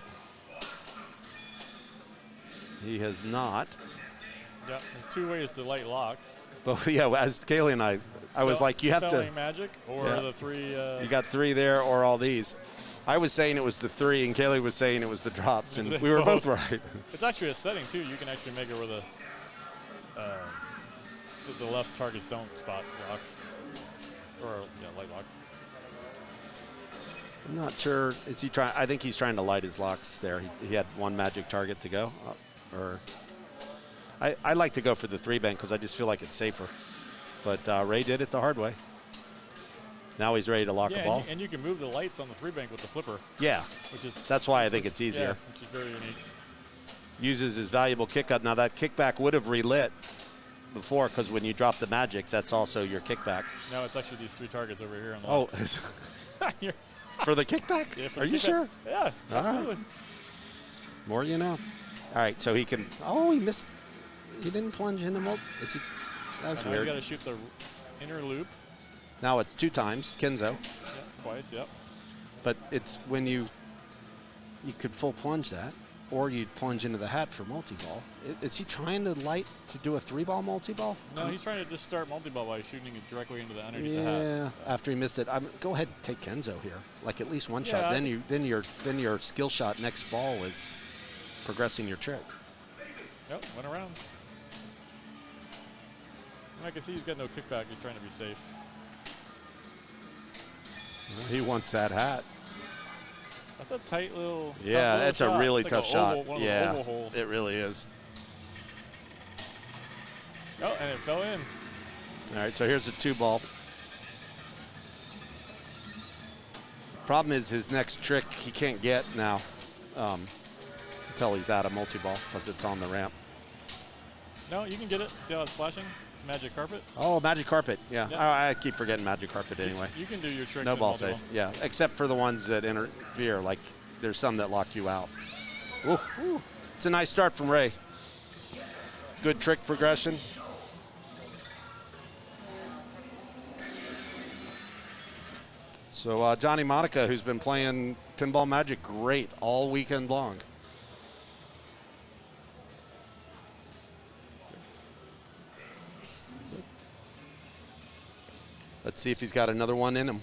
He has not. Yeah, there's 2 ways to light locks. But yeah, as Kaylee and I was like, you have to. Spelling magic or the 3. You got 3 there or all these. I was saying it was the 3, and Kaylee was saying it was the drops, and we were both right. It's actually a setting too. You can actually make it where the left targets don't spot lock or light lock. I'm not sure. Is he trying? I think he's trying to light his locks there. He had 1 magic target to go, or. I like to go for the 3 bank because I just feel like it's safer. But Ray did it the hard way. Now he's ready to lock the ball. And you can move the lights on the 3 bank with the flipper. Yeah, that's why I think it's easier. Yeah, which is very unique. Uses his valuable kick out. Now that kickback would have relit before because when you drop the magics, that's also your kickback. No, it's actually these 3 targets over here on the left. For the kickback? Yeah, Are you sure? Yeah, absolutely. Right. More you know. All right, so he can. Oh, he missed. He didn't plunge into multi. That's weird. You got to shoot the inner loop. Now it's 2 times Kenzo. Yeah, twice. Yep. But it's when you could full plunge that, or you'd plunge into the hat for multi-ball. Is he trying to light to do a 3-ball multi-ball? No, he's trying to just start multi-ball by shooting it directly into the underneath the hat. Yeah, after he missed it. Go ahead and take Kenzo here. Like at least 1 shot. Then your skill shot next ball is progressing your trick. Yep, went around. And I can see he's got no kickback. He's trying to be safe. He wants that hat. That's a tight little. Yeah, that's a really like tough shot. Oval, one yeah, of the oval holes. It really is. Oh, and it fell in. All right, so here's a 2-ball. Problem is his next trick he can't get now until he's out of multi-ball because it's on the ramp. No, you can get it. See how it's flashing? It's magic carpet. Oh, magic carpet. Yeah, yep. I keep forgetting magic carpet anyway. You can do your tricks. No ball save. Yeah, except for the ones that interfere. Like there's some that lock you out. Ooh. Ooh. It's a nice start from Ray. Good trick progression. So Johnny Monica, who's been playing Pinball Magic great all weekend long. Let's see if he's got another one in him.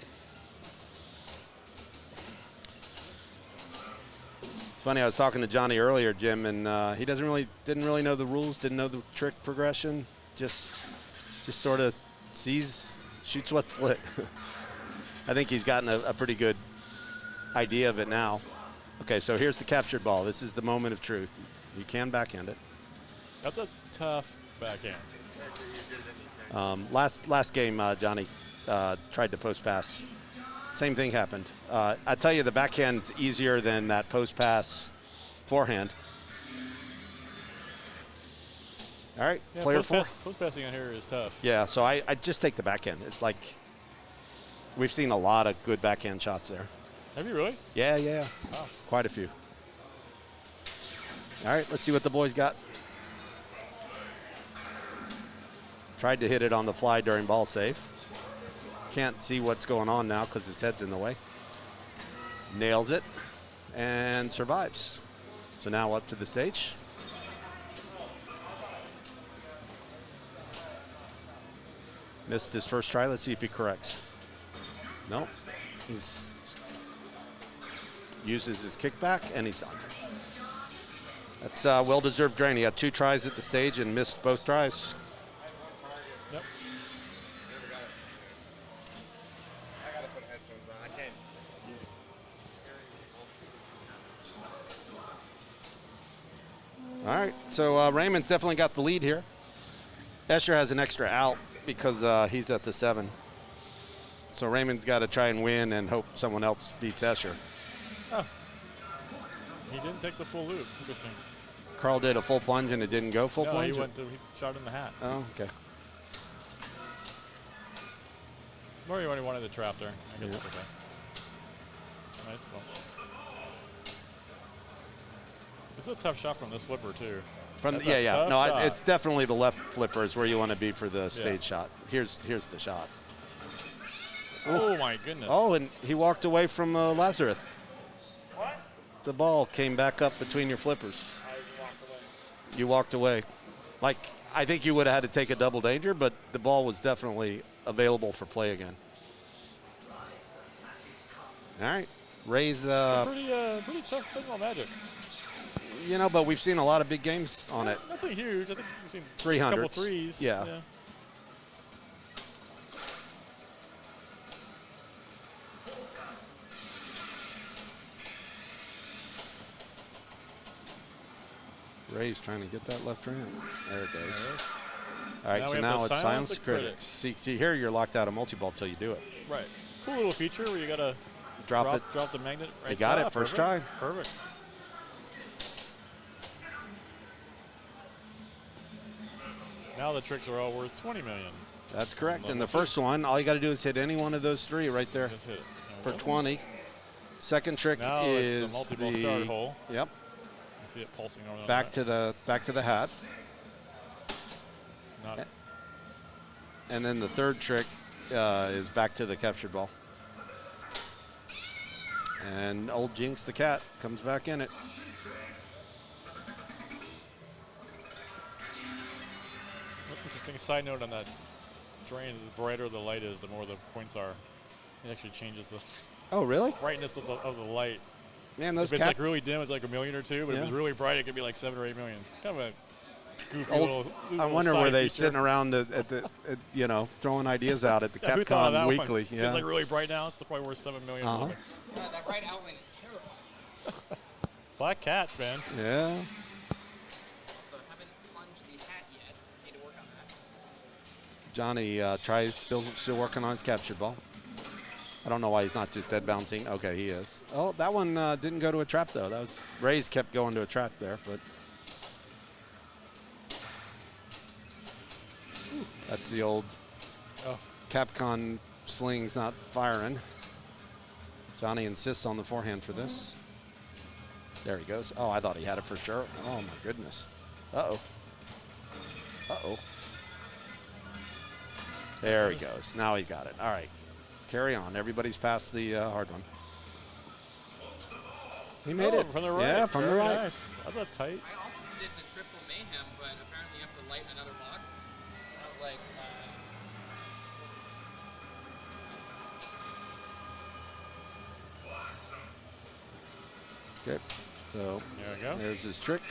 It's funny, I was talking to Johnny earlier, Jim, and he didn't really know the rules, didn't know the trick progression, just sort of shoots what's lit. I think he's gotten a pretty good idea of it now. Okay, so here's the captured ball. This is the moment of truth. You can backhand it. That's a tough backhand. Last game, Johnny tried to post pass. Same thing happened. I tell you, the backhand's easier than that post pass forehand. All right, yeah, player 4. Post passing on here is tough. Yeah, so I just take the backhand. It's like we've seen a lot of good backhand shots there. Have you really? Yeah. Wow. Quite a few. All right, let's see what the boys got. Tried to hit it on the fly during ball save. Can't see what's going on now because his head's in the way. Nails it and survives. So now up to the stage. Missed his first try. Let's see if he corrects. Nope. He's uses his kickback, and he's done. That's a well-deserved drain. He had 2 tries at the stage and missed both tries. Yep. I gotta put headphones on. I can't. All right, so Raymond's definitely got the lead here. Escher has an extra out because he's at the 7. So Raymond's got to try and win and hope someone else beats Escher. Oh. He didn't take the full loop. Interesting. Carl did a full plunge and it didn't go full No, plunge? he shot in the hat. Oh, okay. Or he only wanted the trap there. I guess Yeah. it's okay. Nice ball. This is a tough shot from this flipper, too. From That's the, a tough no, shot. it's definitely the left flipper is where you want to be for the stage shot. Here's the shot. Oh, my goodness. Oh, and he walked away from Lazarus. What? The ball came back up between your flippers. I walked away. You walked away. Like, I think you would have had to take a double danger, but the ball was definitely available for play again. All right. Ray's... pretty tough Pinball Magic. You know, but we've seen a lot of big games on it. Nothing huge. I think we've seen 300s. a couple threes. Yeah. Ray's trying to get that left ramp. There it goes. All right, Now so we have now to it's silence silence the the critics. critics. See, here you're locked out of multi-ball till you do it. Right. Cool little feature where you got to Drop drop the magnet right They got there. it first Perfect. try. Perfect. Now the tricks are all worth 20 million. That's correct. And the first one, all you got to do is hit any one of those 3 right there Just hit it. for 20. Second trick Now is it's the multi-ball start hole. Yep. You see it pulsing over Back to the hat. Not And then the third trick is back to the captured ball. And old Jinx the cat comes back in it. interesting side note on that drain. The brighter the light is, the more the points are. It actually changes the Oh, really? brightness of the light. Man, those if it's cap like really dim, it's like 1 million or 2. But if Yeah. it's really bright, it could be like 7 or 8 million. Kind of a goofy Old- little. I little wonder side were they feature. sitting around at you know, throwing ideas out at the Yeah, who thought of that Capcom one? Weekly. If it's like really bright now, it's probably worth 7 million. Uh-huh. That right outline is terrifying. Black cats, man. Yeah. So I haven't plunged the hat yet. Need to work on that. Johnny tries, still working on his captured ball. I don't know why he's not just dead bouncing. Okay, he is. Oh, that one didn't go to a trap, though. That was Ray's kept going to a trap there, but that's the old Capcom slings not firing. Johnny insists on the forehand for this. There he goes. Oh, I thought he had it for sure. Oh, my goodness. Uh-oh. Uh-oh. There he goes. Now he got it. All right. Carry on. Everybody's past the hard one. He made it. From the right. Yeah, from the Very right. Nice. That's a tight. I almost did the triple mayhem, but apparently you have to light another block. I was like, Okay. So there we go. There's his trick.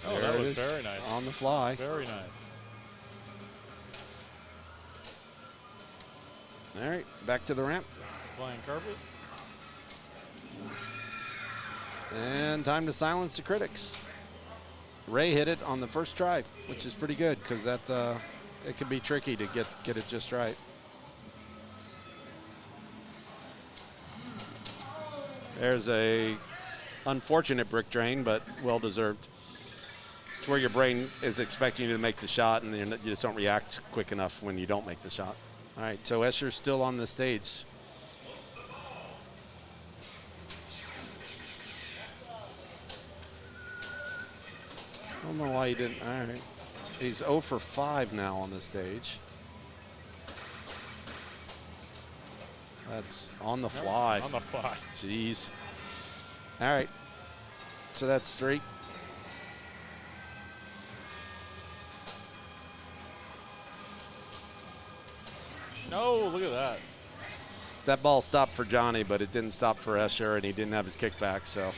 Oh, There that it was is, very nice. on the fly. Very nice. All right, back to the ramp. Flying carpet. And time to silence the critics. Ray hit it on the first try, which is pretty good because that it can be tricky to get it just right. There's a unfortunate brick drain, but well deserved. It's where your brain is expecting you to make the shot, and you just don't react quick enough when you don't make the shot. All right, so Escher's still on the stage. I don't know why he didn't. All right. He's 0 for 5 now on the stage. That's on the fly. On the fly. Jeez. All right. So that's 3. No, look at that. That ball stopped for Johnny, but it didn't stop for Escher, and he didn't have his kickback, so.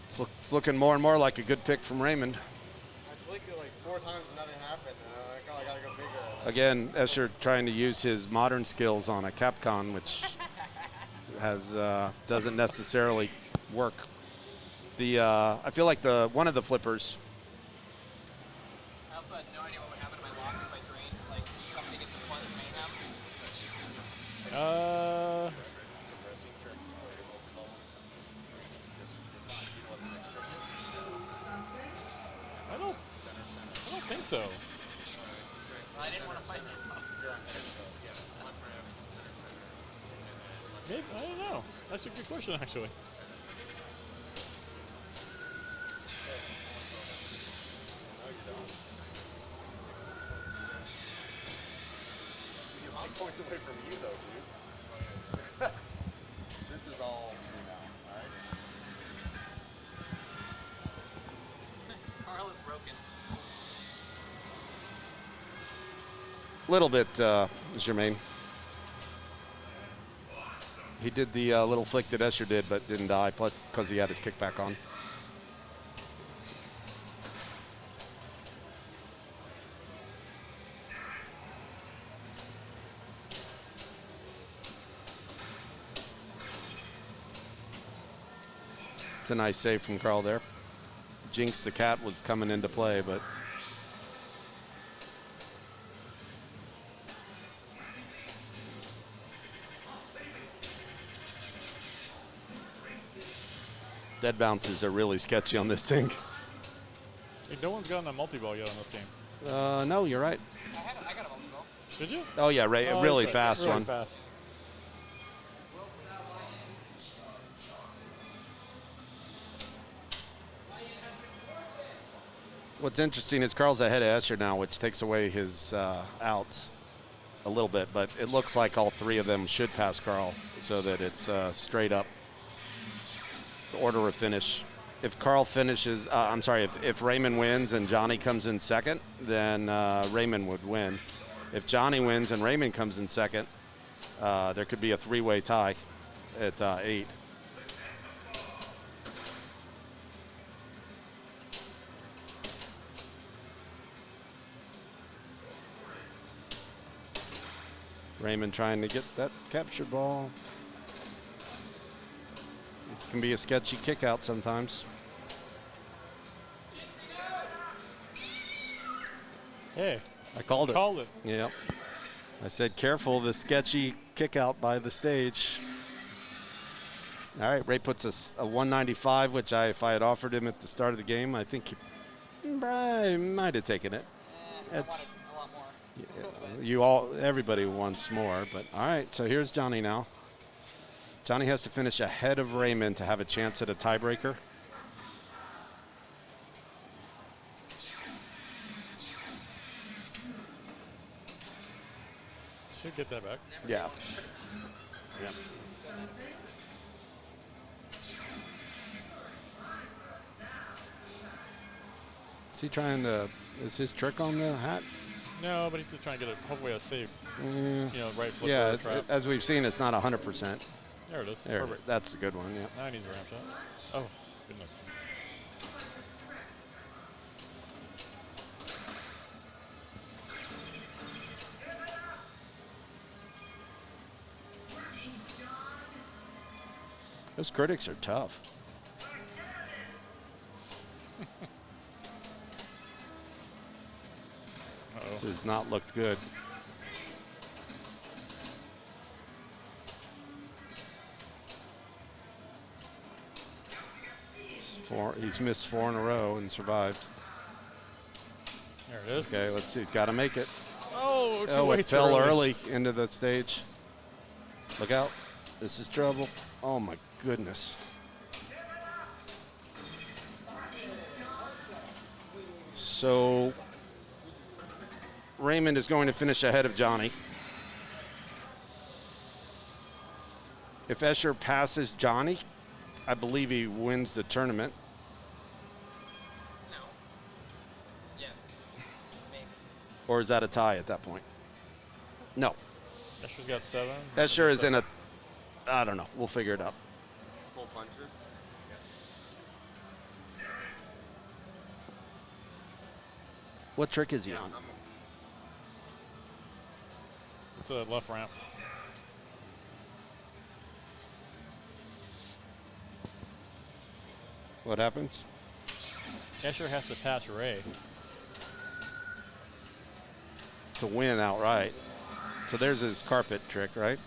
It's looking more and more like a good pick from Raymond. I flicked it like 4 times and nothing happened. I gotta go bigger. Again, Escher trying to use his modern skills on a Capcom, which doesn't necessarily work. I feel like one of the flippers. I also had no idea what would happen to my lock if I drained, like somebody gets a plunge mayhem. I don't think so. I didn't want to fight you. Maybe, I don't know. That's a good question, actually. Points away from you, though, dude. This is all you now, all right? Carl is broken. Little bit, Jermaine. He did the little flick that Escher did, but didn't die, plus because he had his kickback on. It's a nice save from Carl there. Jinx the cat was coming into play, but dead bounces are really sketchy on this thing. Hey, no one's gotten a multi-ball yet on this game. No, you're right. I got a multi-ball. Did you? Oh yeah, really that's right. fast Really one. Fast. What's interesting is Carl's ahead of Escher now, which takes away his outs a little bit, but it looks like all 3 of them should pass Carl so that it's straight up the order of finish. If Carl finishes, if Raymond wins and Johnny comes in second, then Raymond would win. If Johnny wins and Raymond comes in second, there could be a 3-way tie at 8. Raymond trying to get that capture ball. This can be a sketchy kick out sometimes. Hey. I called it. Called it. Yep. I said, careful, the sketchy kick out by the stage. All right, Ray puts a 195, which if I had offered him at the start of the game, I think he might have taken it. It's a lot more. Everybody wants more, but all right, so here's Johnny now. Johnny has to finish ahead of Raymond to have a chance at a tiebreaker. Should get that back. Yeah. Yeah. Is he trying to, is his trick on the hat? No, but he's just trying to get hopefully a safe, right flip yeah, trap. as we've seen, it's not 100%. There it is. There, Perfect. that's a good one, yeah. Now he needs a ramp shot. Oh, goodness. Those critics are tough. This has not looked good. He's missed 4 in a row and survived. There it is. Okay, let's see. He's got to make it. Oh, it fell early into the stage. Look out. This is trouble. Oh, my goodness. So Raymond is going to finish ahead of Johnny. If Escher passes Johnny, I believe he wins the tournament. No. Yes. Maybe. Or is that a tie at that point? No. Escher's got 7. Escher is in a, I don't know. We'll figure it out. Full punches. What trick is he on? It's a left ramp. What happens? Escher has to pass Ray. To win outright. So there's his carpet trick, right?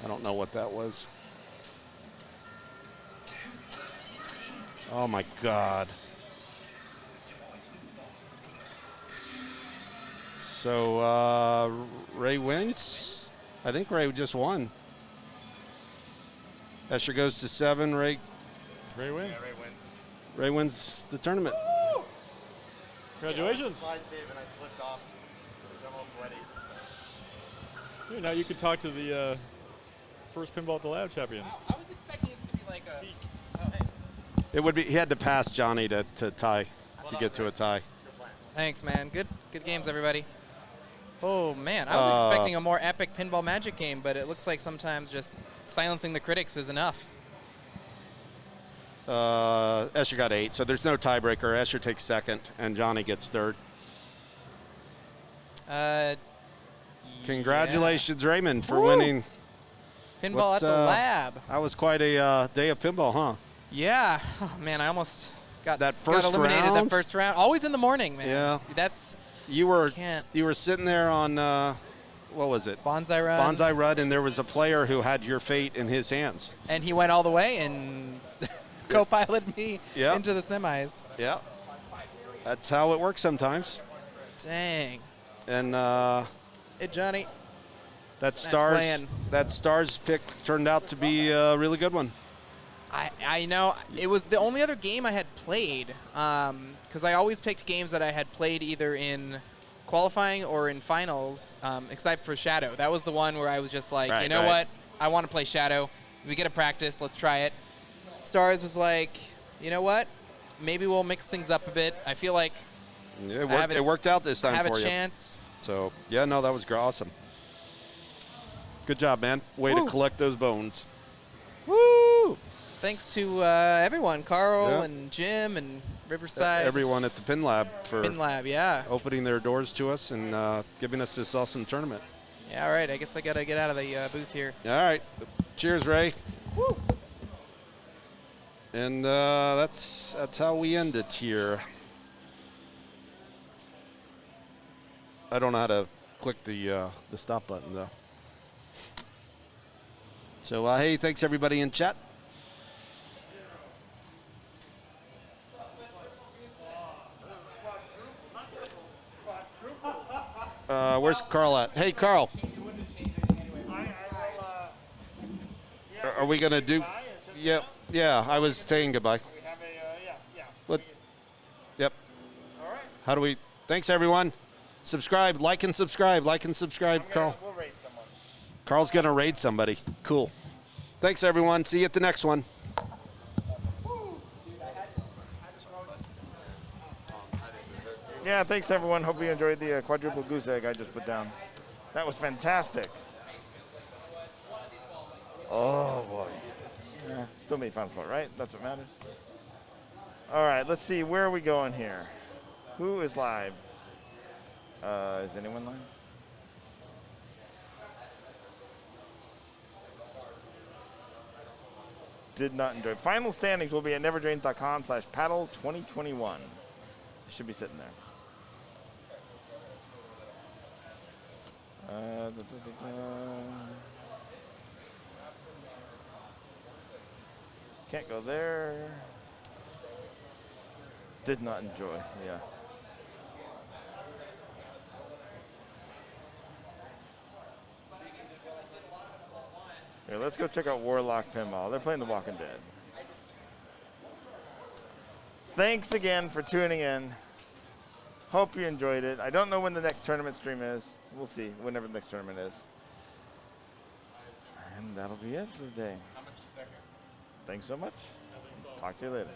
I don't know what that was. Oh my God. So Ray wins. I think Ray just won. Escher goes to 7. Ray wins. Yeah, Ray wins. Ray wins the tournament. Woo! Congratulations. Yeah, slide save and I slipped off. It was almost sweaty. So. Hey, now you can talk to the first Pinball at the Lab champion. Wow, I was expecting this to be like a. Oh, hey. It would be. He had to pass Johnny to tie to get to a tie. Thanks, man. Good games, everybody. Oh, man. I was expecting a more epic Pinball Magic game, but it looks like sometimes just silencing the critics is enough. Escher got 8, so there's no tiebreaker. Escher takes 2nd, and Johnny gets 3rd. Congratulations, Raymond, for winning. Pinball at the Lab. That was quite a day of pinball, huh? Yeah. Oh, man, I almost got first eliminated round? that first round. Always in the morning, man. Yeah. That's... You were sitting there on, what was it? Bonsai Run. Bonsai Run, and there was a player who had your fate in his hands. And he went all the way and co-piloted me into the semis. Yeah. That's how it works sometimes. Dang. And hey, Johnny. That Nice Stars pick turned out to be a really good one. I know. It was the only other game I had played, because I always picked games that I had played either in qualifying or in finals, except for Shadow. That was the one where I was just like, you know what? I want to play Shadow. We get a practice. Let's try it. Stars was like, you know what? Maybe we'll mix things up a bit. I feel like it worked out this time for you. Have a chance. So, yeah, no, that was awesome. Good job, man. Way to collect those bones. Woo! Thanks to everyone, Carl and Jim and Riverside. Everyone at the Pin Lab for opening their doors to us and giving us this awesome tournament. Yeah, all right. I guess I got to get out of the booth here. All right. Cheers, Ray. Woo! And that's how we end it here. I don't know how to click the stop button, though. So, hey, thanks, everybody in chat. Where's Carl at? Hey, Carl. Are we going to do? Yeah, I was saying goodbye. What? Yep. All right. How do we? Thanks, everyone. Subscribe, like and subscribe, Carl. We'll raid someone. Carl's going to raid somebody. Cool. Thanks, everyone. See you at the next one. Yeah, thanks, everyone. Hope you enjoyed the quadruple goose egg I just put down. That was fantastic. Oh, boy. Yeah, still made fun for it, right? That's what matters. All right, let's see. Where are we going here? Who is live? Is anyone live? Did not enjoy. Final standings will be at neverdrains.com/paddle2021. It should be sitting there. Can't go there. Did not enjoy, yeah. Here, let's go check out Warlock Pinball. They're playing The Walking Dead. Thanks again for tuning in. Hope you enjoyed it. I don't know when the next tournament stream is. We'll see, whenever the next tournament is. And that'll be it for the day. Thanks so much. Talk to you later.